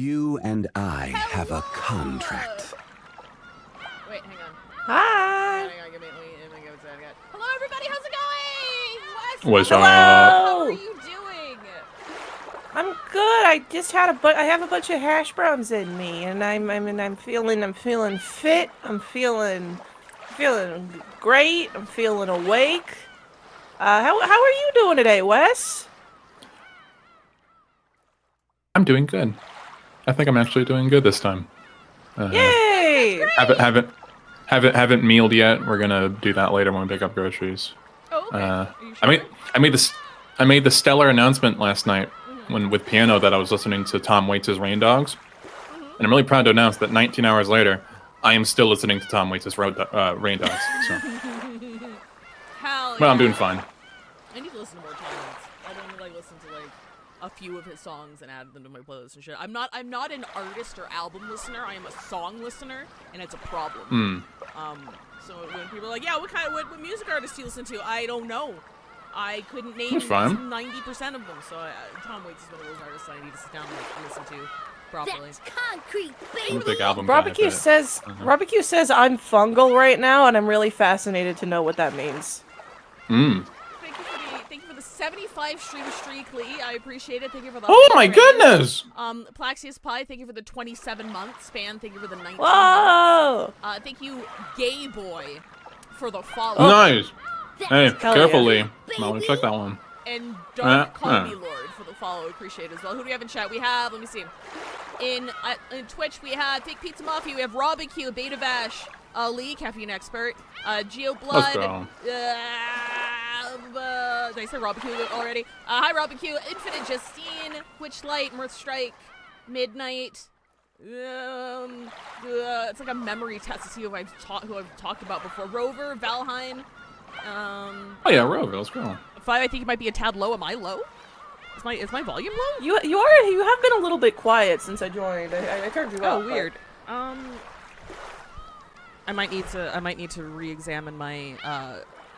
You and I have a contract. Wait, hang on. Hi. Hang on, let me give it to you. Hello, everybody. How's it going? What's up? How are you doing? I'm good. I just had I have a bunch of hash browns in me, and I'm feeling fit. I'm feeling great. I'm feeling awake. How are you doing today, Wes? I'm doing good. I think I'm actually doing good this time. Yay! Haven't mealed yet. We're gonna do that later when we pick up groceries. Oh, okay. Are you sure? I made the stellar announcement last night with piano that I was listening to Tom Waits' Rain Dogs, and I'm really proud to announce that 19 hours later, I am still listening to Tom Waits' Rain Dogs. So. Hell Well, I'm yeah. doing fine. I need to listen to more Tom Waits. I've only listen to a few of his songs and add them to my playlist and shit. I'm not an artist or album listener. I am a song listener, and it's a problem. So when people are like, "Yeah, what music artists do you listen to?" I don't know. I couldn't name 90% of them. So Tom Waits is one of those artists I need to sit down and listen to properly. That's concrete, I'm a baby. big album guy, Barbecue but- Barbecue says I'm fungal right now, and I'm really fascinated to know what that means. Thank you for the 75 stream streak, Lee. I appreciate it. Thank you for the. Oh my goodness! Plaxius Pie, thank you for the 27-month span. Thank you for the 19 Whoa! months. Thank you, Gay Boy, for the follow. Nice. Hey, Hell carefully. yeah. I want to check that one. And Don't Call Me Lord for the follow. Appreciate it as well. Who do we have in chat? We have, let me see. In Twitch, we have Fake Pizza Mafia. We have Robacue, Beta Vash, Lee, Caffeine Expert, Geo Blood. Let's go. Did I say Robacue already? Hi, Robacue, Infinite Justine, Witchlight, Mirth Strike, Midnight. It's like a memory test to see who I've talked about before. Rover, Valheim. Oh yeah, Rover, let's go. 5, I think it might be a tad low. Am I low? Is my volume low? You have been a little bit quiet since I joined. I turned you up. Oh, weird. I might need to re-examine my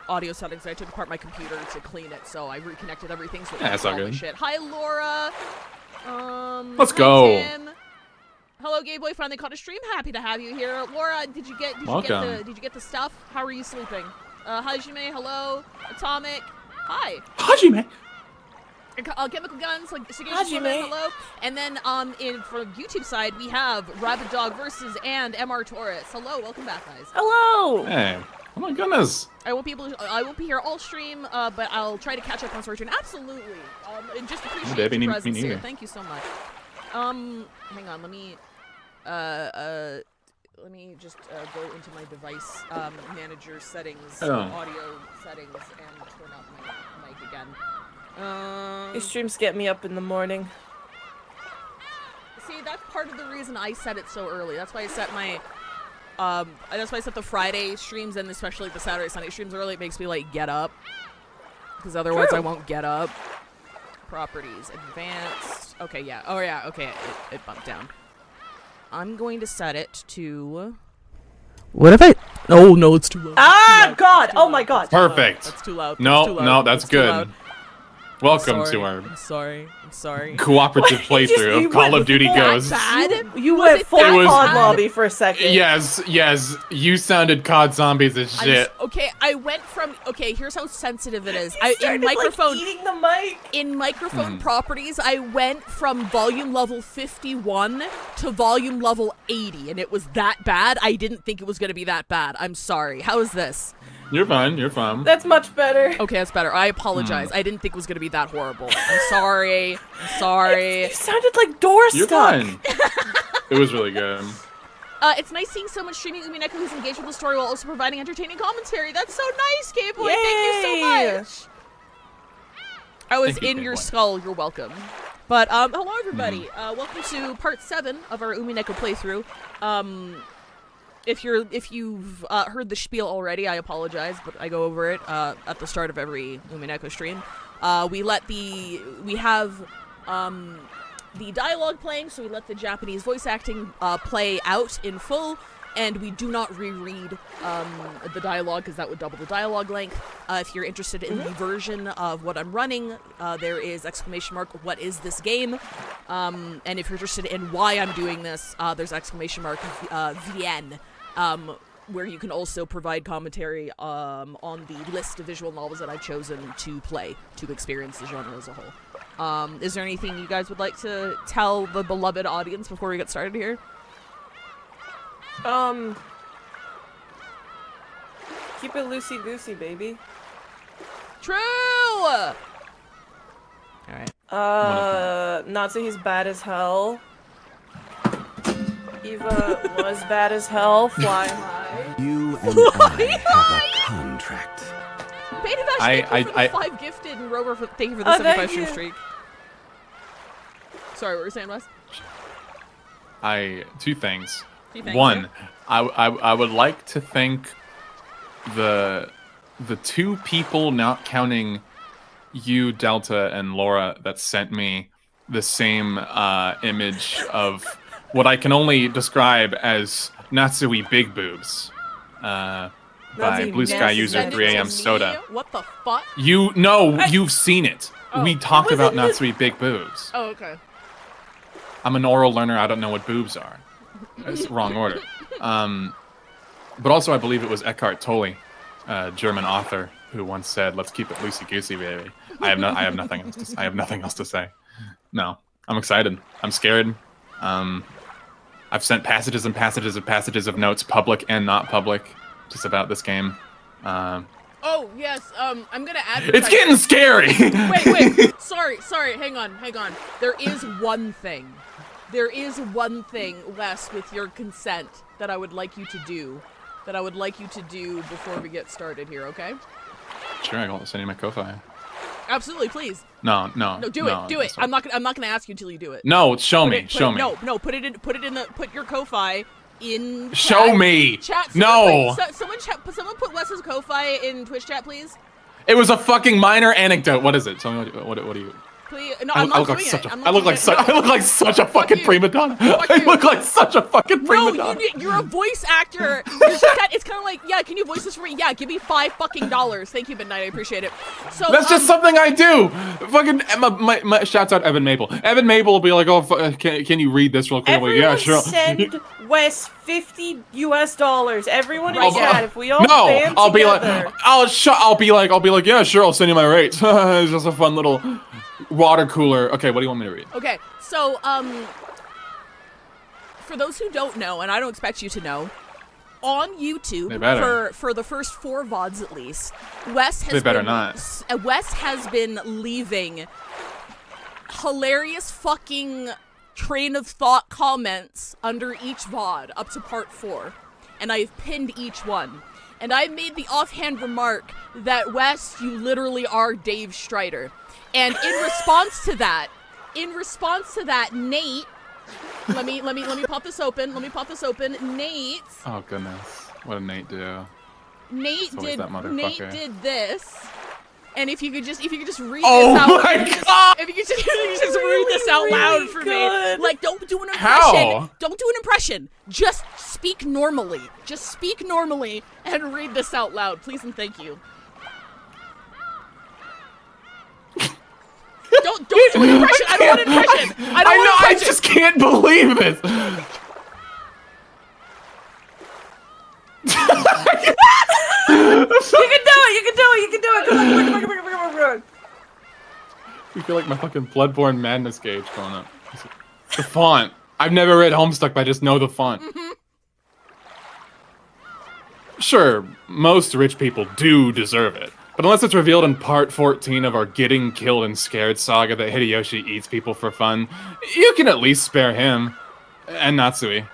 audio settings. I took apart my computer to clean it, so I reconnected everything. So Yeah, that's all all my good. shit. Hi, Laura. Let's hi, go. Tim. Hello, Gay Boy. Finally caught a stream. Happy to have you here. Laura, did you get the stuff? How are you sleeping? Hajime, hello. Atomic, hi. Hajime. Chemical Guns, like Sagation Woman, hello. And then for YouTube side, we have Rabid Dog versus and MR Taurus. Hello, welcome back, guys. Hello. Hey. Oh my goodness. I won't be here all stream, but I'll try to catch up on Sword Train. Absolutely. And just appreciate your presence here. Thank you so much. Hang on, let me just go into my device manager settings, audio settings, and turn up my mic again. These streams get me up in the morning. See, that's part of the reason I set it so early. That's why I set my that's why I set the Friday streams and especially the Saturday Sunday streams early. It makes me like get up, because otherwise I won't get up. Properties, advanced. Okay, yeah. Oh yeah. Okay, it bumped down. I'm going to set it to. What if I? Oh no, it's too loud. Ah, God! Oh my God! Perfect. That's too loud. No, that's good. Welcome to our I'm sorry. cooperative playthrough of Call of Duty Ghosts. You went full COD lobby for a second. Yes, you sounded COD zombies as shit. I went from. Okay, here's how sensitive it is. In microphone, eating the mic. In microphone properties, I went from volume level 51 to volume level 80, and it was that bad. I didn't think it was going to be that bad. I'm sorry. How is this? You're fine. That's much better. Okay, that's better. I apologize. I didn't think it was going to be that horrible. I'm sorry. You sounded like door You're stuck. fine. It was really good. It's nice seeing someone streaming Umineko who's engaged with the story while also providing entertaining commentary. That's so nice, Game Boy. Thank you so much. I was in your skull. You're welcome. But hello everybody. Welcome to part 7 of our Umineko playthrough. If you've heard the spiel already, I apologize, but I go over it at the start of every Umineko stream. We have the dialogue playing, so we let the Japanese voice acting play out in full, and we do not reread the dialogue because that would double the dialogue length. If you're interested in the version of what I'm running, there is ! What is this game? And if you're interested in why I'm doing this, there's exclamation mark VN, where you can also provide commentary on the list of visual novels that I've chosen to play, to experience the genre as a whole. Is there anything you guys would like to tell the beloved audience before we get started here? Keep it loosey-goosey, baby. True! Alright. Natsuhi's bad as hell. Eva was bad as hell. Fly high. You and I have a contract. Betabash, thank you for the 5 gifted, and Rover, thank you for the 75 stream streak. Sorry, what were you saying, Wes? Two things. One, I would like to thank the 2 people, not counting you, Delta, and Laura, that sent me the same image of what I can only describe as Natsui Big Boobs by Blue Sky user 3AM Soda. What the fuck? You've seen it. Oh. We talked about Natsui Big Boobs. Oh, okay. I'm an oral learner. I don't know what boobs are. It's wrong order. But also, I believe it was Eckhart Tolle, a German author, who once said, "Let's keep it loosey-goosey, baby." I have nothing else to. I have nothing else to say. No, I'm excited. I'm scared. I've sent passages and passages and passages of notes, public and not public, just about this game. Oh yes. I'm gonna advertise. It's getting scary. Wait. Sorry. Hang on. There is one thing. Wes, with your consent, that I would like you to do. Before we get started here. Okay? Sure, I'll send you my Ko-Fi. Absolutely, please. No, do it. I'm not gonna ask you until you do it. No, show me. No, put your Ko-Fi in chat. Show me. Chat. Someone put Wes's Ko-Fi in Twitch chat, please. It was a fucking minor anecdote. What is it? Tell me what do you? Please. No, I'm not doing it. I look like such a fucking prima donna. I look like such a fucking prima donna. No, you're a voice actor. It's kind of like, yeah, can you voice this for me? Yeah, give me $5 fucking. Thank you, Midnight. I appreciate it. So that's just something I do. Fucking my shouts out Evan Mabel. Evan Mabel will be like, oh, can you read this real quick? Everyone yeah, sure. Send Wes $50 US. Everyone in Right, chat. If we all band I'll be together. like, I'll be like, yeah, sure, I'll send you my rates. It's just a fun little water cooler. Okay, what do you want me to read? Okay, so for those who don't know, and I don't expect you to know, on YouTube for the first 4 VODs at least, Wes has been leaving hilarious fucking train of thought comments under each VOD up to part 4, and I've pinned each one. And I made the offhand remark that, Wes, you literally are Dave Strider. And in response to that, Nate, let me pop this open. Nate. Oh goodness, what did Nate do? Nate did this. And if you could just read this out. Oh my god! If you could just read this out loud for me. Like, don't do an impression. How? Don't do an impression. Just speak normally. And read this out loud, please and thank you. Don't do an impression. I don't want an impression. I just can't believe this. You can do it. Come on. I feel like my fucking Bloodborne madness gauge going up. The font. I've never read Homestuck, but I just know the font. Mm-hmm. Sure, most rich people do deserve it. But unless it's revealed in part 14 of our Getting Killed and Scared saga that Hideyoshi eats people for fun, you can at least spare him. And Natsui.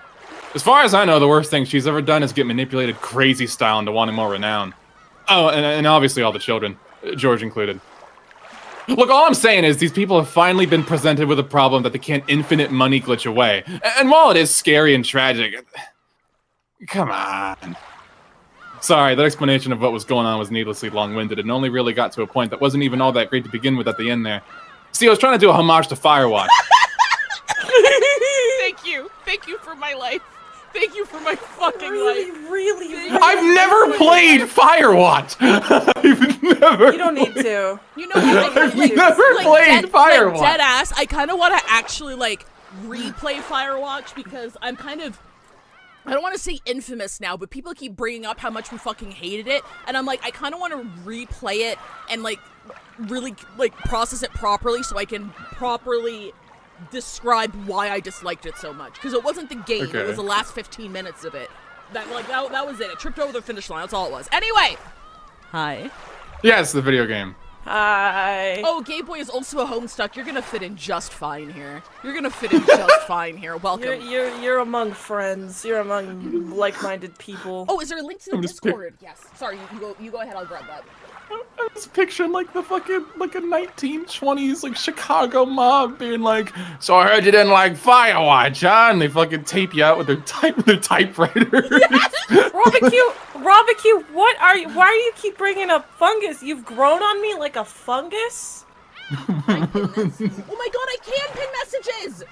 As far as I know, the worst thing she's ever done is get manipulated crazy style into wanting more renown. Oh, and obviously all the children, George included. Look, all I'm saying is these people have finally been presented with a problem that they can't infinite money glitch away. And while it is scary and tragic, come on. Sorry, that explanation of what was going on was needlessly long-winded and only really got to a point that wasn't even all that great to begin with at the end there. See, I was trying to do a homage to Firewatch. Thank you for my life. Thank you for my fucking really, life. really. I've never played Firewatch. I've never. You don't need to. You know what? I've never played Firewatch. Dead ass. I kind of want to actually like replay Firewatch because I'm kind of. I don't want to say infamous now, but people keep bringing up how much we fucking hated it, and I'm like, I kind of want to replay it and like really like process it properly so I can properly describe why I disliked it so much. Because it wasn't the game; Okay. it was the last 15 minutes of it. That was it. It tripped over the finish line. That's all it was. Anyway, hi. Yeah, it's the video game. Hi. Oh, Gay Boy is also a Homestuck. You're gonna fit in just fine here. You're gonna fit in just fine here. Welcome. You're among friends. You're among like-minded people. Oh, is there a link to the I'm just pic- Discord? Yes. Sorry, you go ahead. I'll grab that. I was picturing like the fucking like a 1920s like Chicago mob being like, so I heard you didn't like Firewatch, huh? And they fucking tape you out with their typewriter. Robacue, what are you? Why do you keep bringing up fungus? You've grown on me like a fungus. Oh my god, I can pin messages!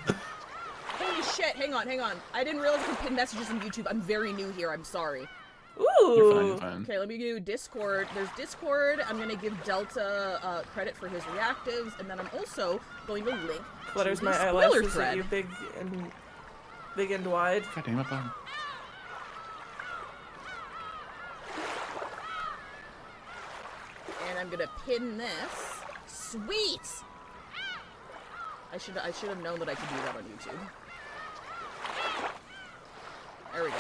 Holy shit, hang on. I didn't realize I could pin messages on YouTube. I'm very new here, I'm sorry. Ooh. You're fine. Okay, let me do Discord. There's Discord. I'm gonna give Delta credit for his reactives, and then I'm also going to link Flutters to my the spoiler eyelashes at thread. you, big and wide. God damn it, Bob. And I'm gonna pin this. Sweet! I should have known that I could do that on YouTube. There we go.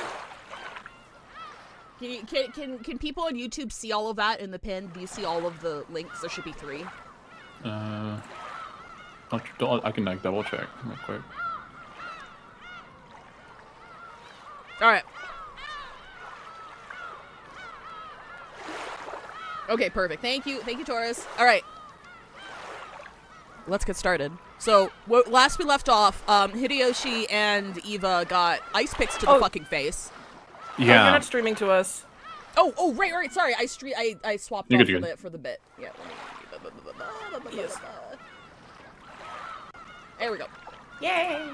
Can people on YouTube see all of that in the pin? Do you see all of the links? There should be 3. I can like double check real quick. All right. Okay, perfect. Thank you, Taurus. All right. Let's get started. So, last we left off, Hideyoshi and Eva got ice picks to the fucking face. Oh, Yeah. you're not streaming to us. Oh, right. Sorry, I swapped You're off good. for the bit. Yeah. Yes. There we go. Yay!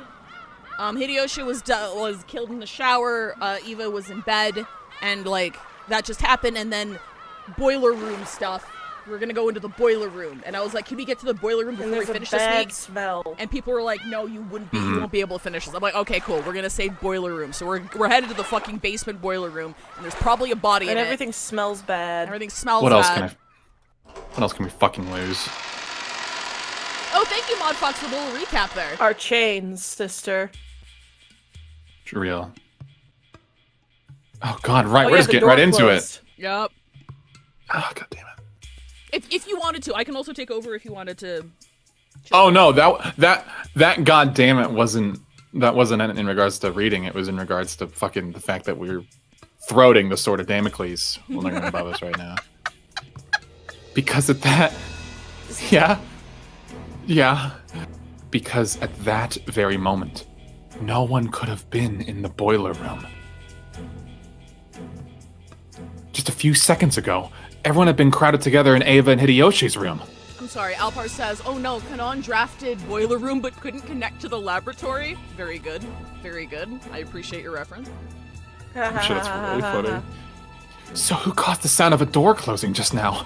Hideyoshi was killed in the shower. Eva was in bed, and like that just happened. And then boiler room stuff. We're gonna go into the boiler room, and I was like, "Can we get to the boiler room before we There's a finish this bad week?" smell. And people were like, "No, you wouldn't be. You won't be able to finish this." I'm like, "Okay, cool. We're gonna save boiler room." So we're headed to the fucking basement boiler room, and there's probably a body And in everything smells bad. it. Everything smells What else bad. What else can we fucking lose? Oh, thank you, ModFox, for the little recap there. Our chains, sister. It's real. Oh god, right. Oh, We're yeah, just the getting door right into closed. it. Yep. Oh god damn it. If you wanted to, I can also take over if you wanted to. Oh no, that god damn it wasn't in regards to reading. It was in regards to fucking the fact that we're throating the sword of Damocles. We're learning about this right now. Because at that, yeah. Because at that very moment, no one could have been in the boiler room. Just a few seconds ago, everyone had been crowded together in Eva and Hideyoshi's room. I'm sorry, Alpar says, "Oh no, Kanon drafted boiler room but couldn't connect to the laboratory." Very good. Very good. I appreciate your reference. I'm sure that's really funny. So who caused the sound of a door closing just now?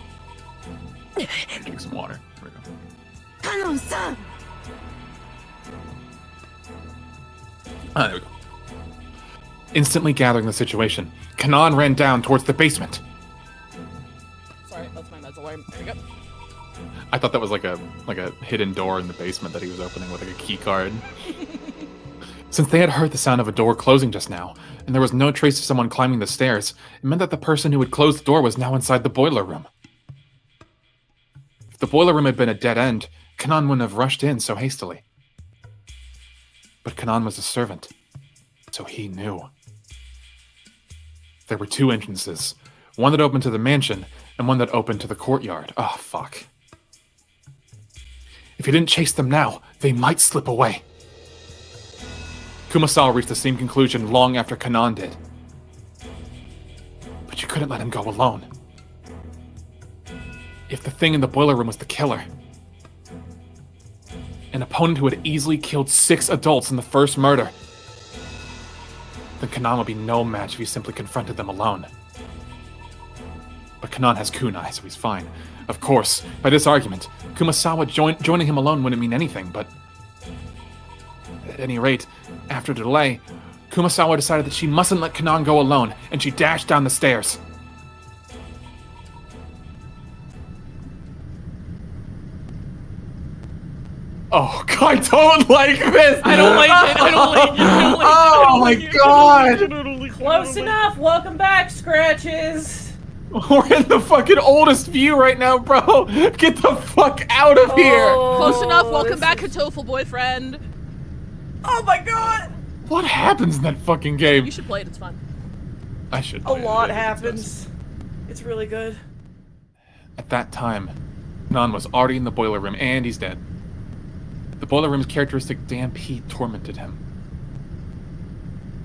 Drink some water. Here we go. Kanon-san! Ah, there we go. Instantly gathering the situation, Kanon ran down towards the basement. Sorry, that's my meds alarm. There we go. I thought that was like a hidden door in the basement that he was opening with like a key card. Since they had heard the sound of a door closing just now, and there was no trace of someone climbing the stairs, it meant that the person who had closed the door was now inside the boiler room. If the boiler room had been a dead end, Kanon wouldn't have rushed in so hastily. But Kanon was a servant, so he knew. There were 2 entrances, one that opened to the mansion, and one that opened to the courtyard. Oh, fuck. If he didn't chase them now, they might slip away. Kumasao reached the same conclusion long after Kanon did. But you couldn't let him go alone. If the thing in the boiler room was the killer, an opponent who had easily killed 6 adults in the first murder, then Kanan will be no match if he simply confronted them alone. But Kanan has kunai, so he's fine. Of course, by this argument, Kumasawa joining him alone wouldn't mean anything, but... At any rate, after a delay, Kumasawa decided that she mustn't let Kanan go alone, and she dashed down the stairs. Oh, I don't like this! I don't like it. I don't like it. I don't like it. Oh my god! Close enough. Welcome back, Scratches. We're in the fucking oldest view right now, bro! Get the fuck out of here! Close enough. Welcome this back, is- Hatoful boyfriend. Oh my god. What happens in that fucking game? You should play it. It's fun. I should. A play it. lot It's happens. It's really good. At that time, Nan was already in the boiler room, and he's dead. The boiler room's characteristic damp heat tormented him.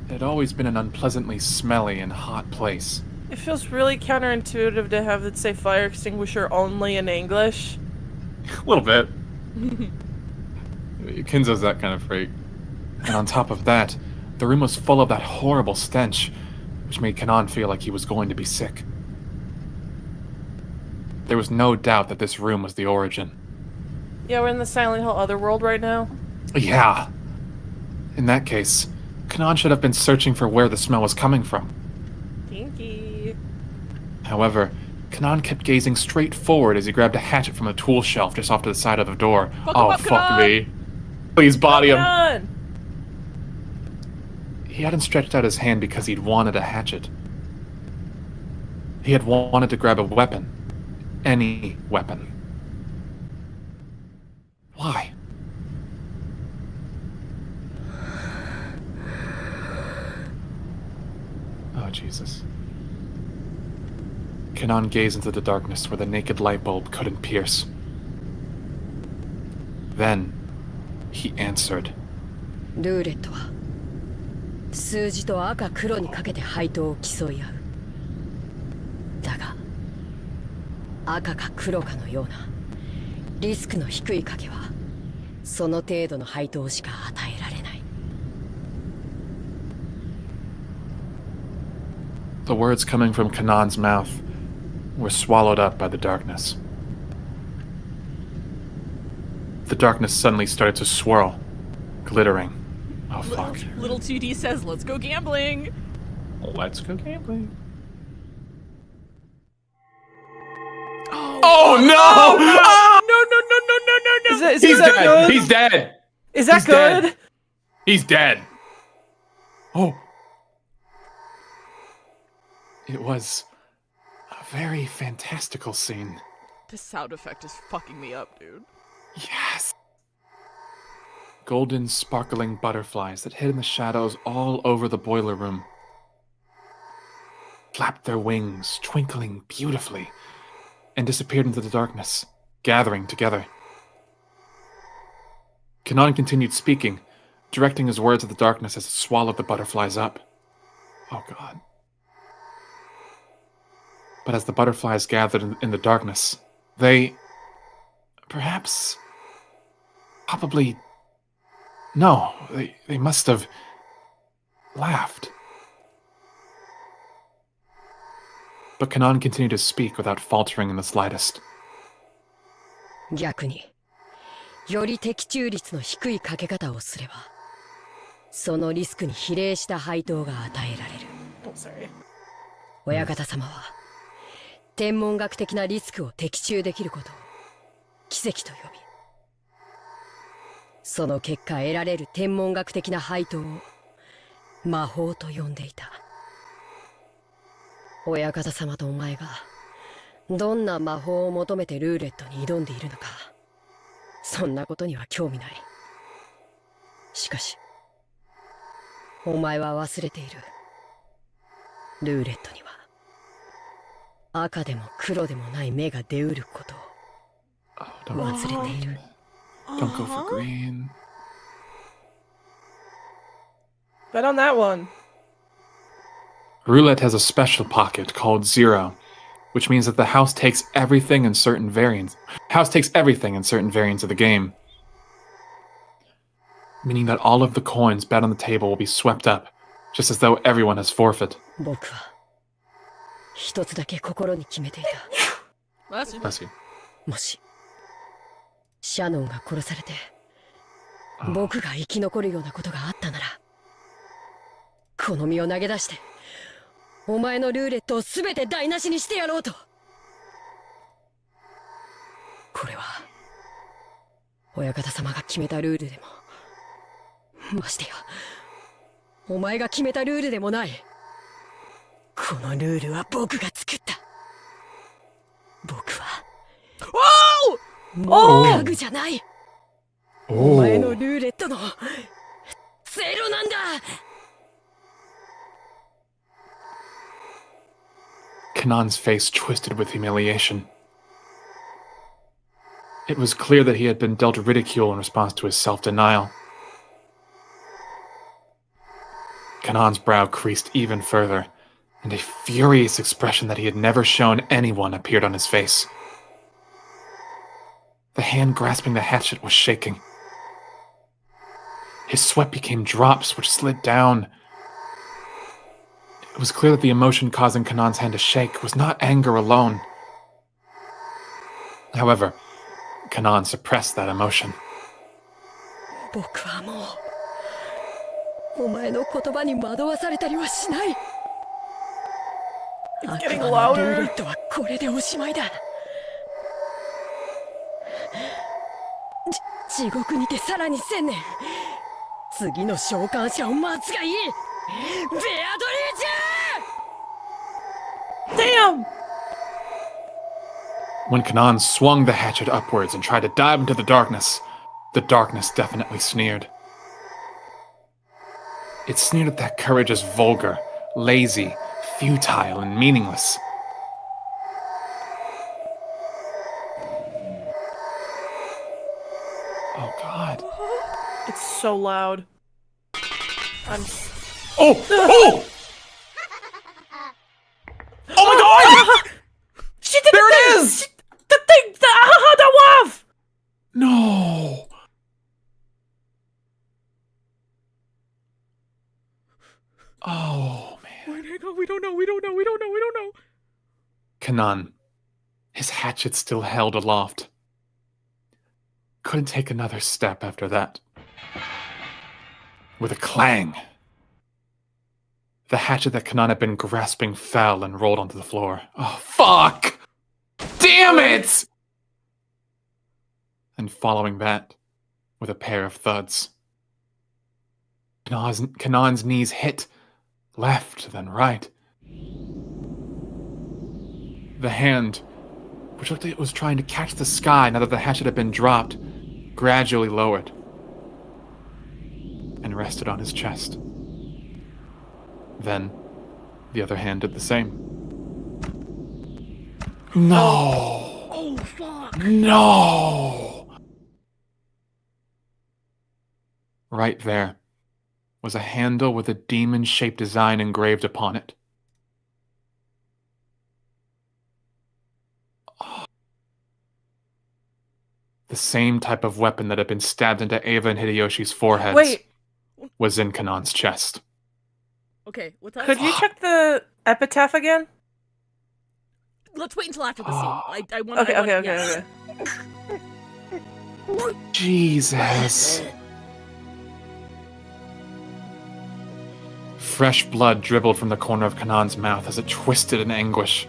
It had always been an unpleasantly smelly and hot place. It feels really counterintuitive to have it say fire extinguisher only in English. A little bit. Kinzo's that kind of freak. And on top of that, the room was full of that horrible stench, which made Kanan feel like he was going to be sick. There was no doubt that this room was the origin. Yeah, we're in the Silent Hill Otherworld right now. Yeah. In that case, Kanan should have been searching for where the smell was coming from. Kinky. However, Kanan kept gazing straight forward as he grabbed a hatchet from a tool shelf just off to the side of the door. Fuck him Oh, up, fuck Kanan! me. Please body him. Done. He hadn't stretched out his hand because he'd wanted a hatchet. He had wanted to grab a weapon. Any weapon. Why? Oh, Jesus. Kanan gazed into the darkness where the naked light bulb couldn't pierce. Then, he answered. ルーレットは数字と赤黒にかけて配当を競い合う。だが赤か黒かのようなリスクの低い賭けはその程度の配当しか与えられない。 The words coming from Kanan's mouth were swallowed up by the darkness. The darkness suddenly started to swirl, glittering. Oh, fuck. Little 2D says, "Let's go gambling." Let's go gambling. Oh, no! Oh! No! Is He's that dead! good? He's dead! Is that He's dead. good? He's dead! Oh. It was a very fantastical scene. This sound effect is fucking me up, dude. Yes! Golden, sparkling butterflies that hid in the shadows all over the boiler room flapped their wings, twinkling beautifully, and disappeared into the darkness, gathering together. Kanan continued speaking, directing his words at the darkness as it swallowed the butterflies up. Oh, God. But as the butterflies gathered in the darkness, they... perhaps... probably... no, they must have... laughed. But Kanan continued to speak without faltering in the slightest. 逆により的中率の低い賭け方をすればそのリスクに比例した配当が与えられる。 Oh, sorry. 親方様は天文学的なリスクを的中できることを奇跡と呼び、その結果得られる天文学的な配当を魔法と呼んでいた。親方様とお前がどんな魔法を求めてルーレットに挑んでいるのか、そんなことには興味ない。しかしお前は忘れている。ルーレットには赤でも黒でもない目が出うることを Oh, 忘れている。 don't go for green. Bet on that one. Roulette has a special pocket called Zero, which means that the house takes everything in certain variants. House takes everything in certain variants of the game. Meaning that all of the coins bet on the table will be swept up, just as though everyone has forfeit. 僕は一つだけ心に決めていた。 Well, that's Bless you. もしシャノンが殺されて僕が生き残るようなことがあったなら、この身を投げ出してお前のルーレットを全て台無しにしてやろうと。これは親方様が決めたルールでも、ましてやお前が決めたルールでもない。このルールは僕が作った。僕は Whoa! もう家具じゃない。お前の Oh. ルーレットのゼロなんだ。 Kanan's face twisted with humiliation. It was clear that he had been dealt ridicule in response to his self-denial. Kanan's brow creased even further, and a furious expression that he had never shown anyone appeared on his face. The hand grasping the hatchet was shaking. His sweat became drops which slid down. It was clear that the emotion causing Kanan's hand to shake was not anger alone. However, Kanan suppressed that emotion. 僕はもうお前の言葉に惑わされたりはしない。 It's 悪 getting 魔のルーレ louder. ットはこれでおしまいだ。地獄にてさらに1000年、次の召喚者を待つがいい。ベアドリーチェ Damn! When Kanan swung the hatchet upwards and tried to dive into the darkness definitely sneered. It sneered at that courage as vulgar, lazy, futile, and meaningless. Oh God. It's so loud. I'm. Oh! Oh! Oh my God! She did There the it thing! is! She, the thing! The wav! No! Oh, man. We don't know. Kanan, his hatchet still held aloft. Couldn't take another step after that. With a clang, the hatchet that Kanan had been grasping fell and rolled onto the floor. Oh, fuck! Damn it! And following that, with a pair of thuds. Kanan's knees hit, left, then right. The hand, which looked like it was trying to catch the sky now that the hatchet had been dropped, gradually lowered and rested on his chest. Then, the other hand did the same. No! Oh fuck! No! Right there was a handle with a demon-shaped design engraved upon it. The same type of weapon that had been stabbed into Eva and Hideyoshi's foreheads Wait, was in Kanan's chest. Okay, what's that? could you check the epitaph again? Let's wait until after the scene. I want. Okay. Jesus. Fresh blood dribbled from the corner of Kanan's mouth as it twisted in anguish.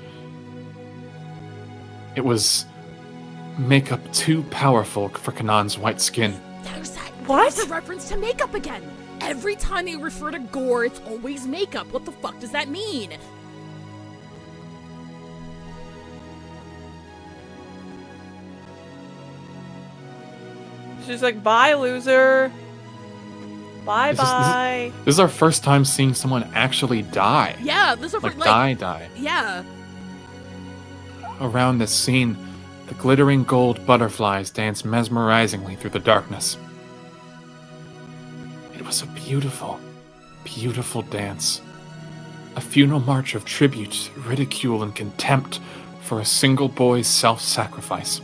It was makeup too powerful for Kanan's white skin. There's that. What? There's a reference to makeup again. Every time they refer to gore, it's always makeup. What the fuck does that mean? She's like, bye, loser. Bye bye. This is our first time seeing someone actually die. Yeah, this is Like, like die. yeah. Around this scene, the glittering gold butterflies danced mesmerizingly through the darkness. It was a beautiful, beautiful dance. A funeral march of tribute, ridicule, and contempt for a single boy's self-sacrifice.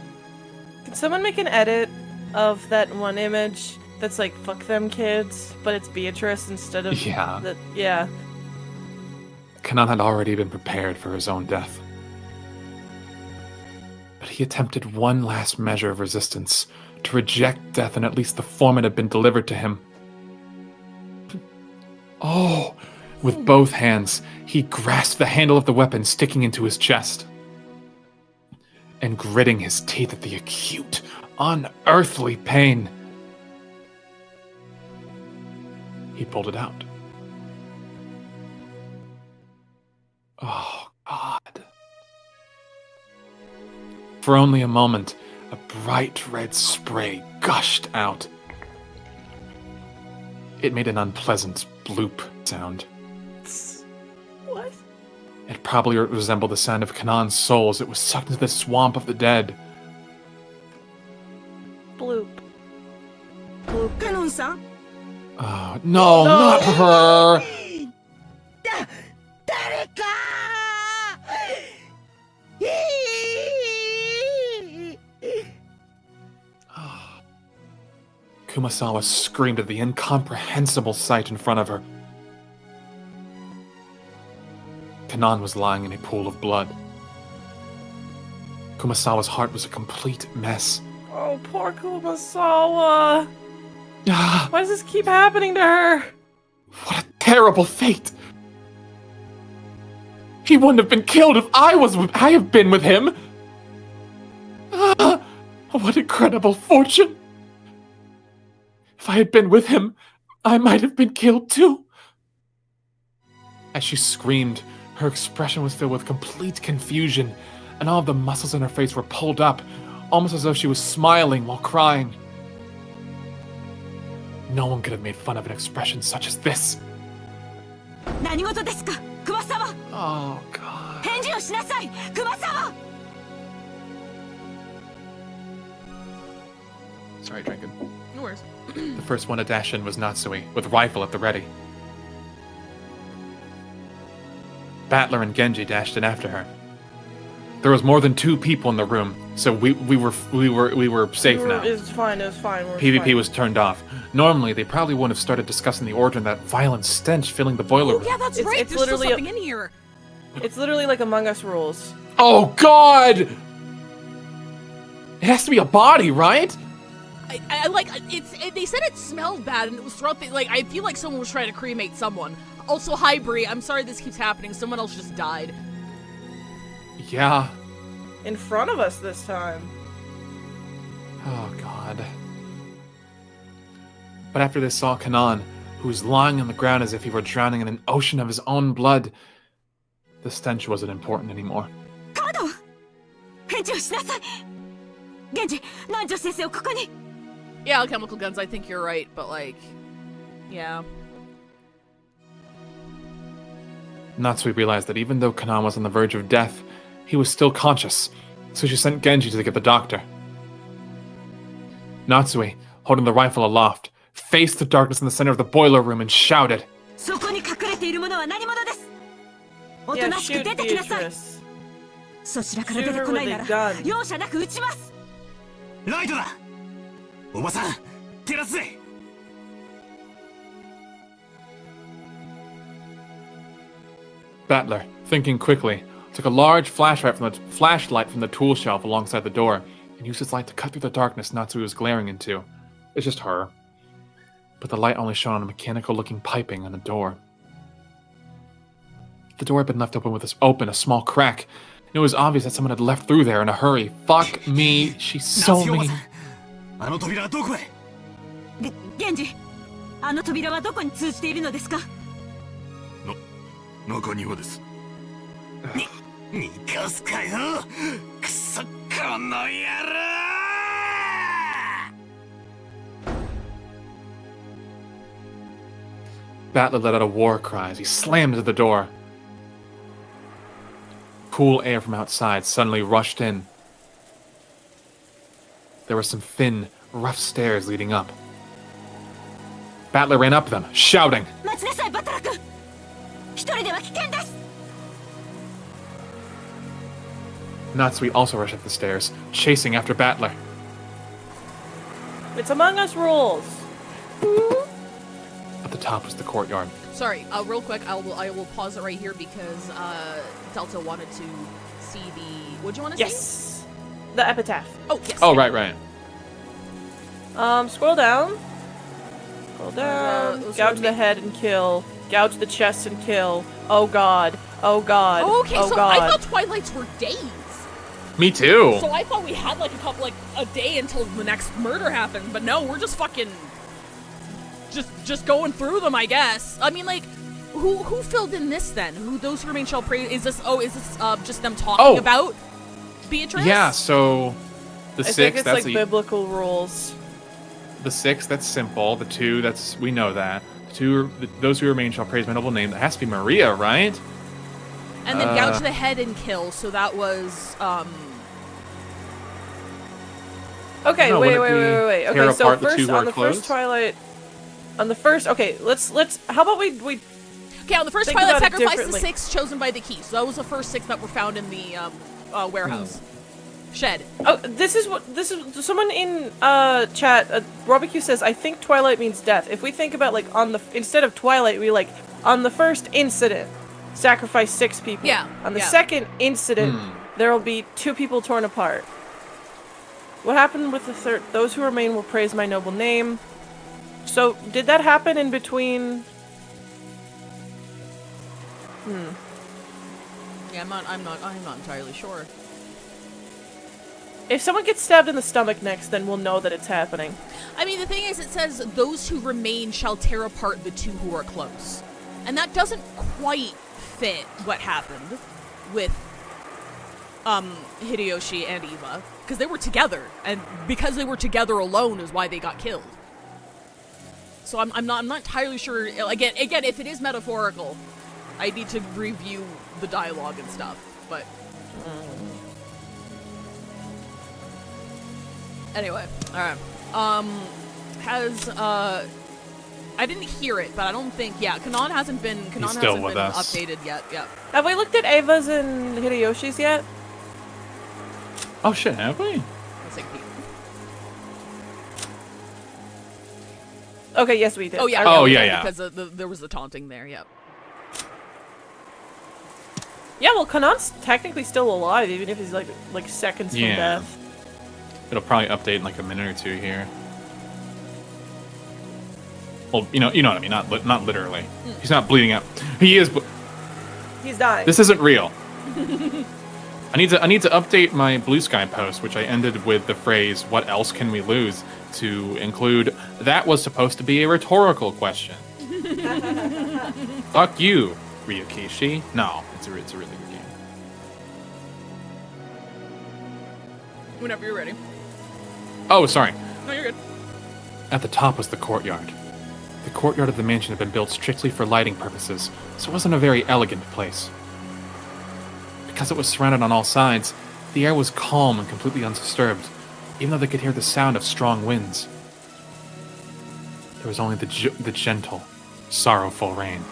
Can someone make an edit of that one image that's like fuck them kids, but it's Beatrice instead of Yeah. Yeah. Kanan had already been prepared for his own death. But he attempted one last measure of resistance, to reject death in at least the form it had been delivered to him. Oh! With both hands, he grasped the handle of the weapon sticking into his chest. And gritting his teeth at the acute, unearthly pain, he pulled it out. Oh, God. For only a moment, a bright red spray gushed out. It made an unpleasant bloop sound. What? It probably resembled the sound of Kanan's soul as it was sucked into the swamp of the dead. Bloop. Bloop. Kanon-san? Oh, no, not her! 誰か Kumasawa screamed at the incomprehensible sight in front of her. Kanan was lying in a pool of blood. Kumasawa's heart was a complete mess. Oh, poor Kumasawa. Ah, Why does this keep happening to her? what a terrible fate! He wouldn't have been killed if I have been with him! Ah, what incredible fortune! If I had been with him, I might have been killed too. As she screamed, her expression was filled with complete confusion, and all of the muscles in her face were pulled up, almost as though she was smiling while crying. No one could have made fun of an expression such as this. 何事ですか熊沢 Oh, God. 返事をしなさい熊沢 Sorry, drinking. No worries. The first one to dash in was Natsui, with rifle at the ready. Battler and Genji dashed in after her. There was more than 2 people in the room, so we were safe now. It's fine, it's fine. We're PvP fine. was turned off. Normally, they probably wouldn't have started discussing the order and that violent stench filling the boiler Oh room. yeah, that's It's- right. it's There's still literally something in here. It's literally like Among Us rules. Oh, God! It has to be a body, right? I like they said it smelled bad and it was throughout the I feel like someone was trying to cremate someone. Also, hi Bree, I'm sorry this keeps happening. Someone else just died. Yeah. In front of us this time. Oh, God. But after they saw Kanan, who was lying on the ground as if he were drowning in an ocean of his own blood, the stench wasn't important anymore. カード返事をしなさい源氏南條先生をここに Yeah, chemical guns, I think you're right, but yeah. Natsui realized that even though Kanan was on the verge of death, he was still conscious, so she sent Genji to get the doctor. Natsui, holding the rifle aloft, faced the darkness in the center of the boiler room and shouted, そこに隠れているものは何者ですおと Yeah, なしく shoot 出てきなさい Beatrice. そちらから出てこないな Shoot her with ら a gun. 容赦なく撃ちます ライトだおばさん照らすぜ Battler, thinking quickly, took a large flashlight from the tool shelf alongside the door and used its light to cut through the darkness Natsui was glaring into. It's just her. But the light only shone on a mechanical-looking piping on the door. The door had been left open a small crack, and it was obvious that someone had left through there in a hurry. Fuck me, she's so 夏希おば mean. さんあの扉はどこへ源氏あの扉はどこに通じているのですか中庭ですに逃がすかよくそこの野郎 Battler let out a war cry as he slammed into the door. Cool air from outside suddenly rushed in. There were some thin, rough stairs leading up. Battler ran up them, shouting. 待ちなさいバトラ君一人では危険です Natsui also rushed up the stairs, chasing after Battler. It's Among Us rules. At the top was the courtyard. Sorry, real quick, I will pause it right here because Delta wanted to see the. What'd you want to see? Yes. The epitaph. Oh yes. Oh, right. Scroll down. Scroll down. Gouge the head and kill. Gouge the chest and kill. Oh god. Oh god. Oh, okay, oh so god. I thought Twilights were days. Me too. So I thought we had like a day until the next murder happened, but no, we're just fucking just going through them, I guess. I mean, like, who filled in this then? Who those who remain shall praise? Is this just them talking about Beatrice? Yeah. So the I six. think it's That's like biblical rules. the six. That's simple. The two. That's we know that. The two. Those who remain shall praise my noble name. That has to be Maria, right? And then gouge the head and kill. So that was Okay, No, wait. would it be Okay, tear so apart the two first who are on the closed? first Twilight, on the first. Okay, let's. How about we okay. On the first Think Twilight, about it sacrifice the differently. 6 chosen by the key. So that was the first 6 that were found in the warehouse shed. Oh, this is someone in chat. Barbecue says, I think Twilight means death. If we think about like instead of Twilight, we like on the first incident, sacrifice 6 people. Yeah, On the yeah. second incident, there will be 2 people torn apart. What happened with the third? Those who remain will praise my noble name. So did that happen in between? Yeah, I'm not entirely sure. If someone gets stabbed in the stomach next, then we'll know that it's happening. I mean, the thing is, it says those who remain shall tear apart the 2 who are close, and that doesn't quite fit what happened with Hideyoshi and Eva, because they were together, and because they were together alone is why they got killed. So I'm not entirely sure. Again, if it is metaphorical, I need to review the dialogue and stuff. But anyway, all right. I didn't hear it, but I don't think. Yeah, Kanon hasn't been still with us. updated yet. Yeah. Have we looked at Ava's and Hideyoshi's yet? Oh shit, have we? Let's take a peek. Okay, yes, we did. Oh yeah. Oh, we yeah, did, yeah. Because there was the taunting there. Yeah. Yeah, well, Kanan's technically still alive, even if he's like seconds Yeah. from death. It'll probably update in like a minute or 2 here. Well, you know what I mean. Not literally. He's not bleeding out. He is. He's dying. This isn't real. I need to update my Blue Sky post, which I ended with the phrase "What else can we lose?" to include that was supposed to be a rhetorical question. Fuck you, Ryukishi. No, it's a really good game. Whenever you're ready. Oh, sorry. No, you're good. At the top was the courtyard. The courtyard of the mansion had been built strictly for lighting purposes, so it wasn't a very elegant place. Because it was surrounded on all sides, the air was calm and completely undisturbed, even though they could hear the sound of strong winds. There was only the gentle, sorrowful rain.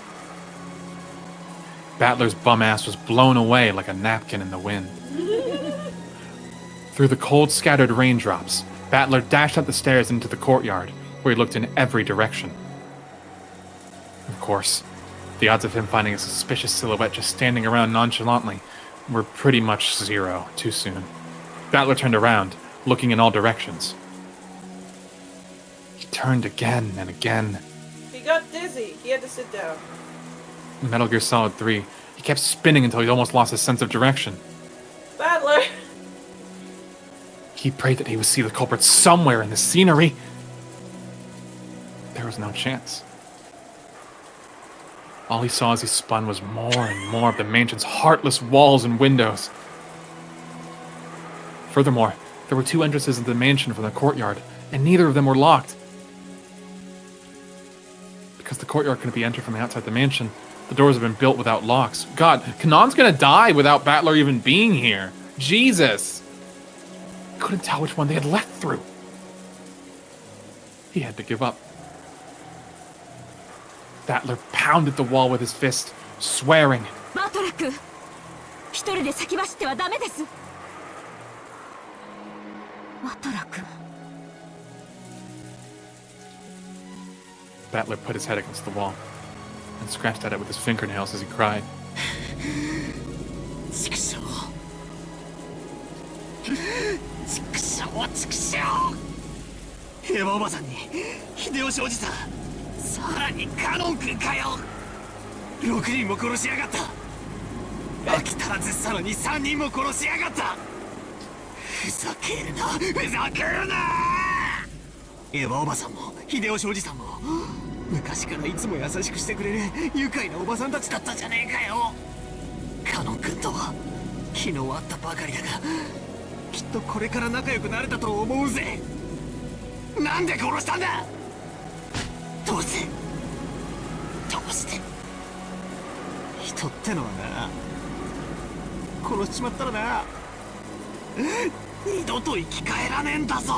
Battler's bum ass was blown away like a napkin in the wind. Through the cold, scattered raindrops, Battler dashed up the stairs into the courtyard, where he looked in every direction. Of course, the odds of him finding a suspicious silhouette just standing around nonchalantly were pretty much 0 too soon. Battler turned around, looking in all directions. He turned again and again. He got dizzy. He had to sit down. In Metal Gear Solid 3, he kept spinning until he almost lost his sense of direction. Battler! He prayed that he would see the culprit somewhere in the scenery. There was no chance. All he saw as he spun was more and more of the mansion's heartless walls and windows. Furthermore, there were 2 entrances into the mansion from the courtyard, and neither of them were locked. Because the courtyard couldn't be entered from outside the mansion, the doors have been built without locks. God, Kanan's gonna die without Battler even being here. Jesus! Couldn't tell which one they had left through. He had to give up. Battler pounded the wall with his fist, swearing. バトラ君、一人で先走ってはダメです。バトラ君。Battler put his head against the wall and scratched at it with his fingernails as he cried. 畜生畜生畜生平和おばさんに秀吉おじさんさらにカノン君かよ6人も殺しやがった飽きたらずさらに3人も殺しやがったふざけるなふざけるなエヴァおばさんも秀吉おじさんも昔からいつも優しくしてくれる愉快なおばさんたちだったじゃねえかよカノン君とは昨日会ったばかりだがきっとこれから仲良くなれたと思うぜなんで殺したんだどうして人ってのはな殺しちまったらな二度と生き返らねえんだぞ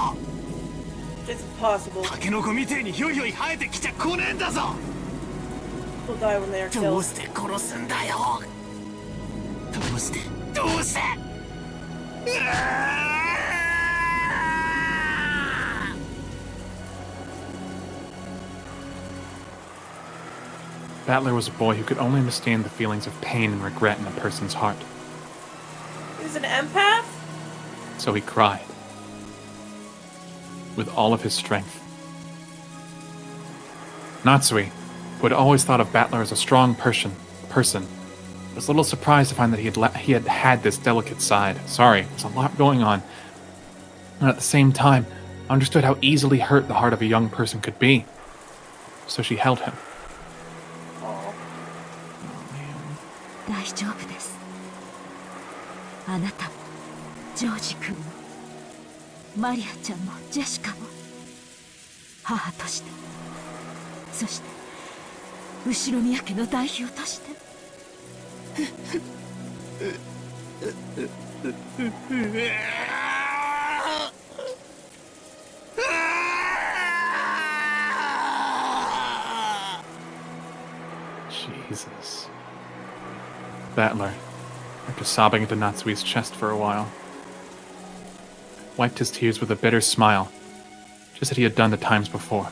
It's impossible. タケノコみてえにひょいひょい生えてきちゃ来ねえんだぞ People die when they are どう killed. して殺すんだよどうしてうわー Battler was a boy who could only understand the feelings of pain and regret in a person's heart. He's an empath? So he cried. With all of his strength. Natsui, who had always thought of Battler as a strong person, was a little surprised to find that he had this delicate side. Sorry, there's a lot going on. And at the same time, understood how easily hurt the heart of a young person could be. So she held him. 大丈夫ですあなたもジョージ君もマリアちゃんもジェシカも母としてそして後宮家の代表として Jesus. Battler, after sobbing into Natsui's chest for a while, wiped his tears with a bitter smile, just as he had done the times before.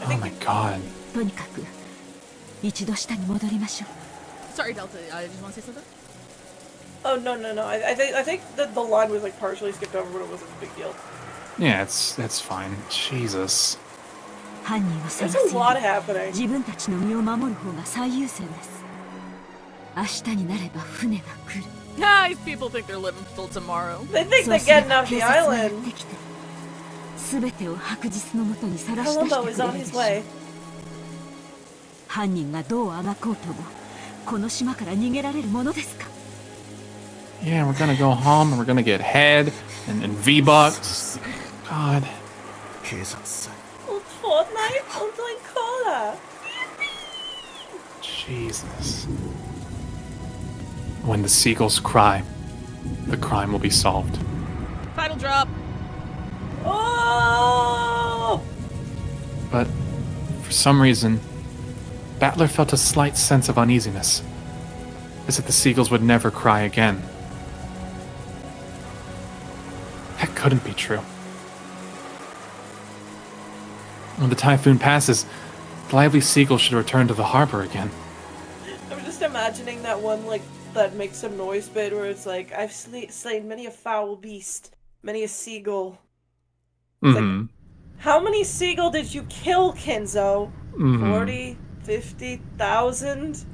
Oh my god. とにかく一度下に戻りましょう Sorry, Delta. Did you want to say something? Oh, no. I think that the line was like partially skipped over, but it wasn't a big deal. Yeah, it's fine. Jesus. 犯人を探 There's す a よ lot り happening. 自分たちの身を守る方が最優先です明日になれば船が来る Ah, these people think they're living till tomorrow. They think そう they're すれ getting ば off 警 the 察がやっ island. てきて全てを白日のもとにさらし出して Columbo く is れ on るで his しょう way. 犯人がどうあがこうともこの島から逃げられるものですか Yeah, we're gonna go home and we're gonna get head and V-Bucks. God. 警察さ Old Fortnite? Old like cola. Jesus. When the seagulls cry, the crime will be solved. Final drop. Oh! But for some reason, Battler felt a slight sense of uneasiness, as if the seagulls would never cry again. That couldn't be true. When the typhoon passes, the lively seagulls should return to the harbor again. I'm just imagining that one, like, that makes some noise bit where it's like, I've slain many a foul beast, many a seagull. Mm-hmm. How many seagull did you kill, Kenzo? 40? 50,000?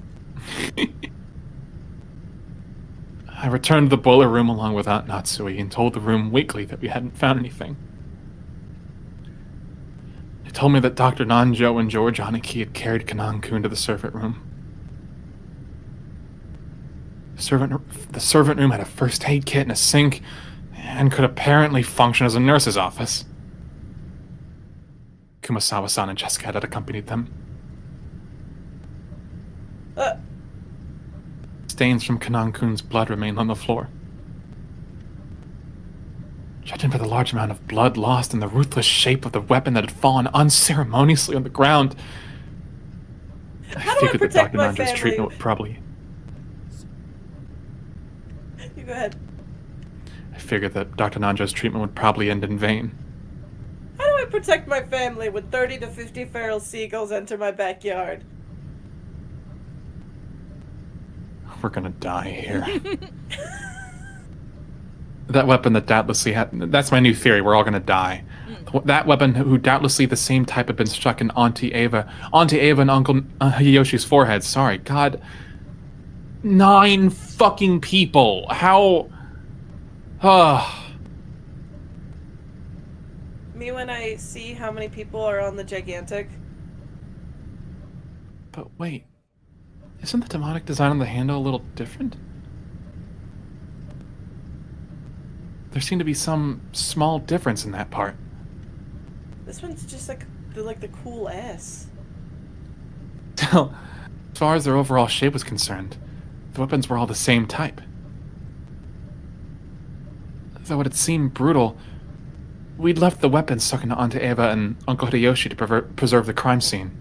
I returned to the boiler room along with Aunt Natsui and told the room weekly that we hadn't found anything. They told me that Dr. Nanjo and George Aniki had carried Kanan-kun to the servant room. The servant room had a first aid kit and a sink, and could apparently function as a nurse's office. Kumasawa-san and Jessica had accompanied them. Stains from Kanan-kun's blood remained on the floor. Judging by the large amount of blood lost and the ruthless shape of the weapon that had fallen unceremoniously on the ground, How I do I figured that protect Dr. my Nanjo's family? treatment would probably... You go ahead. I figured that Dr. Nanjo's treatment would probably end in vain. How do I protect my family when 30 to 50 feral seagulls enter my backyard? We're gonna die here. That weapon that doubtlessly had... That's my new theory. We're all gonna die. That weapon who doubtlessly the same type had been struck in Auntie Ava. Auntie Ava and Uncle Hideyoshi's forehead. Sorry, God. 9 fucking people. How... Me when I see how many people are on the gigantic. But wait. Isn't the demonic design on the handle a little different? There seemed to be some small difference in that part. This one's just like the cool S. Still, as far as their overall shape was concerned, the weapons were all the same type. Though it had seemed brutal, we'd left the weapons stuck into Auntie Eva and Uncle Hideyoshi to preserve the crime scene.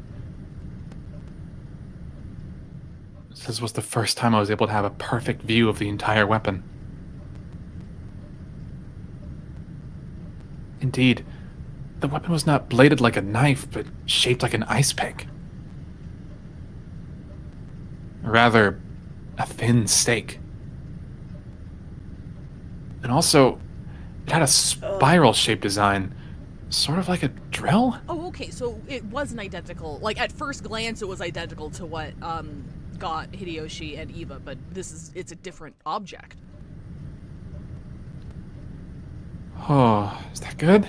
This was the first time I was able to have a perfect view of the entire weapon. Indeed, the weapon was not bladed like a knife, but shaped like an ice pick. Rather, a thin stake. And also, it had a spiral-shaped design, sort of like a drill? Oh, okay, so it wasn't identical. Like, at first glance, it was identical to what, got Hideyoshi and Eva, but it's a different object. Oh, is that good?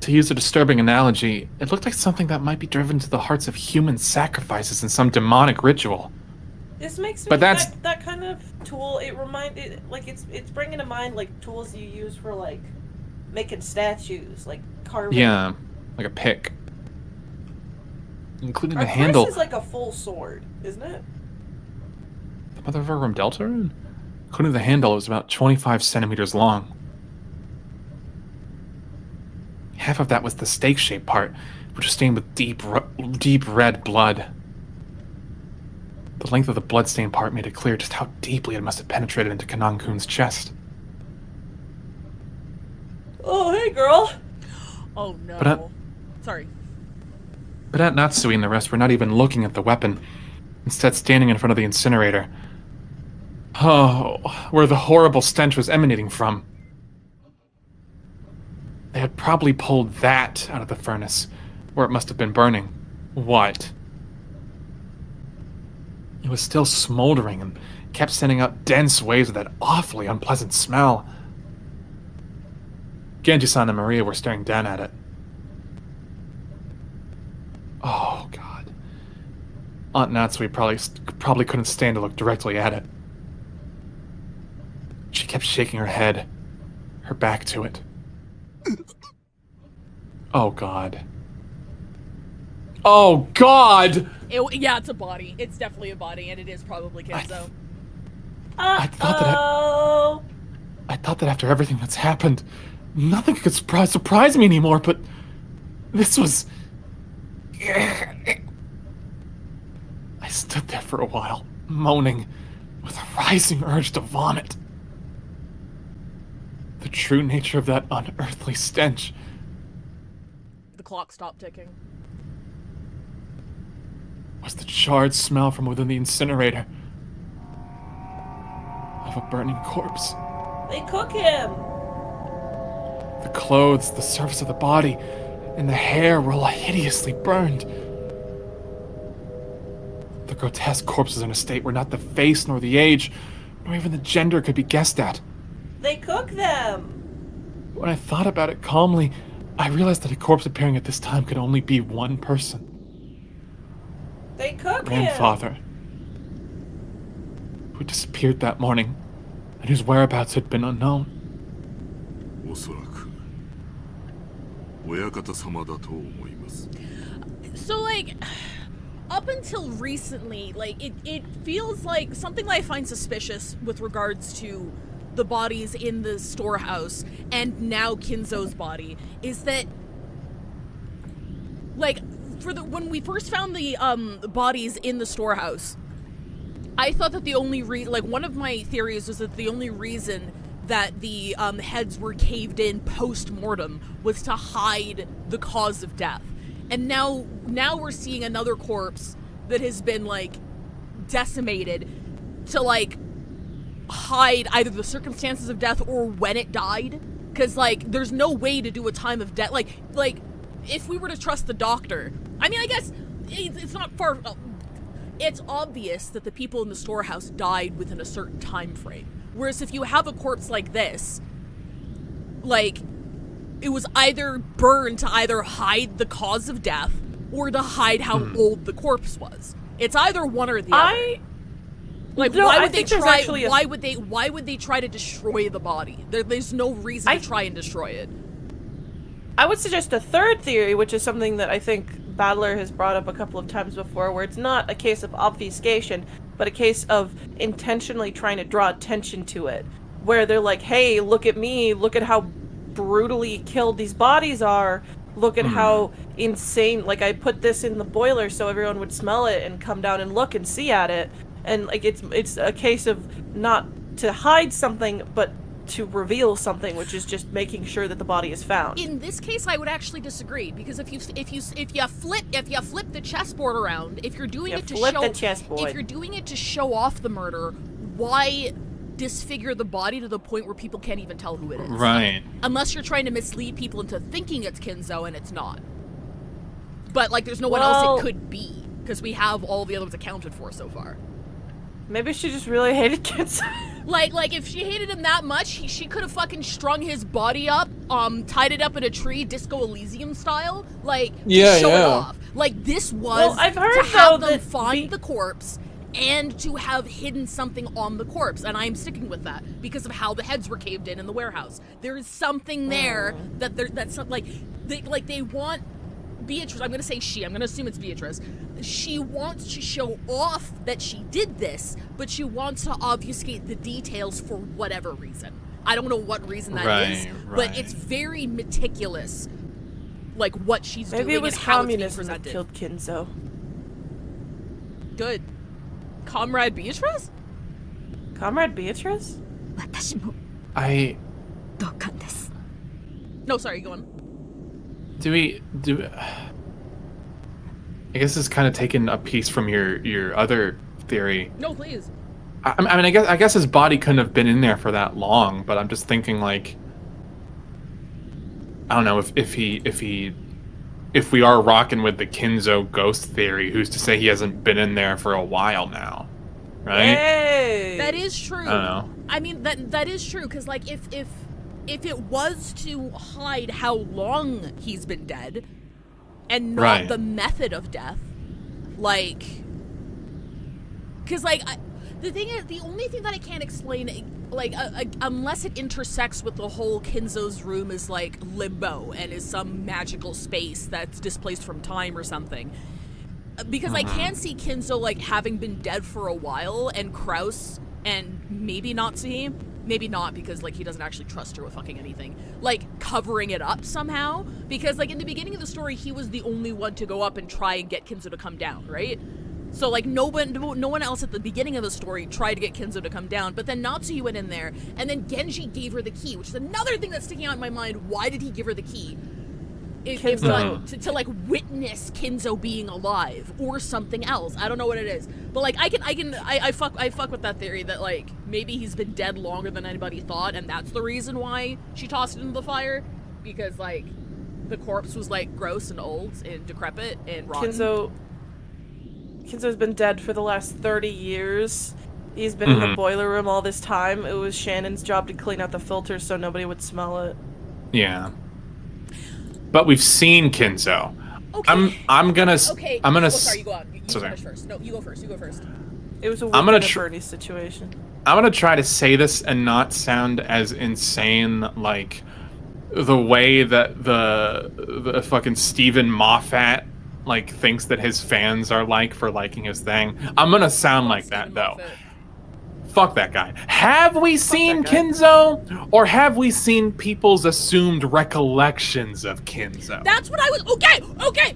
To use a disturbing analogy, it looked like something that might be driven to the hearts of human sacrifices in some demonic ritual. This makes me But that's... that kind of tool. It reminded like it's bringing to mind like tools you use for like making statues, like carving. Yeah, like a pick, including Our the handle. This is like a full sword, isn't it? The mother of our Delta? Including the handle, it was about 25 centimeters long. Half of that was the stake-shaped part, which was stained with deep red blood. The length of the blood-stained part made it clear just how deeply it must have penetrated into Kanan-kun's chest. Oh, hey, girl! Oh, no. Sorry. But Aunt Natsui and the rest were not even looking at the weapon, instead standing in front of the incinerator. Oh, where the horrible stench was emanating from. They had probably pulled that out of the furnace, where it must have been burning. What? It was still smoldering and kept sending out dense waves of that awfully unpleasant smell. Genji-san and Maria were staring down at it. Oh, God. Aunt Natsui probably couldn't stand to look directly at it. She kept shaking her head, her back to it. Oh, God. Oh, God! Yeah, it's a body. It's definitely a body, and it is probably Kenzo. I thought that after everything that's happened, nothing could surprise me anymore, but this was... I stood there for a while, moaning, with a rising urge to vomit. The true nature of that unearthly stench. The clock stopped ticking. Was the charred smell from within the incinerator of a burning corpse. They cook him! The clothes, the surface of the body, and the hair were all hideously burned. The grotesque corpses in a state where not the face, nor the age, nor even the gender could be guessed at. They cook them! When I thought about it calmly, I realized that a corpse appearing at this time could only be one person. They cook Grandfather. Who disappeared that morning, and whose whereabouts had been unknown. おそらく親方様だと思います。 So, like, up until recently, like, it feels like something that I find suspicious with regards to the bodies in the storehouse and now Kinzo's body is that, like, when we first found the bodies in the storehouse, I thought that the only one of my theories was that the only reason that the heads were caved in post-mortem was to hide the cause of death. And now we're seeing another corpse that has been, like, decimated to, like, hide either the circumstances of death or when it died. Because, like, there's no way to do a time of death. Like, if we were to trust the doctor, I mean, I guess it's not far... It's obvious that the people in the storehouse died within a certain time frame. Whereas if you have a corpse like this, like, it was either burned to either hide the cause of death or to hide how old the corpse was. It's either one or the other. Like, no, why I would they think there's try? actually a- Why would they try to destroy the body? There's no reason to try and destroy it. I would suggest a third theory, which is something that I think Battler has brought up a couple of times before, where it's not a case of obfuscation, but a case of intentionally trying to draw attention to it. Where they're like, hey, look at me, look at how brutally killed these bodies are, look at how insane, like, I put this in the boiler so everyone would smell it and come down and look and see at it. And, like, it's a case of not to hide something, but to reveal something, which is just making sure that the body is found. In this case, I would actually disagree, because if you flip the chessboard around, if you're doing it to show off the murder, why disfigure the body to the point where people can't even tell who it is? Right. Unless you're trying to mislead people into thinking it's Kinzo and it's not. But, like, there's no one else it could be, because we have all the others accounted for so far. Maybe she just really hated kids. Like if she hated him that much, she could have fucking strung his body up, tied it up in a tree, Disco Elysium style, like, to show it off. Like, this was I've heard, to have though, them that find the corpse and to have hidden something on the corpse, and I'm sticking with that because of how the heads were caved in the warehouse. There is something there that's like they want Beatrice. I'm gonna say she. I'm gonna assume it's Beatrice. She wants to show off that she did this, but she wants to obfuscate the details for whatever reason. I don't know what reason that is, but it's very meticulous, like, what she's doing. Maybe it was and how communism it's that being killed presented. Kinzo. Good. Comrade Beatrice? Comrade Beatrice? 私も I 同感です No, sorry, go on. do we I guess it's kind of taking a piece from your other theory. No, please. I mean, I guess his body couldn't have been in there for that long, but I'm just thinking, like, I don't know if we are rocking with the Kinzo ghost theory, who's to say he hasn't been in there for a while now, right? Hey! That is true. I don't know. I mean, that is true, because, like, if it was to hide how long he's been dead, and not the method of death, like, because, like, the thing is, the only thing that I can't explain, like, unless it intersects with the whole Kinzo's room is, like, limbo and is some magical space that's displaced from time or something. Because I can see Kinzo, like, having been dead for a while, and Kraus and maybe Natsuhi, maybe not, because, like, he doesn't actually trust her with fucking anything, like, covering it up somehow, because, like, in the beginning of the story, he was the only one to go up and try and get Kinzo to come down, right? So, like, no one else at the beginning of the story tried to get Kinzo to come down, but then Natsuhi went in there, and then Genji gave her the key, which is another thing that's sticking out in my mind. Why did he give her the key? If not to like witness Kinzo being alive or something else. I don't know what it is, but, like, I fuck with that theory that, like, maybe he's been dead longer than anybody thought, and that's the reason why she tossed it into the fire, because, like, the corpse was, like, gross and old and decrepit and rotten. Kinzo's been dead for the last 30 years. He's been in the boiler room all this time. It was Shannon's job to clean out the filters so nobody would smell it. Yeah. But we've seen Kinzo. Okay. I'm gonna. Okay. I'm gonna. Sorry, you go on. You sorry. finish first. No, you go first. You go first. It was a I'm gonna Bernie situation. I'm gonna try to say this and not sound as insane, like the way that the fucking Stephen Moffat, like, thinks that his fans are like for liking his thing. I'm gonna sound like that, though. Fuck that guy. Have we seen Kinzo, or have we seen people's assumed recollections of Kinzo? That's what I was. Okay.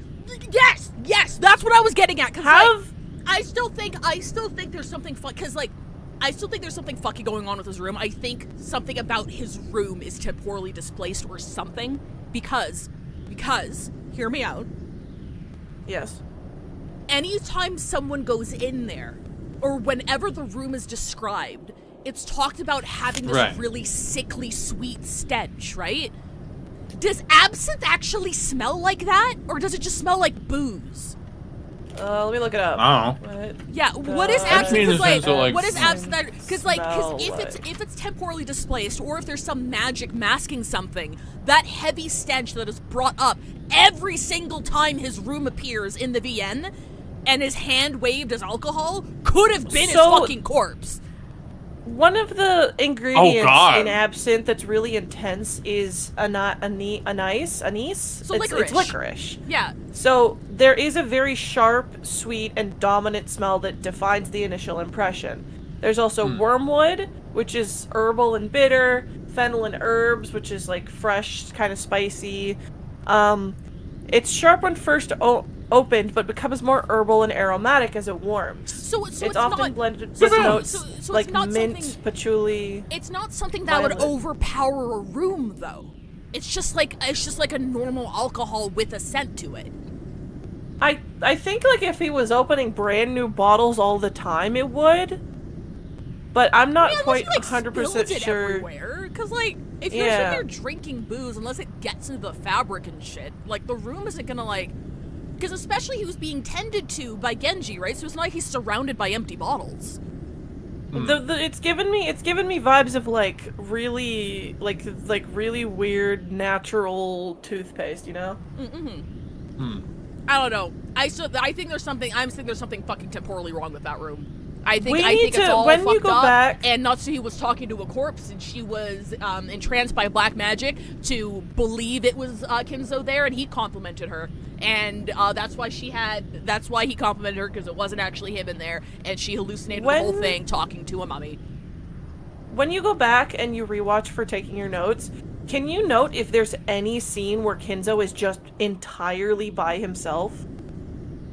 Yes. That's what I was getting at. Cause, like, I still think there's something fun. Cause, like, I still think there's something fucking going on with his room. I think something about his room is temporally displaced or something. Because, hear me out. Yes. Anytime someone goes in there, or whenever the room is described, it's talked about having this really sickly sweet stench, right? Does absinthe actually smell like that? Or does it just smell like booze? Let me look it up. Oh. Yeah, what is absinthe? Like, what is absinthe? Because smell if it's temporally displaced, or if there's some magic masking something, that heavy stench that is brought up every single time his room appears in the VN, and his hand waved as alcohol, could have been his fucking corpse. One of the ingredients in absinthe that's really intense is anise. So licorice. It's licorice. Yeah. So there is a very sharp, sweet, and dominant smell that defines the initial impression. There's also wormwood, which is herbal and bitter, fennel and herbs, which is like fresh, kind of spicy. It's sharp when first opened, but becomes more herbal and aromatic as it warms. So it's often not blended with so notes like it's not mint, patchouli. It's not something that would overpower a room, though. It's just like a normal alcohol with a scent to it. I think like if he was opening brand new bottles all the time, it would. But I'm not quite 100% sure. Because like if you're sitting there drinking booze, unless it gets into the fabric and shit, like the room isn't gonna like. Because especially he was being tended to by Genji, right? So it's not like he's surrounded by empty bottles. It's given me vibes of like really really weird natural toothpaste, you know? I don't know. I think there's something fucking temporally wrong with that room. I think it's all when fucked you go up, back, and Natsuhi was talking to a corpse, and she was entranced by black magic to believe it was Kinzo there, and he complimented her, and that's why he complimented her, because it wasn't actually him in there, and she hallucinated the whole thing talking to a mummy. When you go back and you rewatch for taking your notes, can you note if there's any scene where Kinzo is just entirely by himself?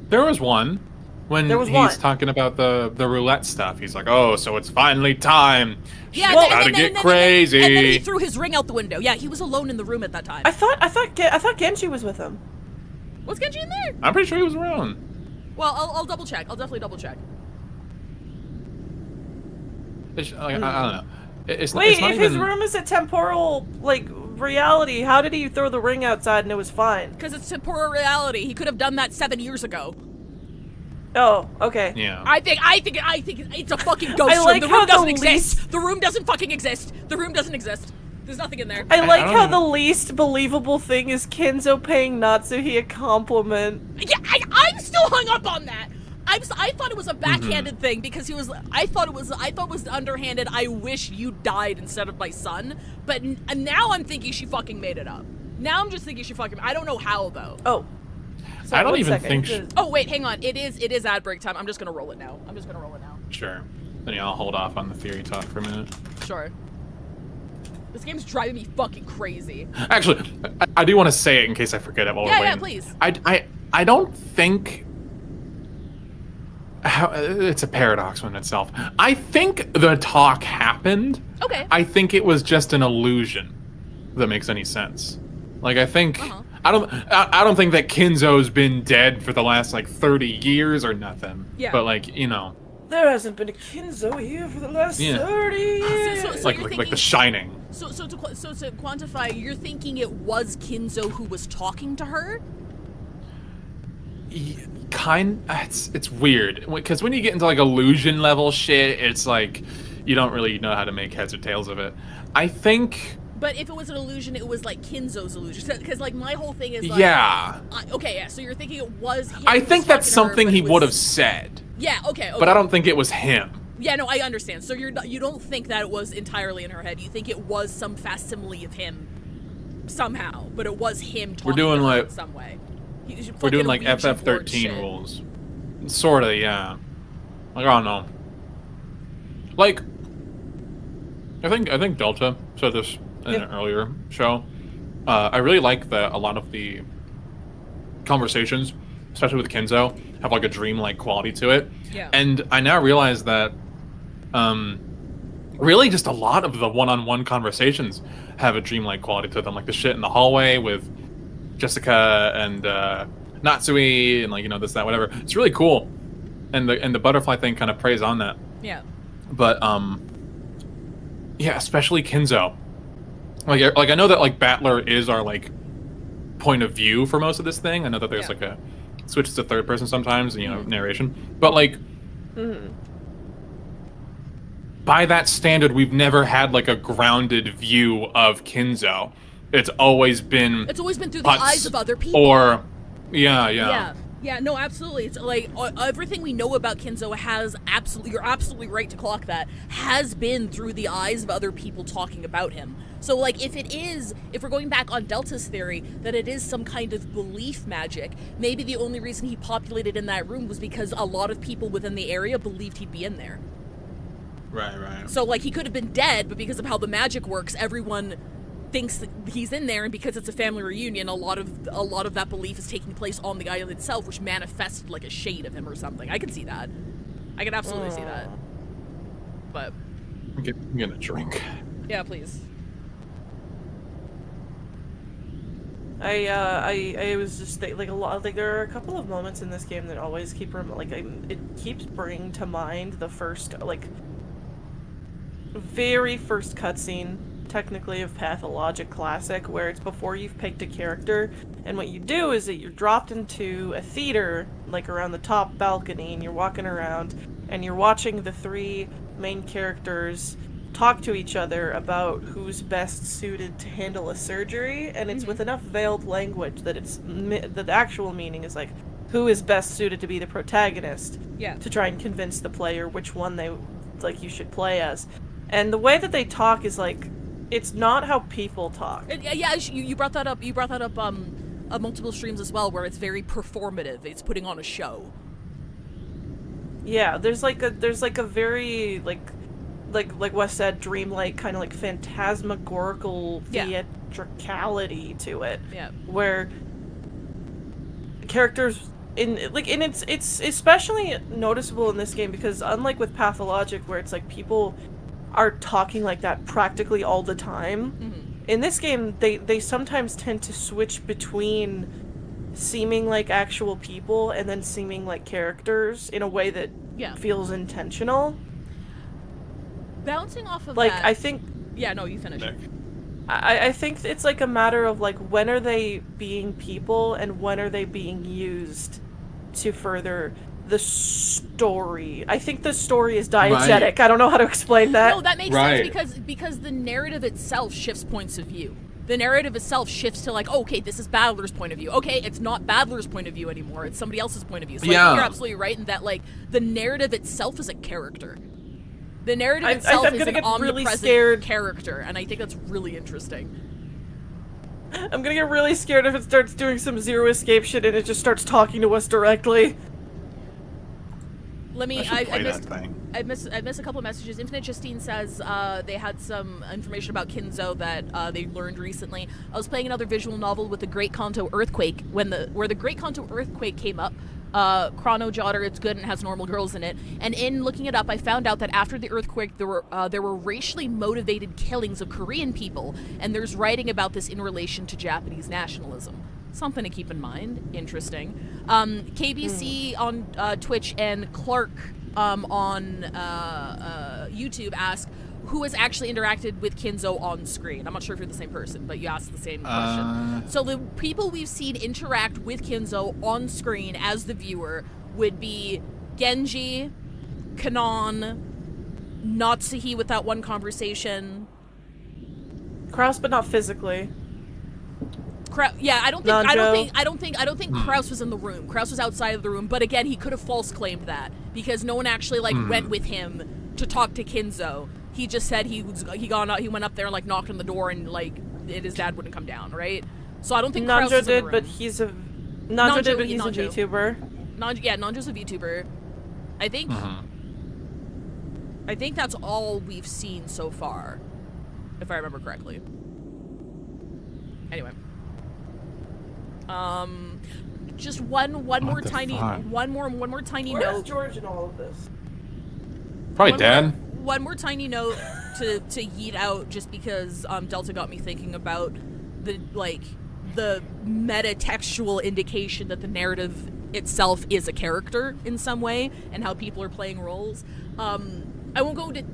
There was one. When he's talking about the roulette stuff, he's like, "Oh, so it's finally time. Yeah, Shit's about to get crazy." And then he threw his ring out the window. Yeah, he was alone in the room at that time. I thought Genji was with him. Was Genji in there? I'm pretty sure he was around. Well, I'll double check. I'll definitely double check. I don't know. It's not if even... his room is a temporal reality, how did he throw the ring outside and it was fine? Because it's temporal reality. He could have done that 7 years ago. Oh, okay. Yeah. I think it's a fucking ghost room. Like the room doesn't exist. The room doesn't fucking exist. The room doesn't exist. There's nothing in there. I like how the least believable thing is Kinzo paying Natsuhi a compliment. Yeah, I'm still hung up on that. I thought it was a backhanded thing because I thought it was underhanded. I wish you died instead of my son. But now I'm thinking she fucking made it up. Now I'm just thinking she fucking. I don't know how though. Oh. So I don't even think. Oh wait, hang on. It is ad break time. I'm just gonna roll it now. Sure. Then yeah, I'll hold off on the theory talk for a minute. Sure. This game's driving me fucking crazy. Actually, I do want to say it in case I forget it while we're waiting. Yeah, please. I don't think. It's a paradox in itself. I think the talk happened. Okay. I think it was just an illusion. If that makes any sense. Like I think. I don't think that Kinzo's been dead for the last 30 years or nothing. Yeah. But there hasn't been a Kinzo here for the last 30 years. So like The Shining. So to quantify, you're thinking it was Kinzo who was talking to her? It's weird because when you get into illusion level shit, it's you don't really know how to make heads or tails of it. I think. But if it was an illusion, it was Kinzo's illusion. Because my whole thing is yeah. Okay, yeah. So you're thinking it was him. I think that's something he would have said. Yeah. Okay. But I don't think it was him. Yeah. No, I understand. So you don't think that it was entirely in her head. You think it was some facsimile of him somehow, but it was him talking to her in some way. We're doing FF13 rules. Sorta, yeah. I don't know. I think Delta said this in an earlier show. I really like that a lot of the conversations, especially with Kinzo, have a dream-like quality to it. Yeah. And I now realize that Really just a lot of the one-on-one conversations have a dreamlike quality to them, like the shit in the hallway with Jessica and Natsui and like, you know, this, that, whatever. It's really cool. And the butterfly thing kind of preys on that. Yeah. But yeah, especially Kinzo. Like I know that like Battler is our like point of view for most of this thing. I know that there's like a switches to third person sometimes, you know, narration. But like by that standard, we've never had like a grounded view of Kinzo. It's always been through the eyes of other people. Or Yeah, no, absolutely. It's like everything we know about Kinzo has you're absolutely right to clock that, has been through the eyes of other people talking about him. So like if we're going back on Delta's theory that it is some kind of belief magic, maybe the only reason he populated in that room was because a lot of people within the area believed he'd be in there. Right. So like he could have been dead, but because of how the magic works, everyone thinks that he's in there, and because it's a family reunion, a lot of that belief is taking place on the island itself, which manifested like a shade of him or something. I can see that. I can absolutely see that. But I'm gonna drink. Yeah, please. I was just like a lot, like there are a couple of moments in this game that always keep it keeps bringing to mind the first very first cutscene technically of Pathologic Classic, where it's before you've picked a character, and what you do is that you're dropped into a theater like around the top balcony, and you're walking around and you're watching the three main characters talk to each other about who's best suited to handle a surgery, and it's with enough veiled language that the actual meaning is like who is best suited to be the protagonist, to try and convince the player which one you should play as. And the way that they talk is like, it's not how people talk. Yeah, you brought that up. You brought that up multiple streams as well, where it's very performative. It's putting on a show. Yeah, there's like a very like Wes said, dreamlike kind of like phantasmagorical theatricality to it. Yeah. Where characters it's especially noticeable in this game because unlike with Pathologic, where it's like people are talking like that practically all the time, in this game they sometimes tend to switch between seeming like actual people and then seeming like characters in a way that feels intentional. Bouncing off of like that, I think you finish. I think it's like a matter of like when are they being people and when are they being used to further the story. I think the story is diegetic. Right. I don't know how to explain that. No, that makes sense because the narrative itself shifts points of view. The narrative itself shifts to like, okay, this is Battler's point of view. Okay, it's not Battler's point of view anymore. It's somebody else's point of view. So I think you're absolutely right in that like the narrative itself is a character. The narrative itself is an omnipresent character, and I think that's really interesting. I'm gonna get really scared if it starts doing some Zero Escape shit and it just starts talking to us directly. Let me. I missed a couple of messages. Infinite Justine says they had some information about Kinzo that they learned recently. I was playing another visual novel with the Great Kanto Earthquake where the Great Kanto Earthquake came up. Chrono Jotter, it's good and has normal girls in it. And in looking it up, I found out that after the earthquake, there were racially motivated killings of Korean people, and there's writing about this in relation to Japanese nationalism. Something to keep in mind. Interesting. KBC on Twitch and Clark on YouTube ask who has actually interacted with Kinzo on screen. I'm not sure if you're the same person, but you asked the same question. So the people we've seen interact with Kinzo on screen as the viewer would be Genji, Kanon, Natsuhi with that one conversation. Kraus, but not physically. I don't think Kraus was in the room. Kraus was outside of the room, but again, he could have false claimed that because no one actually went with him to talk to Kinzo. He just said he went up there and knocked on the door and his dad wouldn't come down, right? So I don't think Kraus was in the room. But he's a VTuber. Nanjo's a VTuber. I think that's all we've seen so far, if I remember correctly. Anyway. Just one more tiny note. Where's George in all of this? Probably Dad. one more tiny note to yeet out, just because Delta got me thinking about the metatextual indication that the narrative itself is a character in some way, and how people are playing roles. I won't go into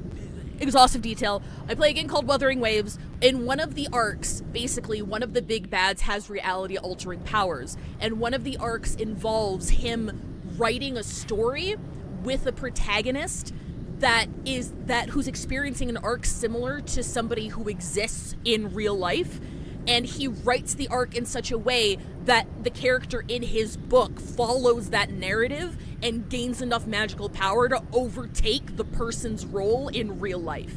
exhaustive detail. I play a game called Wuthering Waves. In one of the arcs, basically, one of the big bads has reality-altering powers, and one of the arcs involves him writing a story with a protagonist who's experiencing an arc similar to somebody who exists in real life, and he writes the arc in such a way that the character in his book follows that narrative and gains enough magical power to overtake the person's role in real life.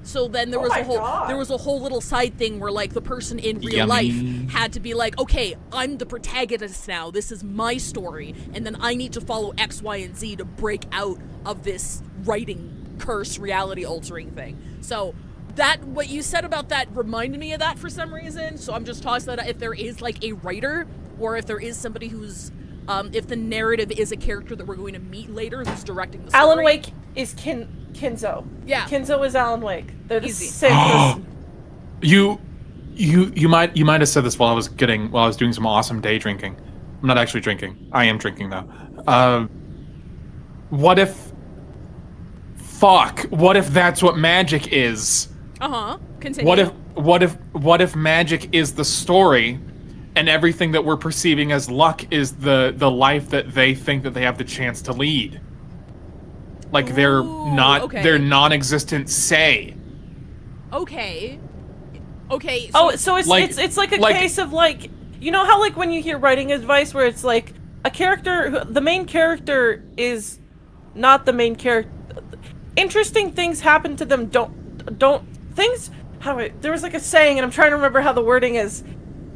So then there was a whole little side thing where like the person in real life had to be like, okay, I'm the protagonist now. This is my story, and then I need to follow X, Y, and Z to break out of this writing curse, reality altering thing. So that what you said about that reminded me of that for some reason. So I'm just tossing that if there is like a writer, or if there is somebody who's if the narrative is a character that we're going to meet later who's directing the story. Alan Wake is Kinzo. Yeah. Kinzo is Alan Wake. They're the Easy. same person. You might have said this while I was doing some awesome day drinking. I'm not actually drinking. I am drinking though. What if that's what magic is? Continue. What if magic is the story, and everything that we're perceiving as luck is the life that they think that they have the chance to lead? Like they're non-existent say. Okay. So it's like a case of like, you know how like when you hear writing advice where it's like a character, the main character is not the main character. Interesting things happen to them. There was like a saying, and I'm trying to remember how the wording is.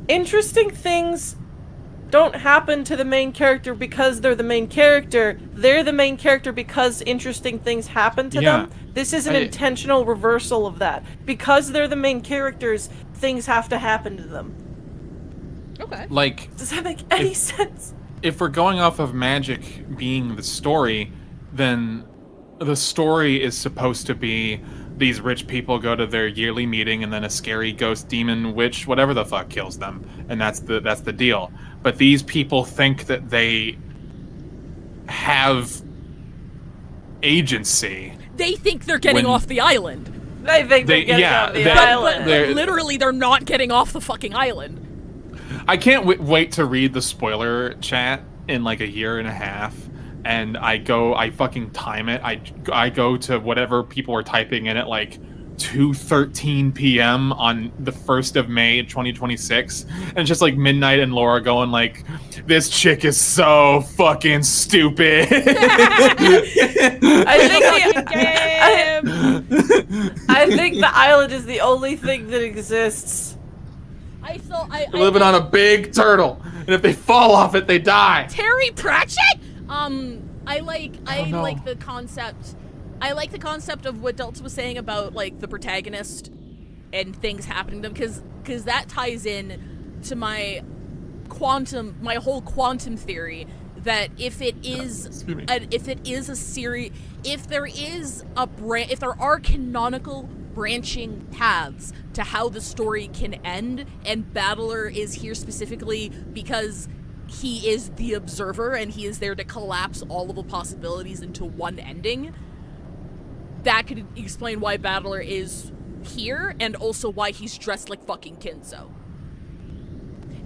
Interesting things don't happen to the main character because they're the main character. They're the main character because interesting things happen to them. This is an intentional reversal of that. Because they're the main characters, things have to happen to them. Okay. Like, does that make any sense? If we're going off of magic being the story, then the story is supposed to be these rich people go to their yearly meeting, and then a scary ghost, demon, witch, whatever the fuck kills them, and that's the deal. But these people think that they have agency. They think they're getting off the island. They think they're getting off the island. But literally, they're not getting off the fucking island. I can't wait to read the spoiler chat in like a year and a half. And I fucking time it. I go to whatever people are typing in at like 2:13 p.m. on the 1st of May 2026. And it's just like midnight and Laura going like, this chick is so fucking stupid. I think the island is the only thing that exists. They're living on a big turtle. And if they fall off it, they die. Terry Pratchett? I like the concept. I like the concept of what Delta was saying about like the protagonist and things happening to them, because that ties in to my whole quantum theory that if there are canonical branching paths to how the story can end, and Battler is here specifically because he is the observer and he is there to collapse all of the possibilities into one ending, that could explain why Battler is here, and also why he's dressed like fucking Kinzo.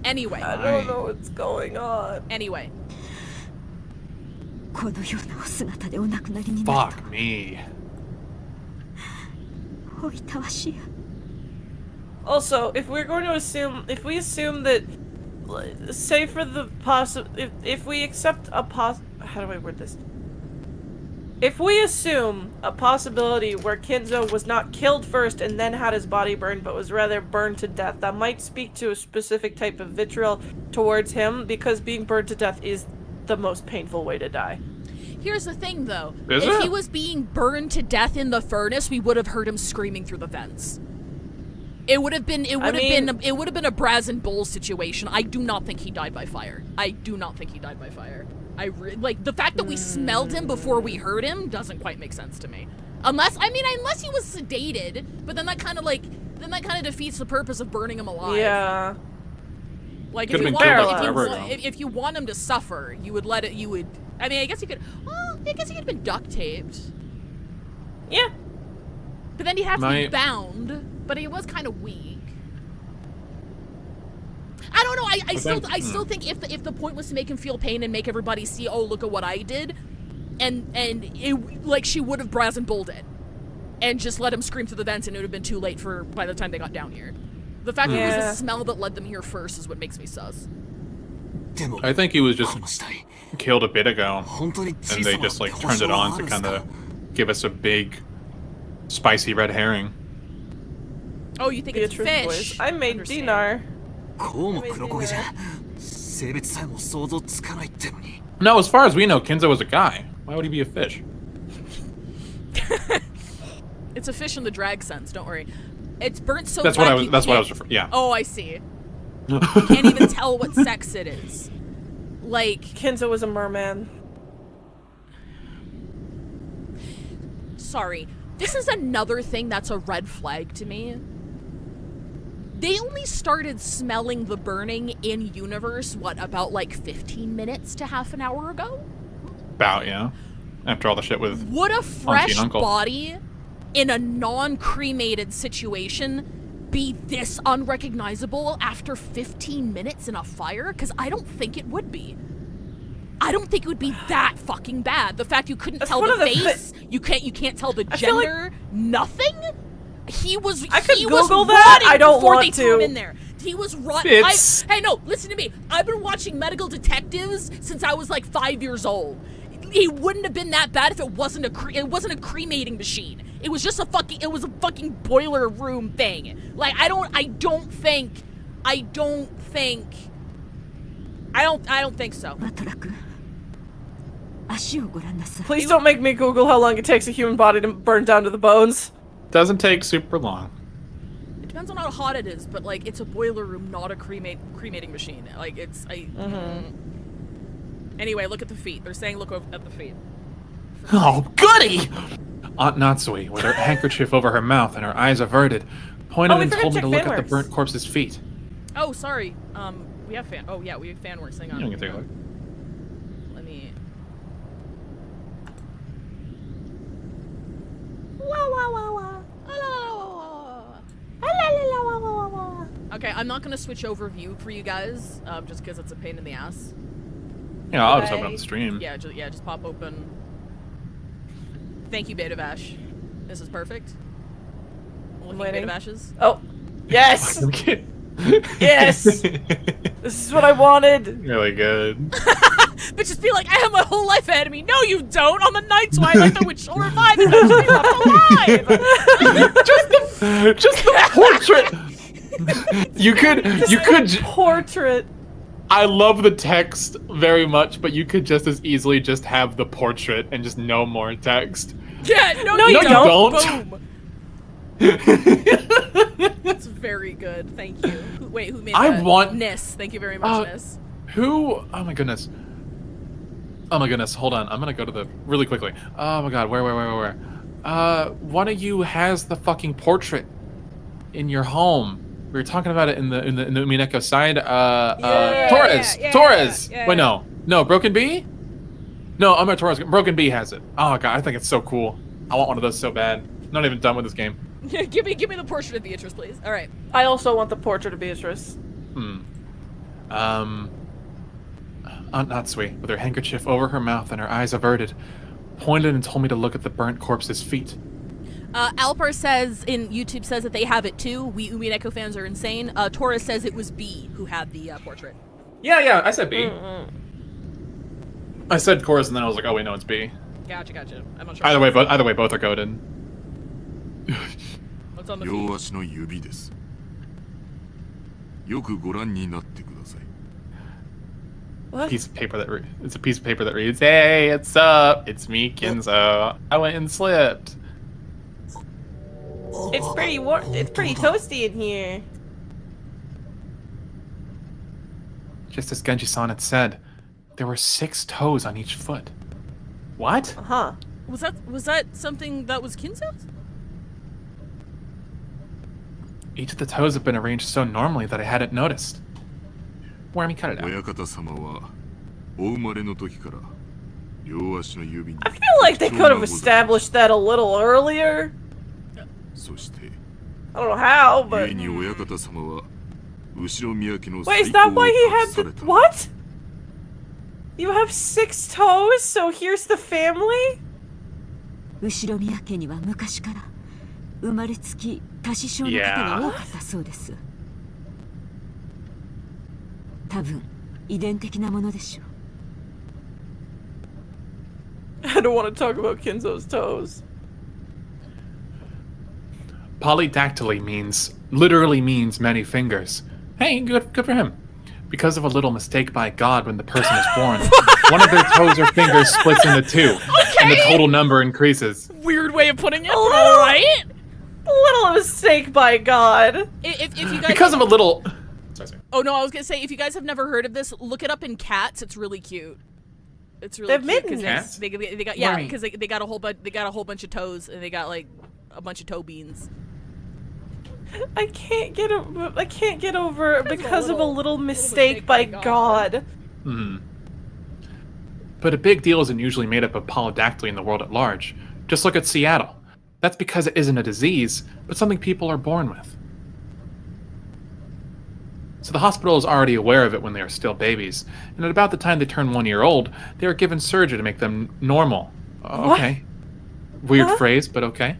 Anyway. I don't know what's going on. Anyway. Fuck me. Also, if we assume that, say for the if we accept a how do I word this? If we assume a possibility where Kinzo was not killed first and then had his body burned, but was rather burned to death, that might speak to a specific type of vitriol towards him, because being burned to death is the most painful way to die. Here's the thing, though. Is if it? he was being burned to death in the furnace, we would have heard him screaming through the vents. It would have been a Brazen Bull situation. I do not think he died by fire. Like, the fact that we smelled him before we heard him doesn't quite make sense to me. Unless he was sedated, but then that kind of defeats the purpose of burning him alive. Yeah. Like Could've if you, been want, killed if, you forever want, if you want him to suffer, you would let it. You would. I mean, I guess he could. Well, I guess he could have been duct taped. Yeah. But then he'd have to be bound. But he was kind of weak. I don't know. I still think if the point was to make him feel pain and make everybody see, oh, look at what I did, and it, like, she would have brazen bulled it, and just let him scream through the vents, and it would have been too late for by the time they got down here. The fact that it was the smell that led them here first is what makes me sus. I think he was just killed a bit ago, and they just like turned it on to kind of give us a big, spicy red herring. Oh, you think it's fish? Boys. I made dinar. No, as far as we know, Kinzo was a guy. Why would he be a fish? It's a fish in the drag sense. Don't worry. It's burnt so that's bad. That's what I was referring. Yeah. Oh, I see. You can't even tell what sex it is. Like Kinzo was a merman. Sorry. This is another thing that's a red flag to me. They only started smelling the burning in universe, what, about like 15 minutes to half an hour ago? About, yeah. After all the shit with would a fresh Uncle. body in a non-cremated situation be this unrecognizable after 15 minutes in a fire? Because I don't think it would be. I don't think it would be that fucking bad. The fact you couldn't tell the face, you can't tell the gender, nothing. I could Google that. I don't want to. Threw him in there. He was rotting. Hey, no, listen to me. I've been watching Medical Detectives since I was like 5 years old. He wouldn't have been that bad if it wasn't a cremating machine. It was just a fucking boiler room thing. Like I don't think so. Please don't make me Google how long it takes a human body to burn down to the bones. Doesn't take super long. It depends on how hot it is, but like it's a boiler room, not a cremating machine. Like it's Anyway, look at the feet. They're saying look at the feet. Oh, goody! Aunt Natsui, with her handkerchief over her mouth and her eyes averted, pointed and told me to look at the burnt corpse's feet. Oh, sorry. We have fan. Oh yeah, we have fan works. Hang on. You can take a look. Let me. Okay, I'm not gonna switch over view for you guys, just because it's a pain in the ass. Yeah, I'll just open up the stream. Yeah, just pop open. Thank you, Beta Vash. This is perfect. Looking at Beta Vashes. Oh, yes! Yes! This is what I wanted! Really good. But just be like, I have my whole life ahead of me. No, you don't! On the nights when I like the witch or revive and be left alive! just the portrait! you could portrait. I love the text very much, but you could just as easily just have the portrait and just no more text. Yeah, no, you don't. Boom. That's very good. Thank you. Wait, who made that? Nis. Thank you very much, Nis. Who? Oh my goodness. Oh my goodness. Hold on. I'm gonna go to the really quickly. Oh my god. Where? One of you has the fucking portrait in your home. We were talking about it in the Umineko side. Torres. Wait, no, Broken Bee. No, I'm at Torres. Broken Bee has it. Oh god, I think it's so cool. I want one of those so bad. Not even done with this game. give me the portrait of Beatrice, please. All right. I also want the portrait of Beatrice. Aunt Natsui, with her handkerchief over her mouth and her eyes averted, pointed and told me to look at the burnt corpse's feet. Alpar says in YouTube says that they have it too. We Umineko fans are insane. Torres says it was B who had the portrait. Yeah, I said B. I said chorus and then I was like, oh wait, no, it's B. Gotcha. I'm not sure. Either way, both are coded. What's on the feet? What? Piece of paper it's a piece of paper that reads, "Hey, it's up. It's me, Kinzo. I went and slipped." It's pretty warm. It's pretty toasty in here. Just as Genji-san had said, there were 6 toes on each foot. What? Uh-huh. Was that something that was Kinzo's? Each of the toes have been arranged so normally that I hadn't noticed. Wormy, cut it out. 親方様はお生まれの時から両足の指に I feel like they could have established that a little earlier. そして I don't know how, but 故に親方様は後ろ宮家の wait, is 最 that 高を why he 隠 had さ the れた what? You have 6 toes, so here's the family? 後宮家には昔から生まれつき多子症の方が多かったそうです。多分遺伝的なものでしょう。I don't want to talk about Kinzo's toes. Polydactyly literally means many fingers. Hey, good for him. Because of a little mistake by God when the person is born, one of their toes or fingers splits into 2, and the total number increases. Weird way of putting it, A little- right? A little mistake by God. If you guys Because of a little... Sorry. Oh no, I was gonna say if you guys have never heard of this, look it up in Cats. It's really cute. It's really They have cute 'cause mittens. Cats? they got Why? because they got a whole bunch of toes and they got like a bunch of toe beans. I can't get over because of a little mistake mistake by by God. But a big deal isn't usually made up of polydactyly in the world at large. Just look at Seattle. That's because it isn't a disease, but something people are born with. So the hospital is already aware of it when they are still babies, and at about the time they turn 1 year old, they are given surgery to make them normal. Okay. Weird Huh? phrase, but okay.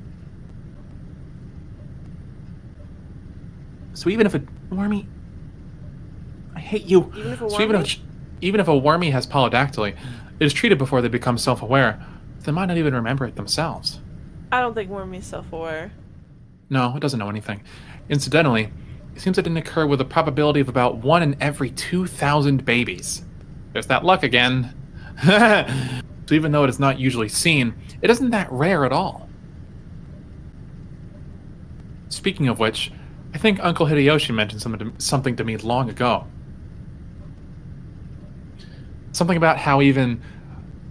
So even if a wormy... I hate you. Even if a So wormy? even if a wormy has polydactyly, it is treated before they become self-aware. They might not even remember it themselves. I don't think Wormy's self-aware. No, it doesn't know anything. Incidentally, it seems it didn't occur with a probability of about 1 in every 2,000 babies. There's that luck again. So even though it is not usually seen, it isn't that rare at all. Speaking of which, I think Uncle Hideyoshi mentioned something to me long ago. Something about how even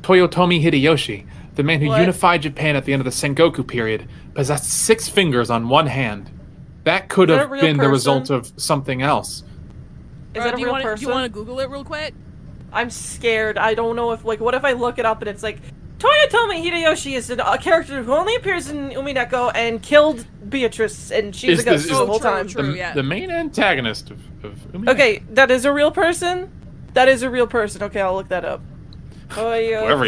Toyotomi Hideyoshi, the man who What? unified Japan at the end of the Sengoku period, possessed 6 fingers on one hand. That could Is that have a real been the person? result of something else. Is that a do real you person? want to Google it real quick? I'm scared. I don't know if, like, what if I look it up and it's like, Toyotomi Hideyoshi is a character who only appears in Umineko and killed Beatrice, and she's Is a ghost this- the whole true, time. true. yeah. The main antagonist of Umineko. Okay, that is a real person? That is a real person. Okay, I'll look that up. Whoever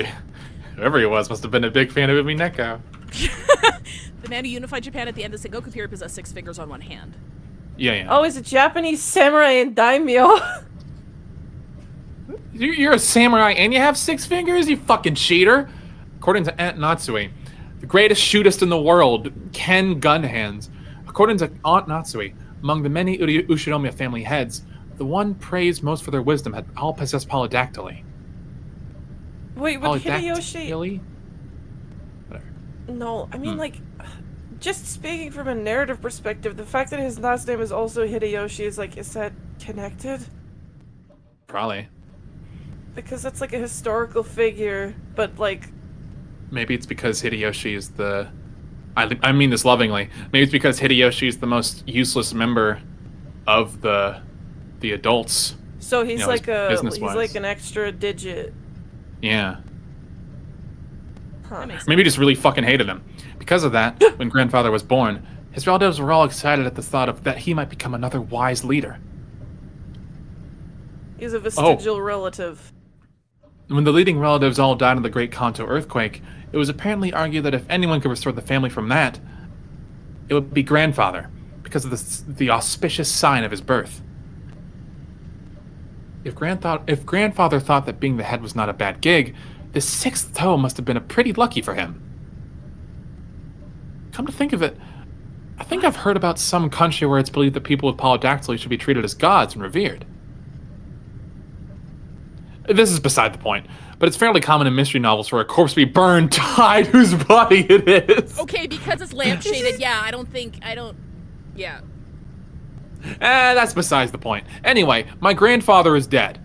he was must have been a big fan of Umineko. The man who unified Japan at the end of the Sengoku period possessed 6 fingers on one hand. Yeah. Oh, he's a Japanese samurai and daimyo. You're a samurai and you have 6 fingers, you fucking cheater. According to Aunt Natsui, the greatest shootist in the world, Ken Gunhands. According to Aunt Natsui, among the many Ushinomiya family heads, the one praised most for their wisdom had all possessed polydactyly. Wait, but Hideyoshi... Polydactyly? Whatever. No, I mean, like, just speaking from a narrative perspective, the fact that his last name is also Hideyoshi is like, is that connected? Probably. Because that's like a historical figure, but like... Maybe it's because Hideyoshi is the... I mean this lovingly. Maybe it's because Hideyoshi is the most useless member of the adults. So he's You know, like business-wise. he's like an extra digit. Yeah. Huh. That makes Maybe he just really fucking hated him. Because of that, when grandfather was born, his relatives were all excited at the thought of that he might become another wise leader. He's a vestigial relative. When the leading relatives all died in the Great Kanto earthquake, it was apparently argued that if anyone could restore the family from that, it would be grandfather, because of the auspicious sign of his birth. If grandfather thought that being the head was not a bad gig, the 6th toe must have been pretty lucky for him. Come to think of it, I think I've heard about some country where it's believed that people with polydactyly should be treated as gods and revered. This is beside the point, but it's fairly common in mystery novels for a corpse to be burned to hide whose body it is. Okay, because it's lampshaded, yeah. That's besides the point. Anyway, my grandfather is dead.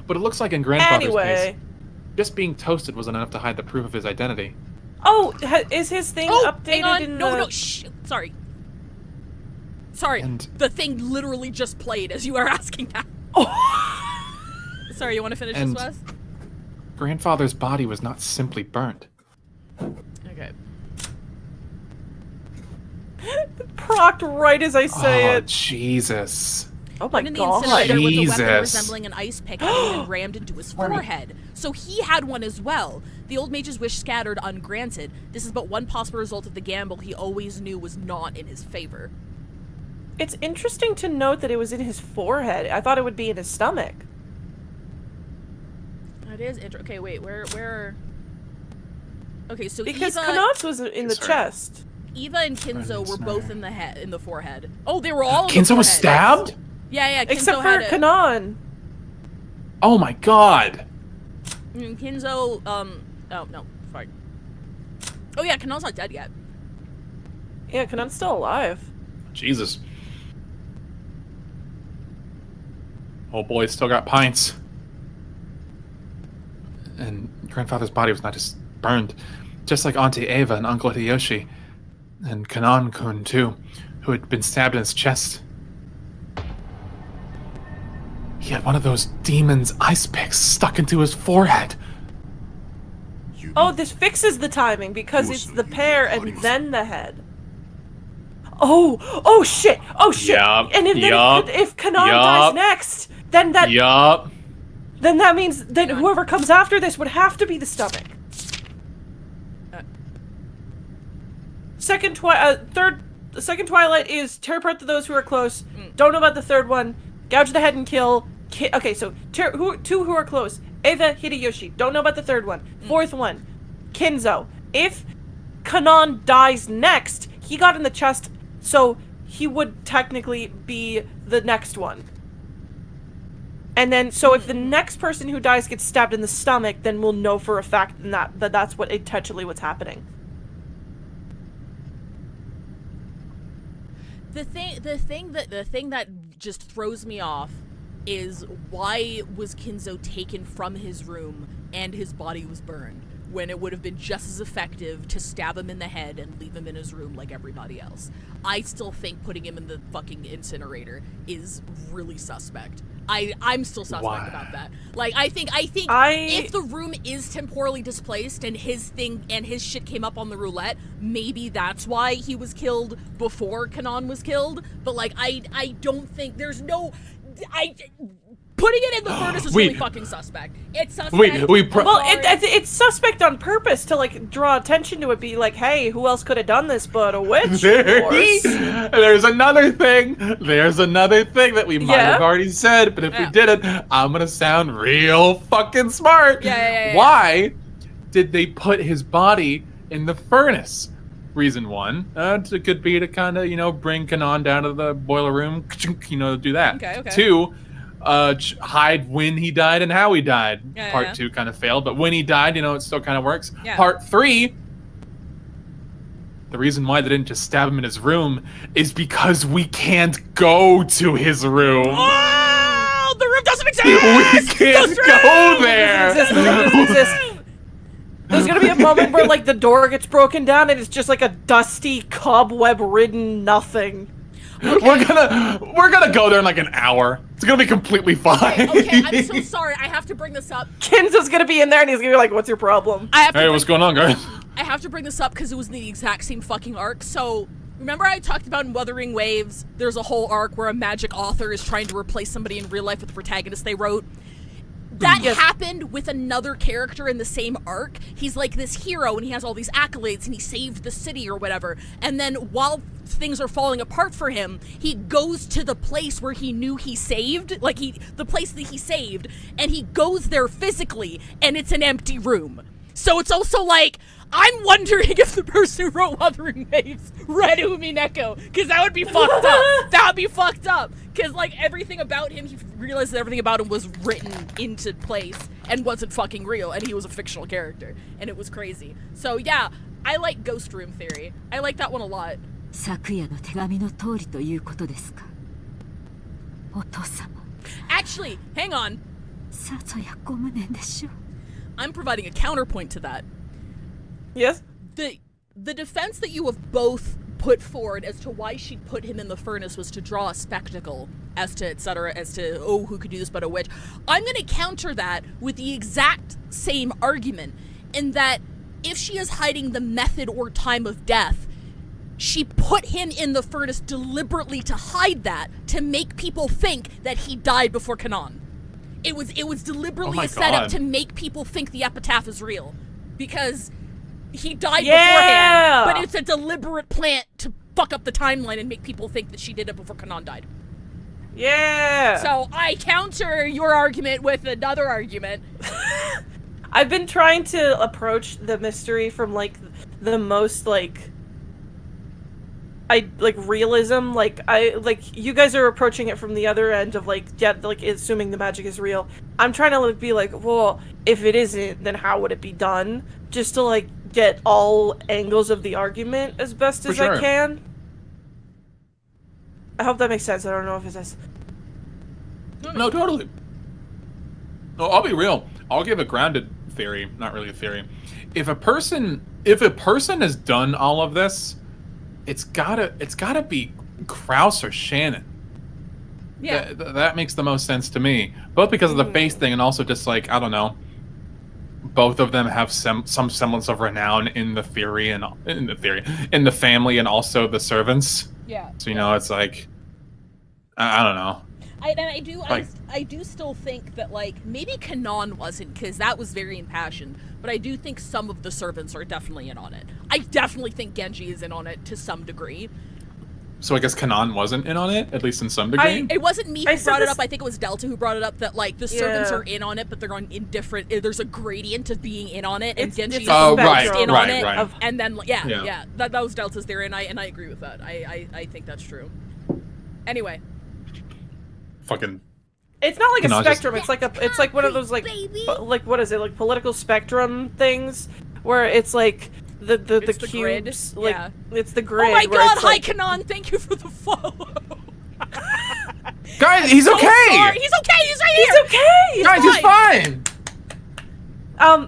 But it looks like in grandfather's case... just being toasted wasn't enough to hide the proof of his identity. Oh, is his thing updated hang on. in No, the... no, shh. Sorry. Sorry, And- the thing literally just played as you were asking that. Oh. Sorry, you want to finish this, And- Wes? Grandfather's body was not simply burnt. Okay. Procked right as I say Oh, it. Jesus. Oh my In the god. incinerator with a weapon Jesus. resembling an ice pick having been rammed into his forehead. So he had one as well. The old mage's wish scattered ungranted. This is but one possible result of the gamble he always knew was not in his favor. It's interesting to note that it was in his forehead. I thought it would be in his stomach. That is interesting. Okay, wait, where? Okay, so Because Eva, Kanat's was in the Sorry. chest. Eva and Kinzo were both Snare. in the head, in the forehead. Oh, they were all. In the Kinzo was forehead. stabbed? Yeah, Kinzo Except for had it. Kanan. Oh my god. Kinzo, oh no, fine. Oh yeah, Kanan's not dead yet. Yeah, Kanan's still alive. Jesus. Old boy's still got pints. And grandfather's body was not just burned, just like Auntie Ava and Uncle Hideyoshi, and Kanan-kun too, who had been stabbed in his chest. He had one of those demon's ice picks stuck into his forehead. Oh, this fixes the timing because it's the pear and then the head. Oh shit! Oh shit! Yup, And then yup, if Kanan yup. dies next, then that Yup. then that means that whoever comes after this would have to be the stomach. Second Twilight is tear apart to those who are close. Don't know about the third one. Gouge the head and kill. Okay, so two who are close. Eva, Hideyoshi. Don't know about the third one. Fourth one, Kinzo. If Kanan dies next, he got in the chest, so he would technically be the next one. And then, so if the next person who dies gets stabbed in the stomach, then we'll know for a fact that that's what intentionally what's happening. The thing that just throws me off is why was Kinzo taken from his room and his body was burned when it would have been just as effective to stab him in the head and leave him in his room like everybody else. I still think putting him in the fucking incinerator is really suspect. I'm still suspect about that. Like, I think if the room is temporally displaced and his shit came up on the roulette, maybe that's why he was killed before Kanan was killed. But like, I don't think there's no. Putting it in the furnace is really fucking suspect. It's suspect. Well, it's suspect on purpose to like draw attention to it. Be like, hey, who else could have done this but a witch? Of course. There's another thing that we might have already said, but if we didn't, I'm gonna sound real fucking smart. Yeah. Why did they put his body in the furnace? Reason one, it could be to kind of, bring Kanan down to the boiler room, do that. Okay. Two, hide when he died and how he died. Yeah, Part two kind of failed, but when he died, it still kind of works. Yeah. Part three, the reason why they didn't just stab him in his room is because we can't go to his room. Oh, the room doesn't exist! We can't go there! Doesn't exist. There's gonna be a moment where like the door gets broken down and it's just like a dusty, cobweb-ridden nothing. We're gonna go there in like an hour. It's gonna be completely fine. Okay, I'm so sorry. I have to bring this up. Kinzo's gonna be in there and he's gonna be like, "What's your problem?" Hey, what's going on, guys? I have to bring this up because it was the exact same fucking arc. So, remember I talked about in Wuthering Waves, there's a whole arc where a magic author is trying to replace somebody in real life with the protagonist they wrote? That happened with another character in the same arc. He's like this hero and he has all these accolades and he saved the city or whatever. And then while things are falling apart for him, he goes to the place where he knew he saved, the place that he saved, and he goes there physically and it's an empty room. So it's also like, I'm wondering if the person who wrote Wuthering Waves read Umineko, because that would be fucked up. That would be fucked up. Because, everything about him, he realized that everything about him was written into place and wasn't fucking real, and he was a fictional character, and it was crazy. So, yeah, I like Ghost Room Theory. I like that one a lot. 昨夜の手紙の通りということですか。お父様。 Actually, hang on. さぞやご無念でしょう。I'm providing a counterpoint to that. Yes? The defense that you have both put forward as to why she put him in the furnace was to draw a spectacle, as to etc., as to, oh, who could do this but a witch. I'm going to counter that with the exact same argument, in that if she is hiding the method or time of death, she put him in the furnace deliberately to hide that, to make people think that he died before Kanan. It was deliberately a setup to make people think the epitaph is real, because he died beforehand, but it's a deliberate plant to fuck up the timeline and make people think that she did it before Kanan died. Yeah! So I counter your argument with another argument. I've been trying to approach the mystery from, like, the most, like realism. You guys are approaching it from the other end of, like, yeah, like, assuming the magic is real. I'm trying to, like, be like, well, if it isn't, then how would it be done? Just to, like, get all angles of the argument as best as I can. I hope that makes sense. I don't know if it does. No, totally. No, I'll be real. I'll give a grounded theory, not really a theory. If a person has done all of this, it's gotta be Krause or Shannon. Yeah. That makes the most sense to me. Both because of the face thing and also just, like, I don't know. Both of them have some semblance of renown in the family and also the servants. Yeah. So, you know, it's like, I don't know. I do still think that, like, maybe Kanan wasn't, because that was very impassioned, but I do think some of the servants are definitely in on it. I definitely think Genji is in on it to some degree. So I guess Kanan wasn't in on it, at least in some degree? It wasn't me who brought it up, I think it was Delta who brought it up, that, like, the servants are in on it, but they're on in different, there's a gradient of being in on it, and Genji is on it, and then, that was Delta's theory, and I agree with that. I think that's true. Anyway. Fucking... It's not like a spectrum, it's like one of those, like what is it, like political spectrum things, where it's like, the cubes, grid. like, Yeah. it's the grid. Oh my god, hi like... Kanan, thank you for the follow. Guys, he's okay! Sorry. He's okay, he's right here! He's okay! Guys, he's fine!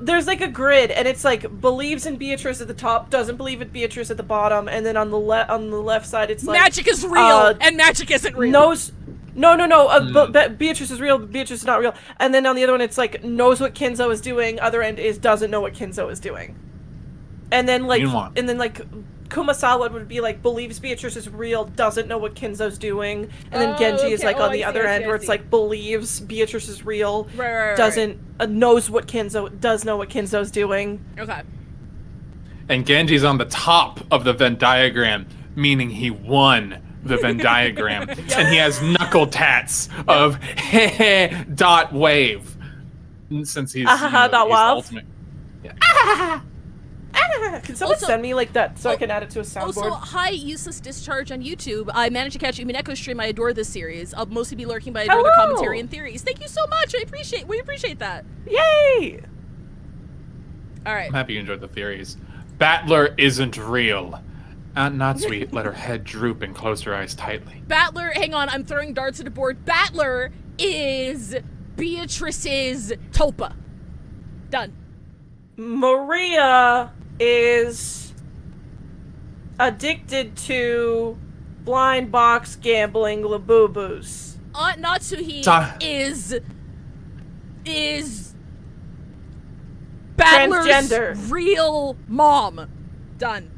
There's like a grid, and it's like, believes in Beatrice at the top, doesn't believe in Beatrice at the bottom, and then on the left side it's like... Magic is real, and magic isn't real. But Beatrice is real, Beatrice is not real. And then on the other one, it's like, knows what Kinzo is doing, other end is doesn't know what Kinzo is doing. And then, like, Kumasawa would be like, believes Beatrice is real, doesn't know what Kinzo's doing. And then Genji is like on the other end, where it's like, believes Beatrice is real, doesn't, knows what does know what Kinzo's doing. Okay. And Genji's on the top of the Venn diagram, meaning he won the Venn diagram, and he has knuckle tats of dot wave, since he's ultimate. Yeah. Can someone send me like that so I can add it to a soundboard? Also, hi, useless discharge on YouTube. I managed to catch Umineko stream. I adore this series. I'll mostly be lurking, but I adore the commentary and theories. Thank you so much. We appreciate that. Yay! All right. I'm happy you enjoyed the theories. Battler isn't real. Aunt Natsui let her head droop and closed her eyes tightly. Battler, hang on, I'm throwing darts at the board. Battler is Beatrice's Topa. Done. Maria is addicted to blind box gambling Labubu's. Aunt Natsuhi is Battler's transgender. Real mom. Done.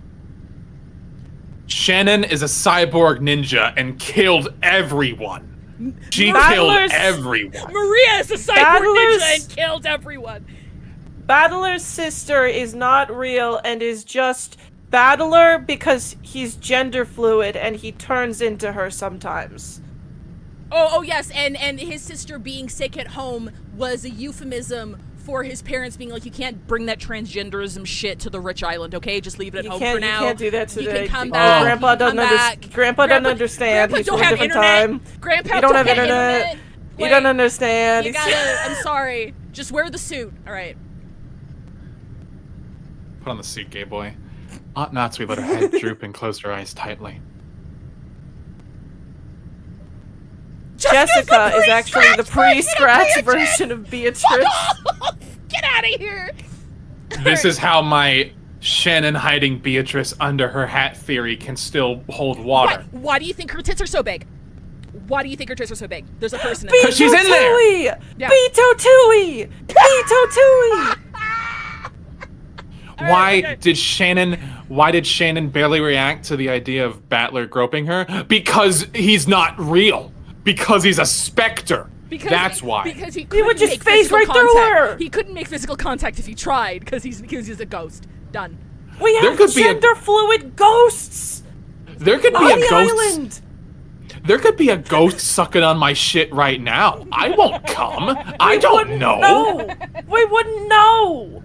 Shannon is a cyborg ninja and killed everyone. She killed everyone. Maria is a cyborg ninja and killed everyone. Battler's sister is not real and is just Battler because he's gender fluid and he turns into her sometimes. Oh yes, and his sister being sick at home was a euphemism for his parents being like, you can't bring that transgenderism shit to the rich island, okay? Just leave it at home for now. You can't do that today. You can come back. Grandpa doesn't understand. Grandpa He's don't from a have different internet. time. Grandpa you don't have internet. You don't understand. You gotta, I'm sorry. Just wear the suit. All right. Put on the suit, gay boy. Aunt Natsui let her head droop and closed her eyes tightly. Jessica is actually the pre-scratch version of Beatrice. Get out of here! This is how my Shannon hiding Beatrice under her hat theory can still hold water. Why do you think her tits are so big? Why do you think her tits are so big? There's a person in Because she's in there! Yeah. Beto Tui! Beto Tui! Why did Shannon barely react to the idea of Battler groping her? Because he's not real. Because he's a specter. That's why. Because he would just make phase physical right through contact. her. He couldn't make physical contact if he tried because he's a ghost. Done. We There have could be a- gender fluid ghosts There could be on a the ghost. island. There could be a ghost sucking on my shit right now. I won't come. I don't know. No, we wouldn't know.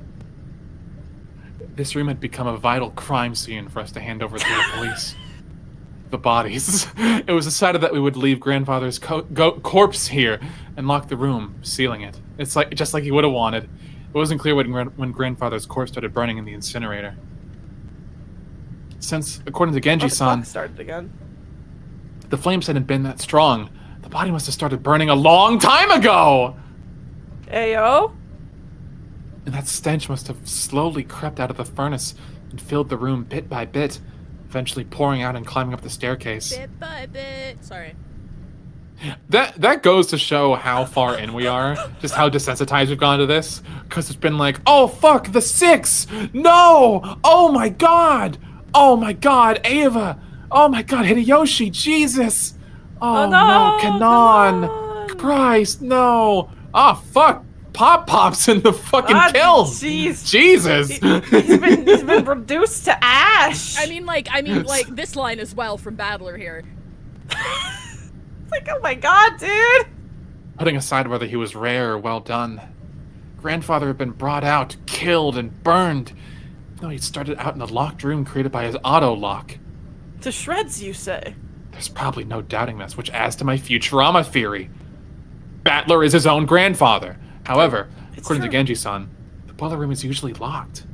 This room had become a vital crime scene for us to hand over to the police. The bodies. It was decided that we would leave grandfather's corpse here and lock the room, sealing it. It's like just like he would have wanted. It wasn't clear when grandfather's corpse started burning in the incinerator. Since, according to Genji-san, Started again. the flames hadn't been that strong, the body must have started burning a long time ago! Ayo. And that stench must have slowly crept out of the furnace and filled the room bit by bit, eventually pouring out and climbing up the staircase. Bit by bit. Sorry. That goes to show how far in we are, just how desensitized we've gone to this. Because it's been like, oh fuck, the 6! No! Oh my god! Oh my god, Ava! Oh my god, Hideyoshi, Jesus! Oh no, Kanon! Christ, no! Ah, fuck! Pop-Pop's in the fucking kiln! Jeez. Jesus! He's been reduced to ash. I mean, like this line as well from Battler here. It's like, oh my god, dude. Putting aside whether he was rare or well done, grandfather had been brought out, killed, and burned. No, he'd started out in a locked room created by his auto lock. To shreds, you say? There's probably no doubting this, which adds to my Futurama theory. Battler is his own grandfather. However, according to Genji-san, the boiler room is usually locked.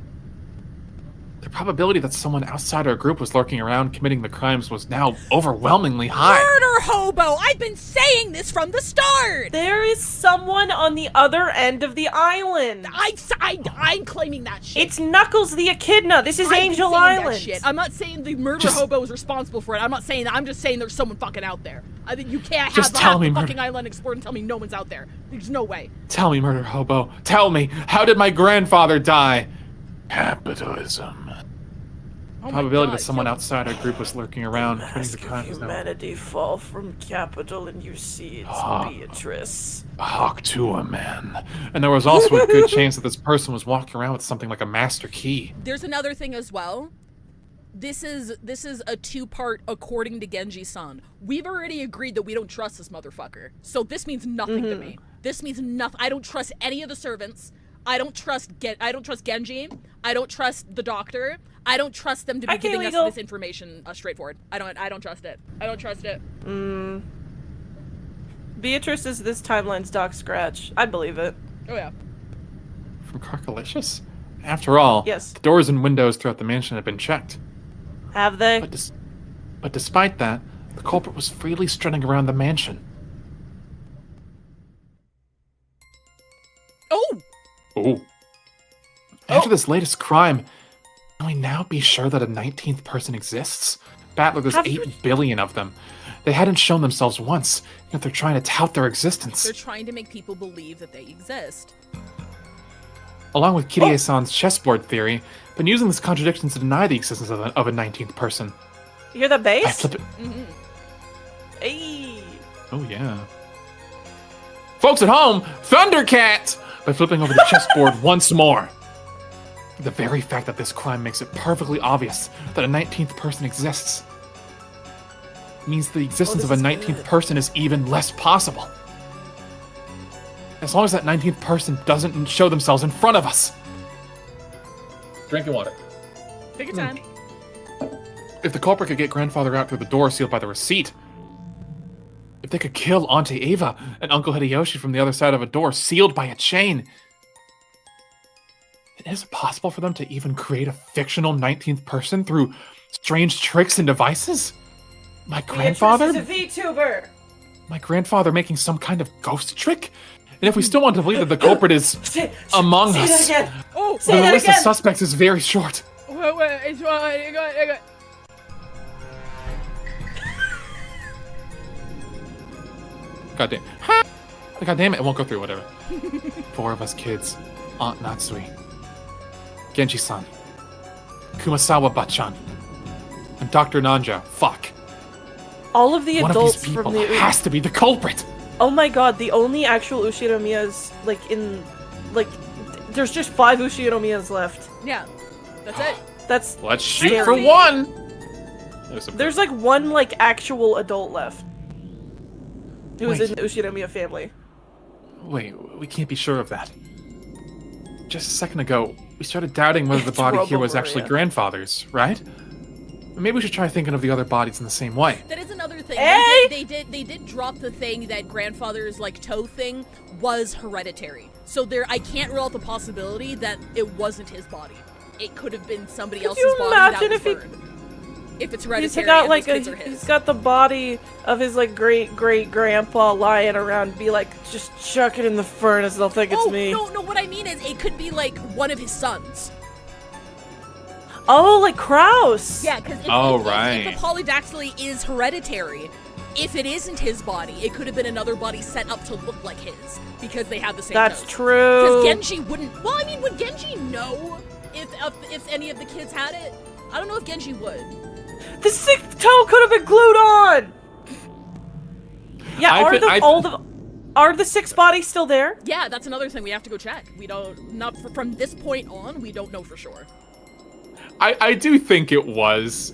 The probability that someone outside our group was lurking around committing the crimes was now overwhelmingly high. Murder hobo! I've been saying this from the start! There is someone on the other end of the island. I'm claiming that shit. It's Knuckles the Echidna. This is I've been Angel saying that Island. shit. I'm not saying the murder hobo is responsible for it. I'm not saying that. I'm just saying there's someone fucking out there. I think you can't Just have tell half me, the murder- fucking island explored and tell me no one's out there. There's no way. Tell me, murder hobo. Tell me, how did my grandfather die? Capitalism. Oh my Probability God, that someone yo- outside our group was lurking around committing the Mask of crimes is now. humanity fall from capital, and you see it's Beatrice. Hawk to a man. And there was also a good chance that this person was walking around with something like a master key. There's another thing as well. This is a two-part according to Genji-san. We've already agreed that we don't trust this motherfucker. So this means nothing to me. This means nothing. I don't trust any of the servants. I don't trust Genji. I don't trust the doctor. I don't trust them to be giving us this information straightforward. I don't trust it. I don't trust it. Beatrice is this timeline's Doc Scratch. I believe it. Oh yeah. From Carcalicious? After all, Yes. the doors and windows throughout the mansion had been checked. Have they? But despite that, the culprit was freely strutting around the mansion. Oh! Ooh. After this latest crime, can we now be sure that a 19th person exists? Battler, there's 8 billion of them. They hadn't shown themselves once, yet they're trying to tout their existence. They're trying to make people believe that they exist. Along with Kirie-san's chessboard theory, been using this contradiction to deny the existence of a 19th person. You hear the By bass? flipping... Hey. Oh, yeah. Folks at home, Thundercat! By flipping over the chessboard once more. The very fact that this crime makes it perfectly obvious that a 19th person exists means the existence of a 19th person is even less possible. As long as that 19th person doesn't show themselves in front of us. Drink your water. Take your time. If the culprit could get grandfather out through the door sealed by the receipt, if they could kill Auntie Ava and Uncle Hideyoshi from the other side of a door sealed by a chain, is it possible for them to even create a fictional 19th person through strange tricks and devices? My grandfather? Beatrice is a VTuber. My grandfather making some kind of ghost trick? And if we still want to believe that the culprit is among us, Say that again. Oh, Say then the that list of again. suspects is very short. wait, it's I got. God damn it, it won't go through, whatever. 4 of us kids. Aunt Natsui. Genji-san. Kumasawa Bachan. And Dr. Nanja. Fuck. All of the One of adults these people from the. has to be the culprit! Oh my god, the only actual Ushinomiyas, like, in. Like, there's just 5 Ushinomiyas left. Yeah, that's it. That's. Let's shoot Scary. for one! There's like one, like, actual adult left. Who's Wait. in the Ushinomiya family. Wait, we can't be sure of that. Just a second ago, we started doubting whether the It's body here Robo was actually Maria. grandfather's, right? Maybe we should try thinking of the other bodies in the same way. That is another thing. Hey! They did drop the thing that grandfather's like toe thing was hereditary. So I can't rule out the possibility that it wasn't his body. It could have been somebody else's you body that imagine was if he- burned. If it's He's hereditary, got and like those kids are his. he's got the body of his like great grandpa lying around. Be like, just chuck it in the furnace. They'll think it's me. No, what I mean is it could be like one of his sons. Oh, like Kraus. Yeah, because if right. the polydactyly is hereditary, if it isn't his body, it could have been another body set up to look like his because they have the same. That's toes. true. Because Genji wouldn't. Well, I mean, would Genji know if any of the kids had it? I don't know if Genji would. The 6th toe could have been glued on. Yeah, are the 6 bodies still there? Yeah, that's another thing we have to go check. We don't. Not from this point on, we don't know for sure. I do think it was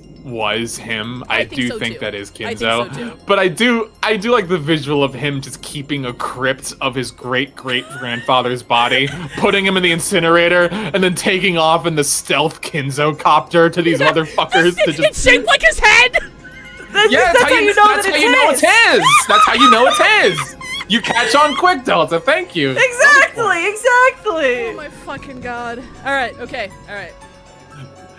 him. I think do so think too. that is I think Kinzo. so too. But I do like the visual of him just keeping a crypt of his great grandfather's body, putting him in the incinerator, and then taking off in the stealth Kinzo copter to these motherfuckers to It's just. shaped like his head. Yeah, that's how you know it's his. That's how you know it's his. You catch on quick, Delta. Thank you. Exactly. Oh my fucking god. All right. Okay. All right.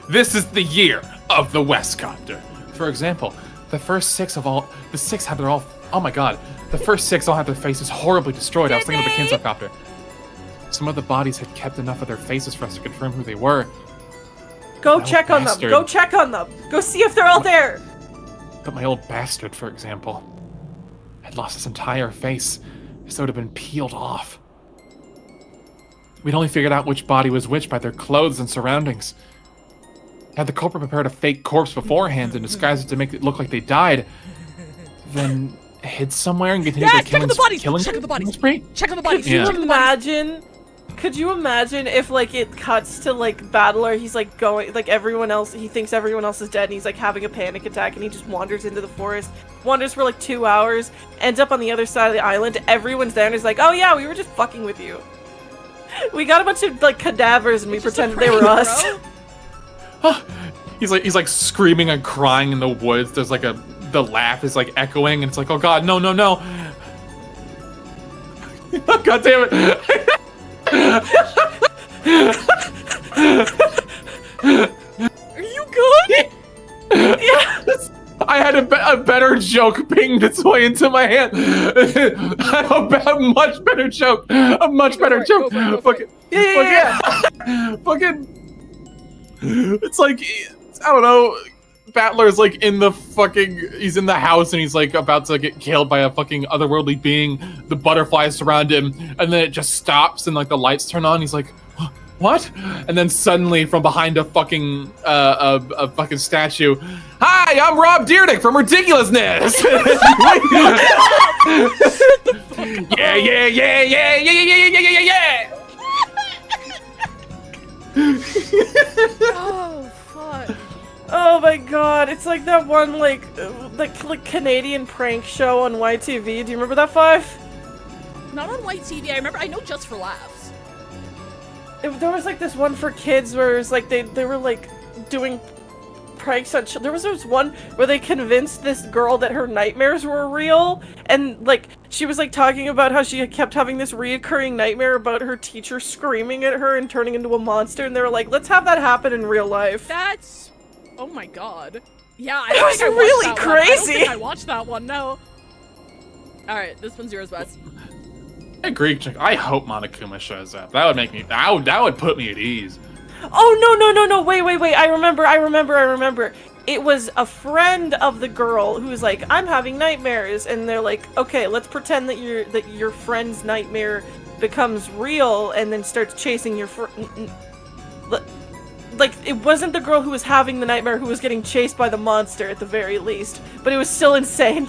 This is the year of the Westcopter. For example, the first 6 have their all. Oh my god, the first 6 all have their faces horribly destroyed. I was thinking of the Kinzo copter. Some of the bodies had kept enough of their faces for us to confirm who they were. Go That check on them. bastard. Go check on them. Go see if they're all there. But my old bastard, for example, had lost his entire face, as though it had been peeled off. We'd only figured out which body was which by their clothes and surroundings. Had the culprit prepared a fake corpse beforehand and disguised it to make it look like they died, then hid somewhere and continued Yeah, their check on the bodies. killing Check on the bodies. spree? Check on the bodies. Could you Check on the bodies. imagine? Could you imagine if like it cuts to like Battler? He's like going like everyone else. He thinks everyone else is dead, and he's like having a panic attack, and he just wanders into the forest. Wanders for like 2 hours. Ends up on the other side of the island. Everyone's there, and he's like, "Oh yeah, we were just fucking with you. We got a bunch of like cadavers, and we It's just a pretended they were prank, us." bro. He's like screaming and crying in the woods. There's like the laugh is like echoing, and it's like, oh god, no. God damn it. Are you good? Yeah. I had a better joke pinged its way into my hand. A much better joke. A much better joke. Fucking. It's like, I don't know. Battler's like in the he's in the house and he's like about to get killed by a fucking otherworldly being. The butterflies surround him, and then it just stops and like the lights turn on. He's like, what? And then suddenly from behind a fucking a fucking statue, hi, I'm Rob Dyrdek from Ridiculousness. Yeah. Oh fuck. Oh my god, it's like that one like Canadian prank show on YTV. Do you remember that, Five? Not on white TV. I know Just for Laughs. There was like this one for kids where it was like they were like doing pranks on there was one where they convinced this girl that her nightmares were real, and like she was like talking about how she kept having this reoccurring nightmare about her teacher screaming at her and turning into a monster, and they were like, let's have that happen in real life. That's. Oh my god. Yeah, It was really crazy. I watched that one. No. All right, this one's yours, Wes. I agree. I hope Monokuma shows up. That would make me. That would put me at ease. Oh, no. Wait. I remember. It was a friend of the girl who was like, I'm having nightmares. And they're like, okay, let's pretend that your friend's nightmare becomes real and then starts chasing your like, it wasn't the girl who was having the nightmare who was getting chased by the monster at the very least. But it was still insane.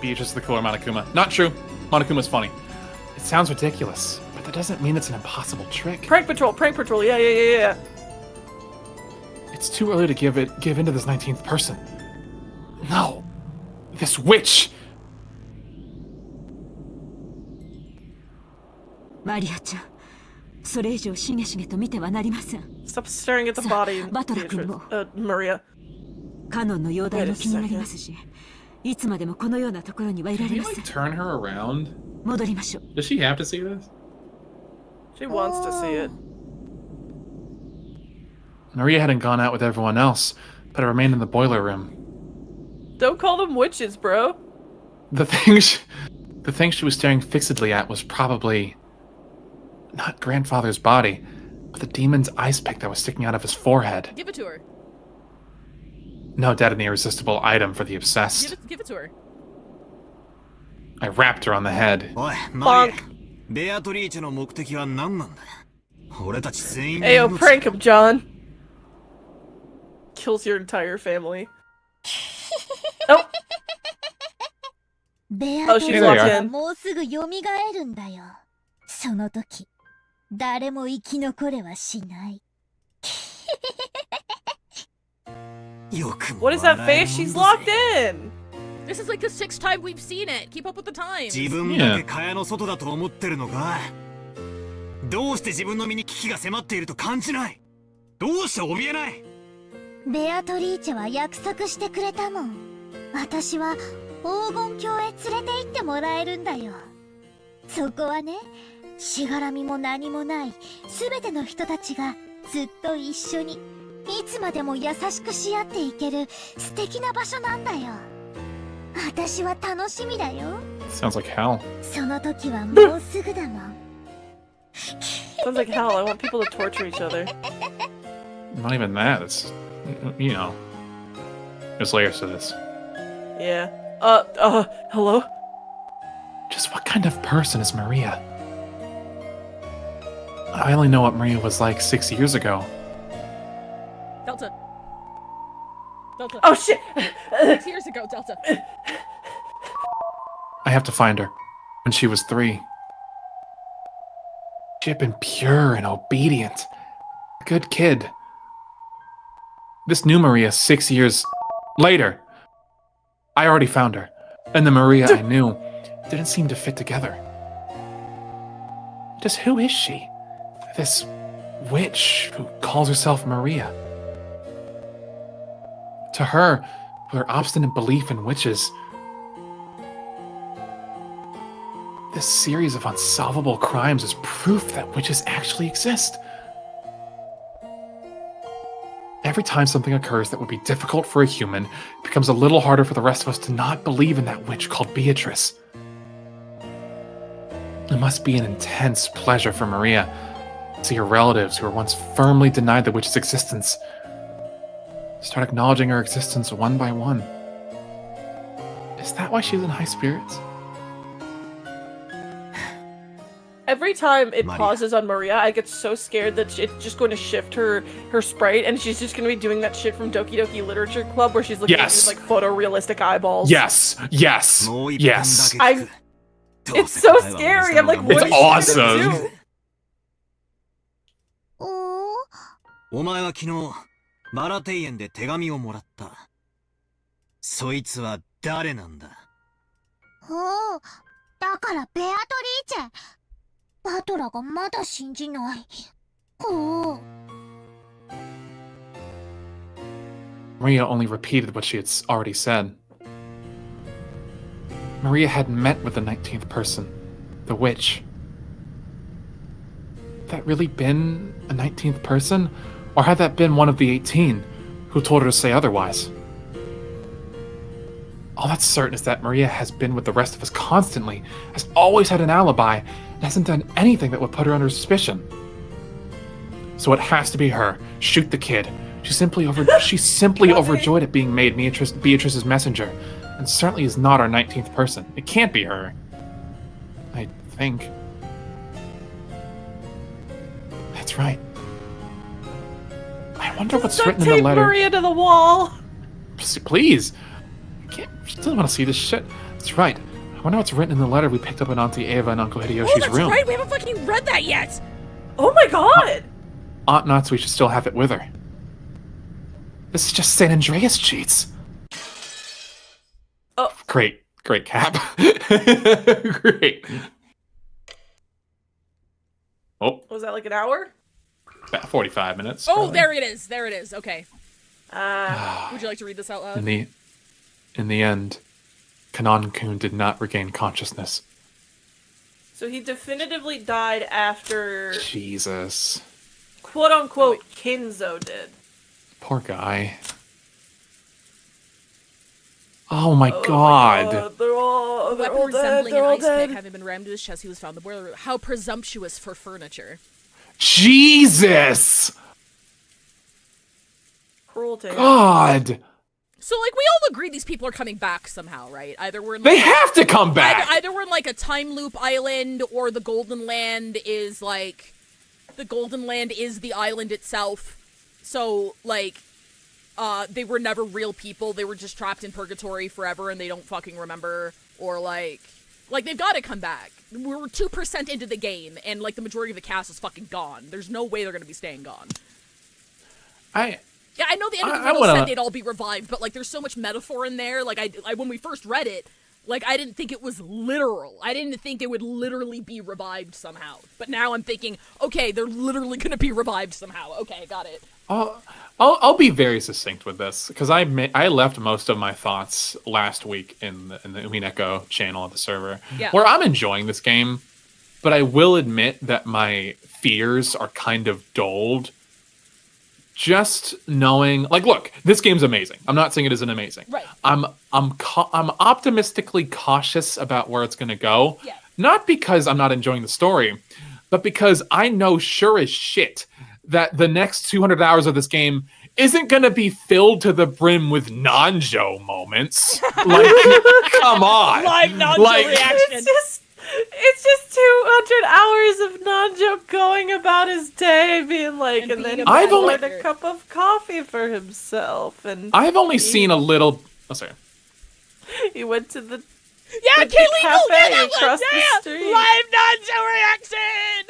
Beatrice is the cooler Monokuma. Not true. Monokuma's funny. It sounds ridiculous, but that doesn't mean it's an impossible trick. Prank Patrol, yeah. It's too early to give in to this 19th person. No. This witch! マリアちゃん、それ以上しげしげと見てはなりません。 Stop staring at the body, バトラ君 Beatrice. も Maria. カノンの容体も気になりますし、いつまでもこのようなところにはいら Can れ you ませ like ん。 turn her around? 戻りましょう。 Does she have to see this? She wants to see it. Maria hadn't gone out with everyone else, but had remained in the boiler room. Don't call them witches, bro. The thing she was staring fixedly at was probably not grandfather's body, but the demon's ice pick that was sticking out of his forehead. Give it to her. No doubt an irresistible item for the obsessed. Give it to her. I rapped her on the head. おい、マリア。ベアトリーチェの目的は何なんだ。俺たち全員の Ayo, 命 prank him, John. Kills your entire family. Oh, ベ oh, アト she's リ There walked you are. in. もうすぐ蘇るんだよ。その時、誰も生き残れはしない。よくも What is that 笑え face? る She's もんだ locked ぜ in. This is like the 6th time we've seen it. Keep up with the times. 自分だけ蚊帳の外だと思ってるのか。どうして自分の身に危機が迫っていると感じない。どうして怯えない。ベアトリーチェは約束してくれたもん。私は黄金鏡へ連れて行ってもらえるんだよ。そこはね、しがらみも何もないすべての人たちがずっと一緒にいつまでも優しくし合っていける素敵な場所なんだよ。私は楽しみだよ。 Sounds like hell. その時はもうすぐだもん。 Sounds like hell. I want people to torture each other. Not even that. It's, you know, there's layers to this. Yeah. Hello? Just what kind of person is Maria? I only know what Maria was like 6 years ago. Delta. Oh shit! 6 years ago, Delta. I have to find her. When she was 3. She had been pure and obedient. A good kid. This new Maria 6 years later. I already found her. And the Maria I knew didn't seem to fit together. Just who is she? This witch who calls herself Maria. To her, with her obstinate belief in witches, this series of unsolvable crimes is proof that witches actually exist. Every time something occurs that would be difficult for a human, it becomes a little harder for the rest of us to not believe in that witch called Beatrice. It must be an intense pleasure for Maria to see her relatives who were once firmly denied the witch's existence start acknowledging her existence one by one. Is that why she's in high spirits? Every time it Maria. pauses on Maria, I get so scared that it's just going to shift her sprite, and she's just going to be doing that shit from Doki Doki Literature Club, where she's looking Yes. at like photorealistic eyeballs. Yes, yes, もう一分だ yes. け聞く It's so scary. I'm like, what It's is she gonna awesome. do? おー、お前は昨日バラ庭園で手紙をもらった。そいつは誰なんだ。おー、だからベアトリーチェ。バトラがまだ信じない。おー。 Maria only repeated what she had already said. Maria had met with the 19th person, the witch. Had that really been a 19th person? Or had that been one of the 18 who told her to say otherwise? All that's certain is that Maria has been with the rest of us constantly, has always had an alibi, and hasn't done anything that would put her under suspicion. So it has to be her. Shoot the kid. She's simply overjoyed at being made Beatrice's messenger, and certainly is not our 19th person. It can't be her. I think. That's right. I wonder what's written in the letter. Maria to the wall. Please. She doesn't want to see this shit. That's right. I wonder what's written in the letter we picked up in Auntie Ava and Uncle Hideyoshi's room. Right, we haven't fucking read that yet! Oh my god! Aunt Natsui should still have it with her. This is just San Andreas cheats. Oh. Great Cap. Great. Oh. Was that like an hour? About 45 minutes. Oh, probably. there it is. Okay. Would you like to read this out loud? In the end, Kanon-kun did not regain consciousness. So he definitively died after, Jesus. quote-unquote, Kinzo did. Poor guy. Oh my god. They're all Weapon resembling an all ice dead. pick having been rammed to his chest, he was found in the boiler room. How presumptuous for furniture. Jesus! Cruelty. God! So, like, we all agree these people are coming back somehow, right? Either we're in They like, have to come back! Either we're in, like, a time loop island, or the Golden Land is, like... The Golden Land is the island itself. So, like, they were never real people. They were just trapped in purgatory forever, and they don't fucking remember. Or, like, they've got to come back. We're 2% into the game, and, like, the majority of the cast is fucking gone. There's no way they're gonna be staying gone. Yeah, I know the end of the riddle said they'd all be revived, but, like, there's so much metaphor in there. Like, I when we first read it, like, I didn't think it was literal. I didn't think they would literally be revived somehow. But now I'm thinking, okay, they're literally gonna be revived somehow. Okay, got it. I'll be very succinct with this, because I left most of my thoughts last week in the Umineko channel of the server, where I'm enjoying this game, but I will admit that my fears are kind of dulled. Just knowing, like, look, this game's amazing. I'm not saying it isn't amazing. Right. I'm optimistically cautious about where it's going to go. Yeah. Not because I'm not enjoying the story, but because I know sure as shit that the next 200 hours of this game isn't going to be filled to the brim with Nanjo moments. Like, come on. Live Nanjo reaction. It's just 200 hours of Nanjo going about his day, being like, and then he poured a cup of coffee for himself, and I've only seen a little. Oh, sorry. He went to the cafe across the street. Live Nanjo reaction.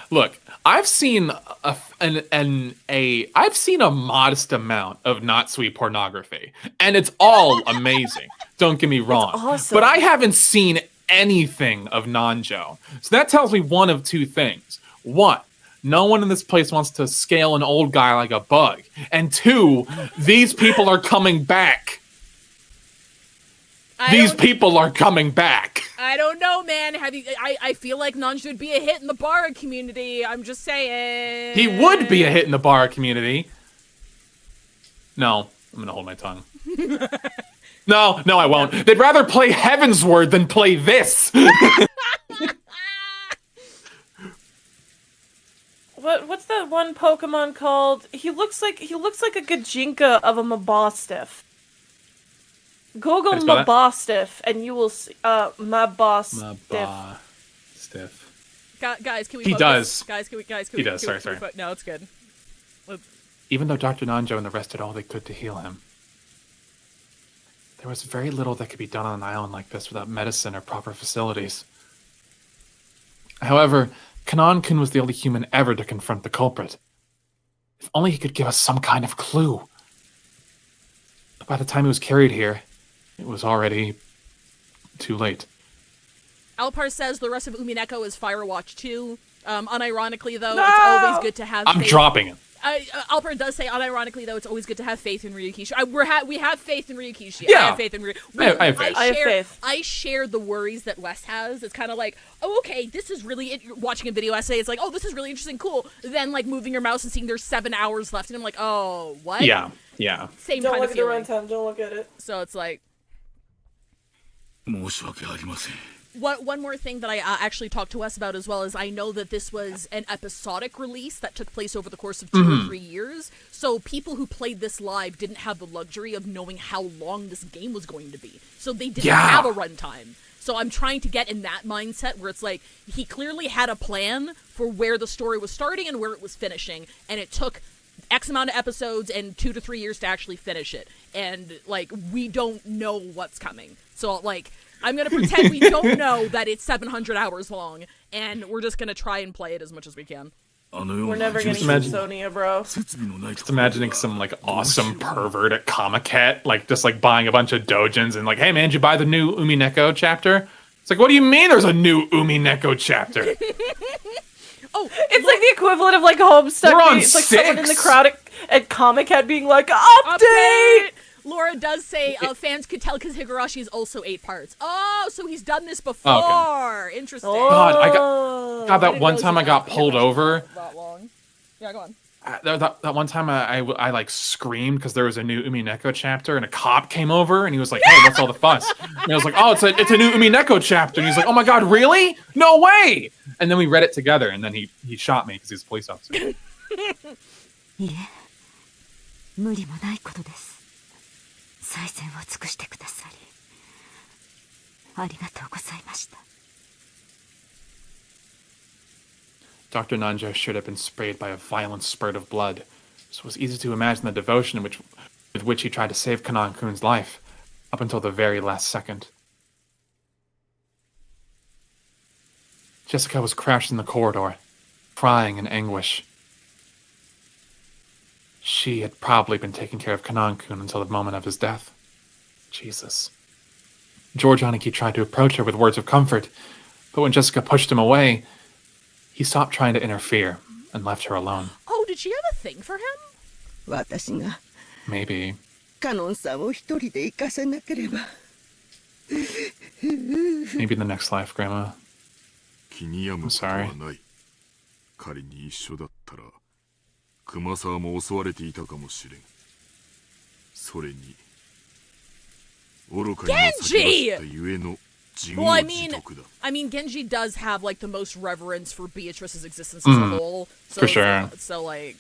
Look. I've seen I've seen a modest amount of Natsui pornography, and it's all amazing. Don't get me wrong. Awesome. But I haven't seen anything of Nanjo. So that tells me one of two things. One, no one in this place wants to scale an old guy like a bug. And two, these people are coming back. These people are coming back. I don't know, man. I feel like Nanjo would be a hit in the bar community. I'm just saying. He would be a hit in the bar community. No, I'm gonna hold my tongue. No, I won't. They'd rather play Heavensward than play this. What's that one Pokemon called? He looks like a Gajinka of a Mabostiff. Google Mabostiff, and you will see Mabostiff. Guys, can we? He focus? does. Guys, can we? He does. Sorry. No, it's good. Even though Dr. Nanjo and the rest did all they could to heal him, there was very little that could be done on an island like this without medicine or proper facilities. However, Kanon-kun was the only human ever to confront the culprit. If only he could give us some kind of clue. But by the time he was carried here, it was already too late. Alpar says the rest of Umineko is Firewatch 2. Unironically, though, it's always good to have I'm faith. dropping it. Alpert does say, unironically though, it's always good to have faith in Ryukishi. We have faith in Ryukishi. Yeah. I have faith in Ryukishi. I have faith. I have faith. I share the worries that Wes has. It's kind of like, oh, okay, this is really watching a video essay. It's like, oh, this is really interesting, cool. Then like moving your mouse and seeing there's 7 hours left, and I'm like, oh, what? Yeah. Same Don't kind look of at the feeling. runtime. Don't look at it. So it's like. 申し訳ありません。 One more thing that I actually talked to Wes about as well is I know that this was an episodic release that took place over the course of 2 or 3 years. So people who played this live didn't have the luxury of knowing how long this game was going to be. So they didn't have a runtime. So I'm trying to get in that mindset where it's like he clearly had a plan for where the story was starting and where it was finishing. And it took X amount of episodes and 2 to 3 years to actually finish it. And like we don't know what's coming. So like I'm going to pretend we don't know that it's 700 hours long, and we're just going to try and play it as much as we can. We're never gonna Just use imagine- Sonia, bro. Just imagining some like awesome pervert at Comiket, like just like buying a bunch of dojins and like, hey man, did you buy the new Umineko chapter? It's like, what do you mean there's a new Umineko chapter? Oh, It's like the equivalent of like Homestuck. We're on It's like someone in the 6. crowd at Comic-Con being like, update! Laura does say fans could tell because Higurashi is also 8 parts. Oh, so he's done this before. Interesting. God, I Oh. God, that didn't one realize time you I got got pulled over. That long. Yeah, go on. That one time I like screamed because there was a new Umineko chapter and a cop came over and he was like, hey, what's all the fuss? And I was like, oh, it's a new Umineko chapter. And he's like, oh my God, really? No way. And then we read it together and then he shot me because he's a police officer. いえ、無理もないことです。最善を尽くしてくださり、ありがとうございました。 Dr. Nanjo should have been sprayed by a violent spurt of blood, so it was easy to imagine the devotion with which he tried to save Kanan-kun's life, up until the very last second. Jessica was crouched in the corridor, crying in anguish. She had probably been taking care of Kanan-kun until the moment of his death. Jesus. George Aniki tried to approach her with words of comfort, but when Jessica pushed him away, he stopped trying to interfere and left her alone. Oh, did she have a thing for him? 私が Maybe. カノンさんを一人で行かせなければ Maybe in the next life, Grandma. 気に病むことはない。仮に一緒だったら、熊沢も襲われていたかもしれん。それに、愚かにも先走ったゆえの自業 Well, 自得だ。I mean, Genji does have like the most reverence for Beatrice's existence as a whole. So, for sure. So like,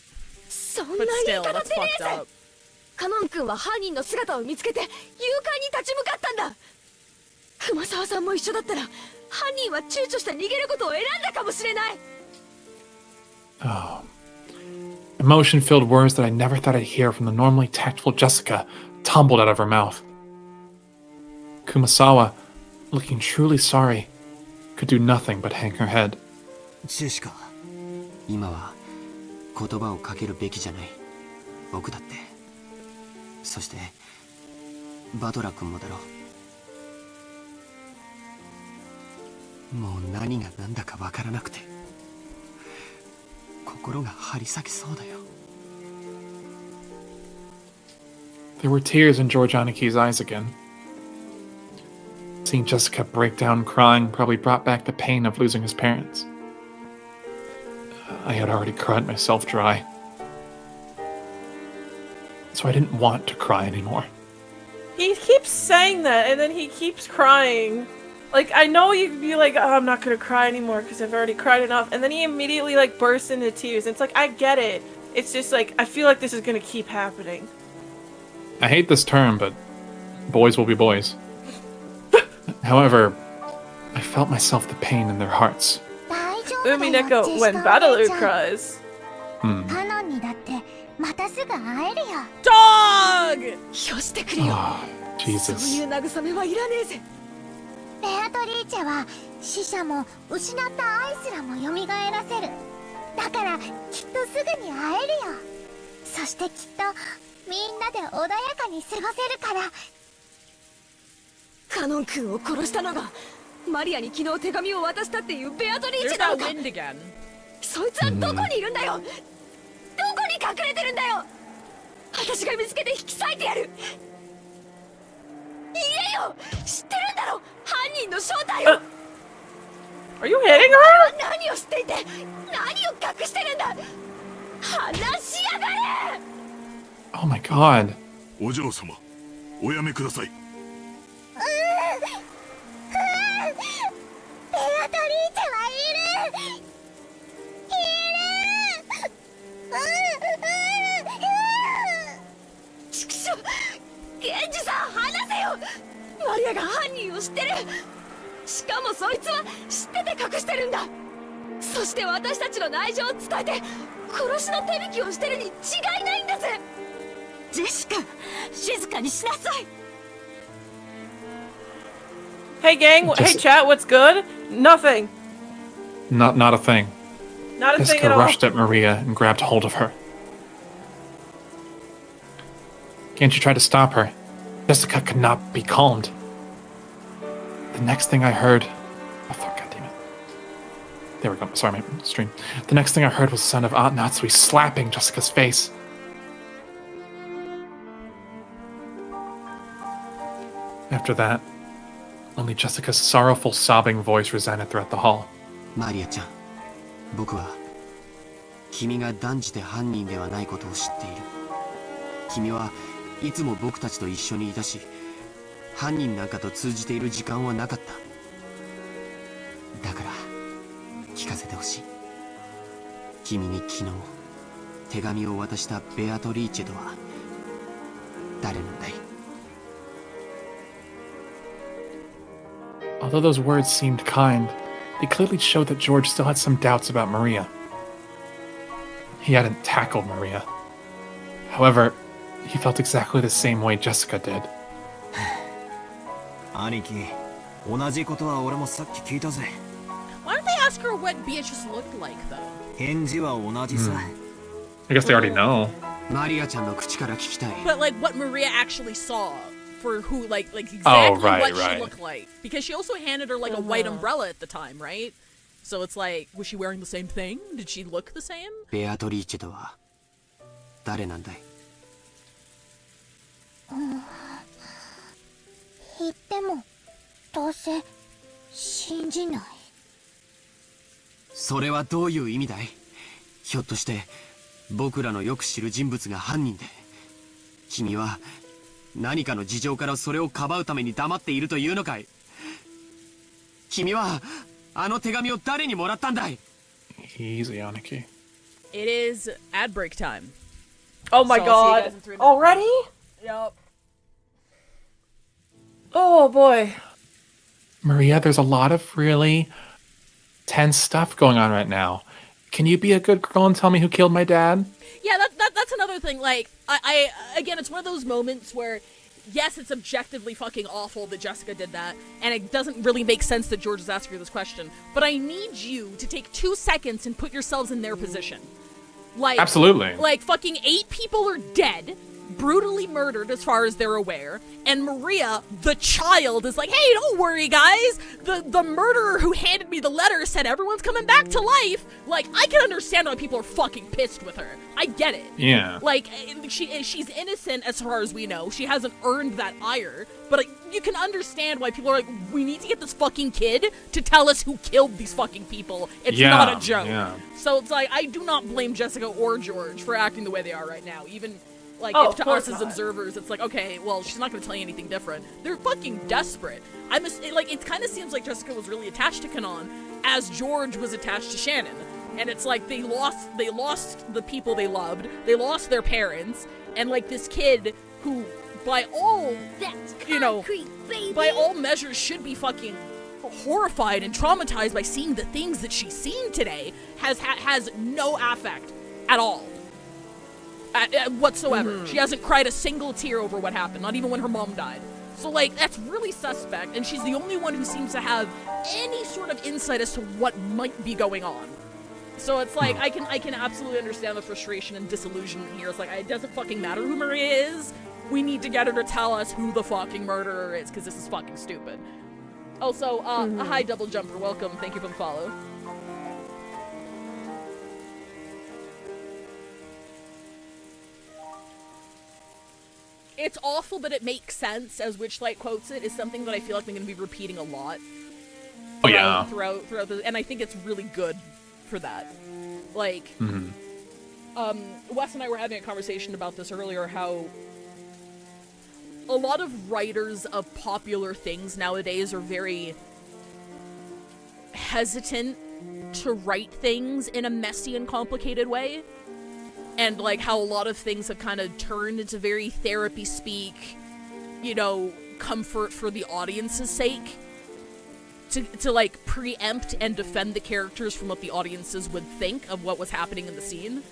そんな but 言い still, 方 that's ってね fucked えぜ up. カノン君は犯人の姿を見つけて勇敢に立ち向かったんだ熊沢さんも一緒だったら犯人は躊躇して逃げることを選んだかもしれない Oh. Emotion-filled words that I never thought I'd hear from the normally tactful Jessica tumbled out of her mouth. Kumasawa, looking truly sorry, could do nothing but hang her head. ジェシカ、今は言葉をかけるべきじゃない。僕だって。そしてバトラ君もだろう。もう何が何だかわからなくて心が張り裂けそうだよ。 There were tears in George Aniki's eyes again. Seeing Jessica break down crying probably brought back the pain of losing his parents. I had already cried myself dry. So I didn't want to cry anymore. He keeps saying that, and then he keeps crying. Like, I know you'd be like, oh, I'm not gonna cry anymore because I've already cried enough. And then he immediately, like, bursts into tears. It's like, I get it. It's just like, I feel like this is gonna keep happening. I hate this term, but boys will be boys. However, I felt myself the pain in their hearts. Umineko, when Battler cries. Hmm. カノンにだってまたすぐ会えるよ。 Dog! よしてくれよ Oh, そうい Jesus. う慰めはいらねえぜベアトリーチェは死者も失った愛すらも蘇らせる。だからきっとすぐに会えるよ。そしてきっとみんなで穏やかに過ごせるから。カノン君を殺したのがマリアに昨日手紙を渡したっていうベアトリー There's チェなの that か wind again. そいつはどこにいるんだよどこに隠隠れてるんだよ。私が見つけて引き裂いてやる。言えよ、知ってるんだろ、犯人の正体を。Are you hitting her? 何を知っていて何を隠してるんだ。話しやがれ。 Oh my god. お嬢様、おやめください。ベアトリーチェはいる。ちくしょう、ケンジさん話せよ。マリアが犯人を知ってる。しかもそいつは知ってて隠してるんだ。そして私たちの内情を伝えて殺しの手引きをしてるに違いないんだぜ。ジェシカ、静かにしなさい。 Hey gang, hey chat, what's good? Nothing. Not a thing. Not a thing Jessica at all. rushed at Maria and grabbed hold of her. Can't you try to stop her? Jessica could not be calmed. The next thing I heard... Oh fuck, goddammit. There we go. Sorry, my stream. The next thing I heard was the sound of Aunt Natsui slapping Jessica's face. After that, only Jessica's sorrowful, sobbing voice resounded throughout the hall. マリアちゃん、僕は君が断じて犯人ではないことを知っている。君はいつも僕たちと一緒にいたし、犯人なんかと通じている時間はなかった。だから聞かせてほしい。君に昨日手紙を渡したベアトリーチェとは誰なんだい？ Although those words seemed kind, they clearly showed that George still had some doubts about Maria. He hadn't tackled Maria. However, he felt exactly the same way Jessica did. 兄貴、同じことは俺もさっき聞いたぜ。 Why don't they ask her what Beatrice looked like, though? 返事は同じさ。I guess they already know. マリアちゃんの口から聞きたい。 But like what Maria actually saw for who, like exactly right, what right. she looked like. Because she also handed her like a white umbrella at the time, right? So it's like, was she wearing the same thing? Did she look the same? ベアトリーチェとは誰なんだい？言ってもどうせ信じない。それはどういう意味だい？ひょっとして僕らのよく知る人物が犯人で、君は何かの事情からそれをかばうために黙っているというのかい？君はあの手紙を誰にもらったんだい？ Easy, Aniki. It is ad break time. Oh my So I'll see you guys god. in 3 minutes. Already? Yep. Oh boy. Maria, there's a lot of really tense stuff going on right now. Can you be a good girl and tell me who killed my dad? Yeah, that's another thing. Like, I again, it's one of those moments where, yes, it's objectively fucking awful that Jessica did that, and it doesn't really make sense that George is asking her this question, but I need you to take 2 seconds and put yourselves in their position. Like, Absolutely. Like, fucking 8 people are dead, brutally murdered as far as they're aware, and Maria, the child, is like, hey, don't worry, guys, the murderer who handed me the letter said everyone's coming back to life. Like, I can understand why people are fucking pissed with her. I get it. Yeah. Like, she's innocent as far as we know. She hasn't earned that ire, but you can understand why people are like, we need to get this fucking kid to tell us who killed these fucking people. It's not a joke. Yeah. So it's like, I do not blame Jessica or George for acting the way they are right now. Even, like, Oh, if to of course us as not. observers, it's like, okay, well, she's not going to tell you anything different. They're fucking desperate. It kind of seems like Jessica was really attached to Kanan, as George was attached to Shannon. And it's like, they lost the people they loved, they lost their parents, and, like, this kid who, by all, by all measures should be fucking horrified and traumatized by seeing the things that she's seen today, has no affect at all. Whatsoever. She hasn't cried a single tear over what happened, not even when her mom died. So, like, that's really suspect, and she's the only one who seems to have any sort of insight as to what might be going on. So it's like, I can absolutely understand the frustration and disillusionment here. It's like, it doesn't fucking matter who Maria is. We need to get her to tell us who the fucking murderer is, because this is fucking stupid. Also, a hi Double Jumper, welcome, thank you for the follow. it's awful, but it makes sense, as Witchlight quotes it, is something that I feel like I'm going to be repeating a lot. Oh yeah. Throughout the, and I think it's really good for that. Like, Wes and I were having a conversation about this earlier, how a lot of writers of popular things nowadays are very hesitant to write things in a messy and complicated way. And, like, how a lot of things have kind of turned into very therapy speak, you know, comfort for the audience's sake. To like, preempt and defend the characters from what the audiences would think of what was happening in the scene.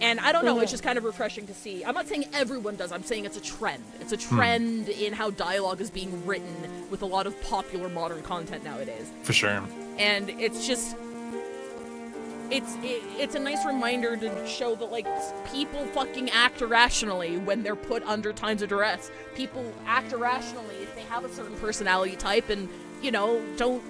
And I don't know, it's just kind of refreshing to see. I'm not saying everyone does, I'm saying it's a trend. It's a trend in how dialogue is being written with a lot of popular modern content nowadays. For sure. And it's just... It's a nice reminder to show that, like, people fucking act irrationally when they're put under times of duress. People act irrationally if they have a certain personality type and, you know, don't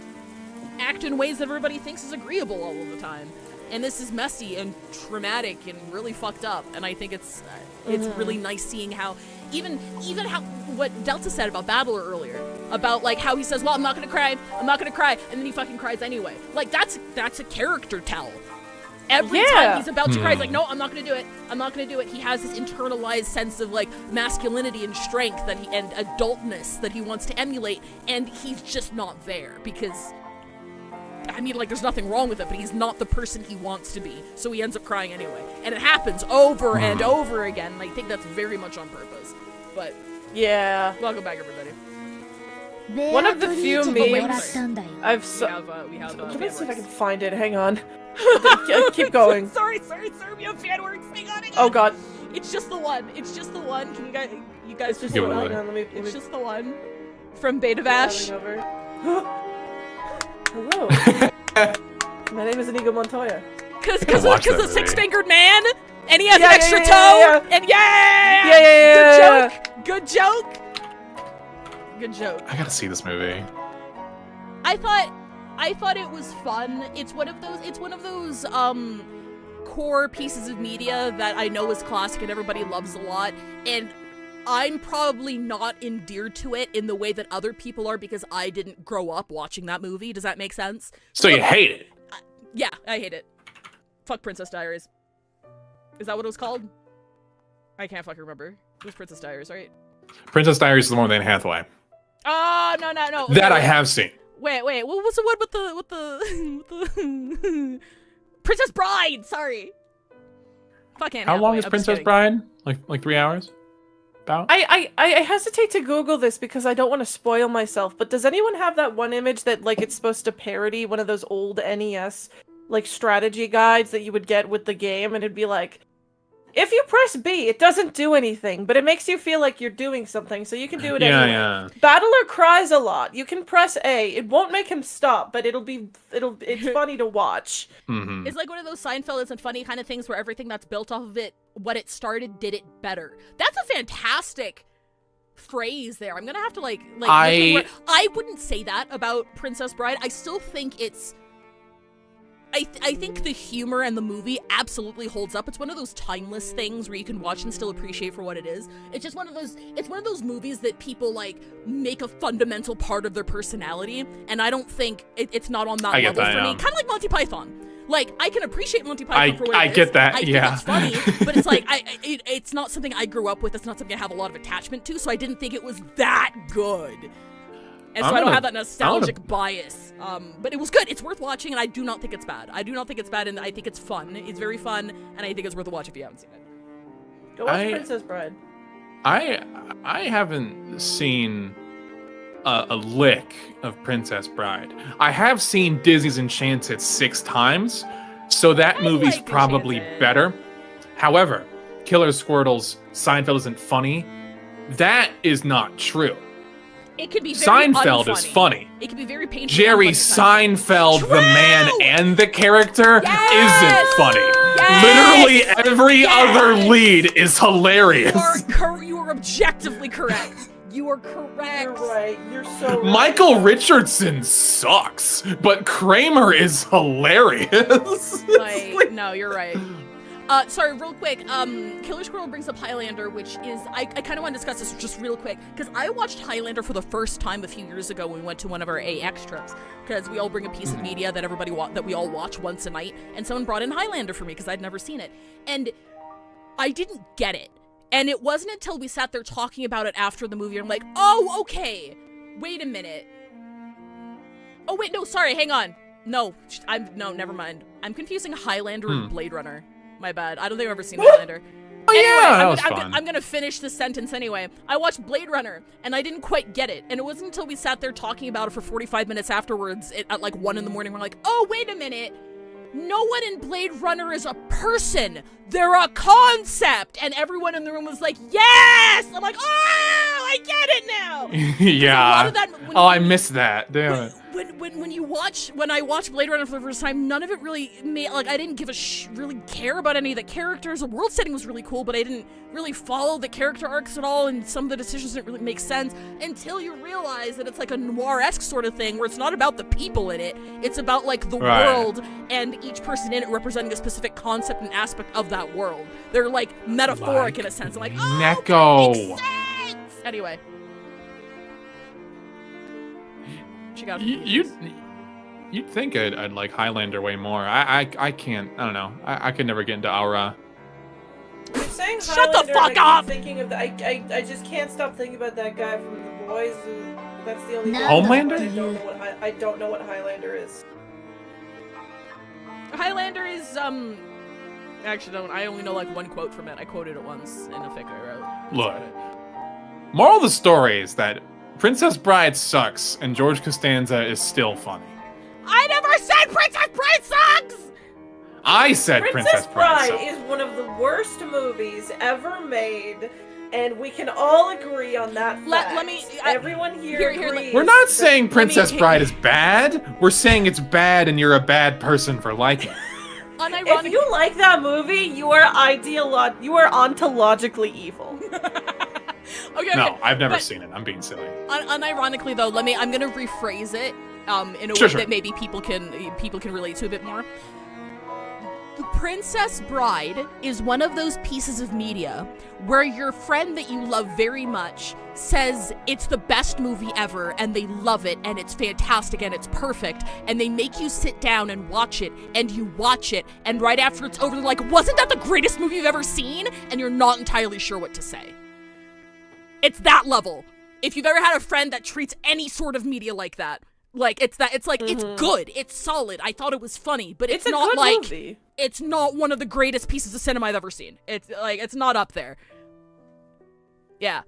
act in ways that everybody thinks is agreeable all of the time. And this is messy and traumatic and really fucked up. And I think it's really nice seeing how, even how, what Delta said about Battler earlier, about, like, how he says, well, I'm not gonna cry, and then he fucking cries anyway. Like, that's a character tell. Every time he's about to cry, he's like, no, I'm not gonna do it. He has this internalized sense of, like, masculinity and strength and adultness that he wants to emulate, and he's just not there, because, I mean, like, there's nothing wrong with it, but he's not the person he wants to be, so he ends up crying anyway. And it happens over and over again, and I think that's very much on purpose. But, yeah. Welcome back, everybody. One of the few memes I've we have let me see if I can find it. Hang on. Keep going. sorry, we have fan works. Hang on. Oh god. It's just the one. Can you guys just hang hold on. on? Let me It's just the one. From Beta Vash. Hello. My name is Inigo Montoya. Cause the six-fingered man, and he has an extra toe, and Good joke. I gotta see this movie. I thought it was fun. It's one of those core pieces of media that I know is classic and everybody loves a lot, and I'm probably not endeared to it in the way that other people are because I didn't grow up watching that movie. Does that make sense? So you hate it? Yeah, I hate it. Fuck Princess Diaries. Is that what it was called? I can't fucking remember. It was Princess Diaries, right? Princess Diaries is the one with Anne Hathaway. Oh, no. That I have seen. Wait, what was the one with the Princess Bride? Sorry. Fuck Anne How long Hathaway, is I'm just Princess kidding. Bride? Like 3 hours? About? I hesitate to Google this because I don't want to spoil myself, but does anyone have that one image that, like, it's supposed to parody one of those old NES, like, strategy guides that you would get with the game, and it'd be like, if you press B, it doesn't do anything, but it makes you feel like you're doing something, so you can do it anyway. Yeah. Battler cries a lot. You can press A. It won't make him stop, but it's funny to watch. Mm-hmm. It's like one of those Seinfeld isn't funny kind of things where everything that's built off of it, what it started, did it better. That's a fantastic phrase there. I'm gonna have to I wouldn't say that about Princess Bride. I still think it's I think the humor and the movie absolutely holds up. It's one of those timeless things where you can watch and still appreciate for what it is. It's just one of those movies that people, like, make a fundamental part of their personality, and I don't think it's not on that level for me. Kind of like Monty Python. Like, I can appreciate Monty Python for what it is. I get that, I think it's funny, but it's like, it's not something I grew up with. It's not something I have a lot of attachment to, so I didn't think it was that good. And so I don't have that nostalgic bias. But it was good. It's worth watching, and I do not think it's bad. And I think it's fun. It's very fun, and I think it's worth a watch if you haven't seen it. Go watch Princess Bride. I haven't seen a lick of Princess Bride. I have seen Disney's Enchanted 6 times, so that movie's probably Enchanted better. However, Killer Squirtle's Seinfeld isn't funny. That is not true. It could be very Seinfeld unfunny. is funny. It could be very painful. Jerry Seinfeld, the man and the character, isn't funny. Literally every other lead is hilarious. You are objectively correct. You are correct. You're right. You're so right. Michael Richardson sucks, but Kramer is hilarious. No, you're right. Sorry, real quick. Killer Squirrel brings up Highlander, which is I kind of want to discuss this just real quick because I watched Highlander for the first time a few years ago when we went to one of our AX trips because we all bring a piece of media that that we all watch once a night, and someone brought in Highlander for me because I'd never seen it, and I didn't get it, and it wasn't until we sat there talking about it after the movie, I'm like, oh, okay, wait a minute. Oh wait, no, sorry, hang on. No, never mind. I'm confusing Highlander and Blade Runner. My bad. I don't think I've ever seen Highlander. Oh anyway, yeah, that was fun. I'm gonna finish this sentence anyway. I watched Blade Runner, and I didn't quite get it. And it wasn't until we sat there talking about it for 45 minutes afterwards, at like 1 in the morning, we're like, oh, wait a minute. No one in Blade Runner is a person. They're a concept. And everyone in the room was like, yes! I'm like, oh, I get it now. Yeah. I missed that. Damn it. When I watched Blade Runner for the first time, none of it really made, like, I didn't give really care about any of the characters. The world setting was really cool, but I didn't really follow the character arcs at all, and some of the decisions didn't really make sense until you realize that it's like a noir-esque sort of thing where it's not about the people in it, it's about, like, the world and each person in it representing a specific concept and aspect of that world. They're, like, metaphoric in a sense. I'm like, oh, Neko. that makes sense! Anyway. You'd think I'd like Highlander way more. I can't. I don't know. I could never get into Aura. You're saying Shut Highlander, the fuck and up! Thinking of I just can't stop thinking about that guy from The Boys. That's the only. Homelander? I don't know what Highlander is. Highlander is actually I only know like one quote from it. I quoted it once in a fic I wrote. Look. Moral of the story is that Princess Bride sucks, and George Costanza is still funny. I never said Princess Bride sucks! I said Princess Bride sucks. is one of the worst movies ever made, and we can all agree on that fact. Everyone here agrees. We're not saying Princess Bride is bad. We're saying it's bad and you're a bad person for liking it. If you like that movie, you are ontologically evil. Okay, no, I've never seen it. I'm being silly. Unironically, though, I'm gonna rephrase it in a way that maybe people can relate to a bit more. The Princess Bride is one of those pieces of media where your friend that you love very much says it's the best movie ever, and they love it, and it's fantastic, and it's perfect, and they make you sit down and watch it, and you watch it, and right after it's over, they're like, wasn't that the greatest movie you've ever seen? And you're not entirely sure what to say. It's that level. If you've ever had a friend that treats any sort of media like that, like it's good, it's solid. I thought it was funny, but it's not like movie. It's not one of the greatest pieces of cinema I've ever seen. It's not up there. Yeah.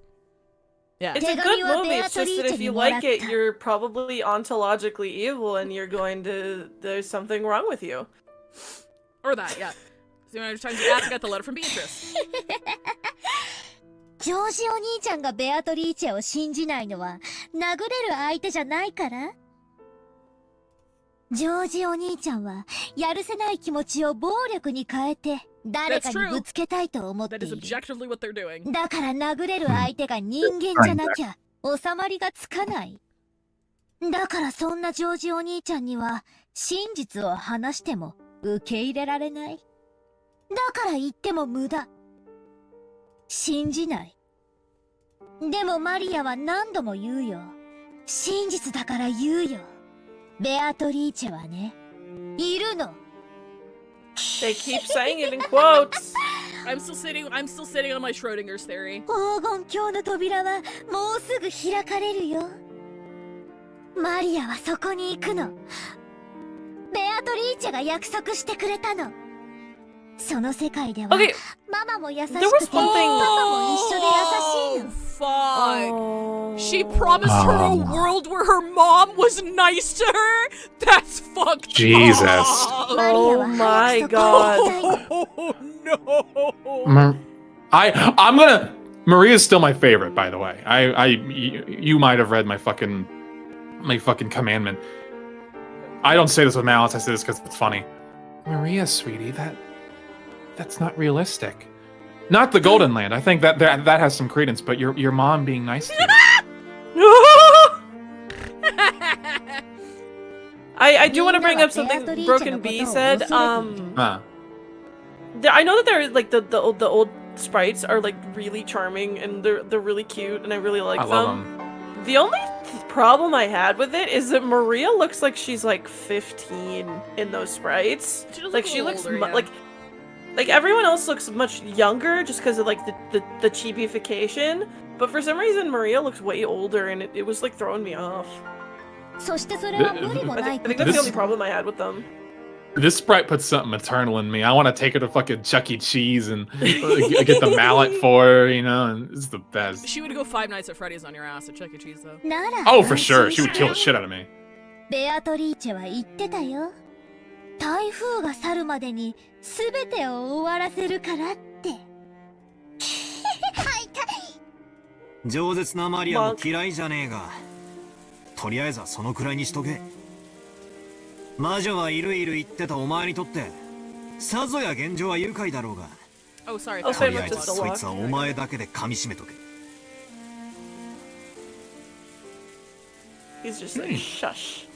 It's a good movie. It's just that if you like it, you're probably ontologically evil, and there's something wrong with you. Or that, yeah. So I was trying to ask, I got the letter from Beatrice. ジョージお兄ちゃんがベアトリーチェを信じないのは殴れる相手じゃないから？ジョージお兄ちゃんはやるせない気持ちを暴力に変えて誰かにぶつけたいと思っている。だから殴れる相手が人間じゃなきゃ収まりがつかない。だからそんなジョージお兄ちゃんには真実を話しても受け入れられない。だから言っても無駄。信じない。でもマリアは何度も言うよ。真実だから言うよ。ベアトリーチェはね、いるの。They keep saying it in quotes. I'm still sitting on my Schrodinger's theory. 黄金鏡の扉はもうすぐ開かれるよ。マリアはそこに行くの。ベアトリーチェが約束してくれたの。その世界では、ママも優しくて、パパも一緒で優しいの。Fuck. She promised her a world where her mom was nice to her? That's fucked Jesus. Oh my god. Oh no. I'm gonna... Maria's still my favorite, by the way. You might have read my fucking commandment. I don't say this with malice, I say this because it's funny. Maria, sweetie, that's not realistic. Not the Golden Land. I think that has some credence, but your mom being nice to you. I do want to bring up something Broken Bee said. I know that they're like the old sprites are like really charming and they're really cute and I really like I love them. The only problem I had with it is that Maria looks like she's like 15 in those sprites. She looks older, yeah. like everyone else looks much younger just because of like the cheapification. But for some reason Maria looks way older and it was like throwing me off. I think that's the only problem I had with them. This sprite puts something maternal in me. I want to take her to fucking Chuck E. Cheese and get the mallet for her, you know, and it's the best. She would go 5 Nights at Freddy's on your ass at Chuck E. Cheese, though. Oh, for sure. She would kill the shit out of me. ベアトリーチェは言ってたよ。台風が去るまでに全てを終わらせるからって。饒舌なマリアも嫌いじゃねえが、とりあえずはそのくらいにしとけ。魔女はいるいる言ってたお前にとって、さぞや現状は愉快だろうが。Oh, sorry. とりあえずそいつはお前だけで噛み締めとけ。He's just like, shush.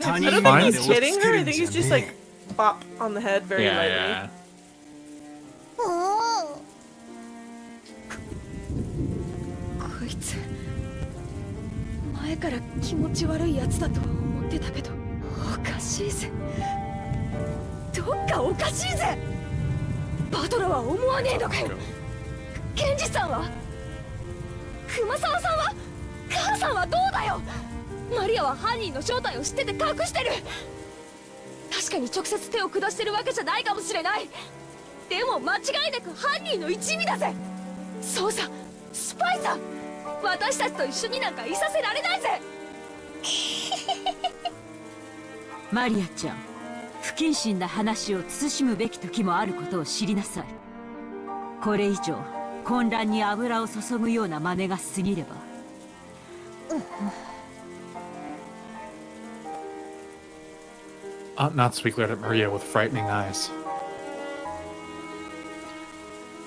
I don't think he's hitting her. I think he's just like, bop on the head very lightly. Yeah. こいつ前から気持ち悪いやつだとは思ってたけど、おかしいぜ。どっかおかしいぜ。バトラは思わねえのかよ。ケンジさんは、熊沢さんは、母さんはどうだよ。マリアは犯人の正体を知ってて隠してる。確かに直接手を下してるわけじゃないかもしれない。でも間違いなく犯人の一味だぜ。そうさ、スパイさ。私たちと一緒になんかいさせられないぜ。マリアちゃん、不謹慎な話を慎むべき時もあることを知りなさい。これ以上混乱に油を注ぐような真似が過ぎれば。Ought not to be glared at Maria with frightening eyes.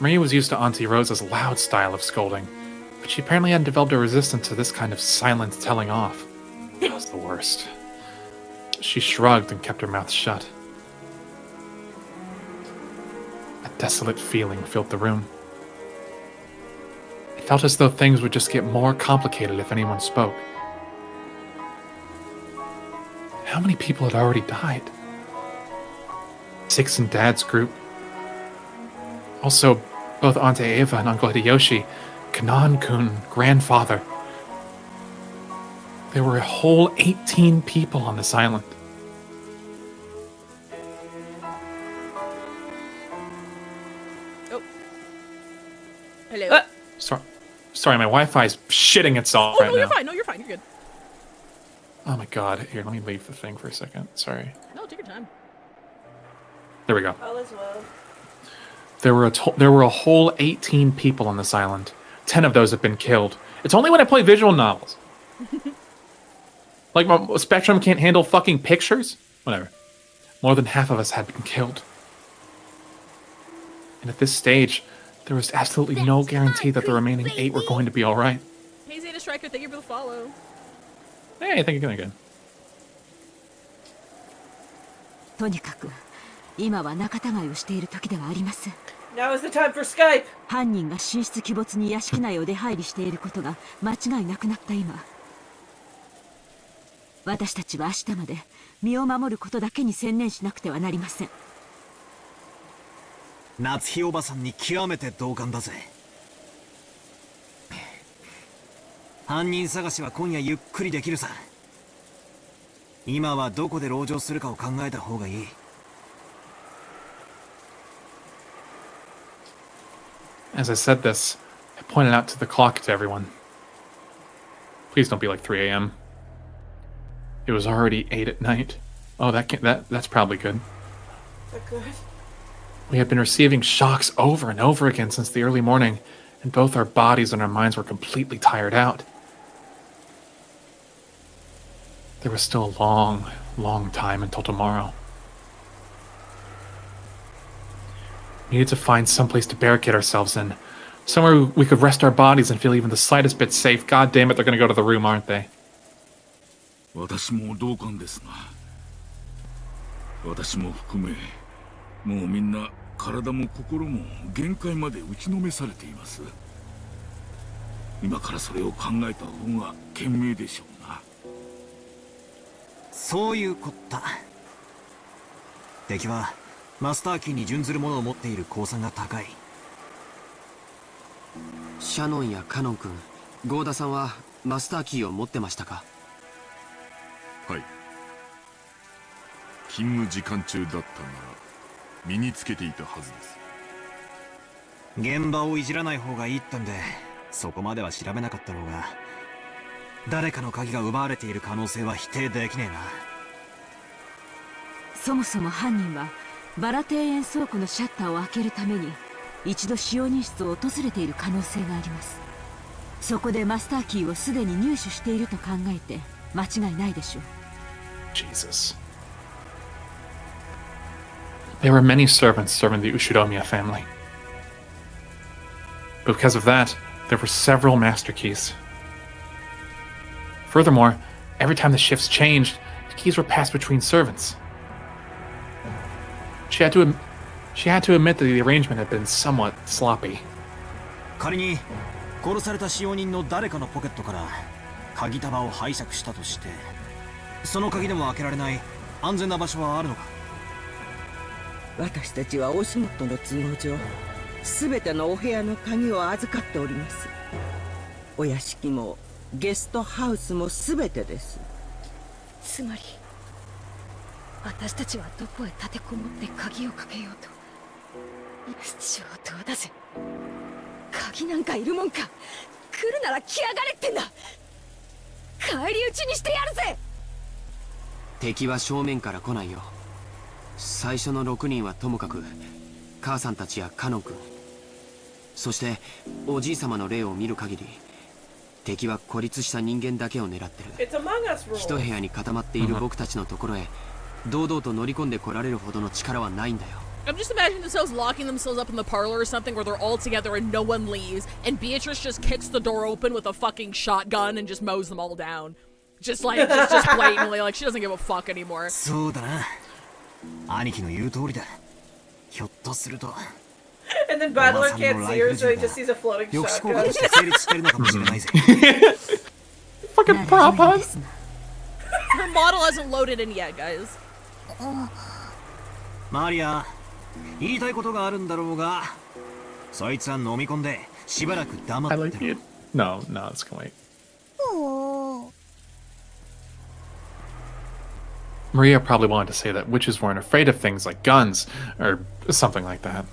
Maria was used to Auntie Rosa's loud style of scolding, but she apparently hadn't developed a resistance to this kind of silent telling off. That was the worst. She shrugged and kept her mouth shut. A desolate feeling filled the room. It felt as though things would just get more complicated if anyone spoke. How many people had already died? 6 in Dad's group. Also, both Auntie Eva and Uncle Hideyoshi, Kanan-kun, grandfather. There were a whole 18 people on this island. Oh. Hello. Sorry, my Wi-Fi's shitting itself right now. Oh, no, you're fine. No, you're fine. You're good. Oh my god. Here, let me leave the thing for a second. Sorry. No, take your time. There we go. All is well. There were a whole 18 people on this island. 10 of those have been killed. It's only when I play visual novels. Like, my Spectrum can't handle fucking pictures? Whatever. More than half of us had been killed. And at this stage, there was absolutely no guarantee that the remaining 8 were going to be alright. Hey, Zeta Striker, thank you for the follow. Hey, thank you again. とにかく今は仲違いをしている時ではありません。 Now is the time for Skype. 犯人が神出鬼没に屋敷内を出入りしていることが間違いなくなった今、私たちは明日まで身を守ることだけに専念しなくてはなりません。夏日おばさんに極めて同感だぜ。犯人探しは今夜ゆっくりできるさ。今はどこで籠城するかを考えた方がいい。As I said this, I pointed out to the clock to everyone. Please don't be like 3 a.m. It was already 8 at night. Oh, that's probably good. Is that good? We had been receiving shocks over and over again since the early morning, and both our bodies and our minds were completely tired out. There was still a long, long time until tomorrow. We needed to find someplace to barricade ourselves in. Somewhere we could rest our bodies and feel even the slightest bit safe. God damn it, they're gonna go to the room, aren't they? 私も同感ですな。私も含め、もうみんな体も心も限界まで打ちのめされています。今からそれを考えた方が賢明でしょうな。そういうこった。敵はマスターキーに準ずるものを持っている公算が高い。シャノンやカノン君、ゴーダさんはマスターキーを持ってましたか？はい。勤務時間中だったなら身につけていたはずです。現場をいじらない方がいいったんでそこまでは調べなかったろうが、誰かの鍵が奪われている可能性は否定できねえな。そもそも犯人はバラ庭園倉庫のシャッターを開けるために一度使用人室を訪れている可能性があります。そこでマスターキーをすでに入手していると考えて間違いないでしょう。 Jesus. There were many servants serving the Ushiromiya family. But because of that, there were several master keys. Furthermore, every time the shifts changed, the keys were passed between servants. She had to admit that the arrangement had been somewhat sloppy. 仮に殺された使用人の誰かのポケットから鍵束を拝借したとして、その鍵でも開けられない安全な場所はあるのか？私たちはお仕事の都合上、すべてのお部屋の鍵を預かっております。お屋敷もゲストハウスもすべてです。つまり私たちはどこへ立てこもって鍵をかけようと、上等だぜ。鍵なんかいるもんか。来るなら来やがれってんだ。返り討ちにしてやるぜ。敵は正面から来ないよ。最初の6人はともかく母さんたちやカノン君、そしておじい様の霊を見る限り敵は孤立した人間だけを狙ってる。一部屋に固まっている僕たちのところへ堂々と乗り込んで来られるほどの力はないんだよ。I'm just imagining themselves locking themselves up in the parlor or something where they're all together and no one leaves, and Beatrice just kicks the door open with a fucking shotgun and just mows them all down. Just blatantly, like she doesn't give a fuck anymore. そうだな。兄貴の言う通りだ。ひょっとすると。And then Battler can't see her, so he just sees a floating shotgun. Fucking prop hunt. Her model hasn't loaded in yet, guys. マリア、言いたいことがあるんだろうが、そいつは飲み込んでしばらく黙ってろ。No, it's gonna wait. Maria probably wanted to say that witches weren't afraid of things like guns, or something like that.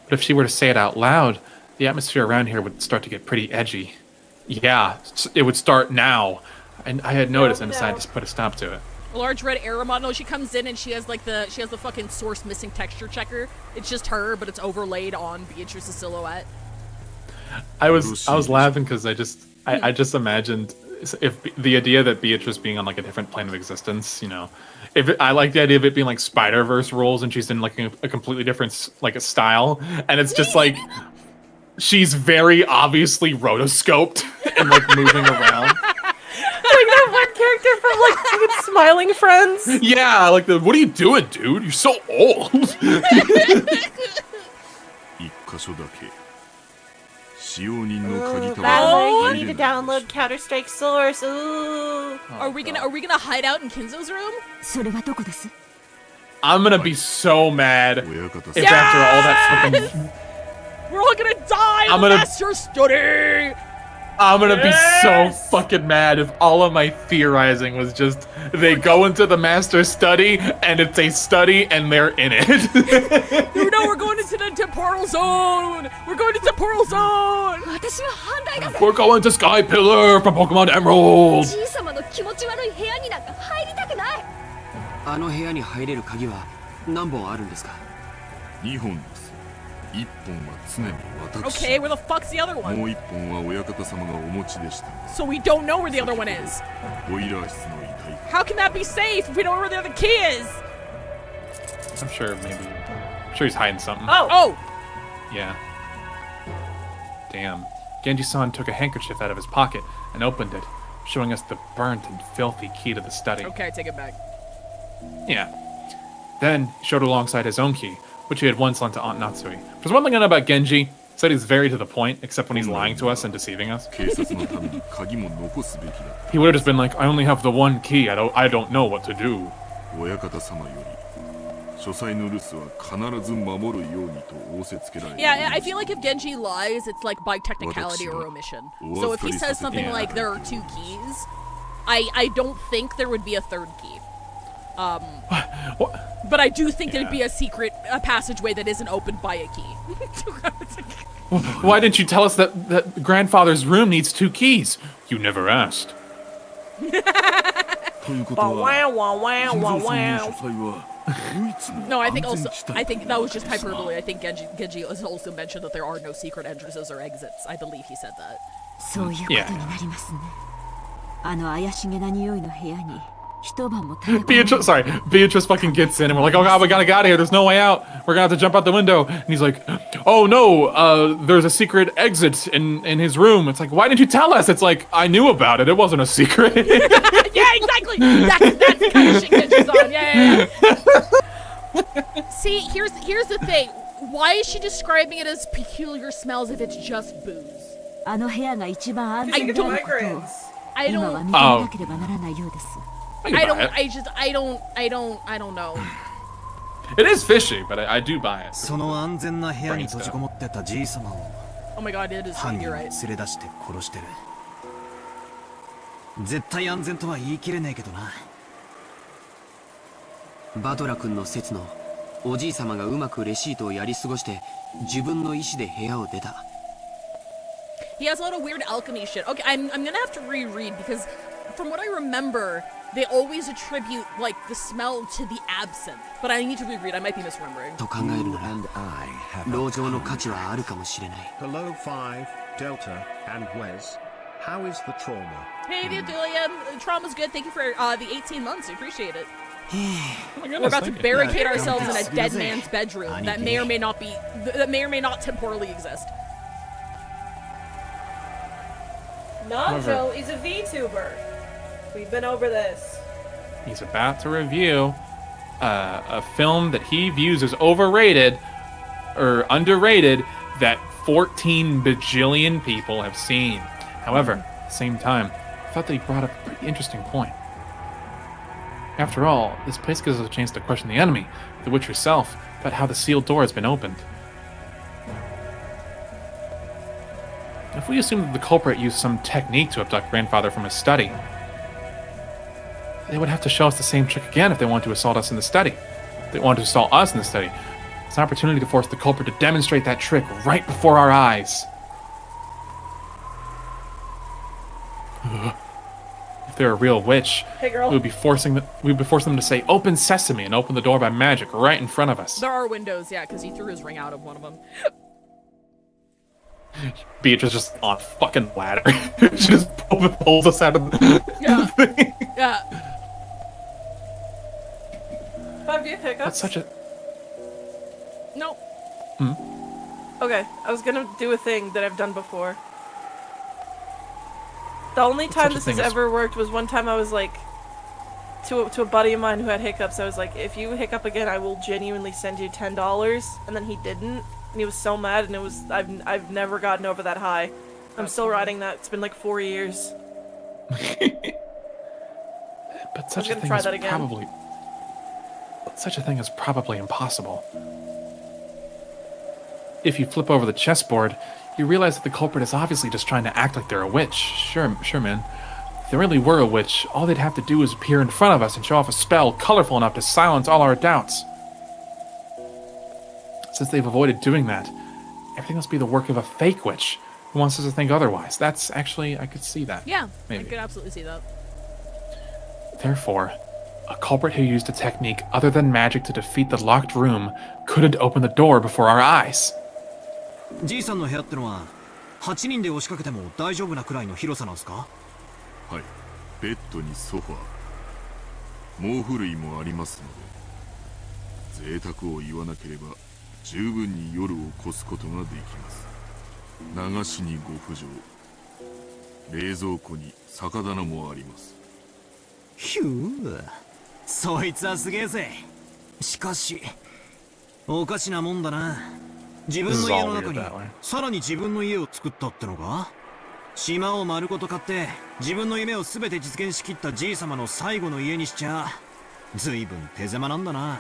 But if she were to say it out loud, the atmosphere around here would start to get pretty edgy. Yeah, it would start now. And I had noticed and decided to put a stop to it. A large red arrow model. She comes in and she has the fucking source missing texture checker. It's just her, but it's overlaid on Beatrice's silhouette. I was laughing because I just imagined if the idea that Beatrice being on like a different plane of existence, you know, I like the idea of it being like Spider-Verse rules and she's in like a completely different like a style, and it's just like she's very obviously rotoscoped and like moving around. Like that one character from like fucking Smiling Friends. Yeah, like what are you doing, dude? You're so old. Oh, you need to download Counter-Strike Source. Ooh. Are we gonna hide out in Kinzo's room? I'm gonna be so mad if after all that fucking... We're all gonna die in the master study! I'm gonna be so fucking mad if all of my theorizing was just they go into the master study and it's a study and they're in it. No, we're going into the temporal zone! We're going to temporal zone! We're going to Sky Pillar from Pokemon Emerald! あの部屋に入れる鍵は何本あるんですか？2本です。1本は常に私。 Okay, where the fuck's the other one? もう1本は親方様がお持ちでした。 So we don't know where the other one is. ボイラー室の遺体。 How can that be safe if we don't know where the other key is? I'm sure he's hiding something. Oh! Yeah. Damn. Genji-san took a handkerchief out of his pocket and opened it, showing us the burnt and filthy key to the study. Okay, I take it back. Yeah. Then he showed alongside his own key, which he had once lent to Aunt Natsui. There's one thing I know about Genji. He said he's very to the point, except when he's lying to us and deceiving us. He would have just been like, I only have the one key, I don't know what to do. Yeah, I feel like if Genji lies, it's like by technicality or omission. So if he says something like there are 2 keys, I don't think there would be a 3rd key. But I do think there'd be a secret passageway that isn't opened by a key. Why didn't you tell us that grandfather's room needs 2 keys? You never asked. No, I think that was just hyperbole. I think Genji has also mentioned that there are no secret entrances or exits. I believe he said that. Beatrice fucking gets in and we're like, oh god, we gotta get out of here, there's no way out. We're gonna have to jump out the window. And he's like, oh no, there's a secret exit in his room. It's like, why didn't you tell us? It's like, I knew about it, it wasn't a secret. Yeah, exactly. That's the kind of shit Genji's on. Yeah. See, here's the thing. Why is she describing it as peculiar smells if it's just booze? I don't know. It is fishy, but I do buy it. Oh my god, it is. You're right. 絶対安全とは言い切れねえけどな。バトラ君の説のおじい様がうまくレシートをやり過ごして自分の意思で部屋を出た。He has a lot of weird alchemy shit. Okay, I'm gonna have to reread because from what I remember, they always attribute like the smell to the absinthe. But I need to reread. I might be misremembering. と考えるなら籠城の価値はあるかもしれない。Hello 5 Delta and Wes. How is the trauma? Hey, Adelia, trauma's good. Thank you for the 18 months. I appreciate it. We're about to barricade ourselves in a dead man's bedroom that may or may not temporally exist. Nacho is a VTuber. We've been over this. He's about to review a film that he views as overrated or underrated that 14 bajillion people have seen. However, at the same time, I thought that he brought up a pretty interesting point. After all, this place gives us a chance to question the enemy, the witch herself, about how the sealed door has been opened. If we assume that the culprit used some technique to abduct grandfather from his study, they would have to show us the same trick again if they want to assault us in the study. If they want to assault us in the study, it's an opportunity to force the culprit to demonstrate that trick right before our eyes. If they're a real witch, hey girl. we'd be forcing them to say "Open Sesame" and open the door by magic right in front of us. There are windows, yeah, because he threw his ring out of one of them. Beatrice just on a fucking ladder. She just pulls us out of the thing. Yeah. Bob, do you have hiccups? That's such a... No. Okay, I was gonna do a thing that I've done before. The only time this has ever worked was one time I was like, to a buddy of mine who had hiccups, I was like, if you hiccup again, I will genuinely send you $10. And then he didn't, and he was so mad, and it was, I've never gotten over that high. I'm still riding that. It's been like 4 years. But such a thing is probably... Such a thing is probably impossible. If you flip over the chessboard, you realize that the culprit is obviously just trying to act like they're a witch. Sure, man. If they really were a witch, all they'd have to do is appear in front of us and show off a spell colorful enough to silence all our doubts. Since they've avoided doing that, everything must be the work of a fake witch who wants us to think otherwise. That's actually, I could see that. Yeah, maybe. I could absolutely see that. Therefore, a culprit who used a technique other than magic to defeat the locked room couldn't open the door before our eyes. じいさんの部屋ってのは8人で押しかけても大丈夫なくらいの広さなんですか？はい、ベッドにソファー、毛布類もありますので、贅沢を言わなければ十分に夜を越すことができます。流しにご浮上、冷蔵庫に酒棚もあります。ひゅー、そいつはすげえぜ。しかし、おかしなもんだな。自分の家の中にさらに自分の家を作ったってのか？島を丸ごと買って自分の夢を全て実現しきったじい様の最後の家にしちゃ随分手狭なんだな。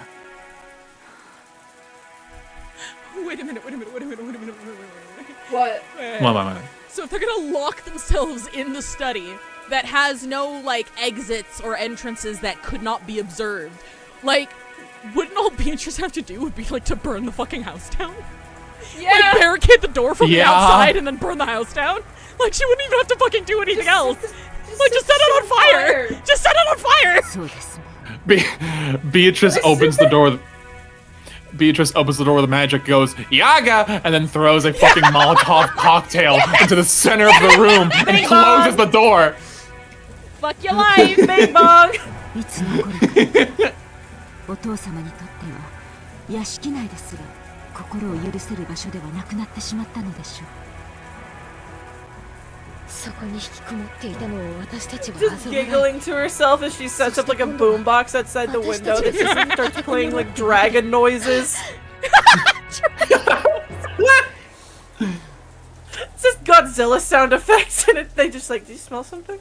Wait a minute. What? So if they're gonna lock themselves in the study that has no, like, exits or entrances that could not be observed, like, wouldn't all Beatrice have to do would be, like, to burn the fucking house down? Yeah! Like, barricade the door from the outside and then burn the house down? Like, she wouldn't even have to fucking do anything else. Like, just set it on fire! Just set it on fire! Beatrice opens the door. Beatrice opens the door with magic, goes, Yaga! And then throws a fucking Molotov cocktail into the center of the room and closes the door. Fuck your life, Bing bong! いつの頃かお父様にとっては屋敷内ですら心を許せる場所ではなくなってしまったのでしょう。そこに引きこもっていたのを私たちは Just giggling to herself as she sets up like a boombox outside the window that just starts playing like dragon noises. It's just Godzilla sound effects and they just like, do you smell something?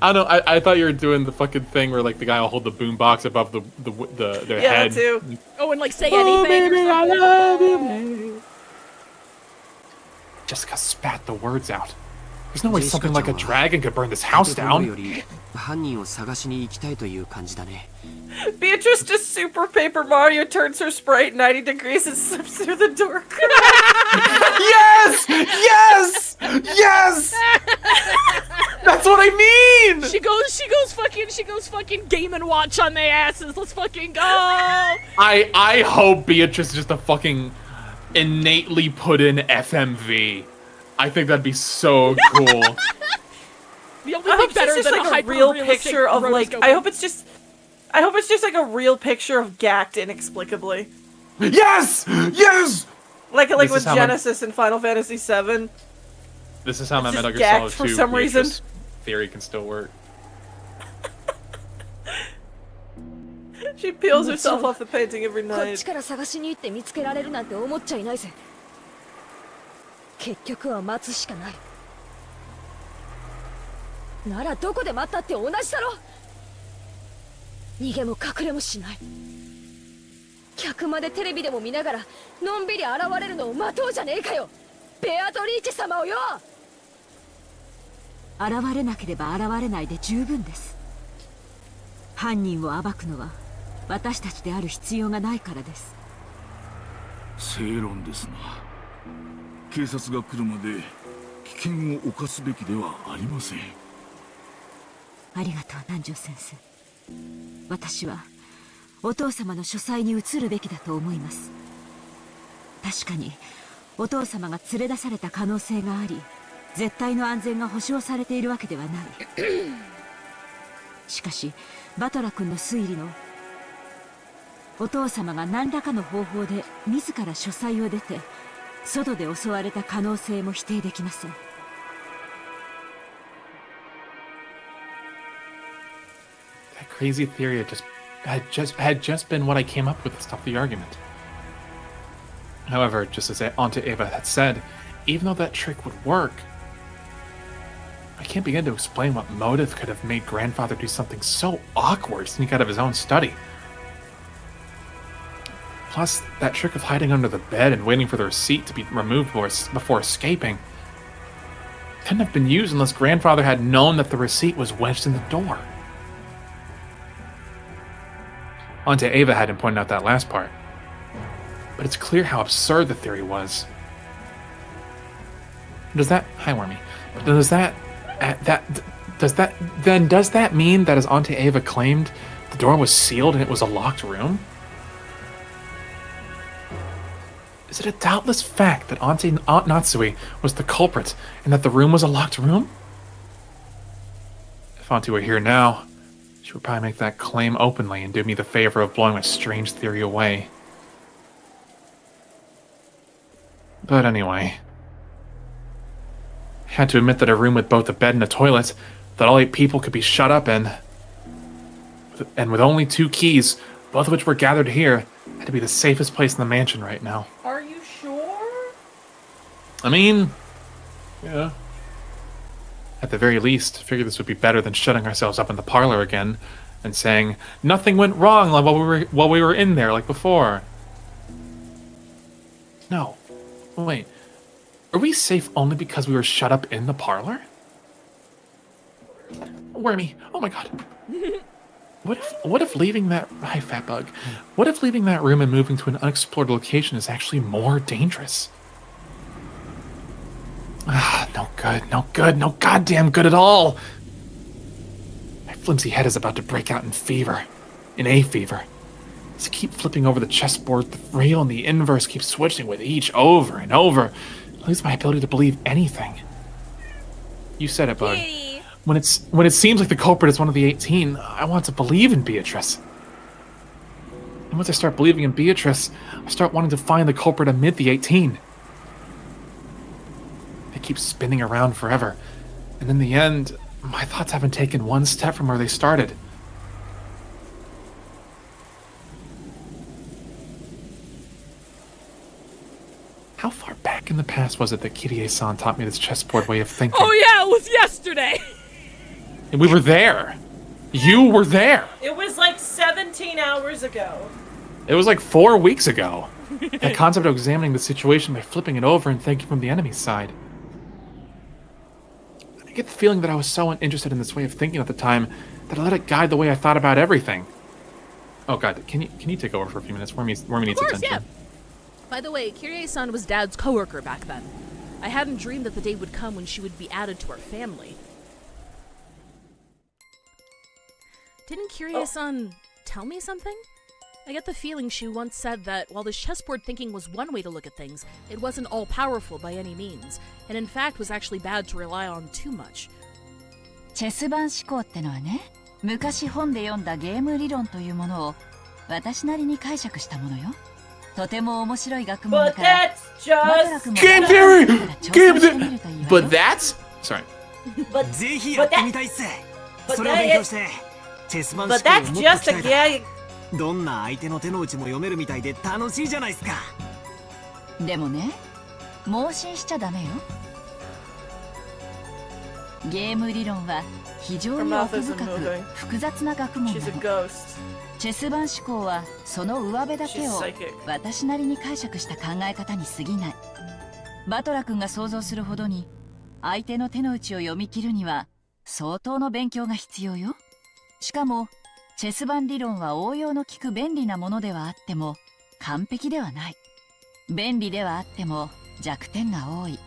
I don't know. I thought you were doing the fucking thing where like the guy will hold the boombox above their head. Yeah, too. Oh, and like say anything. Baby, I love you, baby. Jessica spat the words out. There's no way something like a dragon could burn this house down. Beatrice just Super Paper Mario turns her sprite 90 degrees and slips through the door. Yes! Yes! Yes! That's what I mean! She goes fucking Game & Watch on their asses. Let's fucking go! I hope Beatrice is just a fucking innately put in FMV. I think that'd be so cool. The only thing better than like a real picture of like I hope it's just like a real picture of Gact inexplicably. Yes! Yes! Like with Genesis and Final Fantasy VII. This is how my Metal Gear Solid 2 for some reason. theory can still work. She peels herself off the painting every こっ night. ちから探しに行って見つけられるなんて思っちゃいないぜ。結局は待つしかない。ならどこで待ったって同じだろ。逃げも隠れもしない。客までテレビでも見ながらのんびり現れるのを待とうじゃねえかよ。ベアトリーチェ様をよ。現れなければ現れないで十分です。犯人を暴くのは私たちである必要がないからです。正論ですな。警察が来るまで危険を冒すべきではありません。ありがとう南條先生。私はお父様の書斎に移るべきだと思います。確かにお父様が連れ出された可能性があり、絶対の安全が保証されているわけではない。しかしバトラ君の推理のお父様が何らかの方法で自ら書斎を出て外で襲われた可能性も否定できません。That crazy theory had just been what I came up with to stop the argument. However, just as Auntie Eva had said, even though that trick would work, I can't begin to explain what motive could have made Grandfather do something so awkward, sneak out of his own study. Plus, that trick of hiding under the bed and waiting for the receipt to be removed before escaping couldn't have been used unless Grandfather had known that the receipt was wedged in the door. Auntie Eva hadn't pointed out that last part, but it's clear how absurd the theory was. Does that mean that as Auntie Eva claimed, the door was sealed and it was a locked room? Is it a doubtless fact that Aunt Natsui was the culprit and that the room was a locked room? If Auntie were here now, she would probably make that claim openly and do me the favor of blowing my strange theory away. But anyway, I had to admit that a room with both a bed and a toilet that all 8 people could be shut up in, and with only 2 keys, both of which were gathered here, had to be the safest place in the mansion right now. Are you sure? I mean, yeah. At the very least, I figured this would be better than shutting ourselves up in the parlor again and saying nothing went wrong while we were in there like before. No. Wait. Are we safe only because we were shut up in the parlor? Wormy. Oh my god. What if leaving that... Hi, fat bug. What if leaving that room and moving to an unexplored location is actually more dangerous? Ah, no good, no good, no goddamn good at all! My flimsy head is about to break out in fever. In a fever. As I keep flipping over the chessboard, the real and the inverse keep switching with each over and over. I lose my ability to believe anything. You said it, bug. When it seems like the culprit is one of the 18, I want to believe in Beatrice. And once I start believing in Beatrice, I start wanting to find the culprit amid the 18. They keep spinning around forever, and in the end, my thoughts haven't taken one step from where they started. How far back in the past was it that Kirie-san taught me this chessboard way of thinking? Oh yeah, it was yesterday! And we were there. You were there. It was like 17 hours ago. It was like 4 weeks ago. That concept of examining the situation by flipping it over and thinking from the enemy's side. I get the feeling that I was so uninterested in this way of thinking at the time that I let it guide the way I thought about everything. Oh god, can you take over for a few minutes? Wormy needs attention. Yeah. By the way, Kirie-san was Dad's coworker back then. I hadn't dreamed that the day would come when she would be added to our family. Didn't Kirie-san tell me something? I get the feeling she once said that while this chessboard thinking was one way to look at things, it wasn't all-powerful by any means, and in fact was actually bad to rely on too much. チェス盤思考ってのはね、昔本で読んだゲーム理論というものを私なりに解釈したものよ。とても面白い学問だから。Game theory! Game theory! But that's... Sorry. ぜひやってみたいっす。それを勉強して、チェス盤思考をもっと鍛えた。どんな相手の手の内も読めるみたいで楽しいじゃないですか。でもね、盲信しちゃダメよ。ゲーム理論は非常に奥深く複雑な学問なの。チェス盤思考はその上辺だけを私なりに解釈した考え方に過ぎない。バトラ君が想像するほどに相手の手の内を読み切るには相当の勉強が必要よ。しかもチェス盤理論は応用の利く便利なものではあっても完璧ではない。便利ではあっても弱点が多い。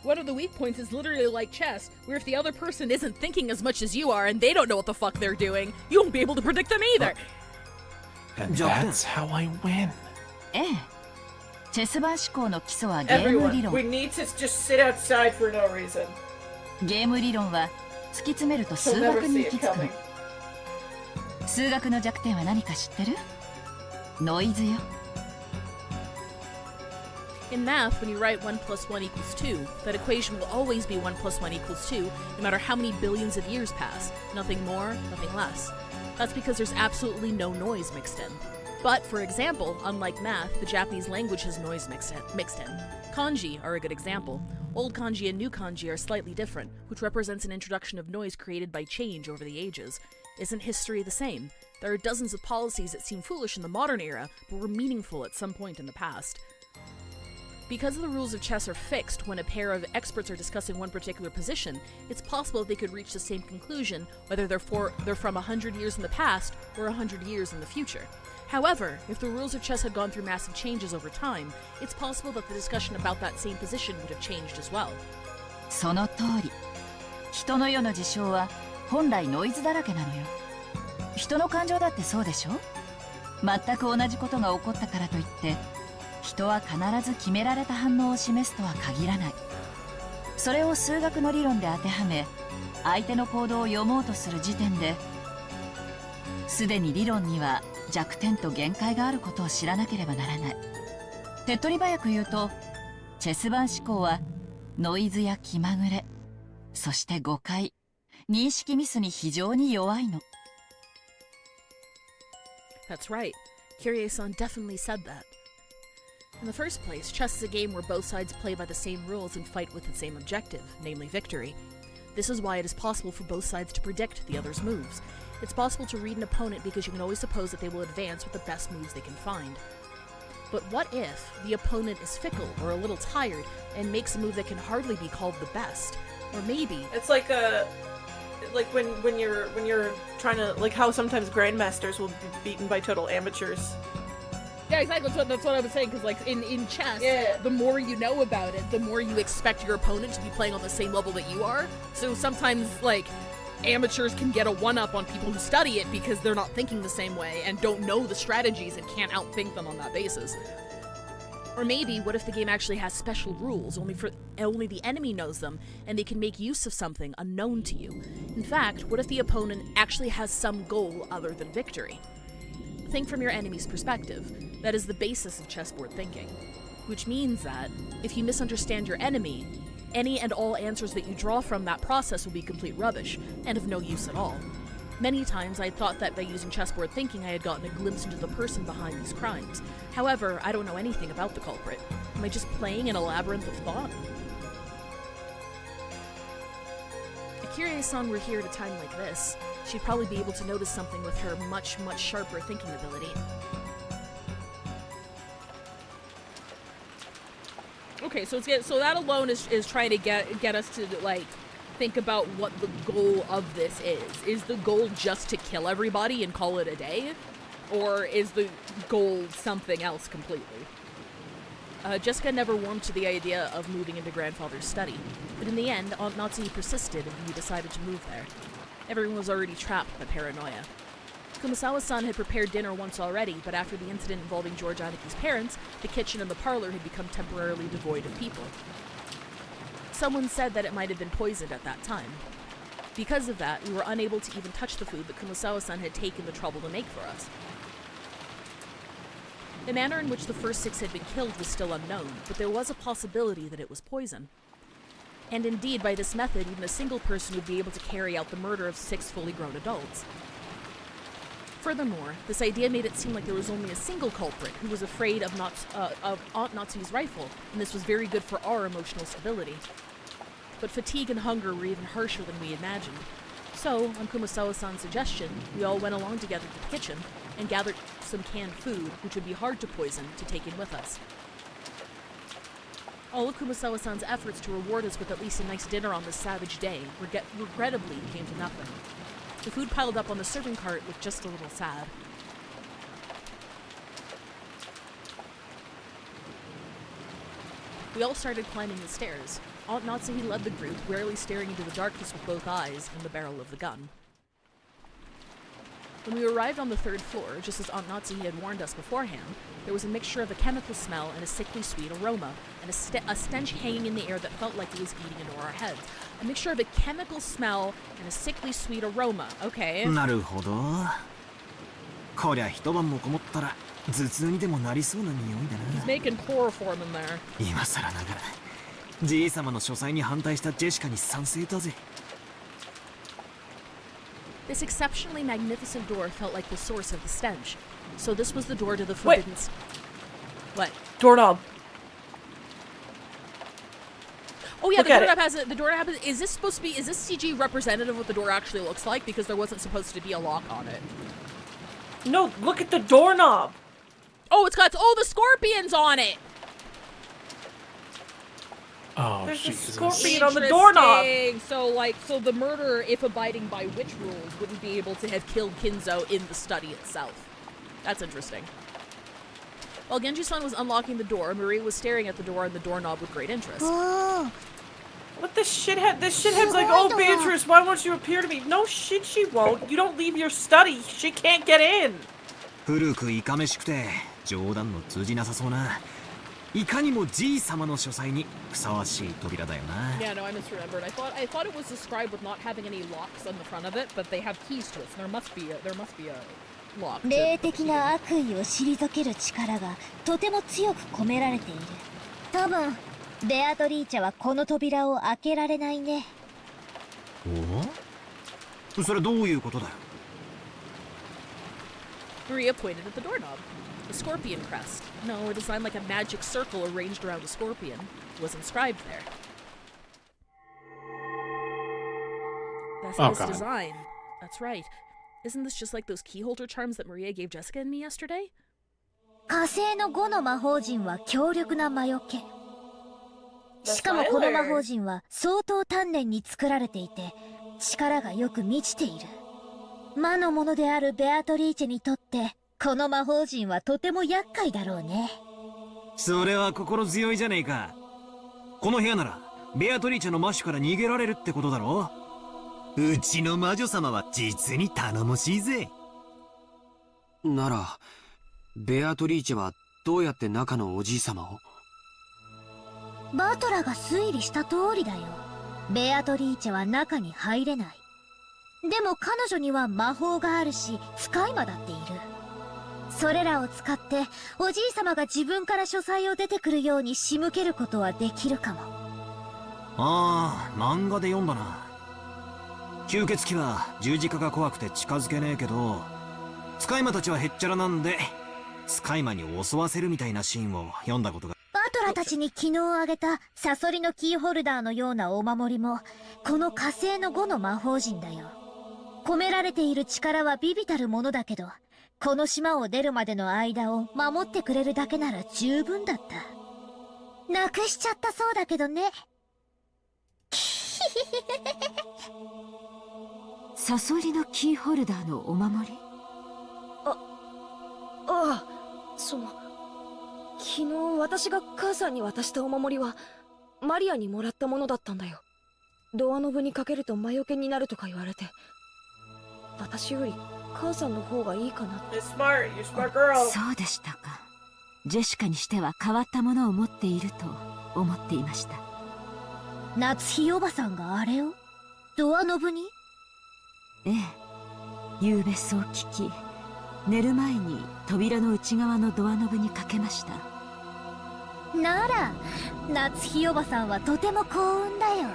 One of the weak points is literally like chess, where if the other person isn't thinking as much as you are and they don't know what the fuck they're doing, you won't be able to predict them either. And that's how I win. ええ。チェス盤思考の基礎はゲーム理論。We need to just sit outside for no reason. ゲーム理論は突き詰めると数学に行き着くの。数学の弱点は何か知ってる？ノイズよ。In math, when you write 1 plus 1 equals 2, that equation will always be 1 plus 1 equals 2, no matter how many billions of years pass. Nothing more, nothing less. That's because there's absolutely no noise mixed in. But, for example, unlike math, the Japanese language has noise mixed in. Kanji are a good example. Old kanji and new kanji are slightly different, which represents an introduction of noise created by change over the ages. Isn't history the same? There are dozens of policies that seem foolish in the modern era, but were meaningful at some point in the past. Because the rules of chess are fixed when a pair of experts are discussing one particular position, it's possible they could reach the same conclusion whether they're from 100 years in the past or 100 years in the future. However, if the rules of chess had gone through massive changes over time, it's possible that the discussion about that same position would have changed as well. その通り。人の世の事象は本来ノイズだらけなのよ。人の感情だってそうでしょ？全く同じことが起こったからといって、人は必ず決められた反応を示すとは限らない。それを数学の理論で当てはめ、相手の行動を読もうとする時点で、すでに理論には弱点と限界があることを知らなければならない。手っ取り早く言うと、チェス盤思考はノイズや気まぐれ、そして誤解、認識ミスに非常に弱いの。That's right. Kyrie-san definitely said that. In the first place, chess is a game where both sides play by the same rules and fight with the same objective, namely victory. This is why it is possible for both sides to predict the other's moves. It's possible to read an opponent because you can always suppose that they will advance with the best moves they can find. But what if the opponent is fickle or a little tired and makes a move that can hardly be called the best? Or maybe it's like when you're trying to, like how sometimes grandmasters will be beaten by total amateurs. Yeah, exactly. That's what I was saying, because like in chess, the more you know about it, the more you expect your opponent to be playing on the same level that you are. So sometimes, like, amateurs can get a one-up on people who study it because they're not thinking the same way and don't know the strategies and can't outthink them on that basis. Or maybe, what if the game actually has special rules, only the enemy knows them, and they can make use of something unknown to you? In fact, what if the opponent actually has some goal other than victory? Think from your enemy's perspective. That is the basis of chessboard thinking. Which means that, if you misunderstand your enemy, any and all answers that you draw from that process will be complete rubbish, and of no use at all. Many times I had thought that by using chessboard thinking I had gotten a glimpse into the person behind these crimes. However, I don't know anything about the culprit. Am I just playing in a labyrinth of thought? If Kyrie-san were here at a time like this, she'd probably be able to notice something with her much, much sharper thinking ability. Okay, so that alone is trying to get us to, like, think about what the goal of this is. Is the goal just to kill everybody and call it a day? Or is the goal something else completely? Jessica never warmed to the idea of moving into grandfather's study, but in the end, Aunt Natsuhi persisted and we decided to move there. Everyone was already trapped by paranoia. Kumasawa-san had prepared dinner once already, but after the incident involving George Aniki's parents, the kitchen and the parlor had become temporarily devoid of people. Someone said that it might have been poisoned at that time. Because of that, we were unable to even touch the food that Kumasawa-san had taken the trouble to make for us. The manner in which the first 6 had been killed was still unknown, but there was a possibility that it was poison. And indeed, by this method, even a single person would be able to carry out the murder of 6 fully grown adults. Furthermore, this idea made it seem like there was only a single culprit who was afraid of Aunt Natsuhi's rifle, and this was very good for our emotional stability. But fatigue and hunger were even harsher than we imagined. So, on Kumasawa-san's suggestion, we all went along together to the kitchen and gathered some canned food, which would be hard to poison, to take in with us. All of Kumasawa-san's efforts to reward us with at least a nice dinner on this savage day regrettably came to nothing. The food piled up on the serving cart looked just a little sad. We all started climbing the stairs. Aunt Natsuhi led the group, warily staring into the darkness with both eyes and the barrel of the gun. When we arrived on the 3rd floor, just as Aunt Natsuhi had warned us beforehand, there was a mixture of a chemical smell and a sickly sweet aroma, and a stench hanging in the air that felt like it was eating into our heads. A mixture of a chemical smell and a sickly sweet aroma. Okay. なるほど。こりゃ一晩もこもったら頭痛にでもなりそうな匂いだな。 He's making chloroform in there. 今更ながら、じい様の書斎に反対したジェシカに賛成だぜ。 This exceptionally magnificent door felt like the source of the stench. So this was the door to the forbidden... What? Doorknob. Oh yeah, Look the doorknob has it. The doorknob has. Is this supposed to be? Is this CG representative of what the door actually looks like? Because there wasn't supposed to be a lock on it. No, look at the doorknob. Oh, it's got the scorpions on it. Oh, there's Jesus. a scorpion on the doorknob. So the murderer, if abiding by witch rules, wouldn't be able to have killed Kinzo in the study itself. That's interesting. While Genji-san was unlocking the door, Marie was staring at the door and the doorknob with great interest. Oh. What the shithead? This shithead's like, oh, Beatrice, why won't you appear to me? No shit, she won't. You don't leave your study. She can't get in. 古くいかめしくて冗談の通じなさそうな。いかにもじい様の書斎にふさわしい扉だよな。 Yeah, no, I misremembered. I thought it was described with not having any locks on the front of it, but they have keys to it, so there must be a lock. 霊的な悪意を退ける力がとても強く込められている。多分ベアトリーチェはこの扉を開けられないね。お？それどういうことだよ。Maria pointed at the doorknob. A scorpion crest. No, a design like a magic circle arranged around a scorpion was inscribed there. That's this design. That's right. Isn't this just like those keyholder charms that Maria gave Jessica and me yesterday? 火星の5の魔法陣は強力な魔除け。しかもこの魔法陣は相当丹念に作られていて、力がよく満ちている。魔の者であるベアトリーチェにとって、この魔法陣はとても厄介だろうね。それは心強いじゃねえか。この部屋なら、ベアトリーチェの魔種から逃げられるってことだろ。うちの魔女様は実に頼もしいぜ。なら、ベアトリーチェはどうやって中のおじい様を？バトラが推理した通りだよ。ベアトリーチェは中に入れない。でも彼女には魔法があるし、使い魔だっている。それらを使って、おじい様が自分から書斎を出てくるように仕向けることはできるかも。ああ、漫画で読んだな。吸血鬼は十字架が怖くて近づけねえけど、使い魔たちはへっちゃらなんで、使い魔に襲わせるみたいなシーンを読んだことが。バトラたちに昨日あげたサソリのキーホルダーのようなお守りも、この火星の5の魔法陣だよ。込められている力は微々たるものだけど、この島を出るまでの間を守ってくれるだけなら十分だった。なくしちゃったそうだけどね。サソリのキーホルダーのお守り？ああ、昨日私が母さんに渡したお守りはマリアにもらったものだったんだよ。ドアノブにかけると魔除けになるとか言われて、私より母さんの方がいいかなって。そうでしたか。ジェシカにしては変わったものを持っていると思っていました。夏日おばさんがあれをドアノブに？ええ、夕べそう聞き、寝る前に扉の内側のドアノブにかけました。なら夏日おばさんはとても幸運だよ。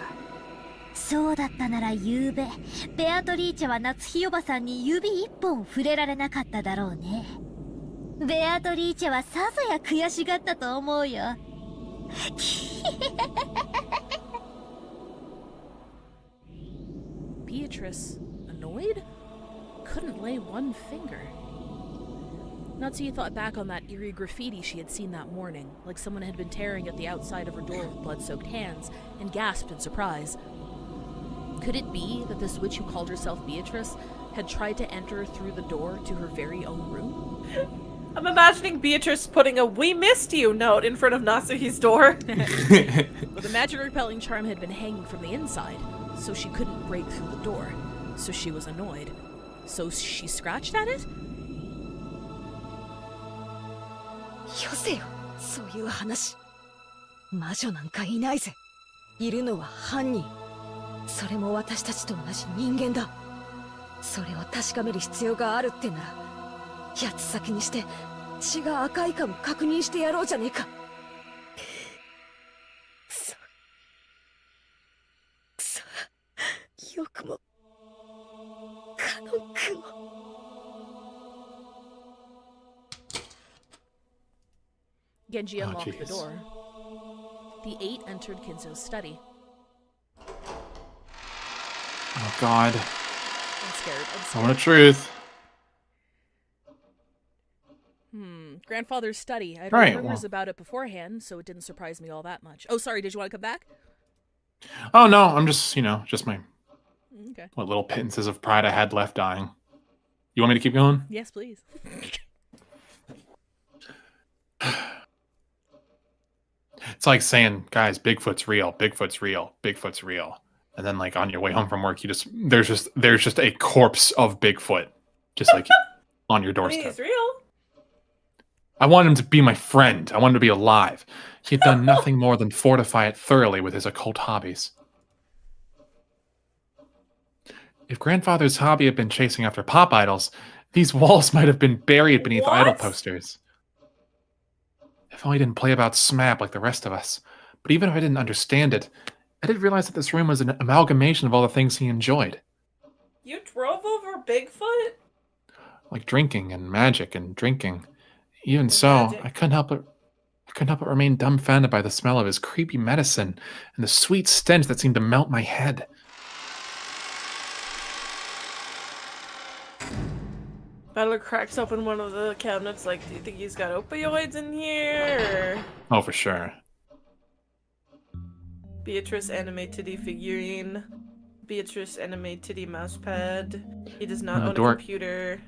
そうだったなら夕べベアトリーチェは夏日おばさんに指一本触れられなかっただろうね。ベアトリーチェはさぞや悔しがったと思うよ。Beatrice, annoyed? Couldn't lay one finger. Natsuya thought back on that eerie graffiti she had seen that morning, like someone had been tearing at the outside of her door with blood-soaked hands, and gasped in surprise. Could it be that this witch who called herself Beatrice had tried to enter through the door to her very own room? I'm imagining Beatrice putting a "We missed you" note in front of Natsuhi's door. Well, the magic repelling charm had been hanging from the inside, so she couldn't break through the door. So she was annoyed. So she scratched at it? よせよ、そういう話。魔女なんかいないぜ。いるのは犯人。それも私たちと同じ人間だ。それを確かめる必要があるってなら、八つ先にして血が赤いかも確認してやろうじゃねえか。くそ。くそ。よくもカノン君を。Genji unlocked the door. The 8 entered Kinzo's study. Oh God. I'm scared. I want the truth. Grandfather's study. I'd heard rumors about it beforehand, so it didn't surprise me all that much. Oh, sorry, did you want to come back? Oh no, I'm just, just my Okay. what little pittances of pride I had left dying. You want me to keep going? Yes, please. It's like saying, guys, Bigfoot's real, Bigfoot's real, Bigfoot's real. And then like on your way home from work, there's just a corpse of Bigfoot just like on your doorstep. He's real. I wanted him to be my friend. I wanted him to be alive. He had done nothing more than fortify it thoroughly with his occult hobbies. If Grandfather's hobby had been chasing after pop idols, these walls might have been buried beneath idol posters. If only he didn't play about SMAP like the rest of us. But even if I didn't understand it, I did realize that this room was an amalgamation of all the things he enjoyed. You drove over Bigfoot? like drinking and magic and drinking. Even so, I couldn't help but remain dumbfounded by the smell of his creepy medicine and the sweet stench that seemed to melt my head. Battler cracks open one of the cabinets like, do you think he's got opioids in here? Or... Oh, for sure. Beatrice anime titty figurine. Beatrice anime titty mousepad. He does not own a computer.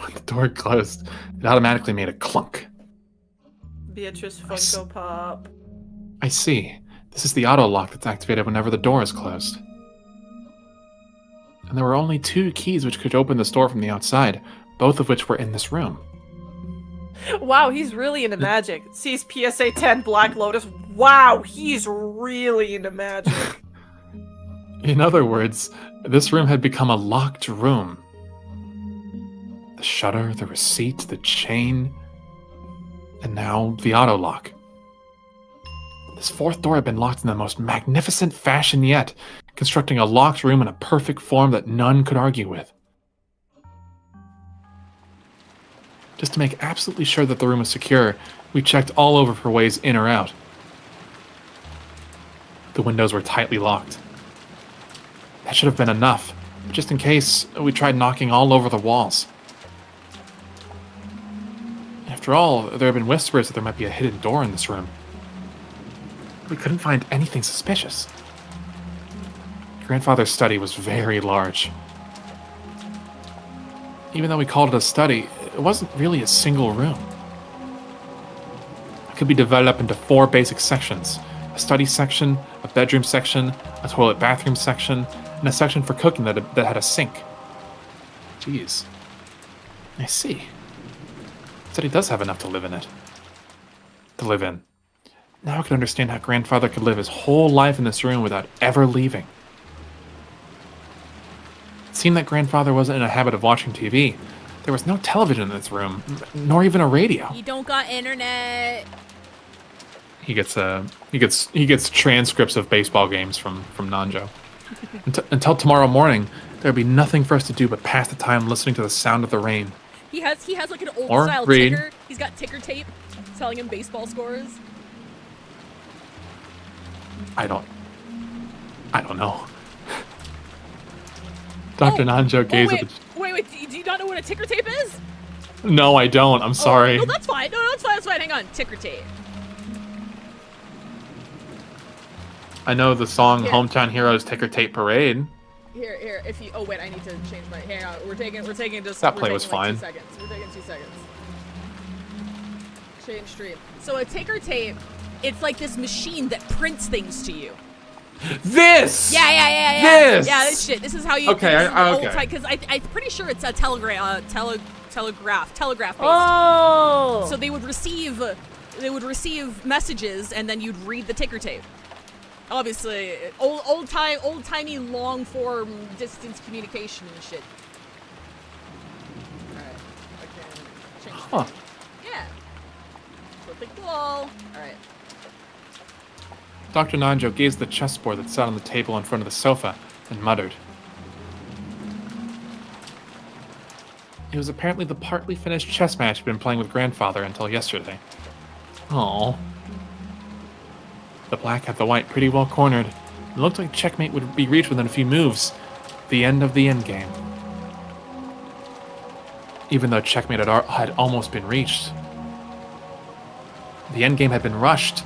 When the door closed, it automatically made a clunk. Beatrice Funko Pop. I see. This is the auto lock that's activated whenever the door is closed. And there were only 2 keys which could open this door from the outside, both of which were in this room. Wow, he's really into magic. Sees PSA 10 Black Lotus. Wow, he's really into magic. In other words, this room had become a locked room. The shutter, the receipt, the chain, and now the auto lock. This 4th door had been locked in the most magnificent fashion yet, constructing a locked room in a perfect form that none could argue with. Just to make absolutely sure that the room was secure, we checked all over for ways in or out. The windows were tightly locked. That should have been enough, but just in case, we tried knocking all over the walls. After all, there had been whispers that there might be a hidden door in this room. We couldn't find anything suspicious. Grandfather's study was very large. Even though we called it a study, it wasn't really a single room. It could be divided up into 4 basic sections: a study section, a bedroom section, a toilet bathroom section, and a section for cooking that had a sink. Jeez. I see. Study does have enough to live in. Now I can understand how Grandfather could live his whole life in this room without ever leaving. It seemed that Grandfather wasn't in a habit of watching TV. There was no television in this room, nor even a radio. You don't got internet. He gets transcripts of baseball games from Nanjo. Until tomorrow morning, there'd be nothing for us to do but pass the time listening to the sound of the rain. He has like an old Or style read. ticker. He's got ticker tape telling him baseball scores. I don't know. Dr. Nanjo gazed at the... Wait, do you not know what a ticker tape is? No, I don't. I'm sorry. No, that's fine. No, that's fine. Hang on. Ticker tape. I know the song Hometown Heroes Ticker Tape Parade. Here, if you... Oh, wait, I need to change my... Hang on. We're taking just... That play was fine. 2 seconds. We're taking 2 seconds. Change stream. So a ticker tape, it's like this machine that prints things to you. This! Yeah. This! Yeah, this shit. This is how you... Okay, okay. Because I'm pretty sure it's a telegraph based. Oh! So they would receive messages, and then you'd read the ticker tape. Obviously, old-timey, long-form distance communication and shit. Alright, I can change Huh. Yeah. Pretty cool. Alright. Dr. Nanjo gazed at the chessboard that sat on the table in front of the sofa and muttered. It was apparently the partly finished chess match he'd been playing with Grandfather until yesterday. Aww. The black had the white pretty well cornered. It looked like checkmate would be reached within a few moves. The end of the endgame. Even though checkmate had almost been reached. The endgame had been rushed,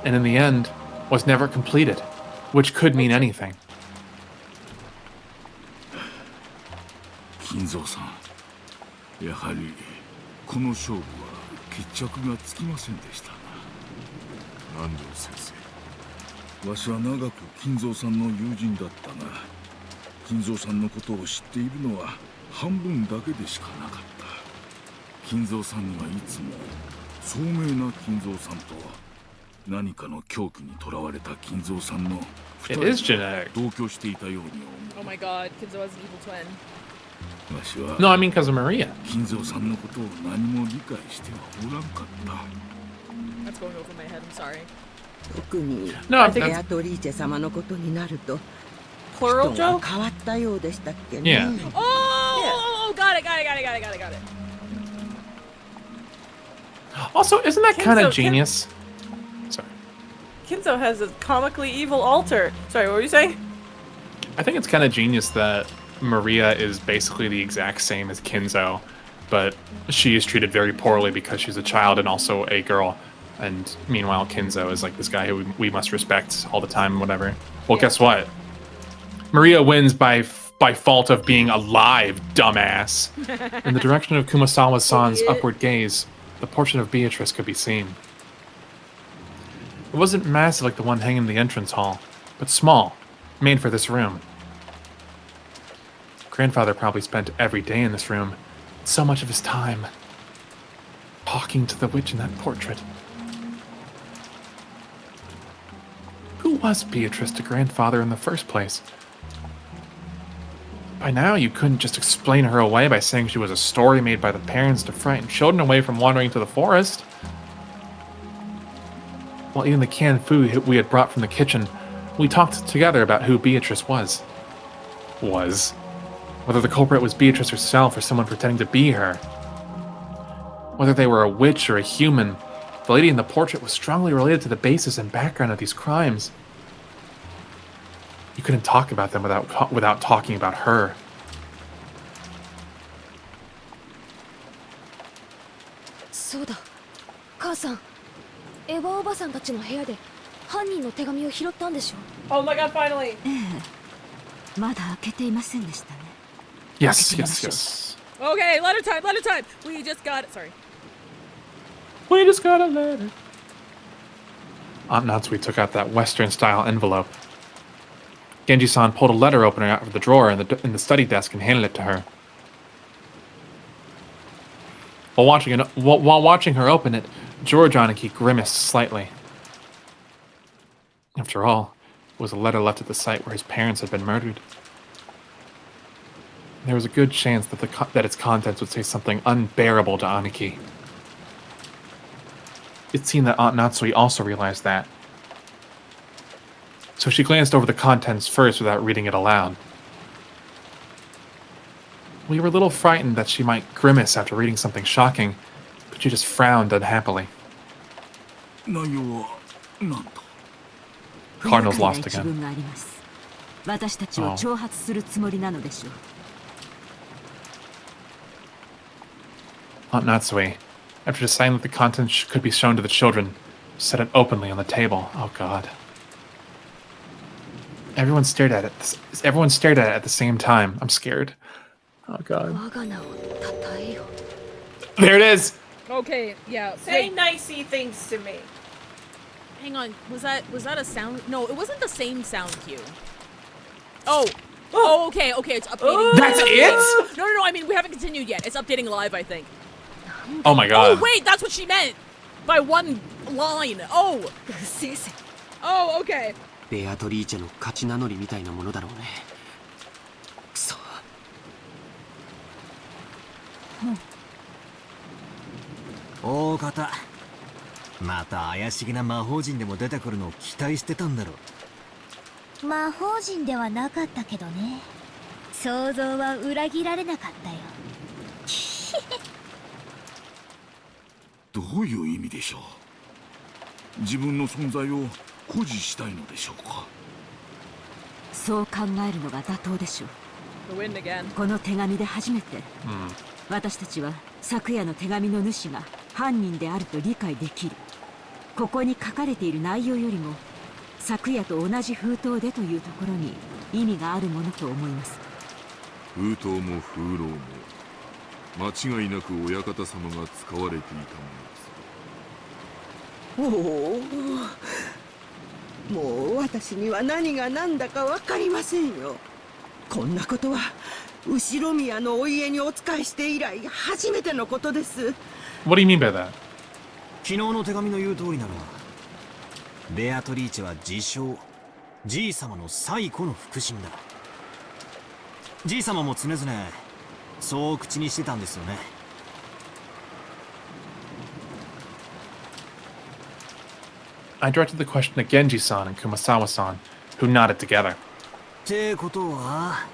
and in the end, was never completed, which could mean anything. 金蔵さん、やはりこの勝負は決着がつきませんでしたな。何で先生。わしは長く金蔵さんの友人だったが、金蔵さんのことを知っているのは半分だけでしかなかった。金蔵さんにはいつも聡明な金蔵さんと何かの狂気にとらわれた金蔵さんの2人が同居していたように思う。Oh my god, Kinzo has an evil twin. No, I mean because of Maria. 金蔵さんのことを何も理解してはおらんかった。That's going over my head, I'm sorry. 特にベアトリーチェ様のことになると人が変わったようでしたっけね。Oh, got Got it. Also, isn't that kind Kenzo, of genius? Sorry. Kinzo has a comically evil altar. Sorry, what were you saying? I think it's kind of genius that Maria is basically the exact same as Kinzo, but she is treated very poorly because she's a child and also a girl. And meanwhile, Kinzo is like this guy who we must respect all the time, whatever. Well, guess what? Maria wins by fault of being alive, dumbass. In the direction of Kumasawa-san's upward gaze, the portrait of Beatrice could be seen. It wasn't massive like the one hanging in the entrance hall, but small, made for this room. Grandfather probably spent every day in this room, so much of his time talking to the witch in that portrait. Who was Beatrice to Grandfather in the first place? By now, you couldn't just explain her away by saying she was a story made by the parents to frighten children away from wandering to the forest. While eating the canned food we had brought from the kitchen, we talked together about who Beatrice was. Whether the culprit was Beatrice herself or someone pretending to be her. Whether they were a witch or a human, the lady in the portrait was strongly related to the basis and background of these crimes. You couldn't talk about them without talking about her. So da. 母さん、エヴァおばさんたちの部屋で犯人の手紙を拾ったんでしょ? Oh my god, finally! まだ開けていませんでしたね。 Yes. Okay, letter time. We just got it. Sorry. We just got a letter. Aunt Natsui took out that Western-style envelope. Genji-san pulled a letter opener out of the drawer in the study desk and handed it to her. While watching her open it, Jorajaniki grimaced slightly. After all, it was a letter left at the site where his parents had been murdered. There was a good chance that its contents would say something unbearable to Aniki. It seemed that Aunt Natsui also realized that. So she glanced over the contents first without reading it aloud. We were a little frightened that she might grimace after reading something shocking, but she just frowned unhappily. Cardinal's lost again. Aunt Natsui, after deciding that the contents could be shown to the children, set it openly on the table. Oh god. Everyone stared at it at the same time. I'm scared. Oh god. There it is! Okay, yeah. Say nicey things to me. Hang on, was that a sound? No, it wasn't the same sound cue. Oh, okay, it's updating. That's it? No, I mean, we haven't continued yet. It's updating live, I think. Oh my god. Oh, wait, that's what she meant! By one line. Oh, okay. ベアトリーチェの勝ち名乗りみたいなものだろうね。くそ。大方、また怪しげな魔法陣でも出てくるのを期待してたんだろう。魔法陣ではなかったけどね。想像は裏切られなかったよ。どういう意味でしょう。自分の存在を誇示したいのでしょうか。そう考えるのが妥当でしょう。この手紙で初めて、私たちは昨夜の手紙の主が犯人であると理解できる。ここに書かれている内容よりも昨夜と同じ封筒でというところに意味があるものと思います。封筒も風浪も間違いなく親方様が使われていたものです。おお、もう私には何が何だか分かりませんよ。こんなことは後宮のお家にお仕えして以来初めてのことです。 What do you mean by that? 昨日の手紙の言う通りなら、ベアトリーチェは自称じい様の最古の腹心だ。じい様も常々そう口にしてたんですよね。I directed the question to Genji-san and Kumasawa-san, who nodded together. ってことは、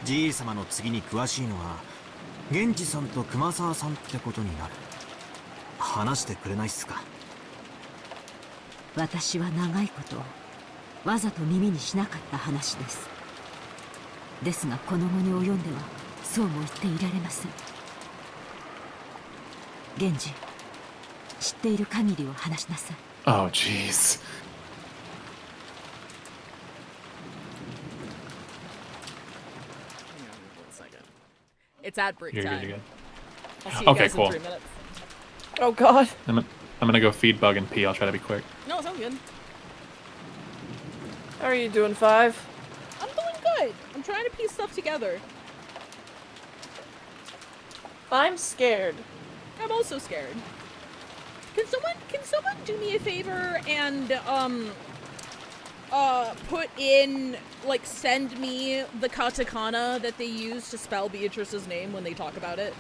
じい様の次に詳しいのは源氏さんと熊沢さんってことになる。話してくれないっすか。私は長いことわざと耳にしなかった話です。ですがこの後に及んではそうも言っていられません。源氏、知っている限りを話しなさい。Oh, jeez. It's ad break You're time. good, you're good. I'll see you Okay, guys cool. in 3 minutes. Oh god. I'm gonna go feed Bug and pee. I'll try to be quick. No, it sounds good. How are you doing, Five? I'm doing good. I'm trying to piece stuff together. I'm scared. I'm also scared. Can someone do me a favor and put in, like, send me the katakana that they use to spell Beatrice's name when they talk about it?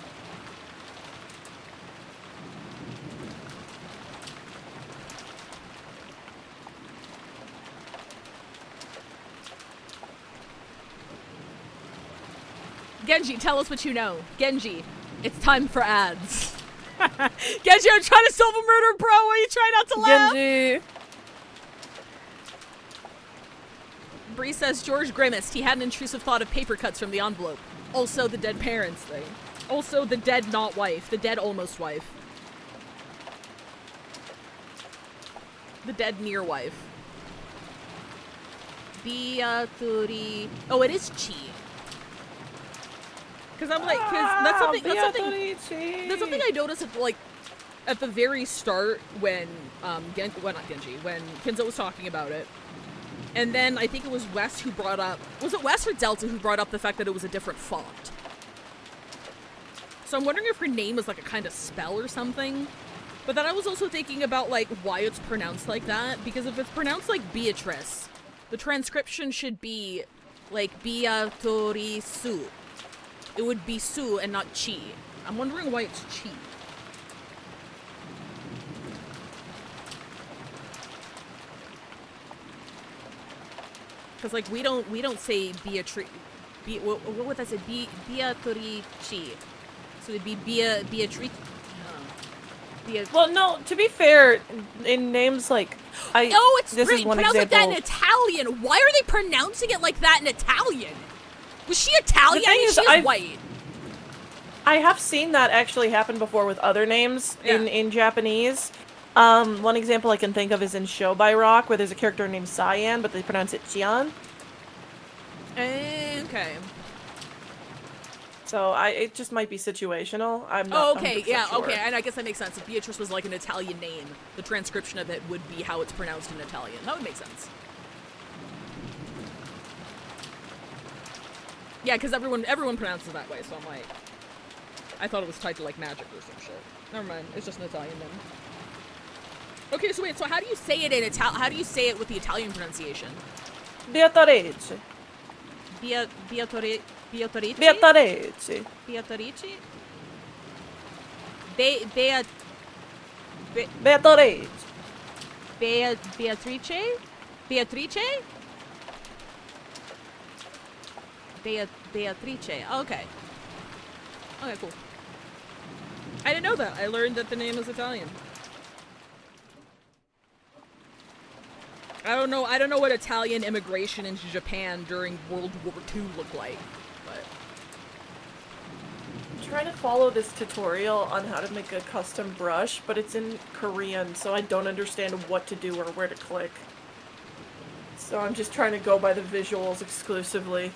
Genji, tell us what you know. Genji, it's time for ads. Genji, I'm trying to solve a murder, bro. Why are you trying not to laugh? Genji. Bree says George grimaced. He had an intrusive thought of paper cuts from the envelope. Also the dead parents thing. Also the dead not wife. The dead almost wife. The dead near wife. Beatori. Oh, it is Chi. Because I'm like, because that's something I noticed at the very start when not Genji, when Kenzo was talking about it. And then I think it was Wes who brought up, was it Wes or Delta who brought up the fact that it was a different font? So I'm wondering if her name is like a kind of spell or something. But then I was also thinking about like why it's pronounced like that, because if it's pronounced like Beatrice, the transcription should be like Beatorisu. It would be Su and not Chi. I'm wondering why it's Chi. Because like we don't say Beatrice. What would I say? Beatrici. So it'd be Beatrice. Well, no. To be fair, in names like it's this is one pronounced example. like that in Italian. Why are they pronouncing it like that in Italian? Was she Italian? I mean, she's white. I have seen that actually happen before with other names in Japanese. One example I can think of is in Show by Rock, where there's a character named Cyan, but they pronounce it Chian. Okay. So it just might be situational. I'm not. Okay, 100% yeah, sure. okay, and I guess that makes sense. If Beatrice was like an Italian name, the transcription of it would be how it's pronounced in Italian. That would make sense. Yeah, because everyone pronounces it that way, so I'm like, I thought it was tied to like magic or some shit. Never mind, it's just an Italian name. Okay, so wait, so how do you say it in how do you say it with the Italian pronunciation? Beatrice. Beatrice? Beatrice. Beatrice? Beatrice. Beatrice? Beatrice. Okay. Okay, cool. I didn't know that. I learned that the name is Italian. I don't know what Italian immigration into Japan during World War II looked like, but I'm trying to follow this tutorial on how to make a custom brush, but it's in Korean, so I don't understand what to do or where to click. So I'm just trying to go by the visuals exclusively.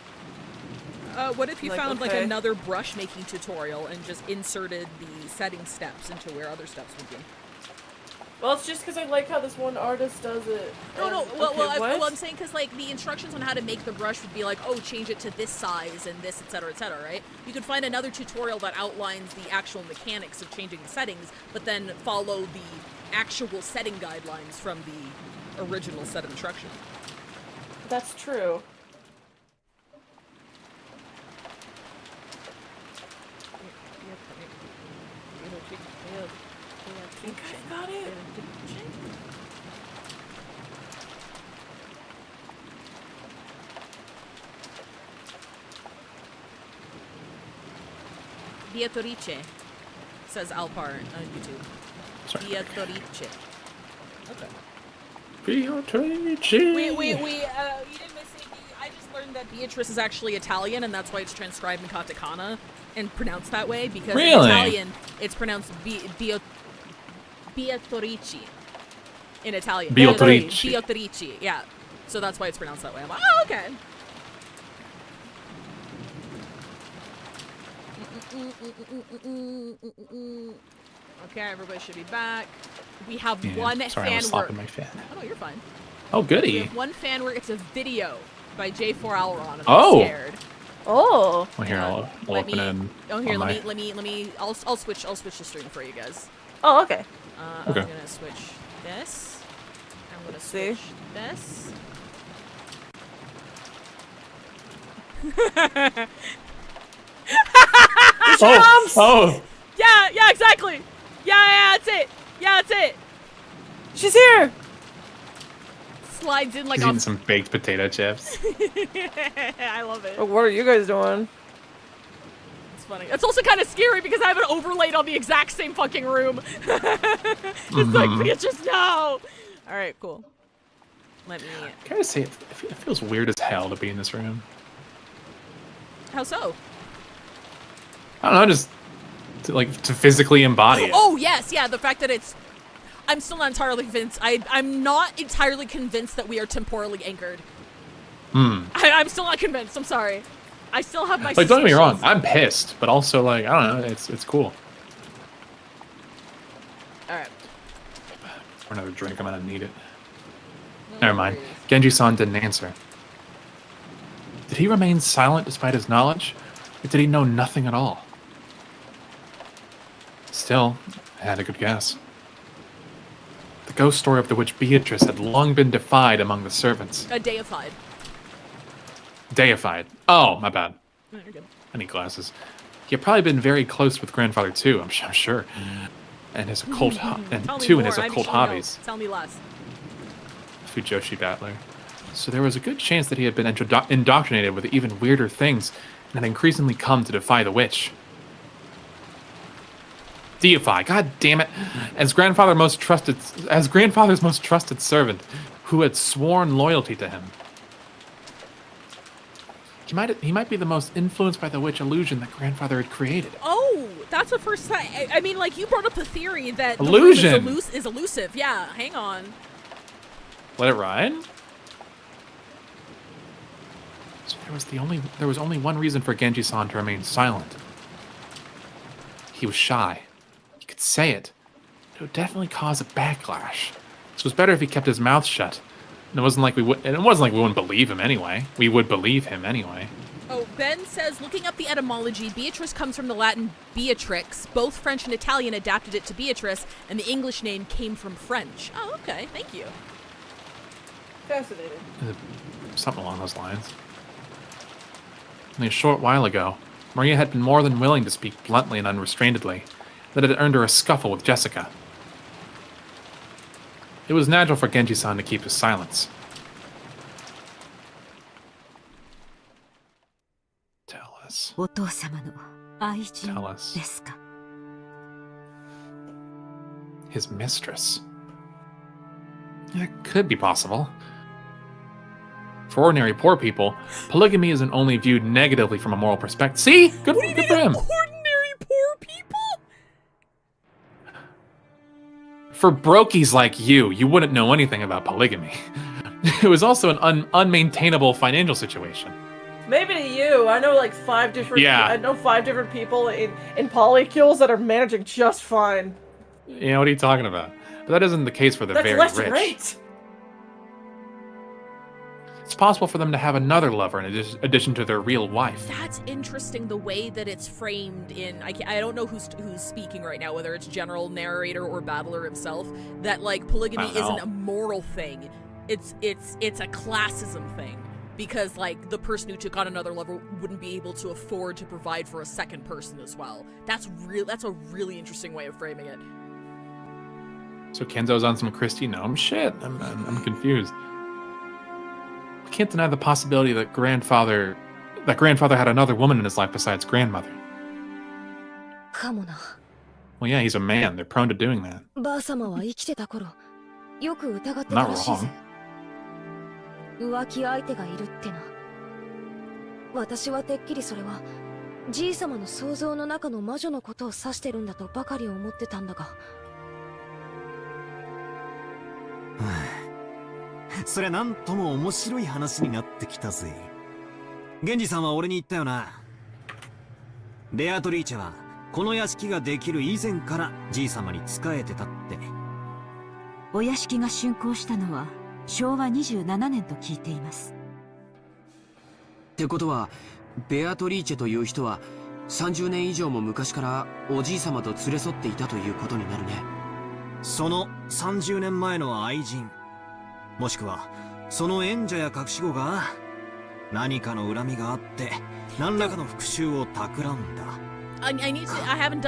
What if you found like another brush making tutorial and just inserted the setting steps into where other steps would be? Well, it's just because I like how this one artist does it. Well, I'm saying because like the instructions on how to make the brush would be like, oh, change it to this size and this, etc., right? You could find another tutorial that outlines the actual mechanics of changing the settings, but then follow the actual setting guidelines from the original set of instructions. That's true. I think I got it. Beatrice, says Alpar on YouTube. Sorry. Beatrice. Okay. Beatrice. We you didn't miss it. I just learned that Beatrice is actually Italian, and that's why it's transcribed in katakana and pronounced that way, because in Italian it's pronounced Beatrice. In Italian. Beatrice. Beatrice, yeah. So that's why it's pronounced that way. I'm like, oh, okay. Okay, everybody should be back. We have one sorry, fan I was slapping my fan. Oh, no, you're fine. Oh, goody. We have one fan work. It's a video by J4 Alron. And Oh. I'm scared. Oh. Well, here, I'll open it in. Oh, here, on let me. I'll switch the stream for you guys. Oh, okay. I'm Okay. gonna switch this. I'm gonna See? switch this. Oh. Yeah, exactly. Yeah, that's it. Yeah, that's it. She's here. Slides in like He's eating some baked potato chips. I love it. What are you guys doing? It's funny. It's also kind of scary because I have it overlaid on the exact same fucking room. It's like, Beatrice, no. All right, cool. Let me. I gotta say, it feels weird as hell to be in this room. How so? I don't know, just to physically embody it. Oh yes, yeah. The fact that it's. I'm still not entirely convinced. I'm not entirely convinced that we are temporally anchored. I'm still not convinced. I'm sorry. I still have my. Like, don't get me wrong. I'm pissed, but also like, I don't know. It's cool. All right. For another drink, I'm gonna need it. Never mind. Genji-san didn't answer. Did he remain silent despite his knowledge, or did he know nothing at all? Still, I had a good guess. The ghost story of the witch Beatrice had long been defied among the servants. Deified. Deified. Oh, my bad. No, you're good. I need glasses. He had probably been very close with grandfather too, I'm sure. And his occult, hobbies. Tell me less. Fujoshi Battler. So there was a good chance that he had been indoctrinated with even weirder things, and had increasingly come to defy the witch. Deify, god damn it! As grandfather's most trusted servant, who had sworn loyalty to him. He might be the most influenced by the witch illusion that grandfather had created. Oh, that's the first time. I mean, like, you brought up the theory that illusion the is elusive. Yeah, hang on. Let it ride. So there was only one reason for Genji-san to remain silent. He was shy. He could say it. It would definitely cause a backlash. So it was better if he kept his mouth shut. And it wasn't like we wouldn't believe him anyway. We would believe him anyway. Oh, Ben says, looking up the etymology, Beatrice comes from the Latin Beatrix. Both French and Italian adapted it to Beatrice, and the English name came from French. Oh, okay. Thank you. Fascinating. Something along those lines. Only a short while ago, Maria had been more than willing to speak bluntly and unrestrainedly. That had earned her a scuffle with Jessica. It was natural for Genji-san to keep his silence. Tell us. Tell us. His mistress. It could be possible. For ordinary poor people, polygamy isn't only viewed negatively from a moral perspective. See? Good for him. Ordinary poor people? For brokies like you wouldn't know anything about polygamy. It was also an unmaintainable financial situation. Maybe to you. I know like 5 different. Yeah. I know 5 different people in polycules that are managing just fine. You know, what are you talking about? But that isn't the case for the That's very less rich. rate. It's possible for them to have another lover in addition to their real wife. That's interesting, the way that it's framed in... I don't know who's speaking right now, whether it's general narrator or battler himself, that, like, polygamy isn't a moral thing. It's a classism thing. Because, like, the person who took on another lover wouldn't be able to afford to provide for a second person as well. That's a really interesting way of framing it. So Kenzo's on some Christy Gnome shit? I'm confused. We can't deny the possibility that grandfather had another woman in his life besides grandmother. かもな。 Well, yeah, he's a man. They're prone to doing that. ばあ様は生きてた頃、よく疑ってた Not らしいぜ。 wrong. 浮気相手がいるってな。私はてっきりそれはじい様の想像の中の魔女のことを指してるんだとばかり思ってたんだが。そりゃなんとも面白い話になってきたぜ。源氏さんは俺に言ったよな。ベアトリーチェはこの屋敷ができる以前からじい様に仕えてたって。お屋敷が竣工したのは昭和27年と聞いています。ってことはベアトリーチェという人は30年以上も昔からおじい様と連れ添っていたということになるね。その30年前の愛人、もしくはその縁者や隠し子が何かの恨みがあって何らかの復讐を企んだ。I haven't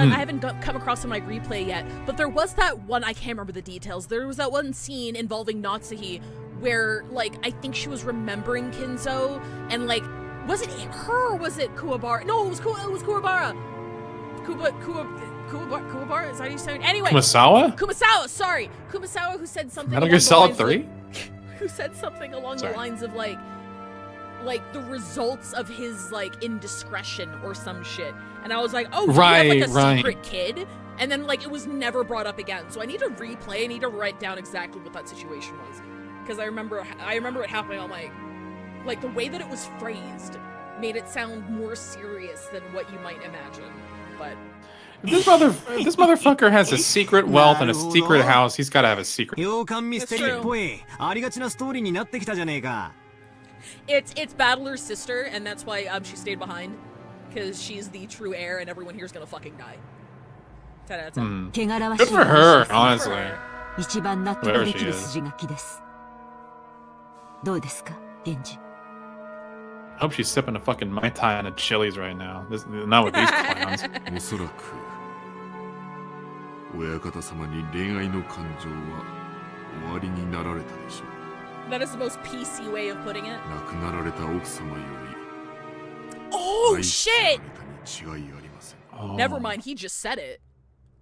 come across him like replay yet, but there was that one, I can't remember the details. There was that one scene involving Natsuhi where, like, I think she was remembering Kinzo, and like, was it her or was it Kuwabara? No, it was Kuwabara. Kuwabara? Is that how you say it? Anyway. Kumasawa? Sorry. Kumasawa, who said something Metal Gear Solid 3? Who said something along the lines of like the results of his like indiscretion or some shit, and I was like, oh, right, you have like a secret kid, and then like it was never brought up again. So I need to replay. I need to write down exactly what that situation was, because I remember it happening. I'm like the way that it was phrased made it sound more serious than what you might imagine. But If this motherfucker has a secret wealth and a secret house, he's got to have a secret. It's Battler's sister, and that's why she stayed behind, because she's the true heir, and everyone here's gonna fucking die. 10 out of 10. Good for her, honestly. Whoever she is. どうですか、源氏? I hope she's sipping a fucking Mai Tai and a Chili's right now. Not with these clowns. おそらく親方様に恋愛の感情は終わりになられたでしょう。 That is the most PC way of putting it. 亡くなられた奥様より Oh shit! 違いありません。 Never mind, he just said it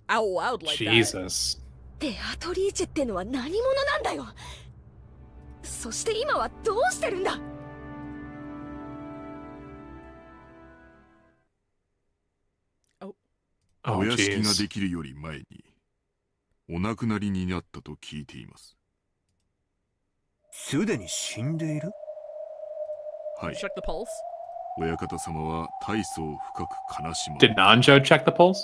out loud like Jesus. ベアトリーチェってのは何者なんだよ。そして今はどうしてるんだ。 お屋敷ができるより前にお亡くなりになったと聞いています。すでに死んでいる？はい。 Check the pulse. 親方様は大層深く悲しま Did Nanjo check the pulse?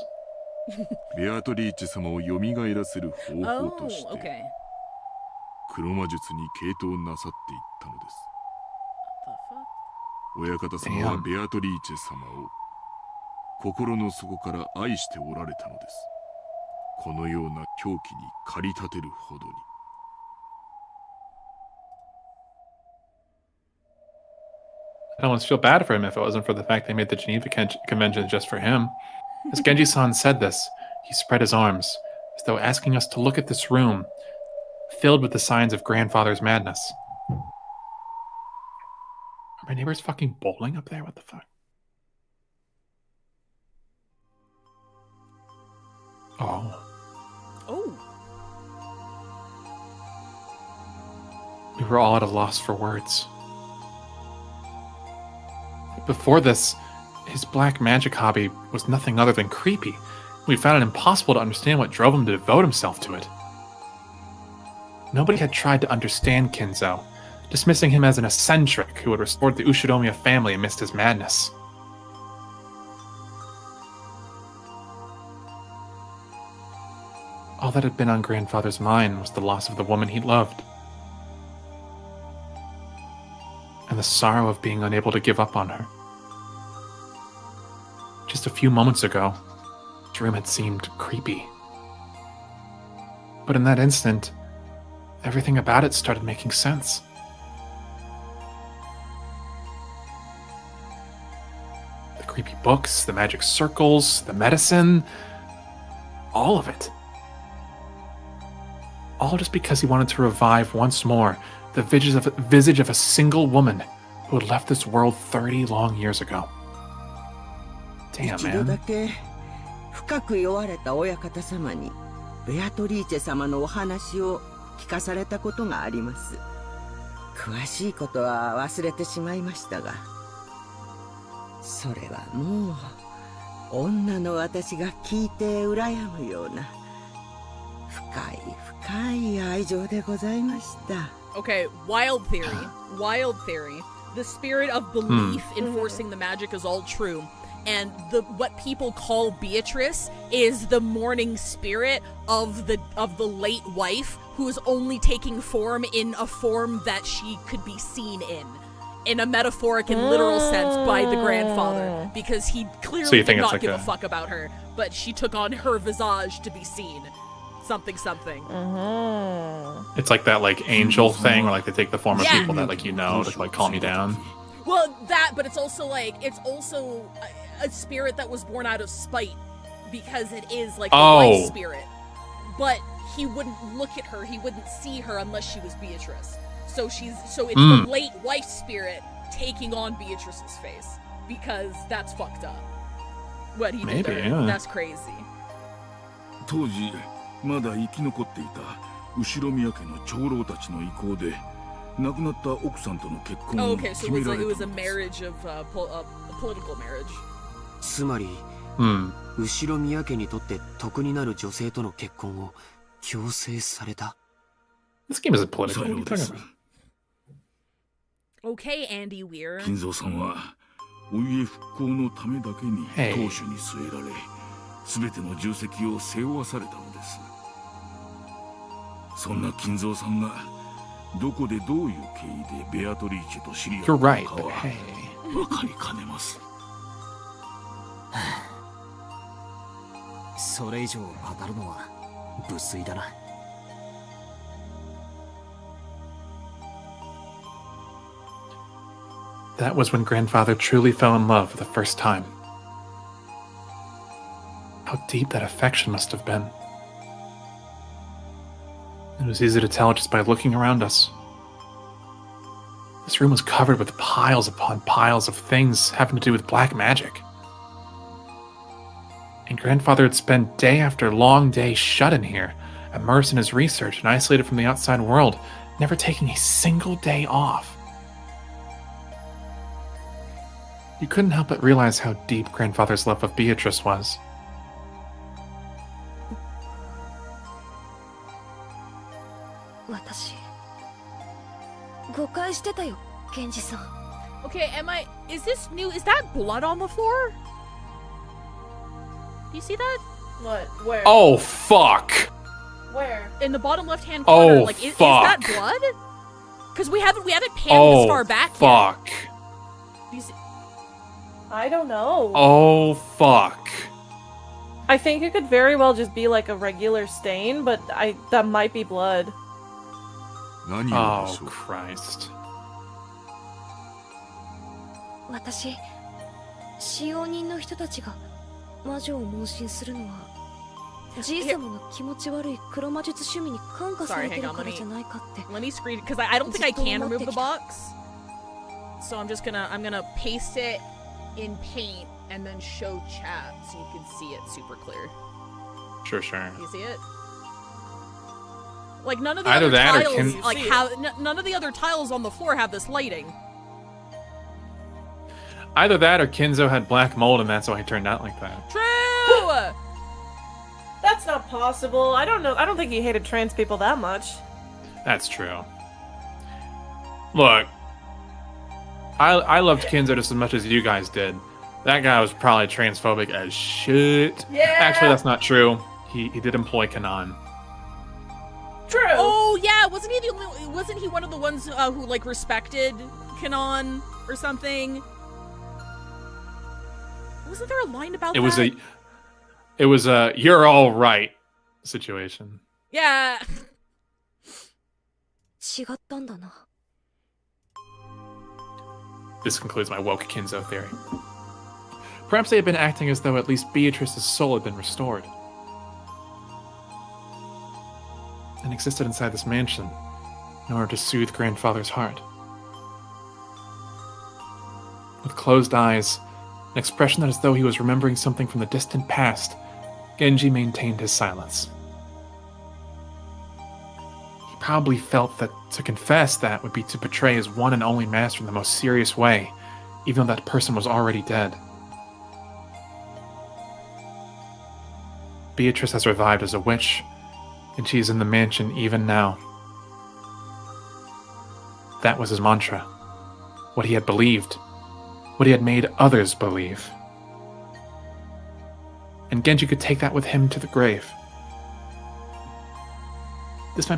ベアトリーチェ様を蘇らせる方法として、黒魔術に傾倒なさっていったのです。親方様はベアトリーチェ様を心の底から愛しておられたのです。このような狂気に駆り立てるほどに。 I almost feel bad for him if it wasn't for the fact they made the Geneva Convention just for him. As Genji-san said this, he spread his arms, as though asking us to look at this room, filled with the signs of grandfather's madness. Are my neighbors fucking bowling up there? What the fuck? Oh. Oh. We were all at a loss for words. Before this, his black magic hobby was nothing other than creepy. We found it impossible to understand what drove him to devote himself to it. Nobody had tried to understand Kinzo, dismissing him as an eccentric who had restored the Ushidomiya family amidst his madness. All that had been on grandfather's mind was the loss of the woman he loved, and the sorrow of being unable to give up on her. Just a few moments ago, the room had seemed creepy. But in that instant, everything about it started making sense. The creepy books, the magic circles, the medicine, all of it. All just because he wanted to revive once more the visage of a single woman who had left this world 30 long years ago. Damn, man. 深く酔われた親方様にベアトリーチェ様のお話を聞かされたことがあります。詳しいことは忘れてしまいましたが、それはもう女の私が聞いて羨むような深い深い愛情でございました。Okay, wild theory. Wild theory. The spirit of belief enforcing the magic is all true. And what people call Beatrice is the mourning spirit of the late wife who is only taking form in a form that she could be seen in a metaphoric and literal sense by the grandfather, because he clearly did not give a fuck about her, but she took on her visage to be seen. Something. It's like that like angel thing, where like they take the form of people that like to like calm you down. Well, that, but it's also a spirit that was born out of spite, because it is like a life spirit. But he wouldn't look at her, he wouldn't see her unless she was Beatrice. So it's the late wife spirit taking on Beatrice's face, because that's fucked up. What he did there. That's crazy. 当時まだ生き残っていた後宮家の長老たちの意向で亡くなった奥さんとの結婚を決められたのです。 it was a marriage of a political marriage. つまり、後宮家にとって得になる女性との結婚を強制された。 This game isn't political. What are you talking about? Okay, Andy Weir. 金蔵さんはお家復興のためだけに当主に据えられ、全ての重責を背負わされたのです。そんな金蔵さんがどこでどういう経緯でベアトリーチェと知り合ったのかは分かりかねます。それ以上語るのは無粋だな。That was when grandfather truly fell in love for the first time. How deep that affection must have been. It was easy to tell just by looking around us. This room was covered with piles upon piles of things having to do with black magic. And grandfather had spent day after long day shut in here, immersed in his research and isolated from the outside world, never taking a single day off. You couldn't help but realize how deep grandfather's love of Beatrice was. Okay, is this new? Is that blood on the floor? Do you see that? What? Where? Oh, fuck! Where? In the bottom left-hand corner. Oh, like, is fuck. that blood? Because we haven't panned this far back fuck. yet. Do you see? I don't know. Oh, fuck. I think it could very well just be like a regular stain, but that might be blood. Oh, Christ. 私、使用人の人たちが魔女を盲信するのは、じい様の気持ち悪い黒魔術趣味に感化されてるからじゃないかって。Let me screen, because I don't think I can remove the box. So I'm gonna paste it in paint and then show chat so you can see it super clear. Sure. You see it? Like none of the Either other that tiles, or none of the other tiles on the floor have this lighting. Either that or Kinzo had black mold and that's why he turned out like that. True! That's not possible. I don't know. I don't think he hated trans people that much. That's true. Look, I loved Kinzo just as much as you guys did. That guy was probably transphobic as shit. Yeah. Actually, that's not true. He did employ Kanan. True. Oh yeah, wasn't he one of the ones who like respected Kanan or something? Wasn't there a line about that? It was a you're all right situation. Yeah. 違ったんだな。 This concludes my woke Kinzo theory. Perhaps they had been acting as though at least Beatrice's soul had been restored and existed inside this mansion in order to soothe grandfather's heart. With closed eyes, an expression that as though he was remembering something from the distant past, Genji maintained his silence. He probably felt that to confess that would be to betray his one and only master in the most serious way, even though that person was already dead. Beatrice has revived as a witch, and she is in the mansion even now. That was his mantra. What he had believed. What he had made others believe. And Genji could take that with him to the grave. This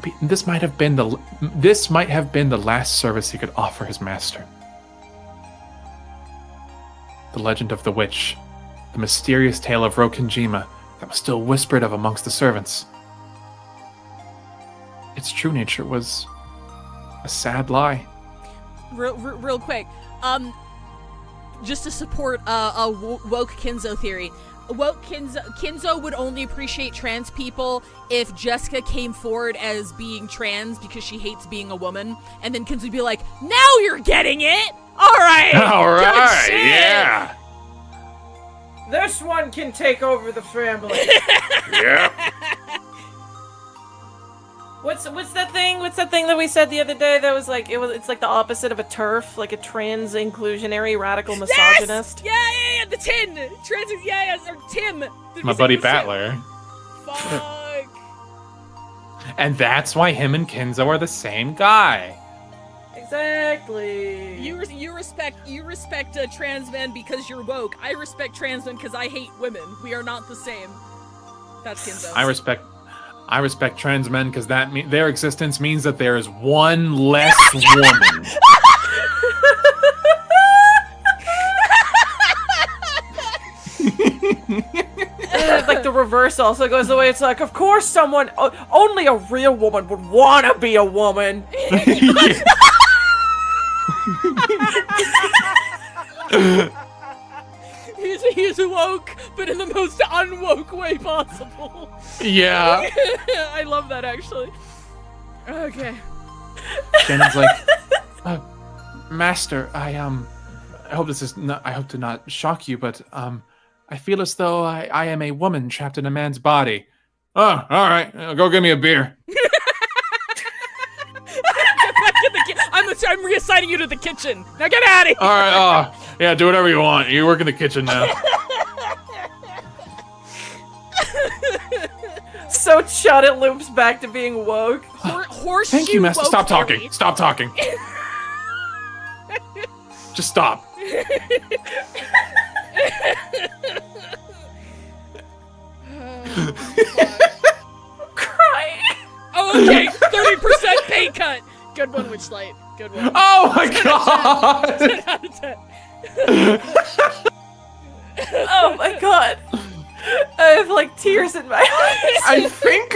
might have been the last service he could offer his master. The legend of the witch, the mysterious tale of Rokenjima that was still whispered of amongst the servants. Its true nature was a sad lie. Real quick, just to support a woke Kinzo theory. Woke Kinzo would only appreciate trans people if Jessica came forward as being trans because she hates being a woman, and then Kinzo would be like, "Now you're getting it! Alright! Alright, yeah! This one can take over the family." Yeah. What's that thing? What's that thing that we said the other day that was like it's like the opposite of a TERF, like a trans inclusionary radical misogynist? Yes! Yeah, the tin! Or Tim! My buddy Battler. Fuck. And that's why him and Kinzo are the same guy. Exactly. You respect trans men because you're woke. I respect trans men because I hate women. We are not the same. That's Kinzo. I respect trans men because their existence means that there is one less woman. Like the reverse also goes away. It's like, of course only a real woman would want to be a woman. He's woke, but in the most unwoke way possible. Yeah. I love that, actually. Okay. Shannon's like, Master, I hope to not shock you, but I feel as though I am a woman trapped in a man's body. Oh, all right. Go get me a beer. I'm reassigning you to the kitchen. Now get out of here. All right. Yeah, do whatever you want. You work in the kitchen now. So Chud, it loops back to being woke. Horseshoe. Thank you, Master. Woke Stop theory. talking. Stop talking. Just stop. Crying. Oh, okay. 30% pay cut. Good one, Witchlight. Good one. Oh my god! 10 out of 10. Oh my god. I have like tears in my eyes. I think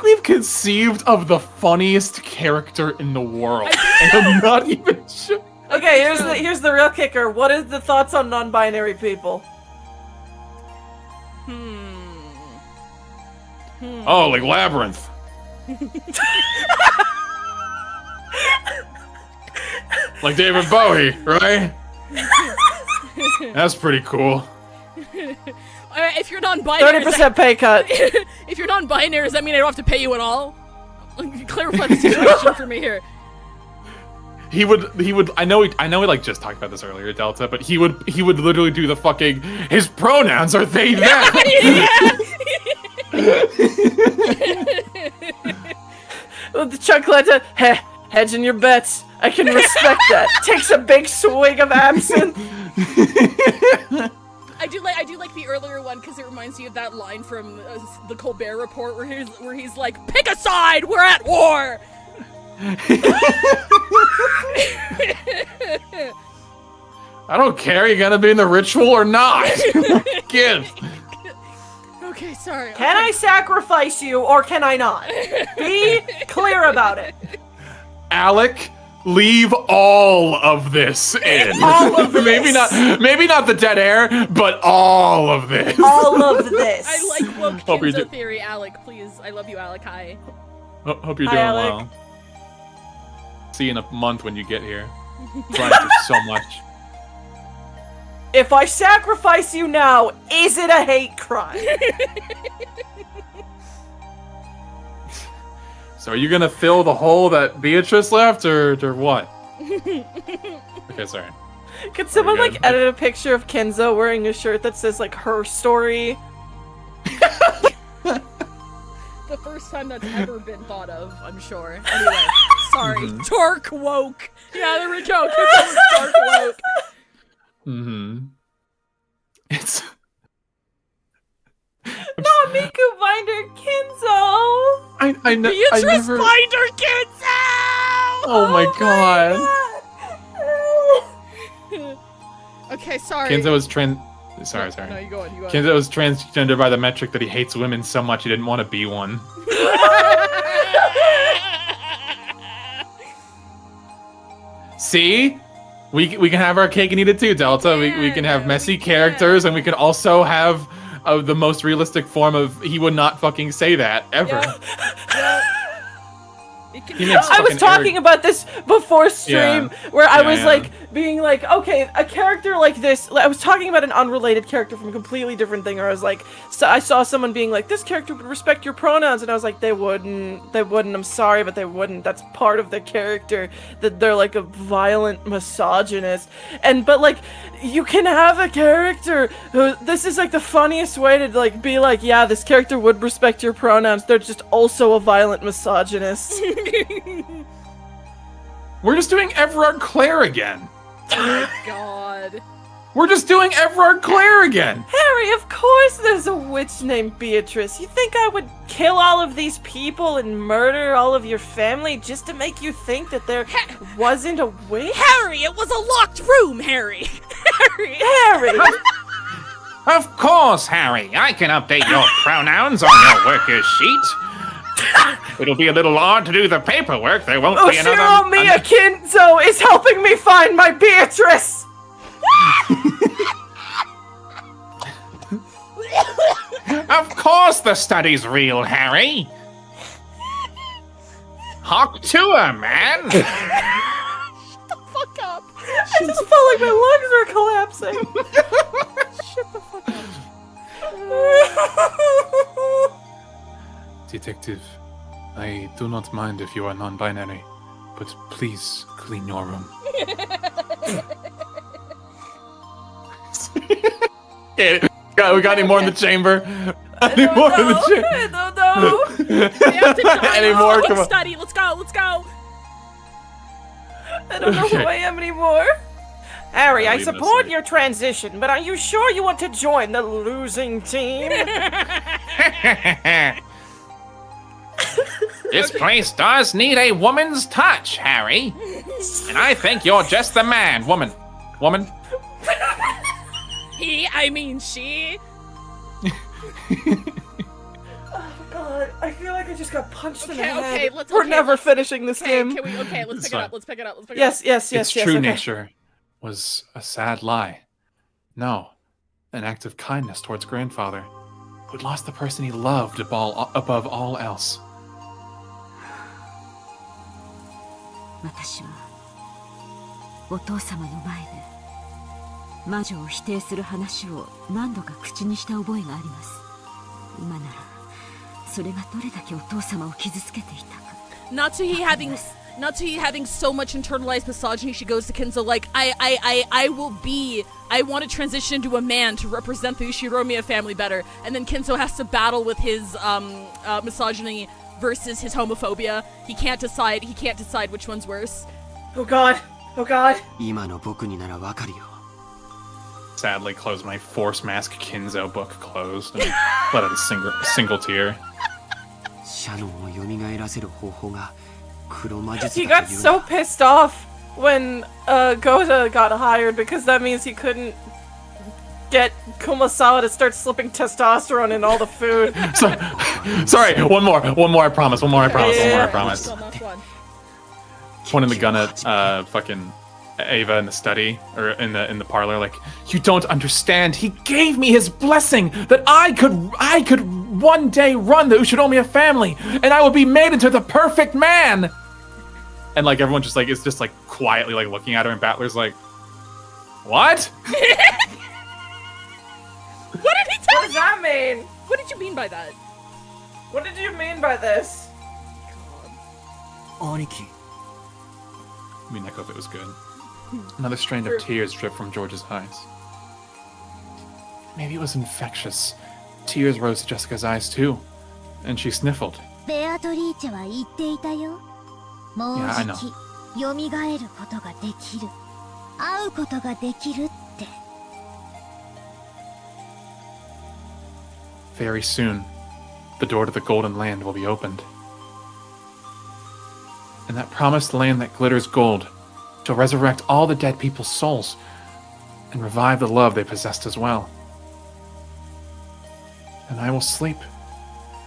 we've conceived of the funniest character in the world. And I'm not even sure. Okay, here's the real kicker. What is the thoughts on non-binary people? Oh, like Labyrinth. Like David Bowie, right? That's pretty cool. If you're non-binary, 30% pay cut. If you're non-binary, does that mean I don't have to pay you at all? Clarify the situation for me here. He would. I know. We like just talked about this earlier, Delta. But he would literally do the fucking. His pronouns are they them. With the chocolate, hedging your bets. I can respect that. Takes a big swig of absinthe. I do like the earlier one because it reminds me of that line from the Colbert Report where he's like, "Pick a side, we're at war." I don't care. You gotta be in the ritual or not. Kid. Okay, sorry. Can I sacrifice you or can I not? Be clear about it. Alec, leave all of this in. All of this. maybe not the dead air, but all of this. All of this. I like woke Kinzo theory, Alec. Please, I love you, Alec. Hi. Hope you're Hi, doing Alec. well. See you in a month when you get here. Trying to do so much. if I sacrifice you now, is it a hate crime? So are you gonna fill the hole that Beatrice left, or what? Okay, sorry. Could someone like edit a picture of Kenzo wearing a shirt that says like her story? The first time that's ever been thought of, I'm sure. Anyway, sorry. Dark woke. Yeah, there we go. Kenzo was dark woke. It's Not Miku Binder Kenzo! I know. Beatrice Binder Kenzo! Oh my god. Okay, sorry. Kenzo was Sorry. No, you go on. Kenzo was transgender by the metric that he hates women so much he didn't want to be one. See? We can have our cake and eat it too, Delta. We can have messy characters, and we can also have the most realistic form of he would not fucking say that ever. I was talking about this before stream, where I was like being like, okay, a character like this. I was talking about an unrelated character from a completely different thing, where I was like, so I saw someone being like, this character would respect your pronouns, and I was like, they wouldn't. I'm sorry, but they wouldn't. That's part of the character, that they're like a violent misogynist. But like, you can have a character who, this is like the funniest way to like be like, yeah, this character would respect your pronouns. They're just also a violent misogynist. We're just doing Everard Claire again. Oh god. We're just doing Everard Claire again. Harry, of course there's a witch named Beatrice. You think I would kill all of these people and murder all of your family just to make you think that there wasn't a witch? Harry, it was a locked room, Harry. Harry. Of course, Harry. I can update your pronouns on your worker's sheet. It'll be a little odd to do the paperwork. There won't be another... Oshiro Miyakinzo is helping me find my Beatrice! Of course the study's real, Harry. Hawk to her, man. Shut the fuck up. I just felt like my lungs were collapsing. Shut the fuck up. Detective, I do not mind if you are non-binary, but please clean your room. Okay, we got any more in the chamber? Any more in the chamber? I don't know. We have to Any more? Come on. study. Let's go. I don't know who I am anymore. Harry, I support your transition, but are you sure you want to join the losing team? This place does need a woman's touch, Harry. And I think you're just the man, woman. He, I mean she. Oh god, I feel like I just got punched in the head. Okay, We're never finishing this game. Let's pick it up. Yes. Its true nature was a sad lie. No, an act of kindness towards grandfather, who'd lost the person he loved above all else. 私はお父様の前で魔女を否定する話を何度か口にした覚えがあります。今ならそれがどれだけお父様を傷つけていたか。Not to he having so much internalized misogyny, she goes to Kenzo like, I want to transition into a man to represent the Ushiromiya family better, and then Kenzo has to battle with his misogyny versus his homophobia. He can't decide which one's worse. Oh god. 今の僕にならわかるよ。 Sadly closed my Force Mask Kinzo book closed and let out a single tear. シャノンを蘇らせる方法が黒魔術 He だ got という so pissed off when Gota got hired because that means he couldn't get Kumasawa to start slipping testosterone in all the food. Sorry, one more, I promise. One more, I promise. One in the gun at fucking Ava in the study, or in the parlor, like, you don't understand. He gave me his blessing that I could one day run the Ushiromiya family, and I would be made into the perfect man. And like everyone just like is just like quietly like looking at her, and Battler's like, what? What did he tell What does that mean? What did you mean by that? What did you mean by this? Aniki. Umineko, if it was good. Another strand of tears dripped from George's eyes. Maybe it was infectious. Tears rose to Jessica's eyes too, and she sniffled. ベアトリーチェは言っていたよ。もう Yeah, I じ know. き蘇ることができる。会うことができるって。Very soon, the door to the Golden Land will be opened. And that promised land that glitters gold shall resurrect all the dead people's souls and revive the love they possessed as well. And I will sleep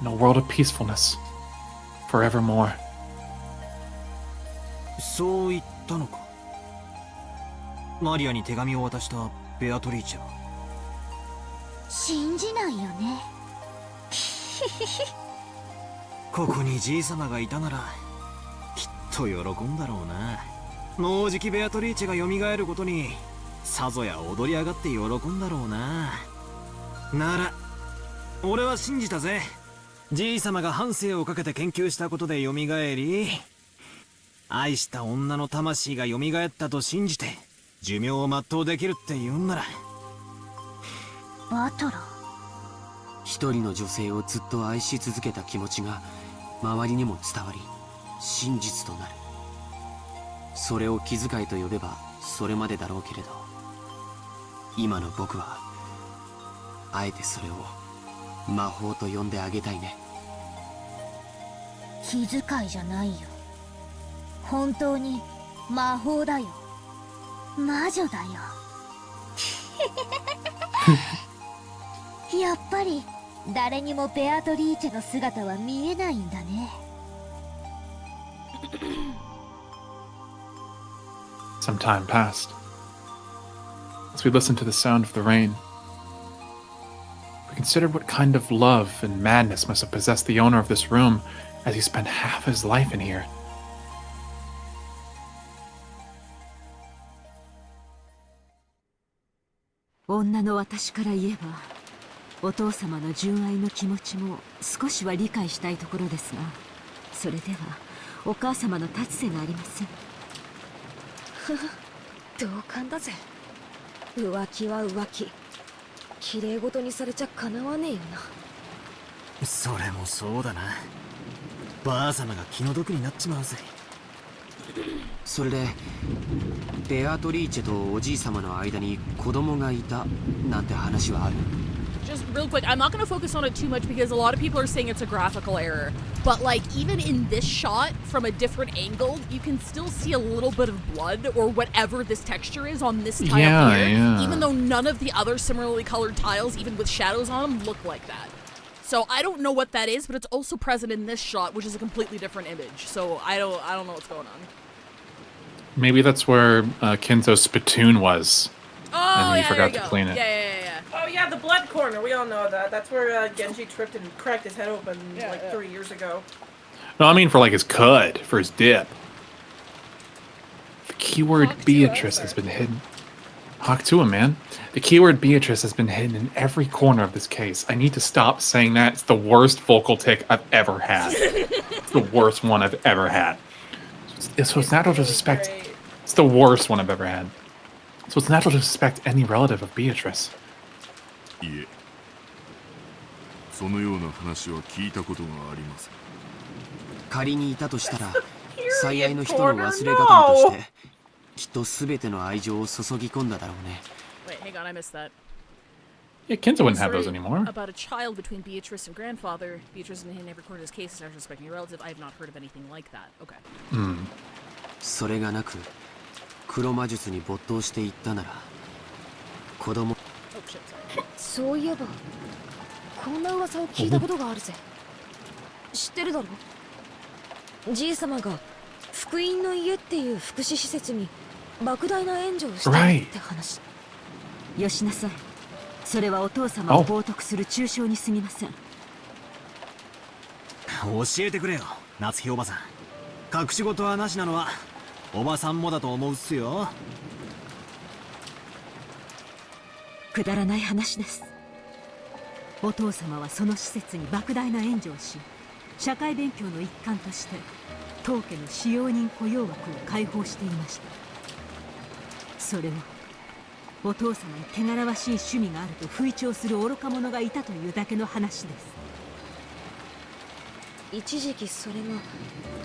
in a world of peacefulness forevermore. そう言ったのか。マリアに手紙を渡したベアトリーチェは。信じないよね。ここにじいさまがいたならきっと喜んだろうな。もうじきベアトリーチェが蘇ることにさぞや踊り上がって喜んだろうな。なら俺は信じたぜ。じいさまが半生をかけて研究したことで蘇り、愛した女の魂が蘇ったと信じて寿命を全うできるって言うんなら。バトラー。一人の女性をずっと愛し続けた気持ちが周りにも伝わり真実となる。それを気遣いと呼べばそれまでだろうけれど、今の僕はあえてそれを魔法と呼んであげたいね。気遣いじゃないよ。本当に魔法だよ。魔女だよ。やっぱり誰にもベアトリーチェの姿は見えないんだね。Some time passed. As we listened to the sound of the rain, we considered what kind of love and madness must have possessed the owner of this room as he spent half his life in here. 女の私から言えば、お父様の純愛の気持ちも少しは理解したいところですが、それではお母様の立つ瀬がありません。同感だぜ。浮気は浮気。綺麗事にされちゃかなわねえよな。それもそうだな。ばあ様が気の毒になっちまうぜ。それでベアトリーチェとおじい様の間に子供がいたなんて話はある？ Just real quick, I'm not going to focus on it too much because a lot of people are saying it's a graphical error. But like even in this shot from a different angle, you can still see a little bit of blood or whatever this texture is on this tile here. Even though none of the other similarly colored tiles, even with shadows on them, look like that. So I don't know what that is, but it's also present in this shot, which is a completely different image. So I don't know what's going on. Maybe that's where Kenzo's spittoon was. Oh, and he yeah, forgot there to you clean go. it. Yeah. Oh yeah, the blood corner. We all know that. That's where Genji tripped and cracked his head open 3 years ago. No, I mean for like his cud, for his dip. The keyword Beatrice has been hidden. Talk to him, man. The keyword Beatrice has been hidden in every corner of this case. I need to stop saying that. It's the worst vocal tick I've ever had. It's the worst one I've ever had. So it's natural to suspect. It's the worst one I've ever had. So it's natural to suspect any relative of Beatrice. いえ、そのような話は聞いたことがありません。仮にいたとしたら、最愛の人の忘れ方として、きっと全ての愛情を注ぎ込んだだろうね。Wait, hang on, I missed that. Yeah, Kenzo wouldn't have those anymore. About a child between Beatrice and grandfather. Beatrice and him never recorded his case as actually suspecting a relative. I have not heard of anything like that. Okay. それがなく、黒魔術に没頭していったなら、子供。そういえば、こんな噂を聞いたことがあるぜ。知ってるだろ？じい様が福音の家っていう福祉施設に莫大な援助をしたって話。よしなさい。それはお父様を冒涜する中傷に過ぎません。教えてくれよ、夏日おばさん。隠し事はなしなのはおばさんもだと思うっすよ。くだらない話です。お父様はその施設に莫大な援助をし、社会勉強の一環として当家の使用人雇用枠を開放していました。それをお父様に汚らわしい趣味があると吹聴する愚か者がいたというだけの話です。一時期それが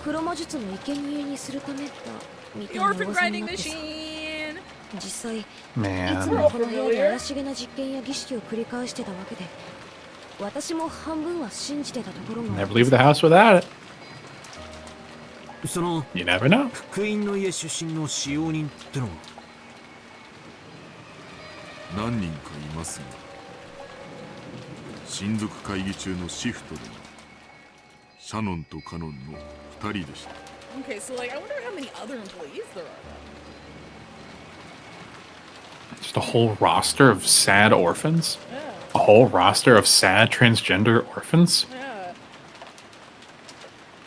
黒魔術の生贄にするためだみたいな噂になってさ、実際いつもこの部屋で怪しげな実験や儀式を繰り返してたわけで、私も半分は信じてたところが。 Never leave the house without it. その You never know. 福音の家出身の使用人ってのは何人かいますが、親族会議中のシフトでシャノンとカノンの2人でした。 Okay, so like, I wonder how many other employees there are. Just a whole roster of sad orphans? Yeah. A whole roster of sad transgender orphans? Yeah.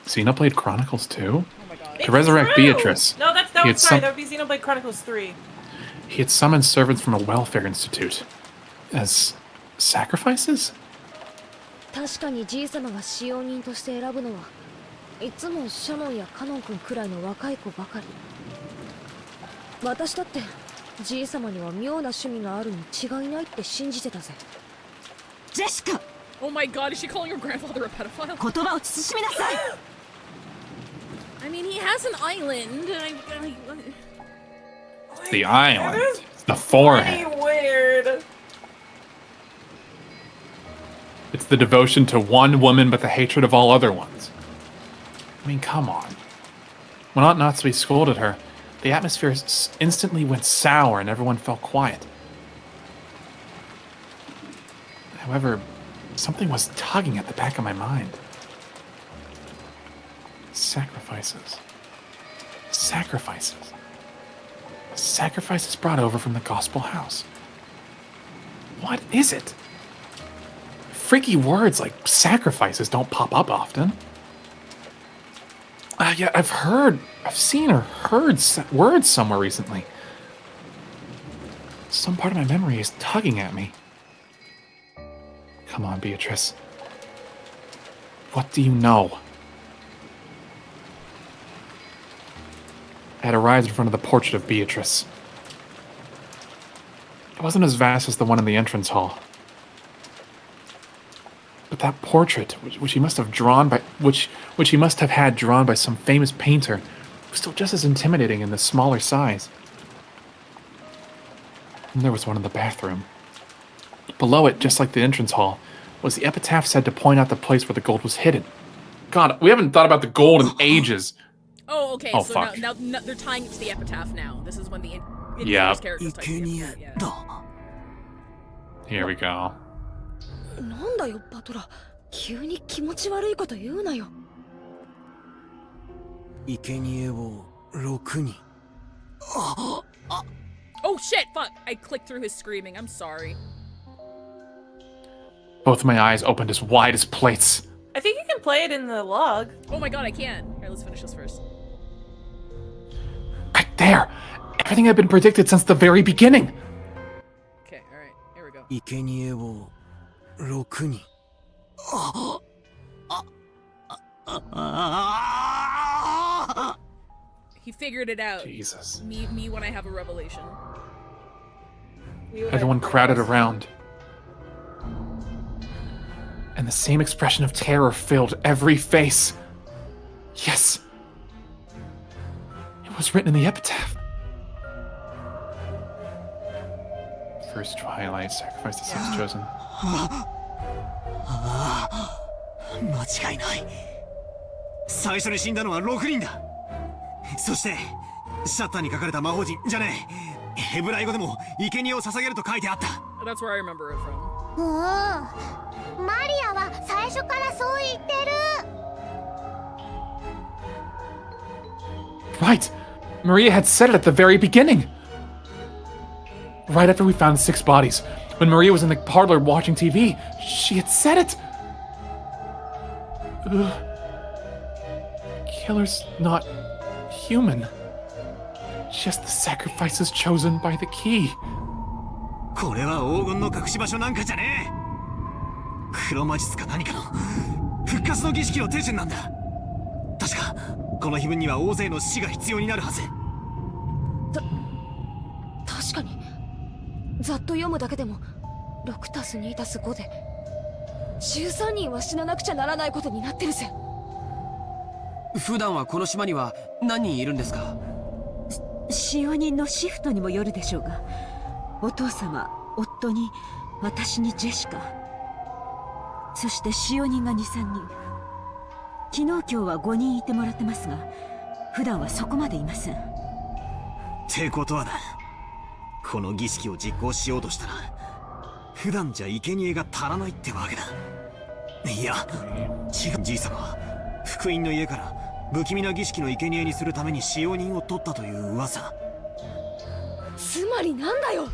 Xenoblade Chronicles 2? Oh my god. To resurrect Beatrice. No, that would be Xenoblade Chronicles 3. He had summoned servants from a welfare institute. As sacrifices? 確かにじい様が使用人として選ぶのはいつもシャノンやカノン君くらいの若い子ばかり。私だってじい様には妙な趣味があるに違いないって信じてたぜ。ジェシカ Oh my god, is she calling her grandfather a pedophile? 言葉を慎みなさい I mean, he has an island. The island. The forehead. Weird. It's the devotion to one woman but the hatred of all other ones. I mean, come on. When Aunt Natsume scolded her, the atmosphere instantly went sour and everyone fell quiet. However, something was tugging at the back of my mind. Sacrifices. Sacrifices. Sacrifices brought over from the Gospel House. What is it? Freaky words like sacrifices don't pop up often. Yeah, I've seen or heard words somewhere recently. Some part of my memory is tugging at me. Come on, Beatrice. What do you know? I had arrived in front of the portrait of Beatrice. It wasn't as vast as the one in the entrance hall. But that portrait, which he must have drawn by, which he must have had drawn by some famous painter, was still just as intimidating in the smaller size. And there was one in the bathroom. Below it, just like the entrance hall, was the epitaph said to point out the place where the gold was hidden. God, we haven't thought about the gold in ages. Oh, okay. Oh, so fuck. now they're tying it to the epitaph now. This is when the Yeah. characters type the epitaph. Yeah. Here we go. なんだよパトラ、急に気持ち悪いこと言うなよ。生贄を6人。Oh shit! Fuck! I clicked through his screaming. I'm sorry. Both my eyes opened as wide as plates. I think you can play it in the log. Oh my god, I can. Alright, let's finish this first. Right there! Everything had been predicted since the very beginning! Okay, alright, here we go. 生贄を6人。He figured it out. Jesus. Me when I have a revelation. Everyone crowded around. And the same expression of terror filled every face. Yes. It was written in the epitaph. First twilight, sacrifice the sons chosen. 間違いない。最初に死んだのは6人だ。そしてシャッターに書かれた魔法陣じゃねえ、ヘブライ語でも生贄を捧げると書いてあった。 That's where I remember it from. マリアは最初からそう言ってる。 Right! Maria had said it at the very beginning! Right after we found 6 bodies, when Maria was in the parlor watching TV, she had said it! Ugh. Killer's not human. Just the sacrifices chosen by the key. これは黄金の隠し場所なんかじゃねえ。黒魔術か何かの復活の儀式の手順なんだ。確かこの碑文には大勢の死が必要になるはず。確かにざっと読むだけでも 6+2+5 で13人は死ななくちゃならないことになってるぜ。普段はこの島には何人いるんですか？使用人のシフトにもよるでしょうが、お父様、夫に、私にジェシカ、そして使用人が 2,3 人。昨日今日は5人いてもらってますが、普段はそこまでいません。ってことはだ、この儀式を実行しようとしたら普段じゃ生贄が足らないってわけだ。いや違う、じい様は福音の家から不気味な儀式の生贄にするために使用人を取ったという噂。つまりなんだよ、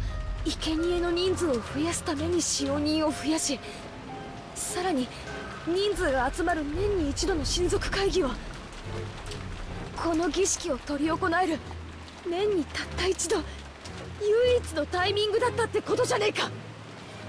生贄の人数を増やすために使用人を増やし、さらに人数が集まる年に一度の親族会議を、この儀式を執り行える年にたった一度唯一のタイミングだったってことじゃねえか。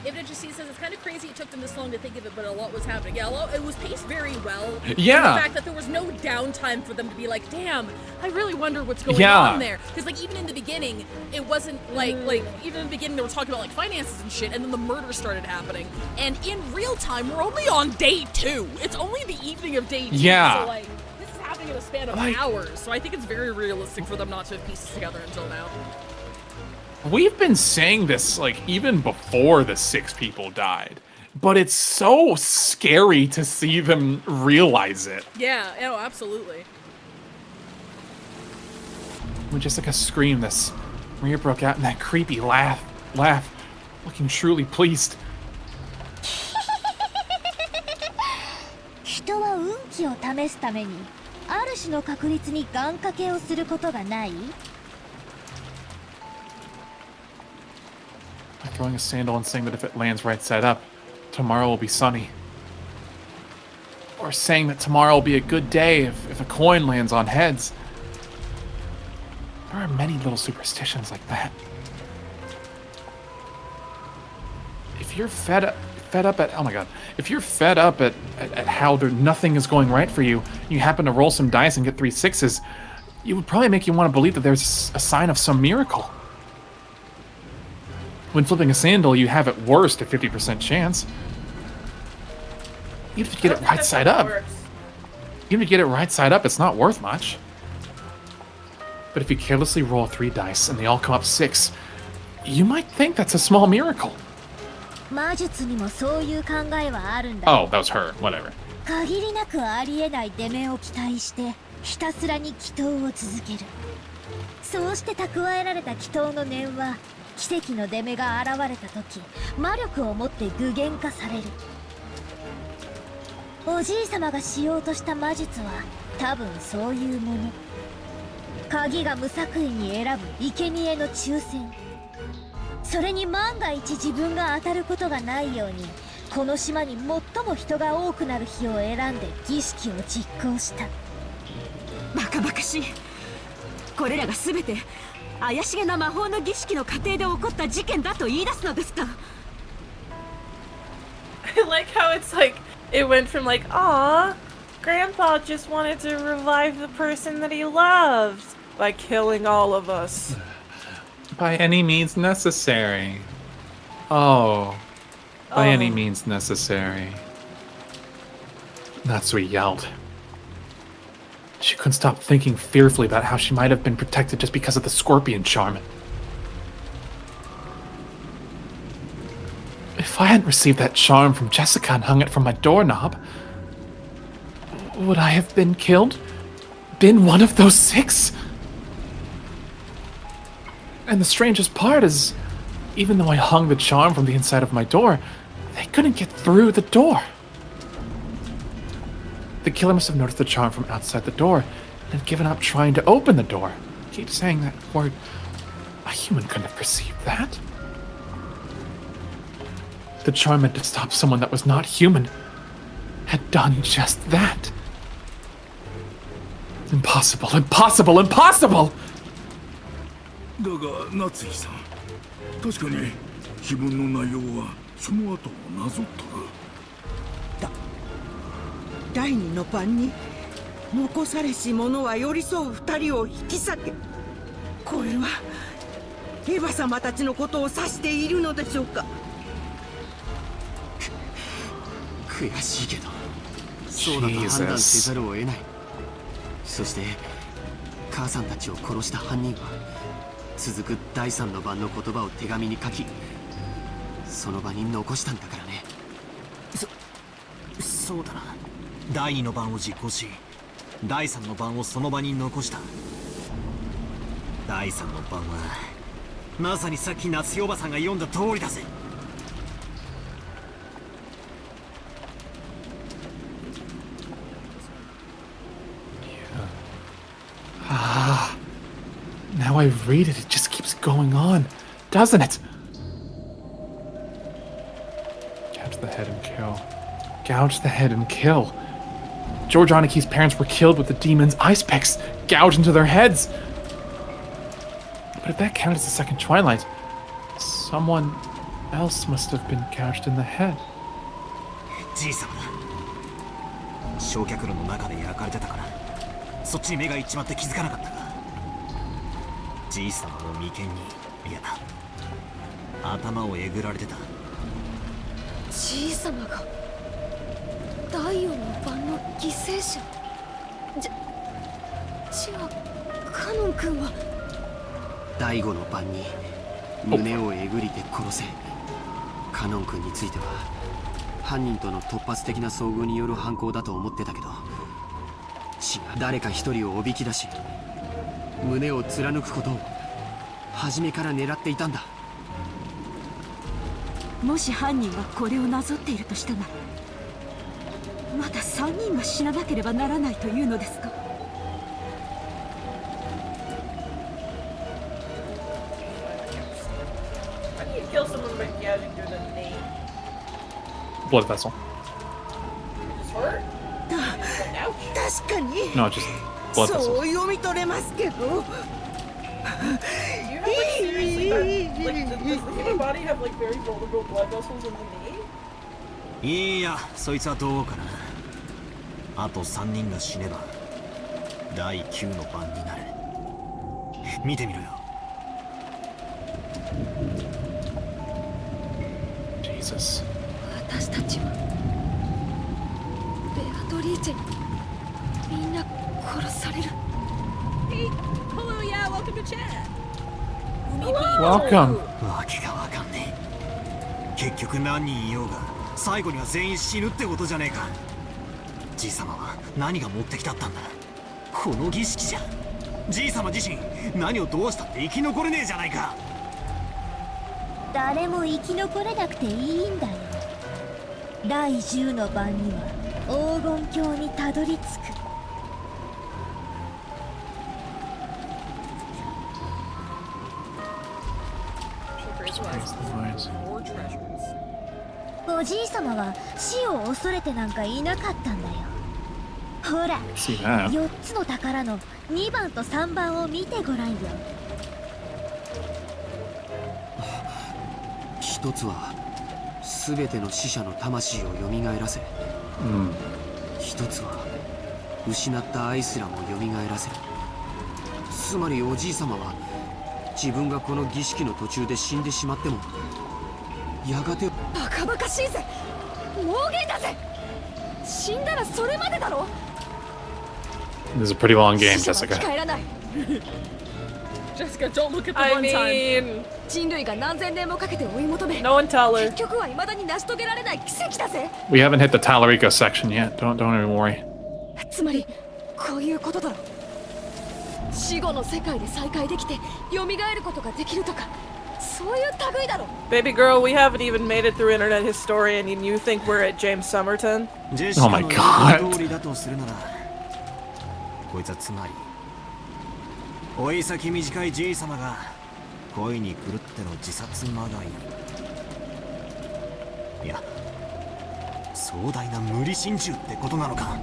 Just says it's kind of crazy it took them this long to think of it, but a lot was happening. Yeah, it was paced very well. Yeah. The fact that there was no downtime for them to be like, damn, I really wonder what's going on there. Because like even in the beginning, it wasn't like even in the beginning they were talking about like finances and shit, and then the murder started happening. And in real time, we're only on day 2. It's only the evening of day 2. Yeah. So like this is happening in a span of hours. So I think it's very realistic for them not to have pieced together until now. We've been saying this, like, even before the 6 people died. But it's so scary to see them realize it. Yeah, oh, absolutely. When Jessica screamed this, Maria broke out in that creepy laugh, looking truly pleased. 人は運気を試すためにある種の確率に願掛けをすることがない？ By throwing a sandal and saying that if it lands right side up, tomorrow will be sunny. Or saying that tomorrow will be a good day if a coin lands on heads. There are many little superstitions like that. If you're fed up at, oh my god, if you're fed up at how nothing is going right for you, and you happen to roll some dice and get 3 6s, it would probably make you want to believe that there's a sign of some miracle. When flipping a sandal, you have at worst a 50% chance. Even if you get it right side up. Even if you get it right side up, it's not worth much. But if you carelessly roll 3 dice and they all come up 6, you might think that's a small miracle. 魔術にもそういう考えはあるんだ。 Oh, that was her. Whatever. 限りなくありえない出目を期待してひたすらに祈祷を続ける。そうして蓄えられた祈祷の念は奇跡の出目が現れた時魔力を持って具現化される。おじいさまがしようとした魔術は多分そういうもの。鍵が無作為に選ぶ生贄の抽選。それに万が一自分が当たることがないようにこの島に最も人が多くなる日を選んで儀式を実行した。バカバカしい。これらが全て怪しげな魔法の儀式の過程で起こった事件だと言い出すのですか。 I like how it's like it went from like, "Aw, Grandpa just wanted to revive the person that he loved by killing all of us." By any means necessary. Oh. By any means necessary. Natsui yelled. She couldn't stop thinking fearfully about how she might have been protected just because of the scorpion charm. If I hadn't received that charm from Jessica and hung it from my doorknob, would I have been killed? Been one of those 6? And the strangest part is, even though I hung the charm from the inside of my door, they couldn't get through the door. The killer must have noticed the charm from outside the door and had given up trying to open the door. Keep saying that word. A human couldn't have perceived that. The charm meant to stop someone that was not human had done just that. Impossible, impossible, impossible! だが夏日さん、確かに碑文の内容はその後もなぞっとる。第二の晩に残されし者は寄り添う二人を引き裂け。これはエヴァ様たちのことを指しているのでしょうか。悔しいけどそうだと判断せざるを得ない。そして母さんたちを殺した犯人は続く第三の晩の言葉を手紙に書き、その場に残したんだからね。そうだな。第二の晩を実行し、第三の晩をその場に残した。第三の晩はまさにさっき夏代おばさんが読んだ通りだぜ。Now I read it, it just keeps going on, doesn't it? Gouge the head and kill. Gouge the head and kill. George Oniki's parents were killed with the demon's ice picks gouged into their heads. But if that counted as the second Twilight, someone else must have been gouged in the head. じいさまだ。焼却炉の中で焼かれてたから、そっちに目がいっちまって気づかなかったが、じいさまの眉間に、いや、頭をえぐられてた。じいさまが第四の晩の犠牲者。じゃあカノン君は第五の晩に胸をえぐりて殺せ。カノン君については犯人との突発的な遭遇による犯行だと思ってたけど、違う。誰か一人をおびき出し胸を貫くことを初めから狙っていたんだ。もし犯人がこれをなぞっているとしたなら、また3人が死ななければならないというのですか。Blood vessel.確かに No, just blood そう vessels. 読み取れますけど。いや、そいつはどうかな。あと3人が死ねば第9の番になる。見てみろよ。Jesus. 私たちはベアトリーチェにみんな殺される。Hey, hello, yeah, welcome to chat. Welcome. わけがわかんねえ。結局何人いようが最後には全員死ぬってことじゃねえか。じいさまは何が持ってきたったんだ。この儀式じゃじいさま自身何をどうしたって生き残れねえじゃないか。誰も生き残れなくていいんだよ。第10の晩には黄金鏡にたどり着く。おじいさまは死を恐れてなんかいなかったんだよ。ほら、4つの宝の2番と3番を見てごらんよ。一つは全ての死者の魂を蘇らせ、一つは失った愛すらも蘇らせる。つまりおじいさまは自分がこの儀式の途中で死んでしまってもやがて。バカバカしいぜ、妄言だぜ。死んだらそれまでだろ。 This is a pretty long game, 死者は Jessica. 帰らない。 Jessica, don't look at the I runtime. mean, 人類が何千年もかけて追い求め、 no one tell her. 結局は未だに成し遂げられない奇跡だぜ。 We haven't hit the Talarico section yet. Don't even worry. つまりこういうことだろ。死後の世界で再会できて蘇ることができるとか、そういう類だろ。 Baby girl, we haven't even made it through Internet Historian and you think we're at James Somerton? Oh my god. 通りだとするなら、こいつはつまり老い先短いじいさまが恋に狂っての自殺まがい。いや、壮大な無理心中ってことなのか。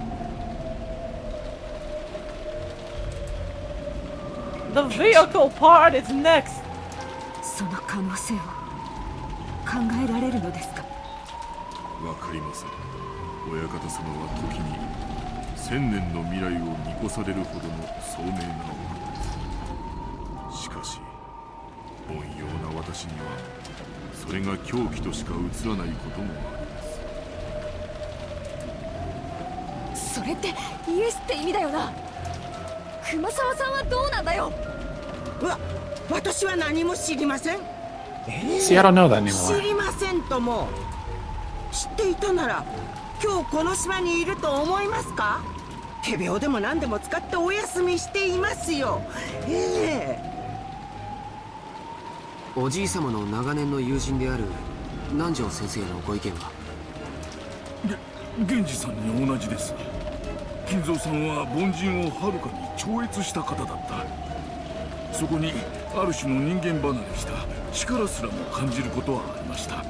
The vehicle part is next. その可能性を考えられるのですか。わかりません。親方様は時に1000年の未来を見越されるほどの聡明なお方です。しかし凡庸な私にはそれが狂気としか映らないこともあります。それってイエスって意味だよな。熊沢さんはどうなんだよ。私は何も知りません。See, I don't know that anymore. 知りませんとも。知っていたなら今日この島にいると思いますか？手病でも何でも使ってお休みしていますよ。おじい様の長年の友人である南條先生のご意見は？源氏さんに同じです。金蔵さんは凡人をはるかに超越した方だった。そこにある種の人間離れした力すらも感じることはありました。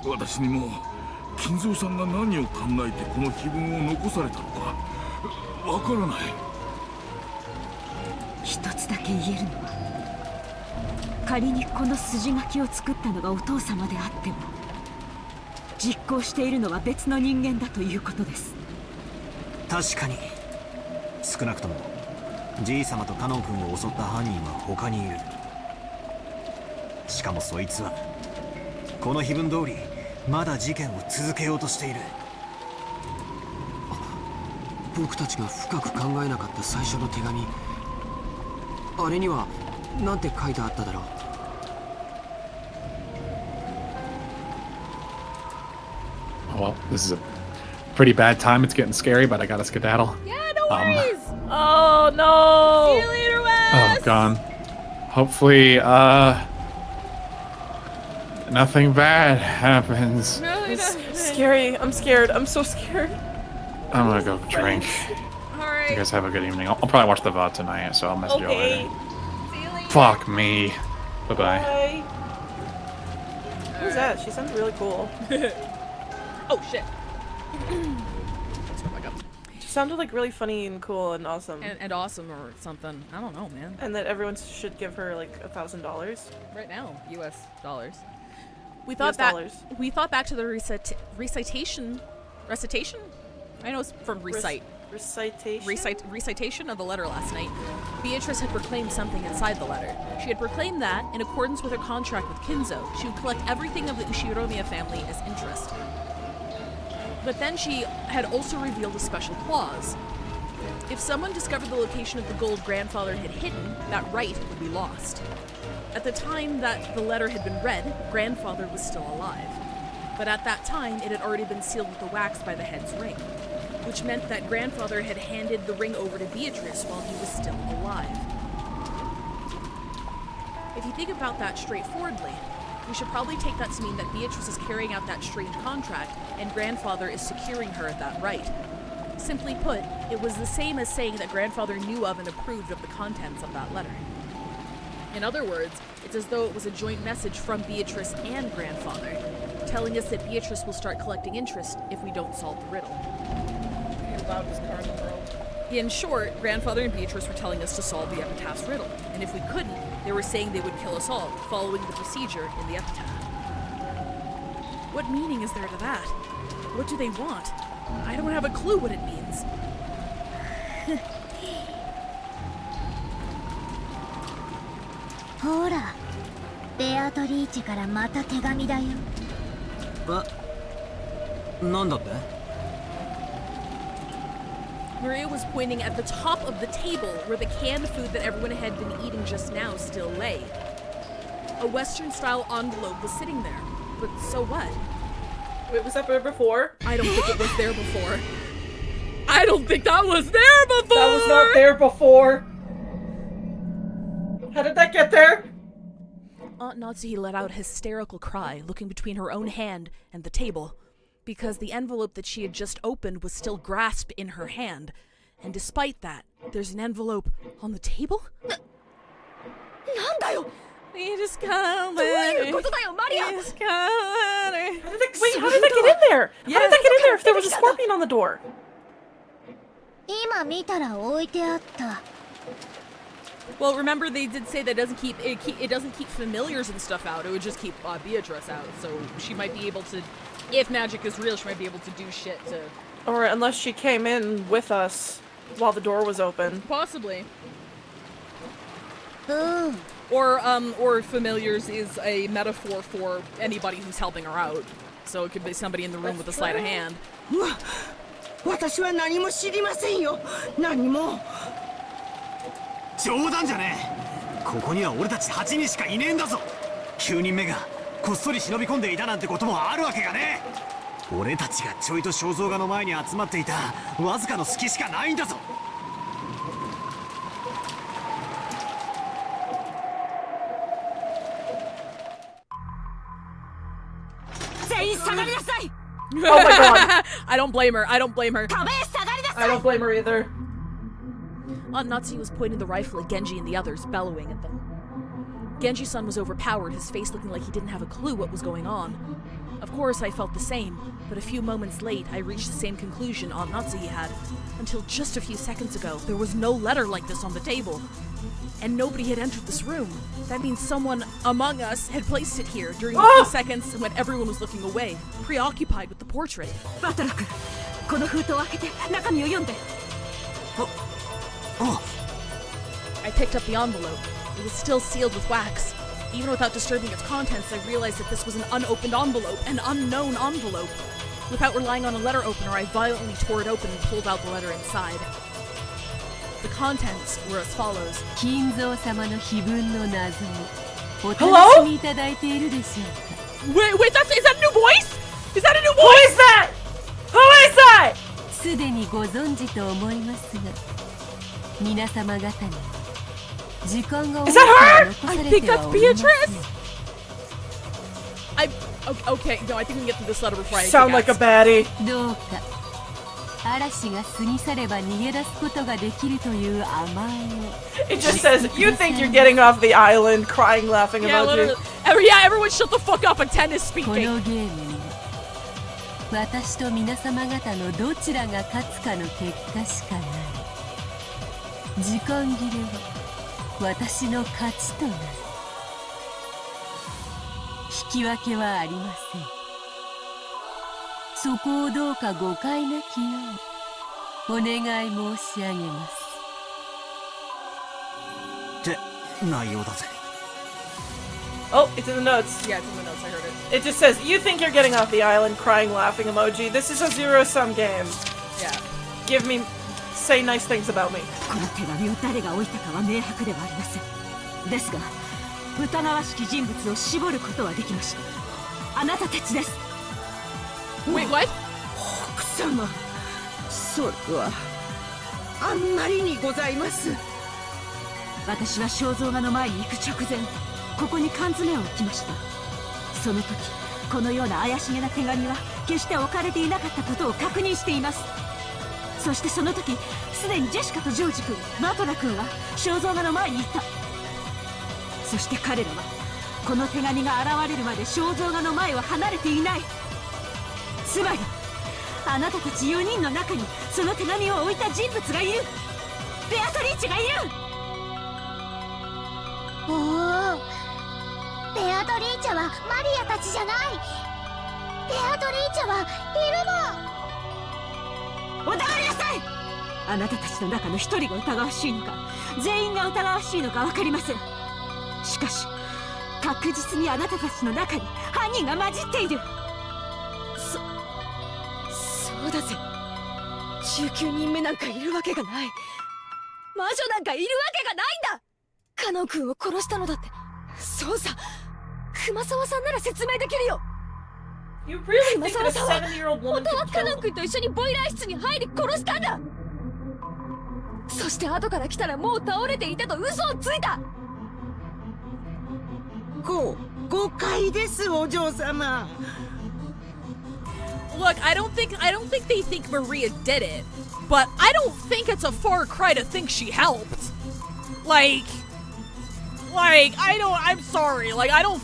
私にも金蔵さんが何を考えてこの碑文を残されたのかわからない。一つだけ言えるのは、仮にこの筋書きを作ったのがお父様であっても実行しているのは別の人間だということです。確かに少なくともじい様とカノン君を襲った犯人は他にいる。しかもそいつはこの碑文通りまだ事件を続けようとしている。僕たちが深く考えなかった最初の手紙、あれには何て書いてあっただろう。Well, this is a pretty bad time. It's getting scary, but I gotta skedaddle. Yeah, no worries. Oh no! See you later, Wes. Oh god. Hopefully, nothing bad happens. Really It's scary. I'm scared. I'm so scared. I'm gonna go drink. Alright. You guys have a good evening. I'll probably watch the VOD tonight, so I'll message you Okay. later. Fuck me. Bye-bye. Bye. Who's that? She sounds really cool. Oh shit. She sounded like really funny and cool and awesome. And awesome or something. I don't know, man. And that everyone should give her like $1,000 right now, US dollars. We thought back to the recitation. I know it's from recite. Recitation of the letter last night. Beatrice had proclaimed something inside the letter. She had proclaimed that, in accordance with her contract with Kinzo, she would collect everything of the Ushiromiya family as interest. But then she had also revealed a special clause. If someone discovered the location of the gold grandfather had hidden, that right would be lost. At the time that the letter had been read, grandfather was still alive. But at that time, it had already been sealed with the wax by the head's ring, which meant that grandfather had handed the ring over to Beatrice while he was still alive. If you think about that straightforwardly, we should probably take that to mean that Beatrice is carrying out that strange contract and grandfather is securing her that right. Simply put, it was the same as saying that grandfather knew of and approved of the contents of that letter. In other words, it's as though it was a joint message from Beatrice and grandfather, telling us that Beatrice will start collecting interest if we don't solve the riddle. In short, grandfather and Beatrice were telling us to solve the epitaph's riddle, and if we couldn't, they were saying they would kill us all, following the procedure in the epitaph. What meaning is there to that? What do they want? I don't have a clue what it means. Hora, ベアトリーチェからまた手紙だよ。なんだって？ Maria was pointing at the top of the table where the canned food that everyone had been eating just now still lay. A Western-style envelope was sitting there, but so what? Wait, was that there before? I don't think it was there before. I don't think that was there before! That was not there before! How did that get there? Aunt Natsuhi let out a hysterical cry, looking between her own hand and the table, because the envelope that she had just opened was still grasped in her hand. And despite that, there's an envelope on the table? Nandayo! You just come Maria! Wait, how did that get in there? How did that get in there if there was a scorpion on the door? 今見たら置いてあった。 Well, remember they did say that it doesn't keep familiars and stuff out. It would just keep Beatrice out. So she might be able to If magic is real, she might be able to do shit to... Or unless she came in with us while the door was open. Possibly. Or familiars is a metaphor for anybody who's helping her out. So it could be somebody in the room with a sleight of hand. 私は何も知りませんよ。何も。冗談じゃねえ。ここには俺たち8人しかいねえんだぞ。9人目がこっそり忍び込んでいたなんてこともあるわけがねえ。俺たちがちょいと肖像画の前に集まっていたわずかの隙しかないんだぞ。全員下がりなさい。 Oh my god! I don't blame her. I don't blame her. I don't blame her either. Natsuki was pointing the rifle at Genji and the others, bellowing at them. Genji-san was overpowered, his face looking like he didn't have a clue what was going on. Of course, I felt the same, but a few moments late, I reached the same conclusion Natsuki had. Until just a few seconds ago, there was no letter like this on the table. And nobody had entered this room. That means someone among us had placed it here during the few seconds when everyone was looking away, preoccupied with the portrait. I picked up the envelope. It was still sealed with wax. Even without disturbing its contents, I realized that this was an unopened envelope, an unknown envelope. Without relying on a letter opener, I violently tore it open and pulled out the letter inside. The contents were as follows. Hello? Wait, is that a new voice? Is that a new voice? Who is that? Who is that? すでにご存知と思いますが、皆様方に時間が Is that her? I think that's Beatrice. Okay, no, I think we can get through this letter before I sound like a baddie. どうか嵐が過ぎ去れば逃げ出すことができるという甘えを It just says, you think you're getting off the island, crying, laughing yeah, about you. Everyone shut the fuck up and Ten is こ speaking. のゲームには私と皆様方のどちらが勝つかの結果しかない。時間切れは私の勝ちとなる。引き分けはありません。そこをどうか誤解なきようお願い申し上げます。って内容だぜ。Oh, it's in the notes. Yeah, it's in the notes. I heard it. It just says, you think you're getting off the island, crying, laughing emoji. This is a zero-sum game. Yeah. Give me, say nice things about me. この手紙を誰が置いたかは明白ではありません。ですが、疑わしき人物を絞ることはできました。あなたたちです。Wait, what? 奥様、それはあんまりにございます。私は肖像画の前に行く直前、ここに缶詰を置きました。その時、このような怪しげな手紙は決して置かれていなかったことを確認しています。そしてその時、すでにジェシカとジョージ君、マトラ君は肖像画の前にいた。そして彼らはこの手紙が現れるまで肖像画の前を離れていない。つまりあなたたち4人の中にその手紙を置いた人物がいる。ベアトリーチェがいる。おお、ベアトリーチェはマリアたちじゃない。ベアトリーチェはいるの。お黙りなさい。あなたたちの中の一人が疑わしいのか、全員が疑わしいのか分かりません。しかし確実にあなたたちの中に犯人が混じっている。そうだぜ。19人目なんかいるわけがない。魔女なんかいるわけがないんだ。カノン君を殺したのだって。そうさ、熊沢さんなら説明できるよ。熊沢さんは本当はカノン君と一緒にボイラー室に入り殺したんだ。そして後から来たらもう倒れていたと嘘をついた。誤解です、お嬢様。Look, I don't think they think Maria did it, but I don't think it's a far cry to think she helped. I'm sorry. I don't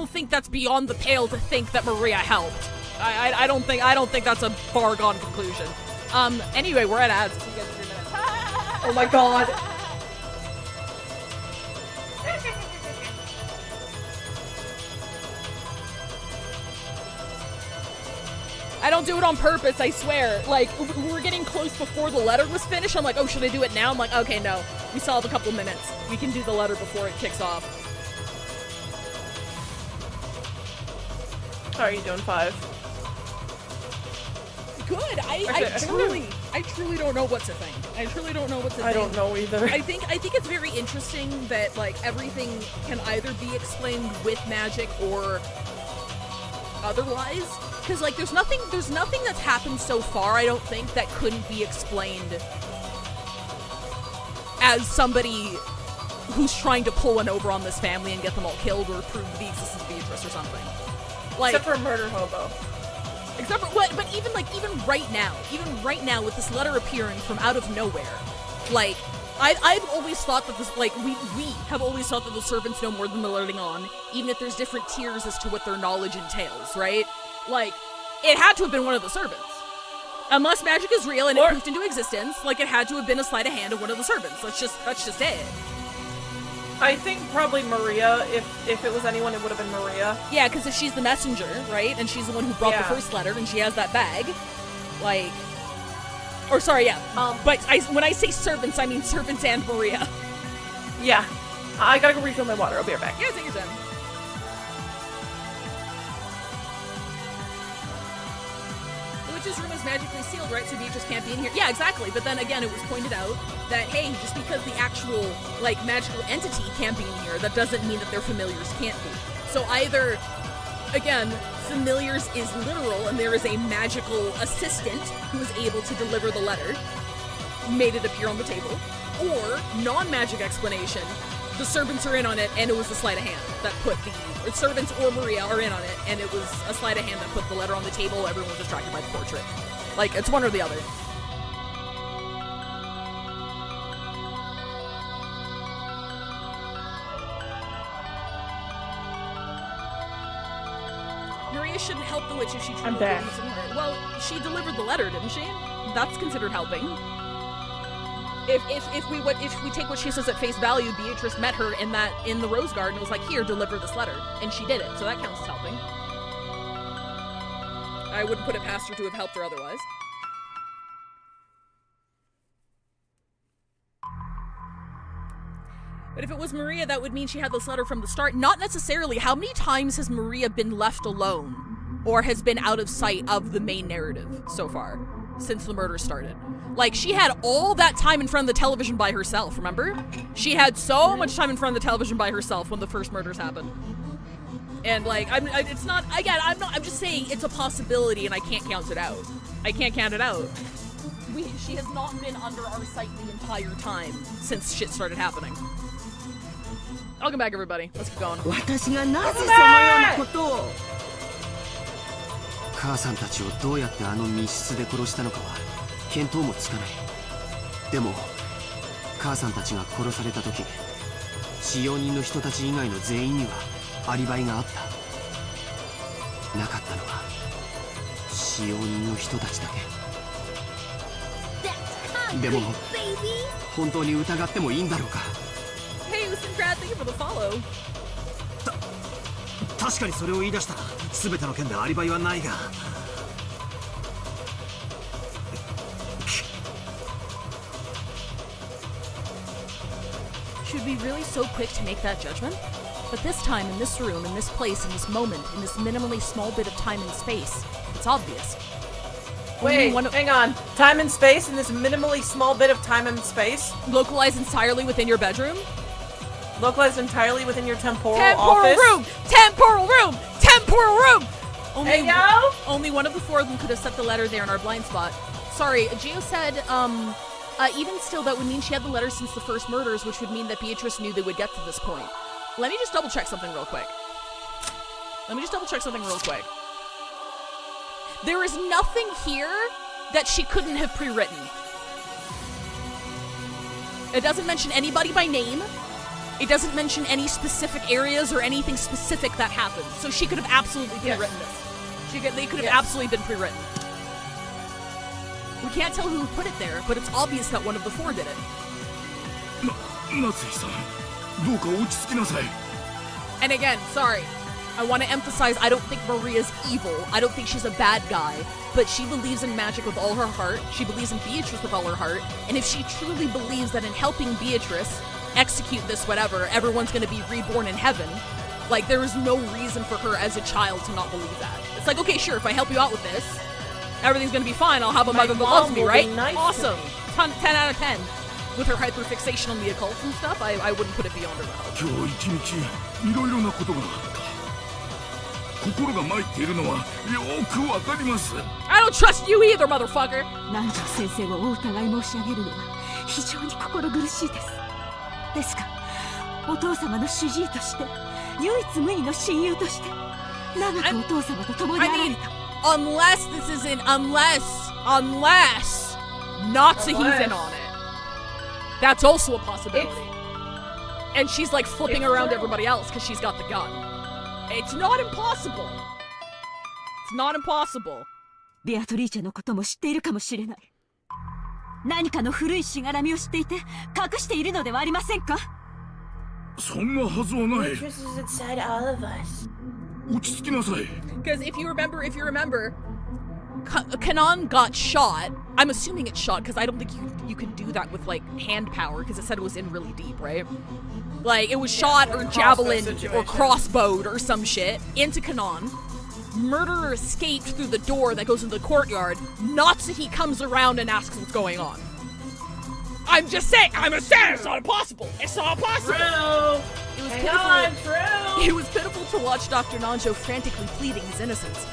think that's beyond the pale to think that Maria helped. I don't think that's a far gone conclusion. Anyway, we're at ads. You guys have 3 minutes. Oh my god. I don't do it on purpose, I swear. Like, we were getting close before the letter was finished. I'm like, oh, should I do it now? I'm like, okay, no. We still have a couple minutes. We can do the letter before it kicks off. How are you doing, 5? Good. I truly don't know what to think. I truly don't know what to think. I don't know either. I think it's very interesting that like everything can either be explained with magic or otherwise. Because like there's nothing that's happened so far, I don't think, that couldn't be explained as somebody who's trying to pull one over on this family and get them all killed or prove the existence of Beatrice or something. Like, except for a murder hobo. Except for what? But even right now, with this letter appearing from out of nowhere, like I've always thought that this, like we have always thought that the servants know more than they're letting on, even if there's different tiers as to what their knowledge entails, right? Like it had to have been one of the servants, unless magic is real and it poofed into existence. Like it had to have been a sleight of hand of one of the servants. That's just it. I think probably Maria. If it was anyone, it would have been Maria. Yeah, because if she's the messenger, right, and she's the one who brought the first letter, and she has that bag, like, or sorry, yeah. But when I say servants, I mean servants and Maria. Yeah, I gotta go refill my water. I'll be right back. Yeah, take your time. The witch's room is magically sealed, right? So Beatrice can't be in here. Yeah, exactly. But then again, it was pointed out that, hey, just because the actual, like, magical entity can't be in here, that doesn't mean that their familiars can't be. So either, again, familiars is literal and there is a magical assistant who is able to deliver the letter, made it appear on the table, or non-magic explanation, the servants are in on it and it was a sleight of hand that put the servants or Maria are in on it and it was a sleight of hand that put the letter on the table. Everyone was distracted by the portrait. Like, it's one or the other. Maria shouldn't help the witch if she truly believes in her. Well, she delivered the letter, didn't she? That's considered helping. If we take what she says at face value, Beatrice met her in the rose garden and was like, here, deliver this letter, and she did it, so that counts as helping. I wouldn't put it past her to have helped her otherwise. But if it was Maria, that would mean she had this letter from the start. Not necessarily. How many times has Maria been left alone or has been out of sight of the main narrative so far since the murder started? Like, she had all that time in front of the television by herself, remember? She had so much time in front of the television by herself when the first murders happened. And, like, it's not, again, I'm just saying it's a possibility and I can't count it out. I can't count it out. She has not been under our sight the entire time since shit started happening. Welcome back, everybody. Let's keep going. Welcome back! 母さんたちをどうやってあの密室で殺したのかは見当もつかない。でも母さんたちが殺された時、使用人の人たち以外の全員にはアリバイがあった。なかったのは使用人の人たちだけ。でも本当に疑ってもいいんだろうか。Hey, Usinkrad, thank you for the follow. 確かにそれを言い出したら全ての件でアリバイはないが。Should we really so quick to make that judgment? But this time, in this room, in this place, in this moment, in this minimally small bit of time and space, it's obvious. Wait, hang on. Time and space in this minimally small bit of time and space? Localized entirely within your bedroom? Localized entirely within your temporal office? room! Temporal room! Temporal room! Hey, yo! Only one of the four of them could have set the letter there in our blind spot. Sorry, Gio said, even still, that would mean she had the letter since the first murders, which would mean that Beatrice knew they would get to this point. Let me just double check something real quick. There is nothing here that she couldn't have pre-written. It doesn't mention anybody by name. It doesn't mention any specific areas or anything specific that happened. So she could have absolutely pre-written this. They could have absolutely been pre-written. We can't tell who put it there, but it's obvious that one of the four did it. And again, sorry. I want to emphasize, I don't think Maria's evil. I don't think she's a bad guy. But she believes in magic with all her heart. She believes in Beatrice with all her heart. And if she truly believes that in helping Beatrice execute this whatever, everyone's going to be reborn in heaven, like, there is no reason for her as a child to not believe that. It's like, okay, sure, if I help you out with this, everything's going to be fine. I'll have a mother that loves me, right? Nice awesome. 10 out of 10. With her hyperfixation on the occult and stuff, I wouldn't put it beyond her help. I don't trust you either, motherfucker! 南條先生をお疑い申し上げるのは非常に心苦しいです。ですが、お父様の主治医として、唯一無二の親友として、長くお父様と共にあられた。Unless this isn't, unless Natsuhi's in on it. That's also a possibility. And she's like flipping around everybody else because she's got the gun. It's not impossible. It's not impossible. ベアトリーチェのことも知っているかもしれない。何かの古いしがらみを知っていて隠しているのではありませんか？そんなはずはない。 Beatrice is inside all of us. 落ち着きなさい。 Because if you remember, Kanon got shot. I'm assuming it's shot because I don't think you can do that with like hand power because it said it was in really deep, right? Like it was shot or javelin or crossbowed or some shit into Kanon. Murderer escaped through the door that goes into the courtyard. Natsuhi comes around and asks what's going on. I'm just saying it's not impossible. It's not possible. True. It was Hang pitiful. on, true. It was pitiful to watch Dr. Nanjo frantically pleading his innocence.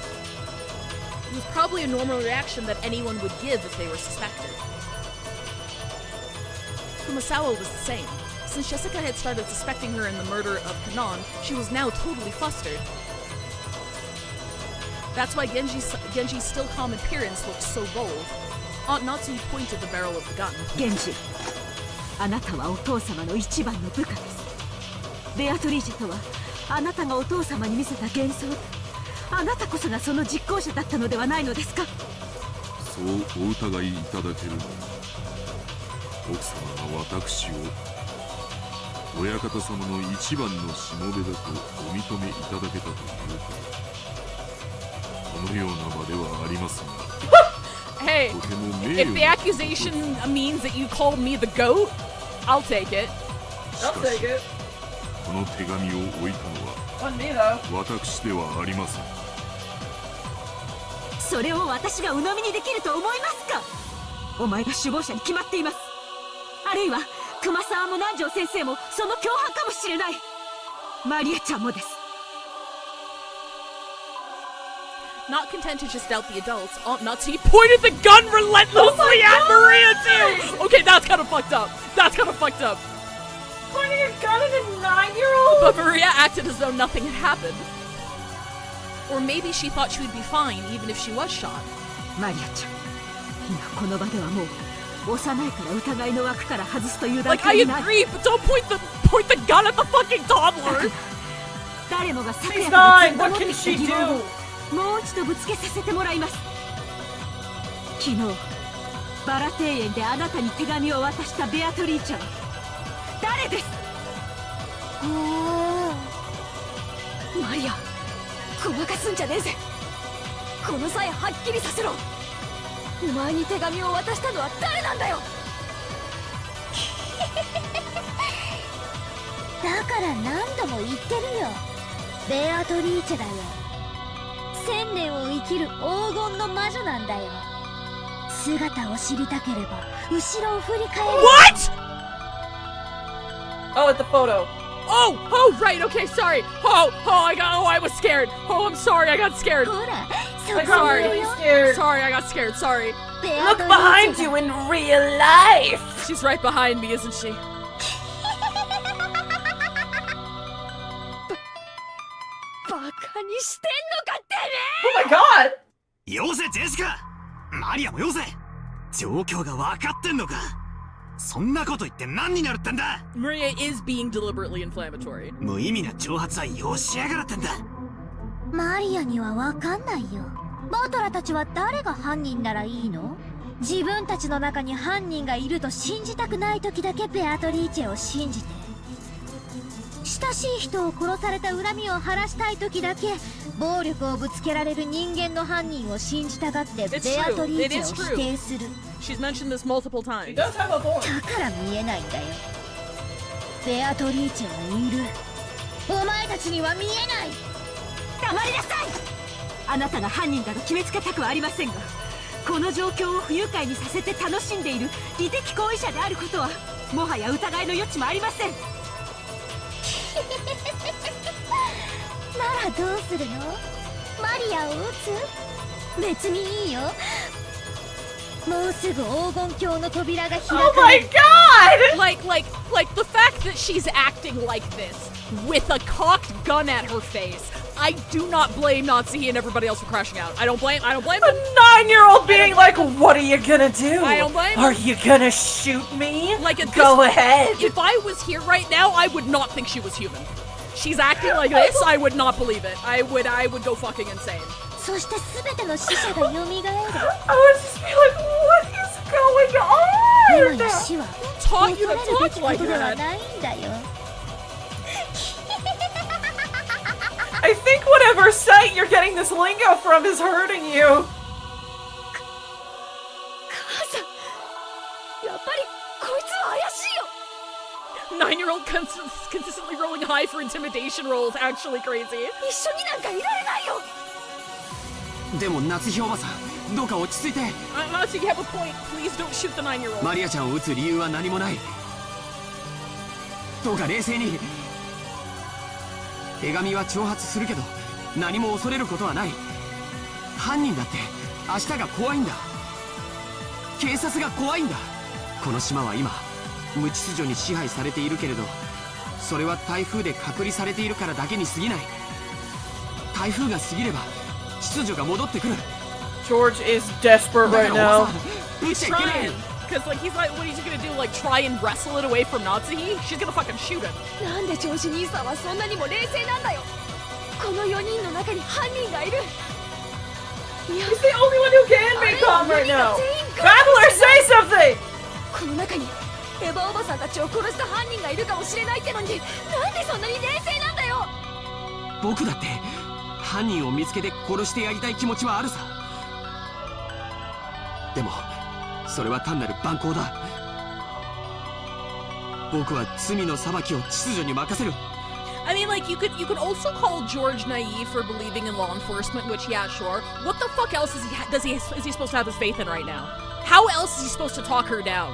It was probably a normal reaction that anyone would give if they were suspected. Kumasawa was the same. Since Jessica had started suspecting her in the murder of Kanon, she was now totally flustered. That's why Genji's still calm appearance looked so bold. Aunt Natsuhi pointed the barrel of the gun. Genji, あなたはお父様の一番の部下です。ベアトリーチェとはあなたがお父様に見せた幻想で、あなたこそがその実行者だったのではないのですか？そうお疑いいただけるのは奥様が私を親方様の一番のしもべだとお認めいただけたというこのような場ではありますが Hey, if the accusation means that you called me the goat, I'll take it. I'll take it. この手紙を置いたのは On me though. 私ではありません。それを私が鵜呑みにできると思いますか？お前が首謀者に決まっています。あるいは熊沢も南條先生もその共犯かもしれない。マリアちゃんもです。 Not content to just doubt the adults, Aunt Natsuhi pointed the gun relentlessly at Maria too! Okay, that's kind of fucked up. That's kind of fucked up. Pointing a gun at a 9-year-old? But Maria acted as though nothing had happened. Or maybe she thought she would be fine even if she was shot. マリアちゃん、今この場ではもう幼いから疑いの枠から外すという段 Like, I 階にない。 agree, but don't point the gun at the fucking toddler! 誰もが昨 She's 夜からず nine. っと What 持って can きた she 疑問を do? もう一度ぶつけさせてもらいます。昨日バラ庭園であなたに手紙を渡したベアトリーチェは誰です？マリア、ごまかすんじゃねえぜ。この際はっきりさせろ。お前に手紙を渡したのは誰なんだよ。だから何度も言ってるよ。ベアトリーチェだよ。1000年を生きる黄金の魔女なんだよ。姿を知りたければ後ろを振り返る。What? Oh, at the photo. Oh, right, okay, sorry. I was scared. Oh, I'm sorry, I got scared. ほら、そI こ got よ really scared. Sorry, I got scared, sorry. Look behind you in real life. She's right behind me, isn't she? バカにしてんのかってね。 Oh my god! よせジェシカ、マリアもよせ。状況が分かってんのか。そんなこと言って何になるってんだ。 Maria is being deliberately inflammatory. 無意味な挑発はよしやがらってんだ。マリアには分かんないよ。バトラたちは誰が犯人ならいいの？自分たちの中に犯人がいると信じたくない時だけベアトリーチェを信じて。親しい人を殺された恨みを晴らしたい時だけ暴力をぶつけられる人間の犯人を信じたがってベアトリーチェを否定する。 She's mentioned this multiple times. だから見えないんだよ。ベアトリーチェはいる。お前たちには見えない。黙りなさい。あなたが犯人だと決めつけたくはありませんが、この状況を不愉快にさせて楽しんでいる利的行為者であることはもはや疑いの余地もありません。ならどうするの？マリアを撃つ？別にいいよ。もうすぐ黄金鏡の扉が開かれる。 Oh my god! Like the fact that she's acting like this with a cocked gun at her face. I do not blame Natsuhi and everybody else for crashing out. I don't blame them. A 9-year-old being like, what are you gonna do? I don't blame Are you gonna shoot me? Like Go ahead. If I was here right now, I would not think she was human. She's acting like this, I would not believe it. I would go fucking insane. そして全ての死者が蘇る。I would just be like, what is going on? 今の死は Taught you to 恐れるべ talk き like ことでは that. ないんだよ。 I think whatever site you're getting this lingo from is hurting you. 母さん、やっぱりこいつは怪しいよ。 9-year-old consistently rolling high for intimidation rolls. Actually crazy. 一緒になんかいられないよ。でも夏日おばさん、どうか落ち着いて。Natsuki, you have a point. Please don't shoot the 9-year-old. マリアちゃんを撃つ理由は何もない。どうか冷静に。手紙は挑発するけど何も恐れることはない。犯人だって明日が怖いんだ。警察が怖いんだ。この島は今無秩序に支配されているけれど、それは台風で隔離されているからだけに過ぎない。台風が過ぎれば秩序が戻ってくる。 George is desperate right now. He's trying. Because, like, he's like, what is he gonna do? Like, try and wrestle it away from Natsuhi? She's gonna fucking shoot him. なんでジョージ兄さんはそんなにも冷静なんだよ。この4人の中に犯人がいる。 He's the only one who can be calm right now. Battler, say something! この中にエヴァおばさんたちを殺した犯人がいるかもしれないってのに、なんでそんなに冷静なんだよ。僕だって犯人を見つけて殺してやりたい気持ちはあるさ。でもそれは単なる蛮行だ。僕は罪の裁きを秩序に任せる。 I mean, like, you could also call George naive for believing in law enforcement, which, yeah, sure. What the fuck else is he supposed to have his faith in right now? How else is he supposed to talk her down?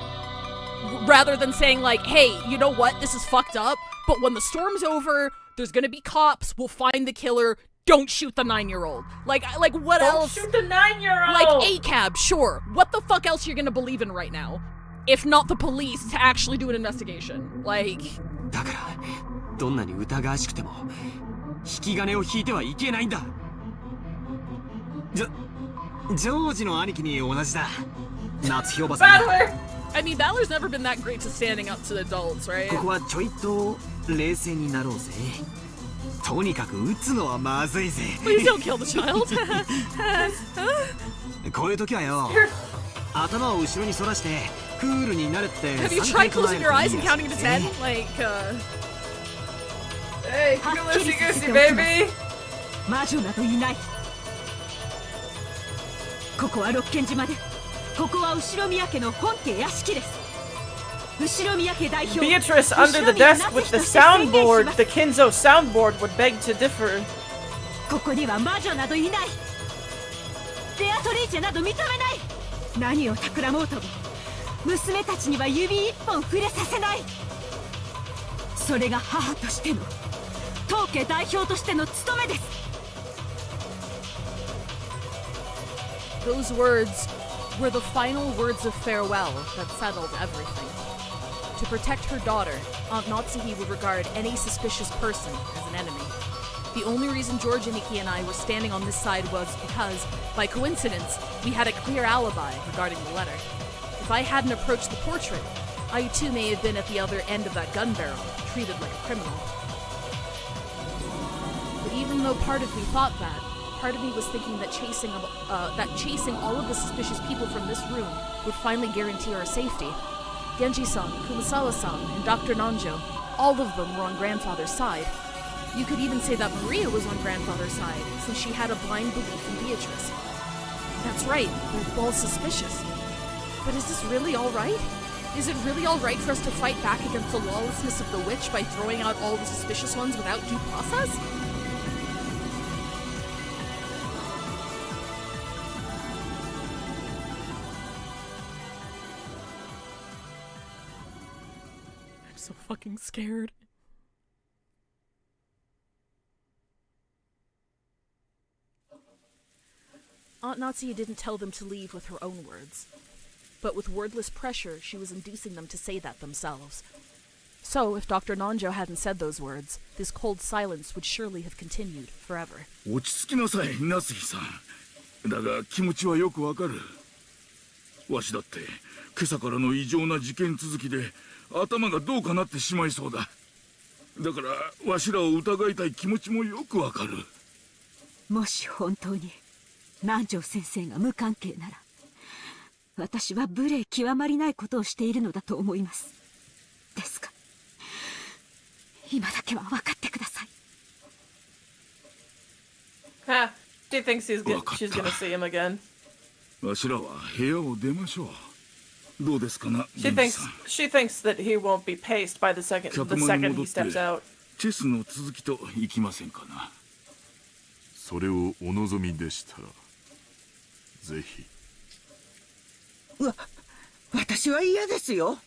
Rather than saying, like, hey, you know what? This is fucked up, but when the storm's over, there's gonna be cops, we'll find the killer, don't shoot the 9-year-old. Like what else? Don't shoot the 9-year-old! Like, ACAB, sure. What the fuck else you're gonna believe in right now? If not the police to actually do an investigation. Like... だからどんなに疑わしくても引き金を引いてはいけないんだ。ジョージの兄貴に同じだ。夏日おばさん。I mean, Balor's never been that great to standing up to the adults, right? ここはちょいと冷静になろうぜ。とにかく撃つのはまずいぜ。Please don't kill the child. こういう時はよ、頭を後ろに反らしてクールになれって。Have you tried closing your eyes and counting to 10? Like, Hey, goosey goosey, baby! 魔女などいない。ここは六軒島で、ここは後宮家の本家屋敷です。後宮家代表 Beatrice under the desk with the soundboard, the Kinzo soundboard, would beg to differ. ここには魔女などいない。ベアトリーチェなど認めない。何を企もうとも娘たちには指一本触れさせない。それが母としての、当家代表としての務めです。 those words were the final words of farewell that settled everything. To protect her daughter, Aunt Natsuhi would regard any suspicious person as an enemy. The only reason George Aniki and I were standing on this side was because, by coincidence, we had a clear alibi regarding the letter. If I hadn't approached the portrait, I too may have been at the other end of that gun barrel, treated like a criminal. But even though part of me thought that, part of me was thinking that chasing all of the suspicious people from this room would finally guarantee our safety. Genji-san, Kumasawa-san, and Dr. Nanjo, All of them were on grandfather's side. You could even say that Maria was on grandfather's side, since she had a blind belief in Beatrice. That's right, they're both suspicious. But is this really alright? Is it really alright for us to fight back against the lawlessness of the witch by throwing out all the suspicious ones without due process? I'm so fucking scared. Aunt Natsuya didn't tell them to leave with her own words. But with wordless pressure, she was inducing them to say that themselves. So, if Dr. Nanjo hadn't said those words, this cold silence would surely have continued forever. 落ち着きなさい、夏日さん。だが気持ちはよくわかる。わしだって今朝からの異常な事件続きで頭がどうかなってしまいそうだ。だからわしらを疑いたい気持ちもよくわかる。もし本当に南條先生が無関係なら、私は無礼極まりないことをしているのだと思います。ですが、今だけは分かってください。Ha! She thinks she's gonna see him again. わしらは部屋を出ましょう。どうですかな、She thinks that he won't be paced by the second he steps out. チェスの続きといきませんかな。それをお望みでしたら、ぜひ。私は嫌ですよ。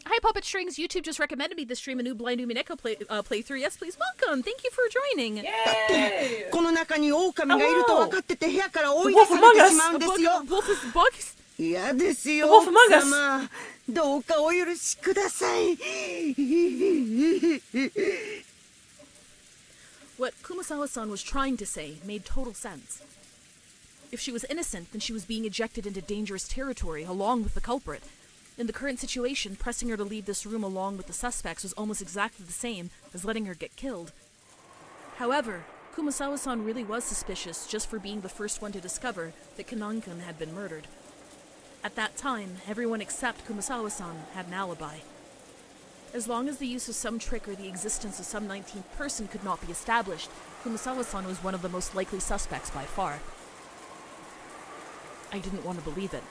Hi, Puppet Strings. YouTube just recommended me this stream a new Blind Umineko playthrough. Yes, please welcome. Thank you for joining. だってこの中に狼がいると分かってて部屋から追い出されてしまうんですよ。嫌ですよ、奥様。どうかお許しください。What Kumasawa-san was trying to say made total sense. If she was innocent, then she was being ejected into dangerous territory along with the culprit. In the current situation, pressing her to leave this room along with the suspects was almost exactly the same as letting her get killed. However, Kumasawa-san really was suspicious just for being the first one to discover that Kanon-kun had been murdered. At that time, everyone except Kumasawa-san had an alibi. As long as the use of some trick or the existence of some 19th person could not be established, Kumasawa-san was one of the most likely suspects by far. I didn't want to believe it.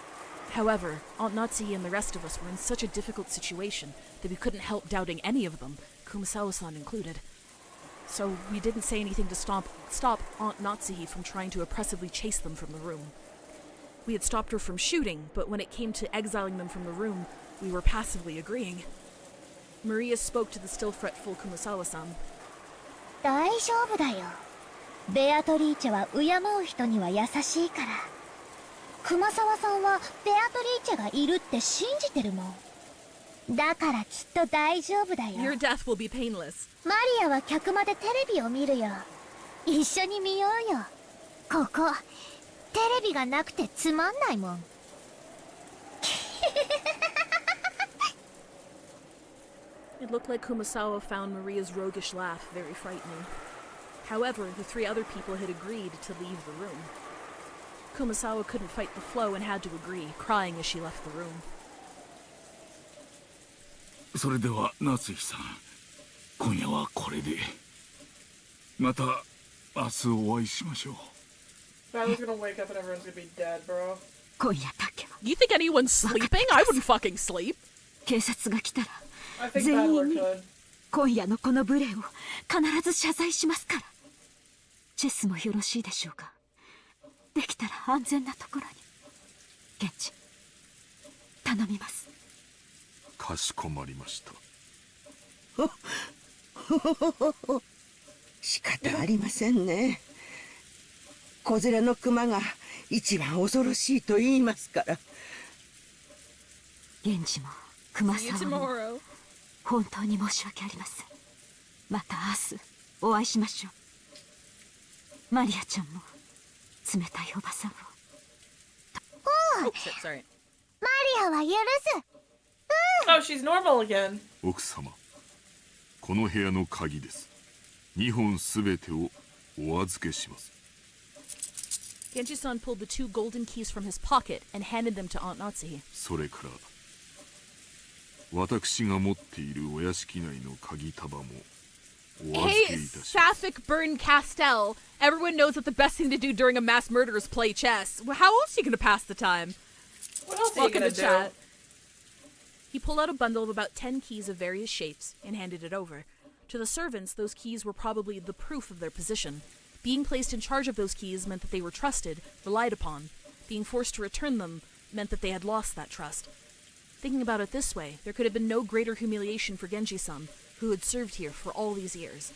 However, Aunt Natsuya and the rest of us were in such a difficult situation that we couldn't help doubting any of them, Kumasawa-san included. So we didn't say anything to stop Aunt Natsuya from trying to oppressively chase them from the room. We had stopped her from shooting, but when it came to exiling them from the room, we were passively agreeing. Maria spoke to the still fretful Kumasawa-san. 大丈夫だよ。ベアトリーチェは敬う人には優しいから。熊沢さんはベアトリーチェがいるって信じてるもん。だからきっと大丈夫だよ。Your death will be painless. マリアは客間でテレビを見るよ。一緒に見ようよ。ここテレビがなくてつまんないもん。It looked like Kumasawa found Maria's roguish laugh very frightening. However, the three other people had agreed to leave the room. Kumasawa couldn't fight the flow and had to agree, crying as she left the room. それでは夏日さん、今夜はこれで。また明日お会いしましょう。Tyler's gonna wake up and everyone's gonna be dead, bro. 今夜だけは。You think anyone's sleeping? I wouldn't fucking sleep. 警察が来たら、 I think 全員に could. 今夜のこの無礼を必ず謝罪しますから。チェスもよろしいでしょうか。できたら安全なところに。現地頼みます。かしこまりました。仕方ありませんね。子連れの熊が一番恐ろしいと言いますから。源氏も熊沢も本当に申し訳ありません。また明日お会いしましょう。マリアちゃんも冷たいおばさんを。マリアは許す。Oh, she's normal again. 奥様、この部屋の鍵です。2本すべてをお預けします。Genji-san pulled the 2 golden keys from his pocket and handed them to Aunt Natsuhi. それから私が持っているお屋敷内の鍵束もお預け Hey, いたします。 Sapphic Burn Castell. Everyone knows that the best thing to do during a mass murder is play chess. Well, how else are you going to pass the time? What else are you Welcome gonna to do? chat. He pulled out a bundle of about 10 keys of various shapes and handed it over. To the servants, those keys were probably the proof of their position. Being placed in charge of those keys meant that they were trusted, relied upon. Being forced to return them meant that they had lost that trust. Thinking about it this way, there could have been no greater humiliation for Genji-san, who had served here for all these years.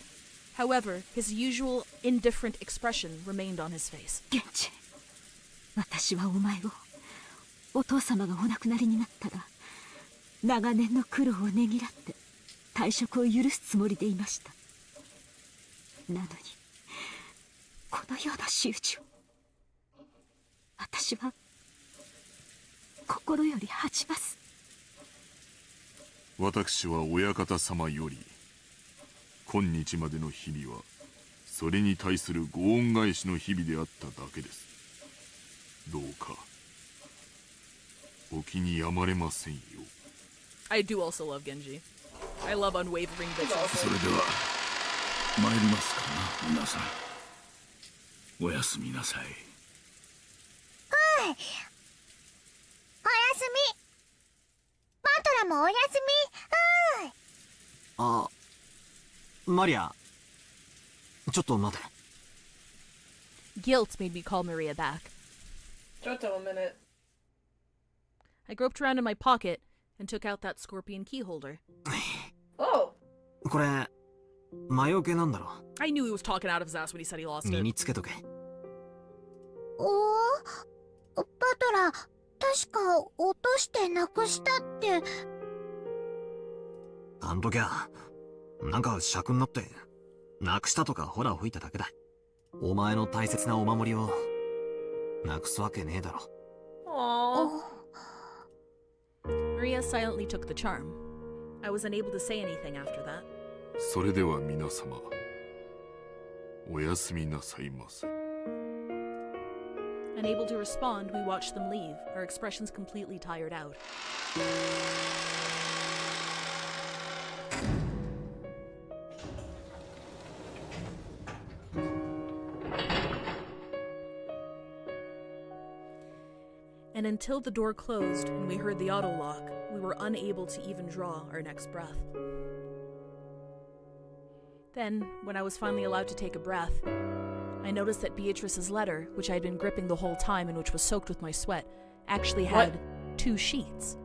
However, his usual indifferent expression remained on his face. 源氏、私はお前をお父様がお亡くなりになったら長年の苦労をねぎらって退職を許すつもりでいました。なのにこのような仕打ちを私は心より恥じます。私は親方様より今日までの日々はそれに対するご恩返しの日々であっただけです。どうかお気にやまれませんよ。 I do also love Genji. I love unwavering vigilance. それでは参りますかな、皆さん。おやすみなさい。おやすみ。バトラもおやすみ。あ、マリア、ちょっと待て。 Guilt made me call Maria back. Just a minute. I groped around in my pocket and took out that scorpion key holder. Oh. これ魔除けなんだろ。 I knew he was talking out of his ass when he said he lost 身 it. につけとけ。バトラ、確か落としてなくしたって。あんときゃなんか尺になってなくしたとかホラ吹いただけだ。お前の大切なお守りをなくすわけねえだろ。 Maria silently took the charm. I was unable to say anything after that. それでは皆様おやすみなさいませ。 Unable to respond, we watched them leave, our expressions completely tired out. And until the door closed and we heard the auto lock, we were unable to even draw our next breath. Then, when I was finally allowed to take a breath, I noticed that Beatrice's letter, which I had been gripping the whole time and which was soaked with my sweat, actually had 2 sheets.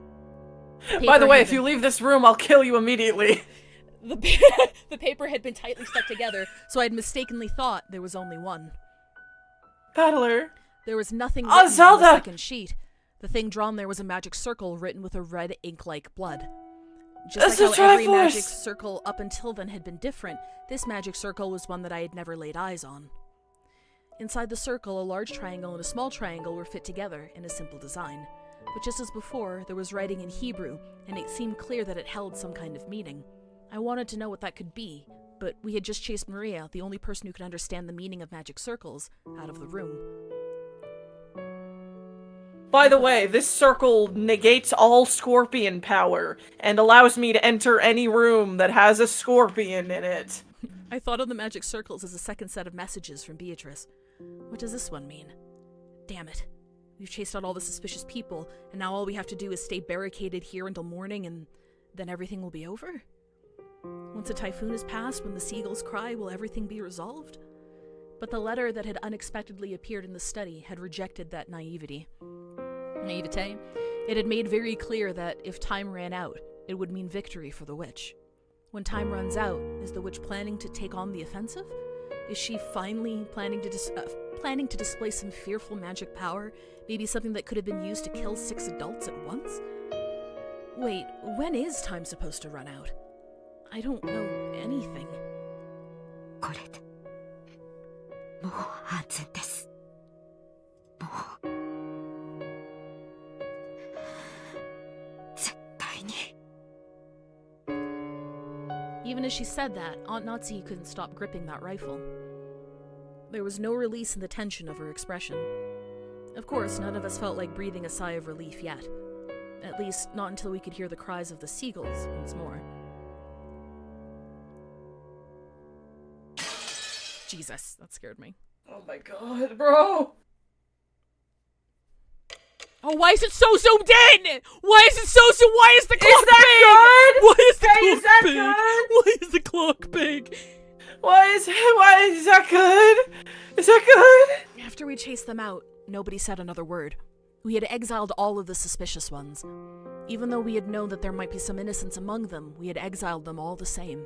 By the way, if you leave this room, I'll kill you immediately. The paper had been tightly stuck together, so I had mistakenly thought there was only one. Battler. There was nothing written on the second sheet. The thing drawn there was a magic circle written with a red ink-like blood. Just like how every magic circle up until then had been different, this magic circle was one that I had never laid eyes on. Inside the circle, a large triangle and a small triangle were fit together in a simple design. But just as before, there was writing in Hebrew, and it seemed clear that it held some kind of meaning. I wanted to know what that could be, but we had just chased Maria, the only person who could understand the meaning of magic circles, out of the room. By the way, this circle negates all scorpion power and allows me to enter any room that has a scorpion in it. I thought of the magic circles as a second set of messages from Beatrice. What does this one mean? Damn it. We've chased out all the suspicious people, and now all we have to do is stay barricaded here until morning, and then everything will be over? Once a typhoon has passed, when the seagulls cry, will everything be resolved? But the letter that had unexpectedly appeared in the study had rejected that naivete. It had made very clear that if time ran out, it would mean victory for the witch. When time runs out, is the witch planning to take on the offensive? Is she finally planning to display some fearful magic power? Maybe something that could have been used to kill 6 adults at once? Wait, when is time supposed to run out? I don't know anything. これでもう安全です。もう絶対に。 Even as she said that, Aunt Natsuki couldn't stop gripping that rifle. There was no release in the tension of her expression. Of course, none of us felt like breathing a sigh of relief yet. At least, not until we could hear the cries of the seagulls once more. Jesus, that scared me. Oh my god, bro! Oh, why is it so zoomed in? Why is it so zoomed? Why is the clock is that big? Why is the Hey, clock is that big? good? Why is the clock big? Why is that good? Is that good? After we chased them out, nobody said another word. We had exiled all of the suspicious ones. Even though we had known that there might be some innocents among them, we had exiled them all the same.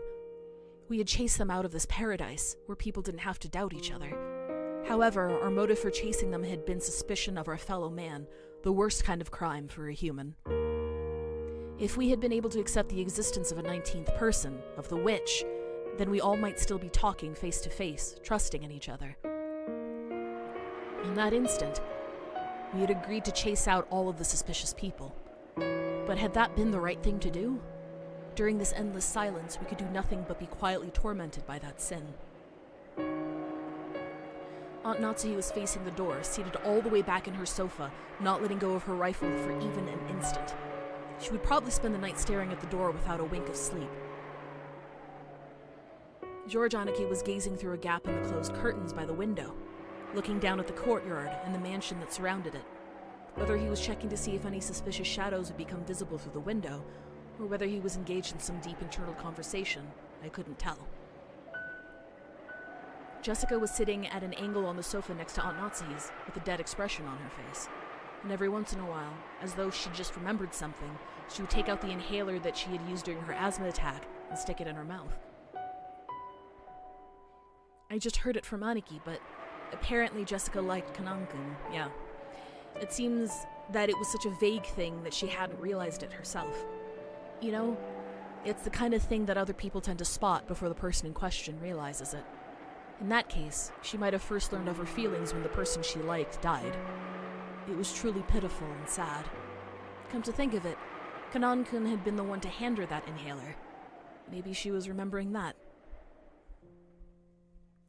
We had chased them out of this paradise, where people didn't have to doubt each other. However, our motive for chasing them had been suspicion of our fellow man, the worst kind of crime for a human. If we had been able to accept the existence of a 19th person, of the witch, then we all might still be talking face to face, trusting in each other. In that instant, we had agreed to chase out all of the suspicious people. But had that been the right thing to do? During this endless silence, we could do nothing but be quietly tormented by that sin. Aunt Natsuhi was facing the door, seated all the way back in her sofa, not letting go of her rifle for even an instant. She would probably spend the night staring at the door without a wink of sleep. George Aniki was gazing through a gap in the closed curtains by the window, looking down at the courtyard and the mansion that surrounded it. Whether he was checking to see if any suspicious shadows would become visible through the window, or whether he was engaged in some deep internal conversation, I couldn't tell. Jessica was sitting at an angle on the sofa next to Aunt Natsuhi's, with a dead expression on her face. And every once in a while, as though she just remembered something, she would take out the inhaler that she had used during her asthma attack and stick it in her mouth. I just heard it from Aniki, but apparently Jessica liked Kanan-kun, yeah. It seems that it was such a vague thing that she hadn't realized it herself. You know, it's the kind of thing that other people tend to spot before the person in question realizes it. In that case, she might have first learned of her feelings when the person she liked died. It was truly pitiful and sad. Come to think of it, Kanan-kun had been the one to hand her that inhaler. Maybe she was remembering that.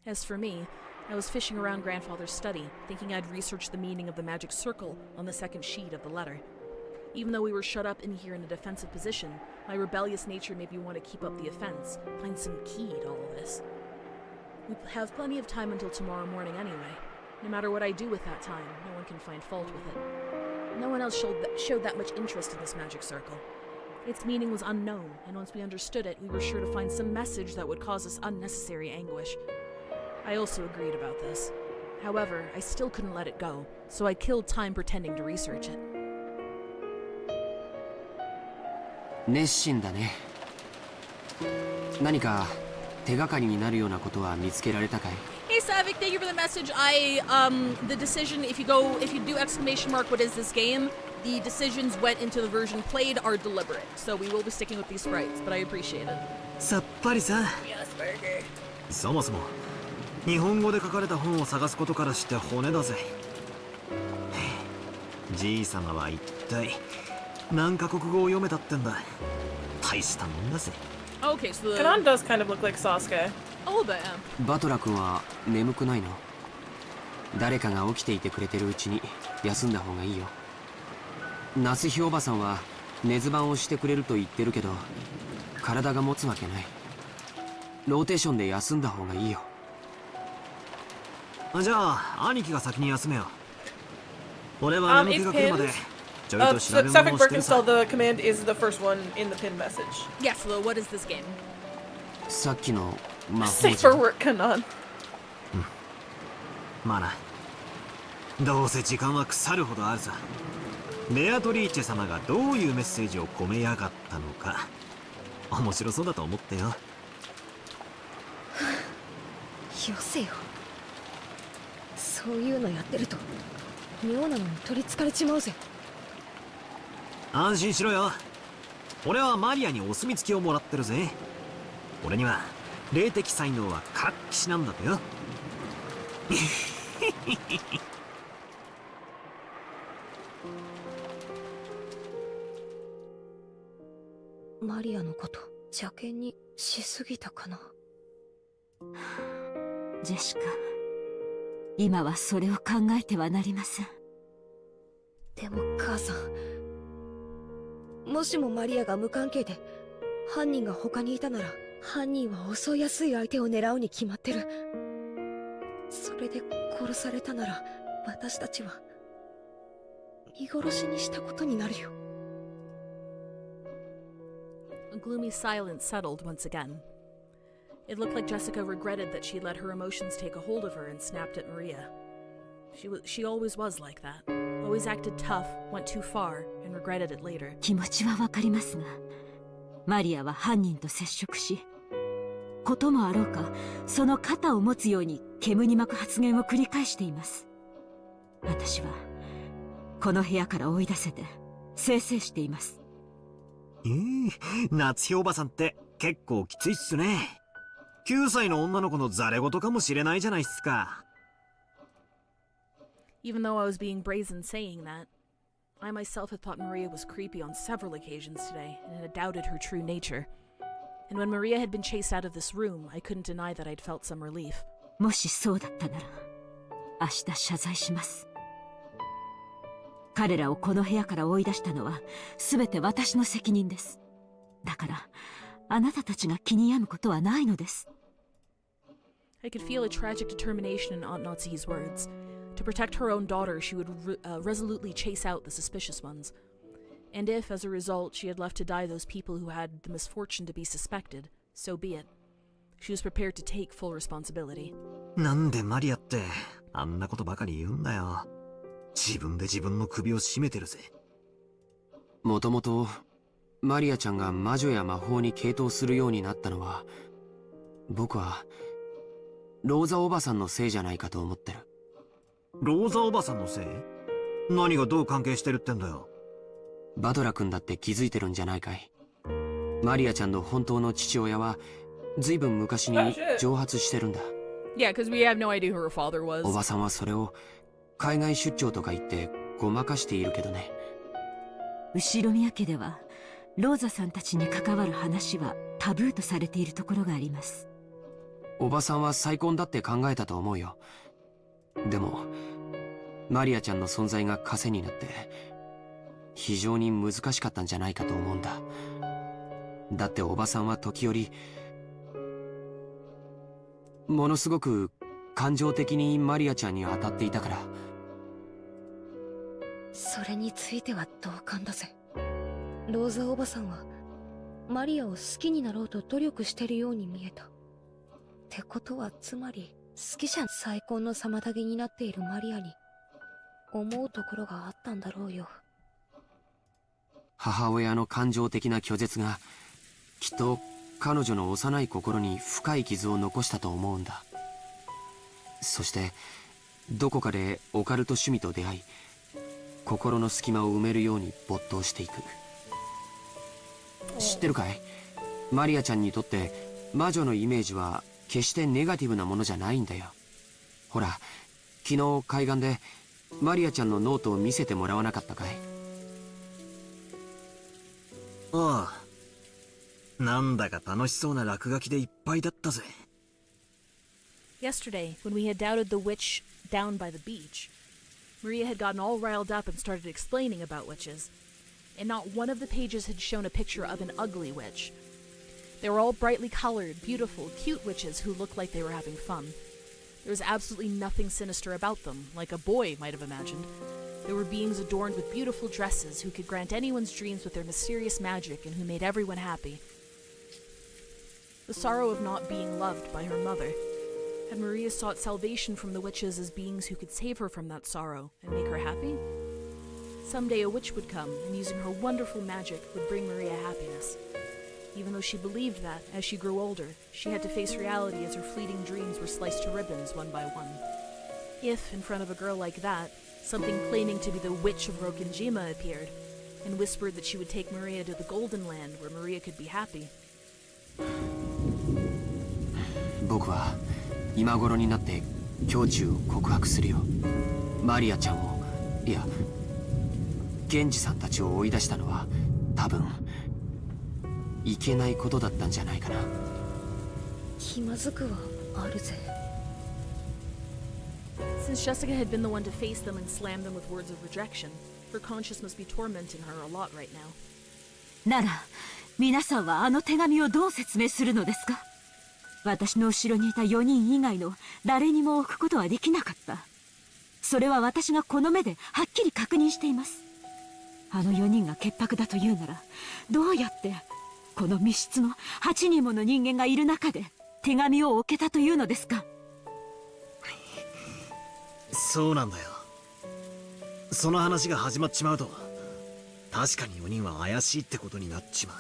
As for me, I was fishing around Grandfather's study, thinking I'd researched the meaning of the magic circle on the second sheet of the letter. Even though we were shut up in here in a defensive position, my rebellious nature made me want to keep up the offense, find some key to all this. We have plenty of time until tomorrow morning anyway. No matter what I do with that time, no one can find fault with it. No one else showed that much interest in this magic circle. Its meaning was unknown, and once we understood it, we were sure to find some message that would cause us unnecessary anguish. I also agreed about this. However, I still couldn't let it go, so I killed time pretending to research it. 熱心だね。何か手がかりになるようなことは見つけられたかい? Hey Savik, thank you for the message. The decision, if you do exclamation mark, what is this game? The decisions went into the version played are deliberate, so we will be sticking with these sprites, but I appreciate it. さっぱりさ。そもそも日本語で書かれた本を探すことからして骨だぜ。じいさまは一体何カ国語を読めたってんだ。大したもんだぜ。Okay, so the... Kanan does kind of look like Sasuke. A little bit, yeah. バトラ君は眠くないの? 誰かが起きていてくれてるうちに休んだ方がいいよ。夏日おばさんは寝ず番をしてくれると言ってるけど、体が持つわけない。ローテーションで休んだ方がいいよ。じゃあ兄貴が先に休めよ。俺は眠気が来るまで。Suffolk Birkenstall, the command is the first one in the pin message. Yes, so what is this game? さっきの魔法 Safer work, Kanan. まあな。どうせ時間は腐るほどあるさ。ベアトリーチェ様がどういうメッセージを込めやがったのか。面白そうだと思ってよ。よせよ。そういうのやってると妙なのに取りつかれちまうぜ。安心しろよ。俺はマリアにお墨付きをもらってるぜ。俺には霊的才能は活気しなんだとよ。マリアのこと邪険にしすぎたかな。ジェシカ、今はそれを考えてはなりません。でも母さん、もしもマリアが無関係で犯人が他にいたなら、犯人は襲いやすい相手を狙うに決まってる。それで殺されたなら、私たちは見殺しにしたことになるよ。A gloomy silence settled once again. It looked like Jessica regretted that she let her emotions take a hold of her and snapped at Maria. She always was like that. Always acted tough, went too far, and regretted it later. 気持ちはわかりますが、マリアは犯人と接触し、こともあろうか、その肩を持つように煙に巻く発言を繰り返しています。私はこの部屋から追い出せて清々しています。夏日おばさんって結構きついっすね。9歳の女の子のザレ言かもしれないじゃないっすか。Even though I was being brazen saying that, I myself had thought Maria was creepy on several occasions today and had doubted her true nature. And when Maria had been chased out of this room, I couldn't deny that I'd felt some relief. もしそうだったなら、明日謝罪します。彼らをこの部屋から追い出したのは全て私の責任です。だから、あなたたちが気に病むことはないのです。I could feel a tragic determination in Aunt Natsuhi's words. To protect her own daughter, she would resolutely chase out the suspicious ones. And if, as a result, she had left to die those people who had the misfortune to be suspected, so be it. She was prepared to take full responsibility. なんでマリアってあんなことばかり言うんだよ。自分で自分の首を絞めてるぜ。もともとマリアちゃんが魔女や魔法に傾倒するようになったのは、僕はローザおばさんのせいじゃないかと思ってる。ローザおばさんのせい？何がどう関係してるってんだよ。バトラ君だって気づいてるんじゃないかい。マリアちゃんの本当の父親はずいぶん昔に蒸発してるんだ。Yeah, because we have no idea who her father was. おばさんはそれを海外出張とか言ってごまかしているけどね。後宮家ではローザさんたちに関わる話はタブーとされているところがあります。おばさんは再婚だって考えたと思うよ。でもマリアちゃんの存在が枷になって非常に難しかったんじゃないかと思うんだ。だっておばさんは時折ものすごく感情的にマリアちゃんに当たっていたから。それについては同感だぜ。ローザおばさんはマリアを好きになろうと努力してるように見えた。ってことはつまり好きじゃ再婚の妨げになっているマリアに思うところがあったんだろうよ。母親の感情的な拒絶がきっと彼女の幼い心に深い傷を残したと思うんだ。そしてどこかでオカルト趣味と出会い、心の隙間を埋めるように没頭していく。知ってるかい？マリアちゃんにとって魔女のイメージは決してネガティブなものじゃないんだよ。ほら、昨日海岸でマリアちゃんのノートを見せてもらわなかったかい？ああ、なんだか楽しそうな落書きでいっぱいだったぜ。Yesterday, when we had doubted the witch down by the beach, Maria had gotten all riled up and started explaining about witches, and not one of the pages had shown a picture of an ugly witch. They were all brightly colored, beautiful, cute witches who looked like they were having fun. There was absolutely nothing sinister about them, like a boy might have imagined. There were beings adorned with beautiful dresses who could grant anyone's dreams with their mysterious magic and who made everyone happy. The sorrow of not being loved by her mother. Had Maria sought salvation from the witches as beings who could save her from that sorrow and make her happy? Someday a witch would come, and using her wonderful magic would bring Maria happiness. Even though she believed that, as she grew older, she had to face reality as her fleeting dreams were sliced to ribbons one by one. If, in front of a girl like that, something claiming to be the Witch of Rokinjima appeared, and whispered that she would take Maria to the Golden Land where Maria could be happy. 僕は今頃になって胸中を告白するよ。マリアちゃんを、いや、源氏さんたちを追い出したのは多分いけないことだったんじゃないかな。気まずくはあるぜ。Since Jessica had been the one to face them and slam them with words of rejection, her conscience must be tormenting her a lot right now. なら皆さんはあの手紙をどう説明するのですか？私の後ろにいた4人以外の誰にも置くことはできなかった。それは私がこの目ではっきり確認しています。あの4人が潔白だというなら、どうやってこの密室の8人もの人間がいる中で手紙を置けたというのですか？そうなんだよ。その話が始まっちまうと、確かに4人は怪しいってことになっちま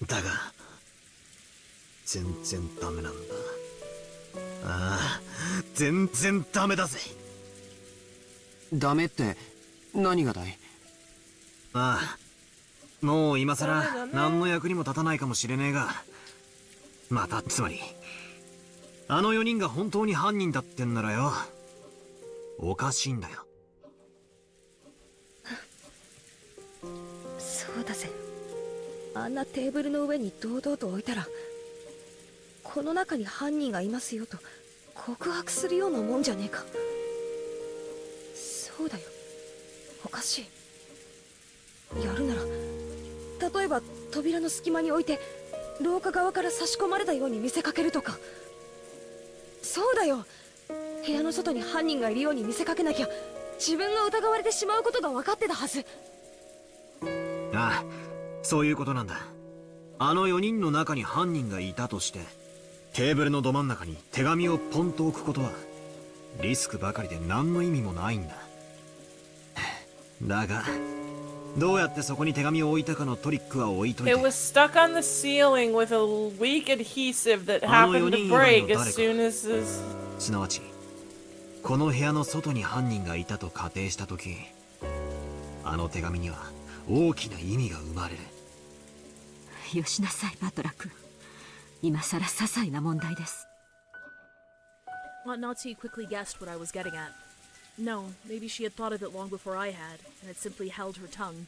う。だが全然ダメなんだ。ああ、全然ダメだぜ。ダメって何がだい？ああ、もう今さら何の役にも立たないかもしれねえが、またつまりあの4人が本当に犯人だってんならよ、おかしいんだよ。そうだぜ。あんなテーブルの上に堂々と置いたら、この中に犯人がいますよと告白するようなもんじゃねえか。そうだよ、おかしい。やるなら例えば扉の隙間に置いて廊下側から差し込まれたように見せかけるとか。そうだよ、部屋の外に犯人がいるように見せかけなきゃ自分が疑われてしまうことが分かってたはず。ああ、そういうことなんだ。あの4人の中に犯人がいたとして、テーブルのど真ん中に手紙をポンと置くことはリスクばかりで何の意味もないんだ。だがどうやってそこに手紙を置いたかのトリックは置いといて、 It was stuck on the ceiling with a weak adhesive that happened to break as soon as this... すなわちこの部屋の外に犯人がいたと仮定したとき、あの手紙には大きな意味が生まれる。よしなさい、バトラ君。今さら些細な問題です。Nazi quickly guessed what I was getting at. No, maybe she had thought of it long before I had, and had simply held her tongue.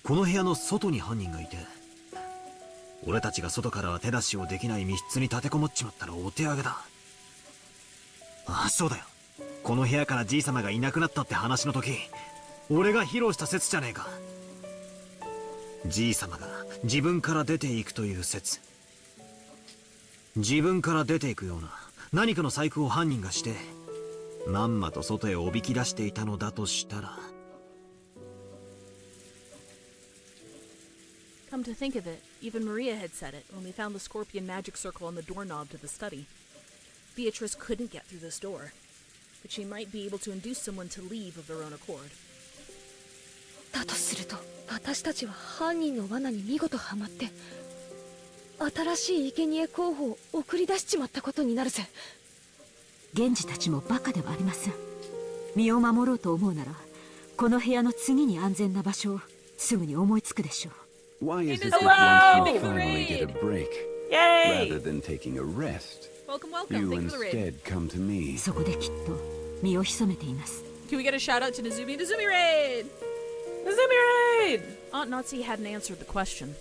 この部屋の外に犯人がいて、俺たちが外からは手出しをできない密室に立てこもっちまったらお手上げだ。ああ、そうだよ。この部屋からじいさまがいなくなったって話の時、俺が披露した説じゃねえか。じいさまが自分から出ていくという説。自分から出ていくような何かの細工を犯人がしてまんまと外へおびき出していたのだとしたら。 Come to think of it, even Maria had said it when we found the scorpion magic circle on the doorknob to the study. Beatrice couldn't get through this door, but she might be able to induce someone to leave of their own accord. だとすると私たちは犯人の罠に見事はまって、新しい生贄候補を送り出しちまったことになるぜ。源氏たちもバカではありません。身を守ろうと思うなら、この部屋の次に安全な場所をすぐに思いつくでしょう。Why is it that once you finally get a break, rather than taking a rest, you instead come to me? そこできっと身を潜めています。 Can we get a shout out to Nezumi? Nezumi Raid! Nezumi Raid! Aunt Nazi hadn't answered the question.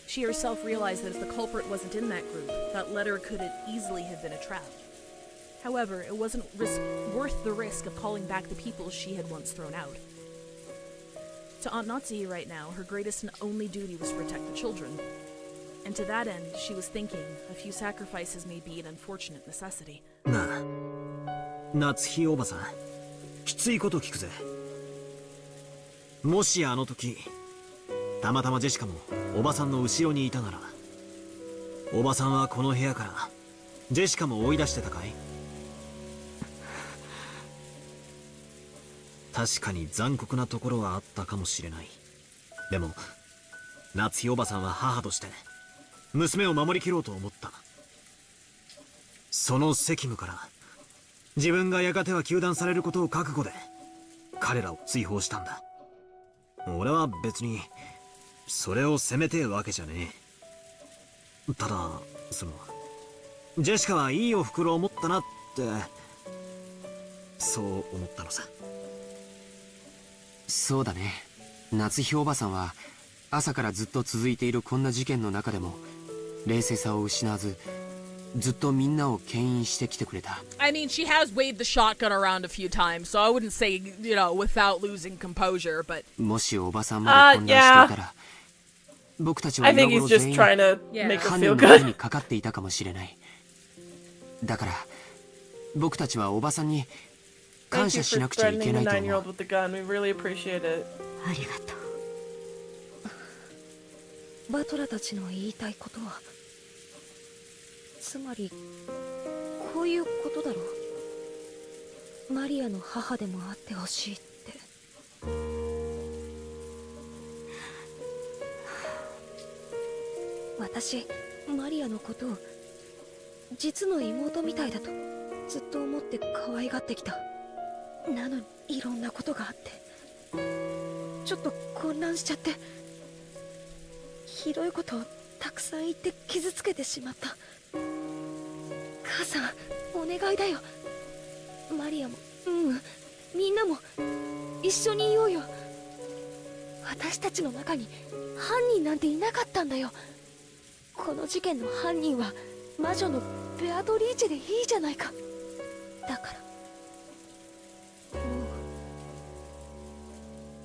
She herself realized that if the culprit wasn't in that group, that letter could easily have been a trap. However, it wasn't worth the risk of calling back the people she had once thrown out. To Aunt Nazi right now, her greatest and only duty was to protect the children. And to that end, she was thinking a few sacrifices may be an unfortunate necessity. なあ、夏日おばさん、きついこと聞くぜ。もしあの時たまたまジェシカもおばさんの後ろにいたなら、おばさんはこの部屋からジェシカも追い出してたかい？確かに残酷なところはあったかもしれない。でも夏日おばさんは母として娘を守りきろうと思った。その責務から自分がやがては糾弾されることを覚悟で彼らを追放したんだ。俺は別にそれを責めてえわけじゃねえ。ただジェシカはいいお袋を持ったなってそう思ったのさ。そうだね。夏日おばさんは朝からずっと続いているこんな事件の中でも冷静さを失わず、ずっとみんなを牽引してきてくれた。 I mean, she has waved the shotgun around a few times, so I wouldn't say, you know, without losing composure, but... もしおばさんまで混乱していたら、僕たちは今頃全員犯人の手にかかっていたかもしれない。だから僕たちはおばさんに感謝しなくちゃいけないと思う。ありがとう。バトラたちの言いたいことは、つまりこういうことだろう。マリアの母でもあってほしいって。私、マリアのことを実の妹みたいだとずっと思って可愛がってきた。なのにいろんなことがあってちょっと混乱しちゃって、ひどいことをたくさん言って傷つけてしまった。母さん、お願いだよ。マリアもみんなも一緒にいようよ。私たちの中に犯人なんていなかったんだよ。この事件の犯人は魔女のベアトリーチェでいいじゃないか。だか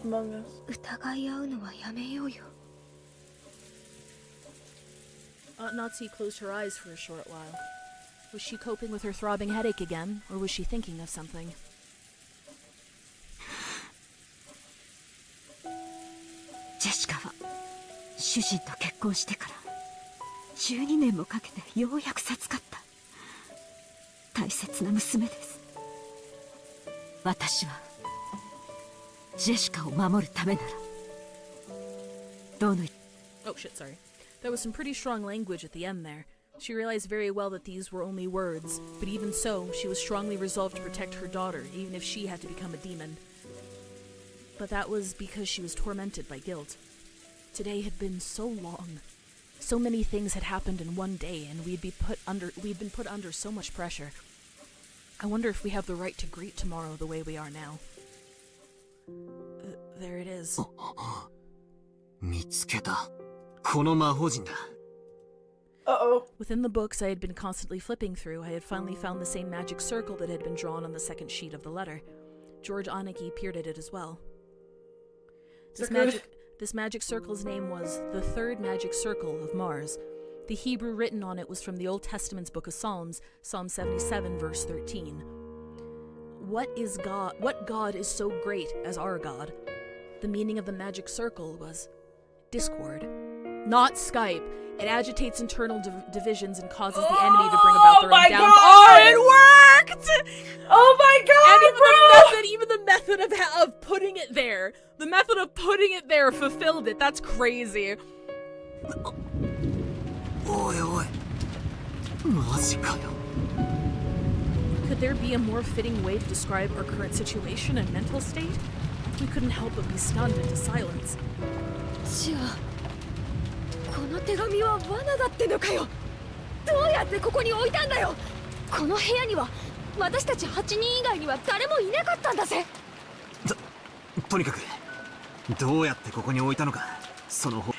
らもう疑い合うのはやめようよ。Nazi closed her eyes for a short while. Was she coping with her throbbing headache again, or was she thinking of something? ジェシカは主人と結婚してから12年もかけてようやく授かった大切な娘です。私はジェシカを守るためならどの Oh shit, sorry. That was some pretty strong language at the end there. She realized very well that these were only words, but even so, she was strongly resolved to protect her daughter, even if she had to become a demon. But that was because she was tormented by guilt. Today had been so long. So many things had happened in one day, and we'd been put under so much pressure. I wonder if we have the right to greet tomorrow the way we are now. There it is. 見つけた。この魔法陣だ。Within the books I had been constantly flipping through, I had finally found the same magic circle that had been drawn on the second sheet of the letter. George Aniki peered at it as well. This magic circle's name was the Third Magic Circle of Mars. The Hebrew written on it was from the Old Testament's Book of Psalms, Psalm 77, verse 13. What God is so great as our God? The meaning of the magic circle was Discord. Not Skype. It agitates internal divisions and causes the enemy to bring about their own downfall. God! Oh, it worked! Oh my god, and even the method of putting it there. The method of putting it there fulfilled it. That's crazy. おいおい。マジかよ。Could there be a more fitting way to describe our current situation and mental state? We couldn't help but be stunned into silence. じゃあこの手紙は罠だってのかよ。どうやってここに置いたんだよ。この部屋には私たち8人以外には誰もいなかったんだぜ。とにかくどうやってここに置いたのか、その方。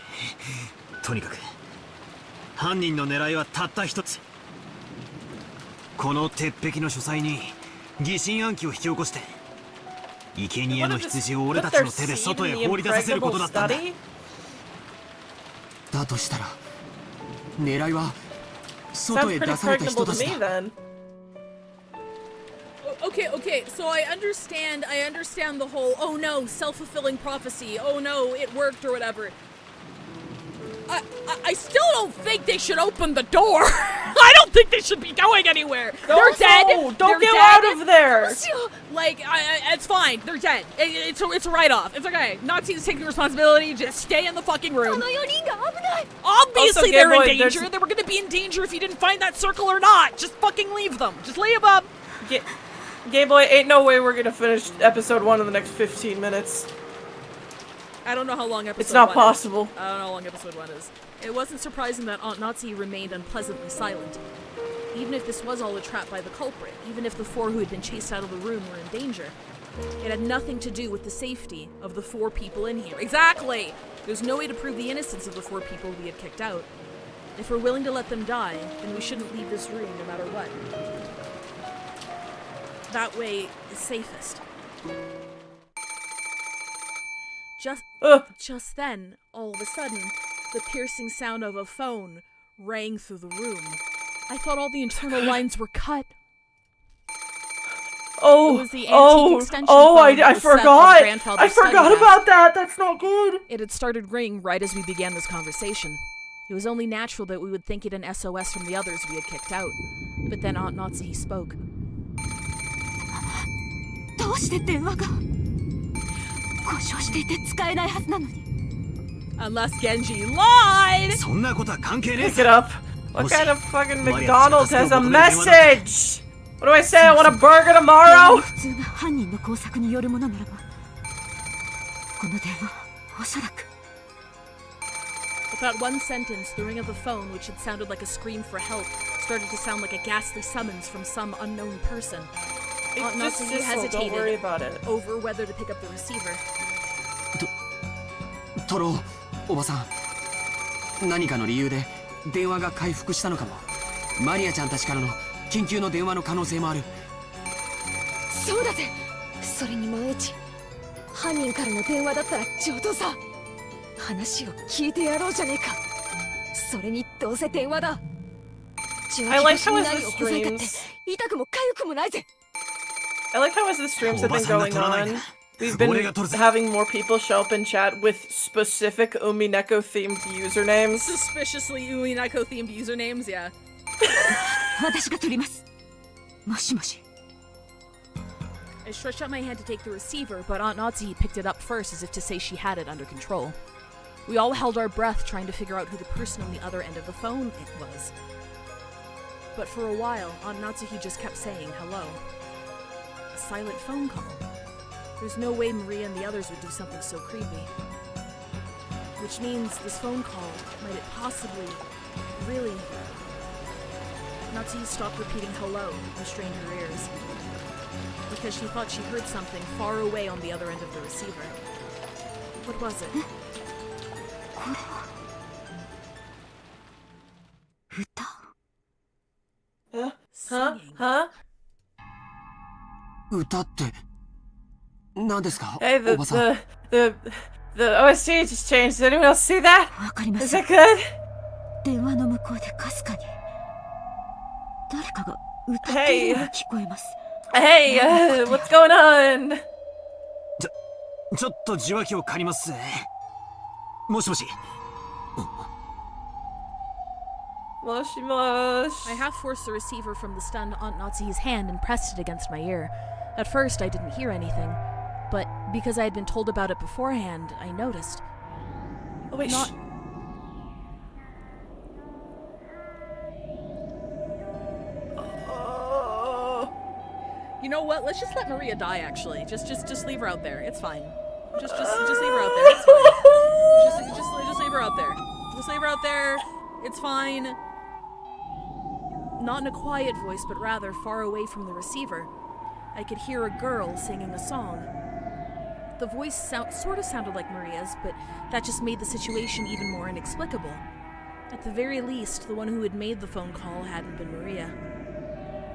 とにかく犯人の狙いはたった一つ。この鉄壁の書斎に疑心暗鬼を引き起こして生贄の羊を俺たちの手で外へ放り出させることだったんだ。だとしたら狙いは外へ出された人たちだ。Okay, so I understand the whole, oh no, self-fulfilling prophecy, oh no, it worked or whatever. I still don't think they should open the door. I don't think they should be going anywhere. They're dead. Don't get out of there. Like, it's fine. They're dead. It's a write-off. It's okay. Nazi's taking responsibility. Just stay in the fucking room. Obviously, they're in danger. They were going to be in danger if you didn't find that circle or not. Just fucking leave them. Just leave them. Game Boy, ain't no way we're gonna finish episode 1 in the next 15 minutes. I don't know how long episode 1 is. It's not possible. I don't know how long episode 1 is. It wasn't surprising that Aunt Nazi remained unpleasantly silent. Even if this was all a trap by the culprit, even if the 4 who had been chased out of the room were in danger, it had nothing to do with the safety of the 4 people in here. Exactly! There's no way to prove the innocence of the 4 people we had kicked out. If we're willing to let them die, then we shouldn't leave this room no matter what. That way is safest. Just then, all of a sudden, the piercing sound of a phone rang through the room. I thought all the internal lines were cut. Oh, it was the antique extension phone I forgot. I forgot about that. That's not good. It had started ringing right as we began this conversation. It was only natural that we would think it an SOS from the others we had kicked out. But then Aunt Natsuhi spoke. Unless Genji lied! Pick it up. What kind of fucking McDonald's has a message? What do I say? I want a burger tomorrow? With that one sentence, the ring of the phone, which had sounded like a scream for help, started to sound like a ghastly summons from some unknown person. Aunt Natsuhi hesitated over whether to pick up the receiver. トロ、おばさん、何かの理由で電話が回復したのかも。マリアちゃんたちからの緊急の電話の可能性もある。そうだぜ。それに万一犯人からの電話だったら上等さ。話を聞いてやろうじゃねえか。それにどうせ電話だ。I like how as the streams. I like how as the streams have been going on, we've been having more people show up in chat with specific Umineko themed usernames. Suspiciously Umineko themed usernames, yeah. I stretched out my hand to take the receiver, but Aunt Natsuhi picked it up first as if to say she had it under control. We all held our breath trying to figure out who the person on the other end of the phone was. But for a while, Aunt Natsuhi just kept saying hello. A silent phone call. There's no way Maria and the others would do something so creepy. Which means this phone call, might it possibly, really... Natsuhi stopped repeating hello and strained her ears. Because she thought she heard something far away on the other end of the receiver. What was it? Huh? 歌って何ですか? Hey, the OST just changed. Did anyone else see that? Is that good? Hey. Hey, what's going on? ちょっと受話器を借りますぜ。もしもし。Moshi mosh. I half forced the receiver from the stunned Aunt Natsuhi's hand and pressed it against my ear. At first, I didn't hear anything, but because I had been told about it beforehand, I noticed. Oh wait, not. You know what? Let's just let Maria die. Actually, just leave her out there. It's fine. Just leave her out there. It's fine. Just leave her out there. Just leave her out there. It's fine. Not in a quiet voice, but rather far away from the receiver. I could hear a girl singing a song. The voice sort of sounded like Maria's, but that just made the situation even more inexplicable. At the very least, the one who had made the phone call hadn't been Maria.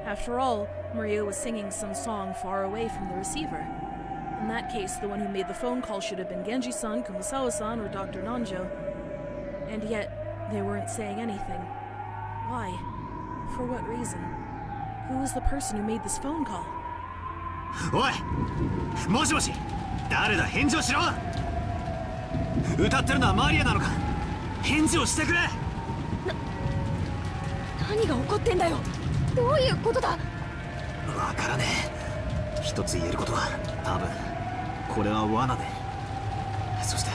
After all, Maria was singing some song far away from the receiver. In that case, the one who made the phone call should have been Genji-san, Kumasawa-san, or Dr. Nanjo. And yet, they weren't saying anything. Why? For what reason? Who was the person who made this phone call? おい、もしもし、誰だ、返事をしろ。歌ってるのはマリアなのか。返事をしてくれ。何が起こってんだよ。どういうことだ。わからねえ。一つ言えることは、多分これは罠で、そして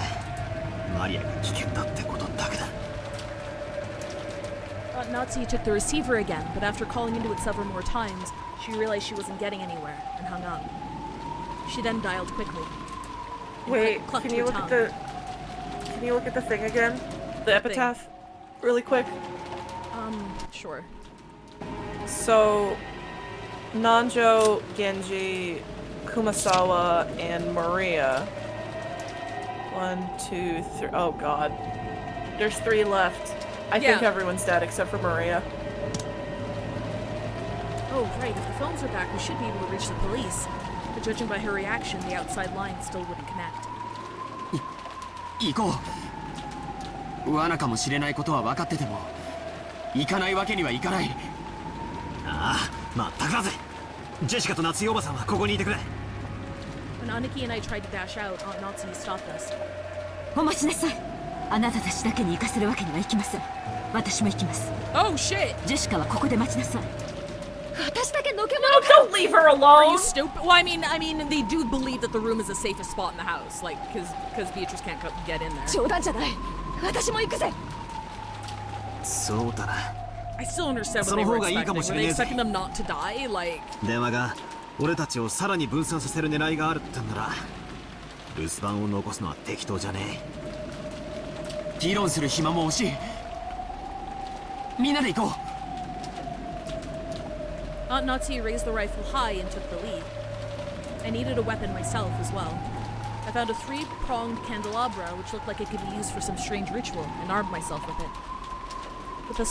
マリアが危険だってことだけだ。Natsuhi took the receiver again, but after calling into it several more times, she realized she wasn't getting anywhere and hung up. She then dialed quickly. Wait, can you look at the thing again? The epitaph? Really quick. Sure. So, Nanjo, Genji, Kumasawa, and Maria. 1, 2, 3. Oh god. There's 3 left. I think everyone's dead except for Maria. Oh, right. If the phones are back, we should be able to reach the police. But judging by her reaction, the outside line still wouldn't connect. 行こう。罠かもしれないことは分かってても、行かないわけにはいかない。ああ、まったくだぜ。ジェシカと夏井おばさんはここにいてくれ。When Aniki and I tried to dash out, Aunt Natsu stopped us. お待ちなさい。あなたたちだけに行かせるわけにはいきません。私も行きます。Oh shit! ジェシカはここで待ちなさい。私だけのけ No, don't leave her alone. Are you stupid? Well, I mean, they do believe that the room is the safest spot in the house, like, because Beatrice can't get in there. 冗談じゃない。私も行くぜ。そうだな。I still understand what they were expecting. Were they expecting them not to die? Like. 電話が俺たちをさらに分散させる狙いがあるってんなら、留守番を残すのは適当じゃねえ。議論する暇も惜しい。みんなで行こう。Aunt Natsu raised the rifle high and took the lead. I needed a weapon myself as well. I found a 3-pronged candelabra which looked like it could be used for some strange ritual and armed myself with it. With the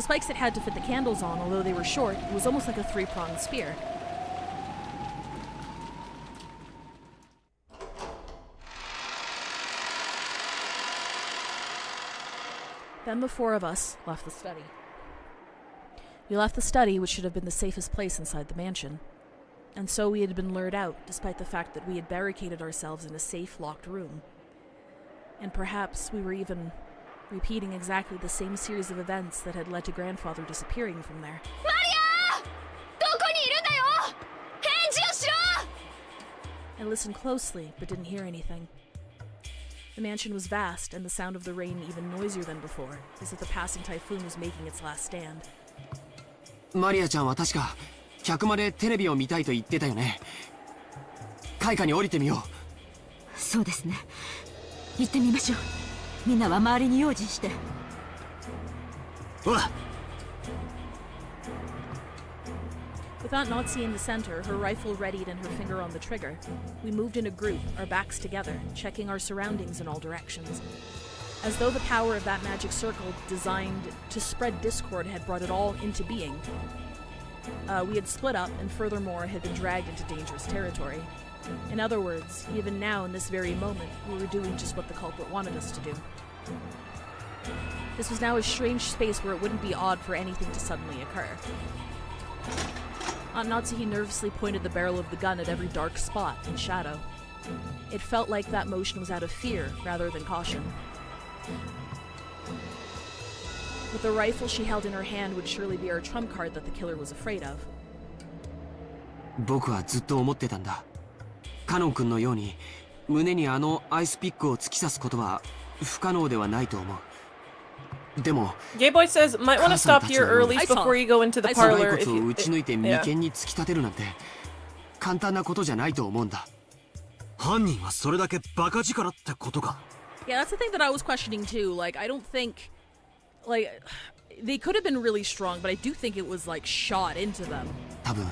spikes it had to fit the candles on, although they were short, it was almost like a 3-pronged spear. Then the four of us left the study. We left the study, which should have been the safest place inside the mansion. And so we had been lured out, despite the fact that we had barricaded ourselves in a safe, locked room. And perhaps we were even repeating exactly the same series of events that had led to Grandfather disappearing from there. Maria! どこにいるんだよ! 返事をしろ! I listened closely, but didn't hear anything. The mansion was vast, and the sound of the rain even noisier than before, as if the passing typhoon was making its last stand. マリアちゃんは確か客までテレビを見たいと言ってたよね。階下に降りてみよう。そうですね。行ってみましょう。みんなは周りに用心して。ほら。With Aunt Natsu in the center, her rifle readied and her finger on the trigger, we moved in a group, our backs together, checking our surroundings in all directions. As though the power of that magic circle designed to spread discord had brought it all into being. We had split up, and furthermore had been dragged into dangerous territory. In other words, even now in this very moment, we were doing just what the culprit wanted us to do. This was now a strange space where it wouldn't be odd for anything to suddenly occur. Aunt Natsuhi nervously pointed the barrel of the gun at every dark spot and shadow. It felt like that motion was out of fear rather than caution. With the rifle she held in her hand would surely be our trump card that the killer was afraid of. 僕はずっと思ってたんだ。カノン君のように胸にあのアイスピックを突き刺すことは不可能ではないと思う。でも、Gay Boy says, might want to stop here early before you go into the parlor. 頭蓋骨を打ち抜いて眉間に突き立てるなんて簡単なことじゃないと思うんだ。犯人はそれだけバカ力ってことか。Yeah, that's the thing that I was questioning too. Like, I don't think, like, they could have been really strong, but I do think it was like shot into them. 多分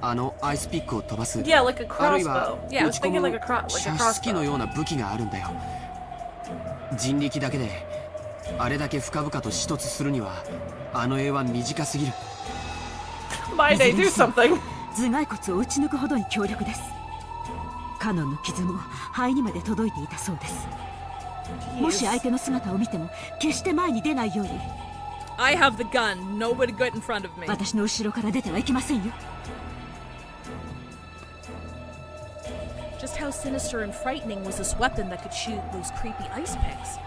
あのアイスピックを飛ばす、yeah, like a crossbow. あるいは打ち込む射出機のような武器があるんだよ。人力だけであれだけ深々と刺突するにはあの絵は短すぎる。My day, do something. 頭蓋骨を打ち抜くほどに強力です。カノンの傷も肺にまで届いていたそうです。もし相手の姿を見ても決して前に出ないように。I have the gun. Nobody get in front of me. 私の後ろから出てはいけませんよ。Just how sinister and frightening was this weapon that could shoot those creepy ice picks?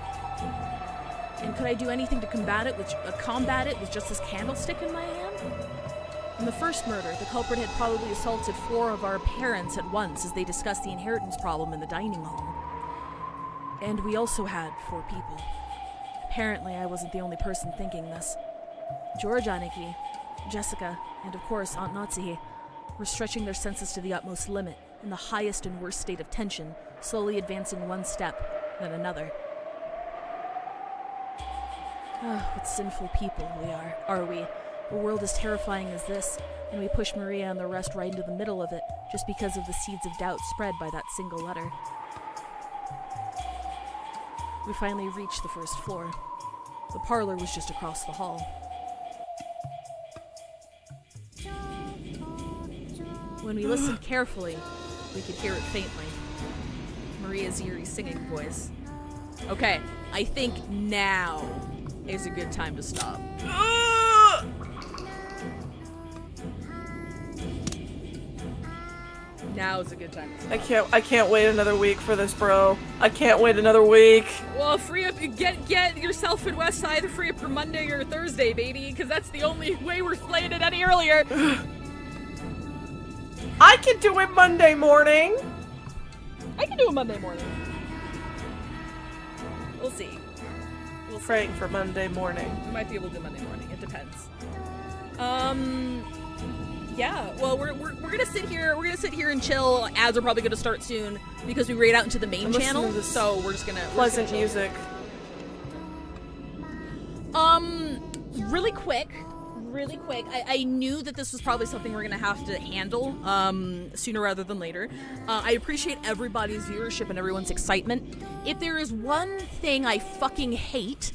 And could I do anything to combat it with just this candlestick in my hand? In the first murder, the culprit had probably assaulted 4 of our parents at once as they discussed the inheritance problem in the dining hall. And we also had 4 people. Apparently, I wasn't the only person thinking this. George Aniki, Jessica, and of course Aunt Natsuhi were stretching their senses to the utmost limit, in the highest and worst state of tension, slowly advancing one step, then another. Ah, what sinful people we are we? A world as terrifying as this, and we push Maria and the rest right into the middle of it, just because of the seeds of doubt spread by that single letter. We finally reached the first floor. The parlor was just across the hall. When we listened carefully, we could hear it faintly. Maria's eerie singing voice. Okay, I think now is a good time to stop. Now is a good time to stop. I can't wait another week for this, bro. I can't wait another week. Well, free up, get yourself and West Side free up for Monday or Thursday, baby, because that's the only way we're playing it any earlier. I can do it Monday morning. I can do it Monday morning. We'll see. We'll praying for Monday morning. We might be able to do Monday morning. It depends. Yeah. Well, we're gonna sit here. We're gonna sit here and chill. Ads are probably gonna start soon because we raid out into the main channel. So we're just gonna pleasant music. Really quick. I knew that this was probably something we're gonna have to handle sooner rather than later. I appreciate everybody's viewership and everyone's excitement. If there is one thing I fucking hate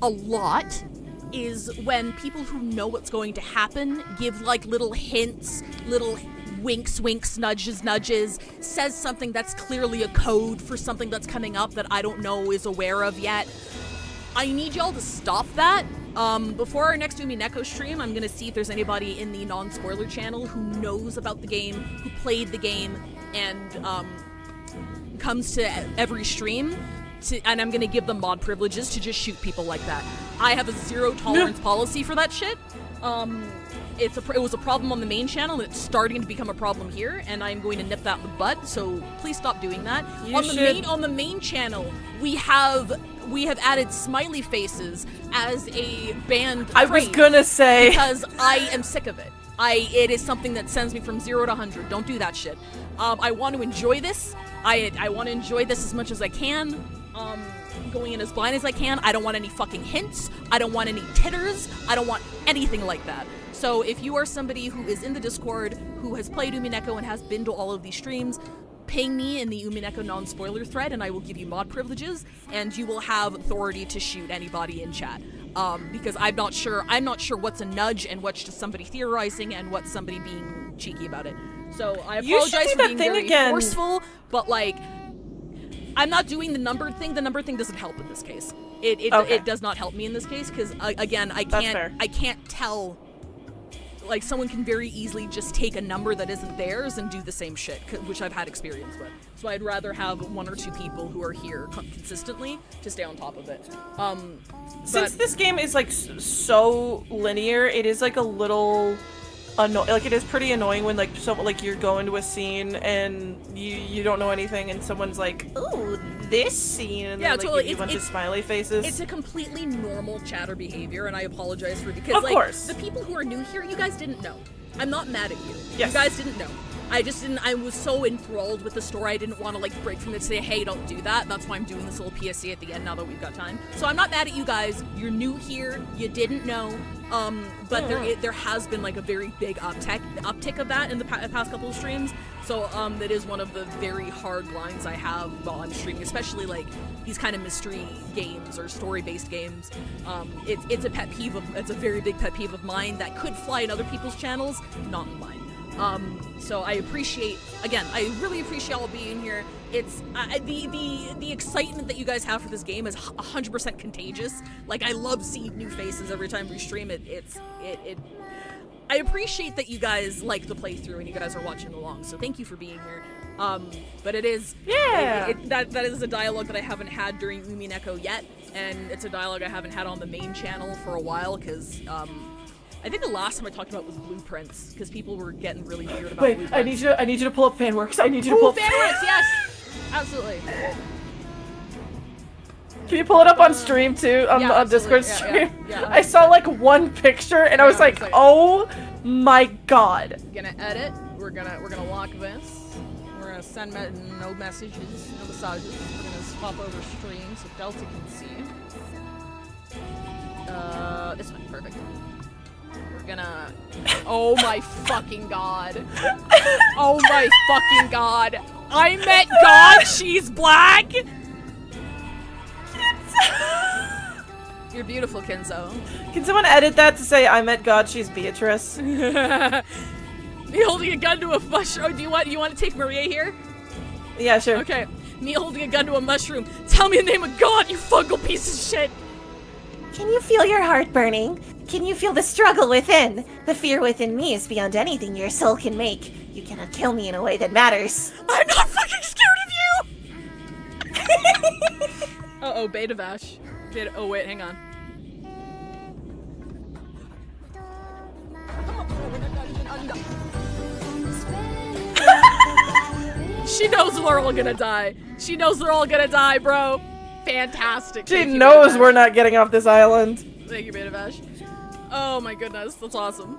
a lot, is when people who know what's going to happen give like little hints, little winks, nudges, says something that's clearly a code for something that's coming up that I don't know is aware of yet. I need y'all to stop that. Before our next Umineko stream, I'm gonna see if there's anybody in the non-spoiler channel who knows about the game, who played the game, and comes to every stream. And I'm gonna give them mod privileges to just shoot people like that. I have a zero tolerance policy for that shit. It was a problem on the main channel, and it's starting to become a problem here, and I'm going to nip that in the butt. So please stop doing that. On the main channel, we have added smiley faces as a band phrase. I was gonna say because I am sick of it. It is something that sends me from 0 to 100. Don't do that shit. I want to enjoy this. I want to enjoy this as much as I can. Going in as blind as I can. I don't want any fucking hints. I don't want any titters. I don't want anything like that. So if you are somebody who is in the Discord, who has played Umineko and has been to all of these streams, ping me in the Umineko non-spoiler thread and I will give you mod privileges, and you will have authority to shoot anybody in chat. Because I'm not sure what's a nudge and what's just somebody theorizing and what's somebody being cheeky about it. So I apologize for being very forceful, but like, I'm not doing the numbered thing. The numbered thing doesn't help in this case. It does not help me in this case because again, I can't tell. Like, someone can very easily just take a number that isn't theirs and do the same shit, which I've had experience with. So I'd rather have 1 or 2 people who are here consistently to stay on top of it. Since this game is like so linear, it is like a little like it is pretty annoying when like you're going to a scene and you don't know anything and someone's like, "Ooh, this scene," and yeah, then, totally. give you a bunch of smiley faces. It's a completely normal chatter behavior, and I apologize for it because of course, the people who are new here, you guys didn't know. I'm not mad at you. Yes. You guys didn't know. I was so enthralled with the story, I didn't want to like break from it and say, hey, don't do that. That's why I'm doing this little PSC at the end now that we've got time. So I'm not mad at you guys. You're new here. You didn't know. But there has been like a very big uptick of that in the past couple of streams. So that is one of the very hard lines I have while I'm streaming, especially like these kind of mystery games or story-based games. It's a pet peeve it's a very big pet peeve of mine that could fly in other people's channels, not in mine. So I really appreciate all being here. It's the excitement that you guys have for this game is 100% contagious. Like, I love seeing new faces every time we stream it. I appreciate that you guys like the playthrough and you guys are watching along. So thank you for being here. But it is that is a dialogue that I haven't had during Umineko yet, and it's a dialogue I haven't had on the main channel for a while because I think the last time I talked about was blueprints because people were getting really weird about blueprints. I need you to pull up Fanworks. I need you to pull up Fanworks. Yes, absolutely. Can you pull it up on stream too? On Discord stream? Yeah, I saw like one picture and I was like, oh my god. Gonna edit. We're gonna lock this. We're gonna send no messages, no massages. We're gonna swap over stream so Delta can see. This one, perfect. We're gonna. Oh my fucking god. Oh my fucking god. I met God. She's black. You're beautiful, Kenzo. Can someone edit that to say I met God, she's Beatrice? Me holding a gun to a mushroom. Do you want to take Maria here? Yeah, sure. Okay. Me holding a gun to a mushroom. Tell me the name of God, you fungal piece of shit. Can you feel your heart burning? Can you feel the struggle within? The fear within me is beyond anything your soul can make. You cannot kill me in a way that matters. I'm not fucking scared of you! Uh-oh, Beta Vash. Oh, wait, hang on. She knows we're all gonna die. She knows they're all gonna die, bro. Fantastic. She knows we're not getting off this island. Thank you, Beta Vash. Oh my goodness, that's awesome.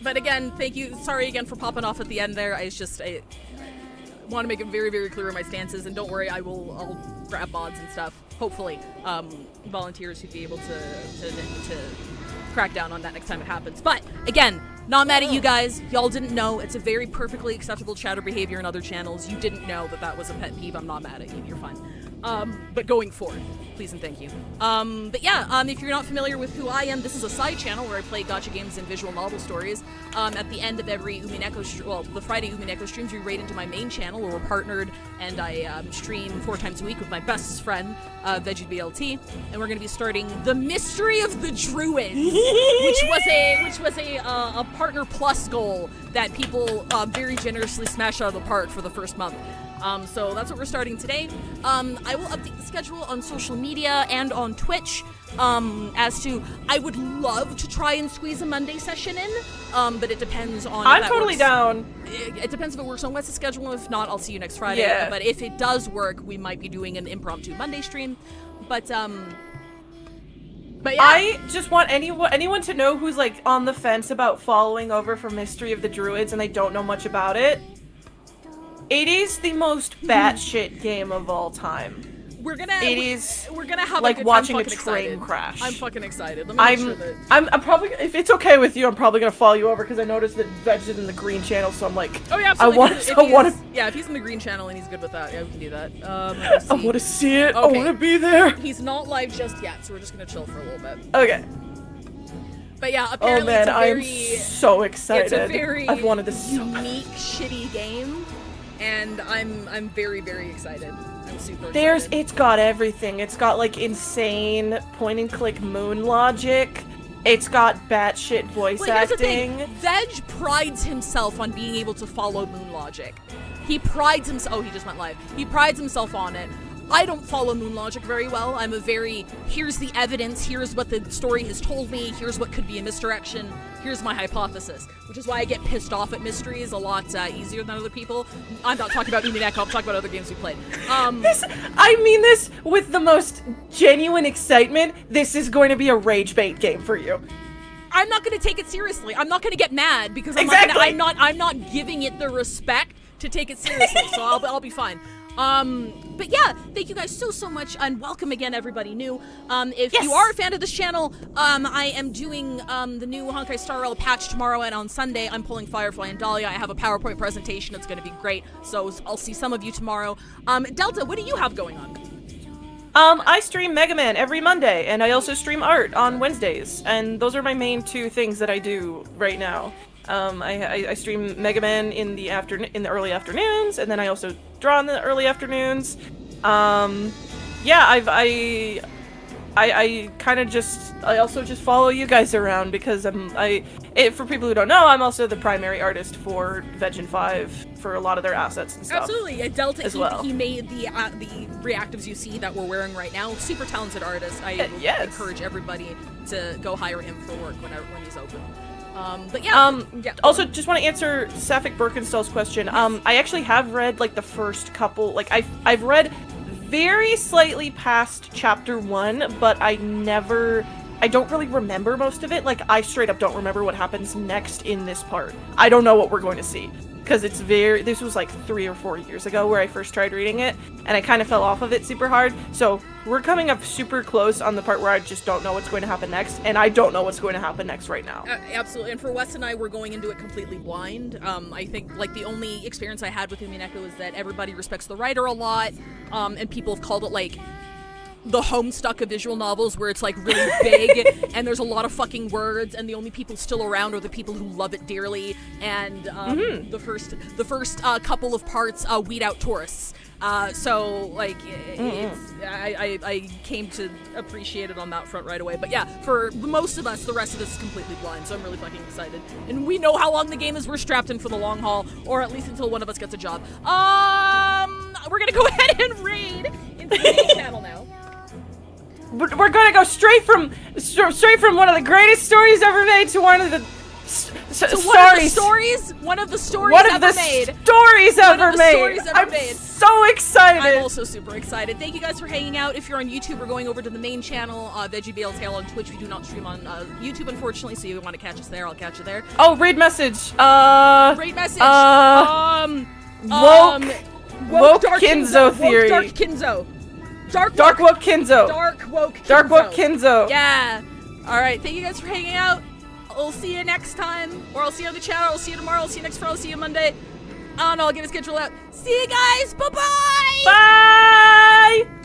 But again, thank you. Sorry again for popping off at the end there. I want to make it very, very clear in my stances, and don't worry, I'll grab mods and stuff. Hopefully, volunteers who'd be able to crack down on that next time it happens. But again, not mad at you guys. Y'all didn't know. It's a very perfectly acceptable chatter behavior in other channels. You didn't know that was a pet peeve. I'm not mad at you. You're fine. But going forward, please and thank you. But yeah, if you're not familiar with who I am, this is a side channel where I play gacha games and visual novel stories. At the end of every Umineko the Friday Umineko streams, we raid into my main channel where we're partnered, and I stream 4 times a week with my bestest friend, VeggieBLT, and we're going to be starting The Mystery of the Druids, which was a partner plus goal that people very generously smashed out of the park for the first month. So that's what we're starting today. I will update the schedule on social media and on Twitch. I would love to try and squeeze a Monday session in, but it depends on. I'm totally down. It depends if it works on Wes's schedule. If not, I'll see you next Friday. Yeah. But if it does work, we might be doing an impromptu Monday stream. But yeah. I just want anyone to know who's like on the fence about following over for Mystery of the Druids and they don't know much about it. It is the most batshit game of all time. We're gonna have like a good, watching a train excited. Crash. I'm fucking excited. Let me make sure that I'm probably, if it's okay with you, I'm probably gonna follow you over because I noticed that Veg is in the green channel, so I'm like, oh yeah, absolutely. Yeah, if he's in the green channel and he's good with that, yeah, we can do that. I want to see it. Okay. I want to be there. He's not live just yet, so we're just gonna chill for a little bit. Okay. But yeah, apparently it's I'm so excited. It's a very I've wanted this unique, shitty game, and I'm very, very excited. I'm super excited. It's got everything. It's got like insane point and click moon logic. It's got batshit voice acting. The thing. Veg prides himself on being able to follow moon logic. He prides himself. Oh, he just went live. He prides himself on it. I don't follow moon logic very well. I'm a very, here's the evidence, here's what the story has told me, here's what could be a misdirection, here's my hypothesis. Which is why I get pissed off at mysteries a lot easier than other people. I'm not talking about Umineko, I'm talking about other games we played. I mean this with the most genuine excitement. This is going to be a rage bait game for you. I'm not going to take it seriously. I'm not going to get mad because I'm not giving it the respect to take it seriously. So I'll be fine. But yeah, thank you guys so much, and welcome again everybody new. If you are a fan of this channel, I am doing the new Honkai Star Rail patch tomorrow, and on Sunday I'm pulling Firefly and Dahlia. I have a PowerPoint presentation. It's going to be great, so I'll see some of you tomorrow. Delta, what do you have going on? I stream Mega Man every Monday, and I also stream art on Wednesdays, and those are my main 2 things that I do right now. I stream Mega Man in the early afternoons, and then I also draw in the early afternoons. Yeah, I kind of I also just follow you guys around because for people who don't know, I'm also the primary artist for Veg and 5 for a lot of their assets and stuff. Absolutely, Delta as well. He made the reactives you see that we're wearing right now. Super talented artist. I encourage everybody to go hire him for work when he's open. But yeah. Also, just want to answer Sapphic Birkenstall's question. I actually have read like the first couple. Like I've read very slightly past chapter 1, but I don't really remember most of it. Like I straight up don't remember what happens next in this part. I don't know what we're going to see. Because this was like 3 or 4 years ago where I first tried reading it, and I kind of fell off of it super hard. So we're coming up super close on the part where I just don't know what's going to happen next, and I don't know what's going to happen next right now. Absolutely, and for Wes and I, we're going into it completely blind. I think like the only experience I had with Umineko is that everybody respects the writer a lot, and people have called it like the Homestuck of visual novels where it's like really big and there's a lot of fucking words and the only people still around are the people who love it dearly, and the first couple of parts weed out tourists. So like I came to appreciate it on that front right away. But yeah, for most of us, the rest of this is completely blind, so I'm really fucking excited. And we know how long the game is. We're strapped in for the long haul, or at least until one of us gets a job. We're gonna go ahead and raid into the main channel now. We're gonna go straight from one of the greatest stories ever made to one of the stories ever made. I'm so excited. I'm also super excited. Thank you guys for hanging out. If you're on YouTube, we're going over to the main channel, VeggieBale Tale on Twitch. We do not stream on YouTube, unfortunately, so if you want to catch us there, I'll catch you there. Oh, raid message. Raid message. Woke Kinzo theory. Dark Kinzo. Dark woke Kinzo. Dark woke Kinzo. Yeah. All right. Thank you guys for hanging out. I'll see you next time, or I'll see you on the channel. I'll see you tomorrow. I'll see you next Friday. I'll see you Monday. I don't know. I'll get a schedule out. See you guys. Bye-bye. Bye.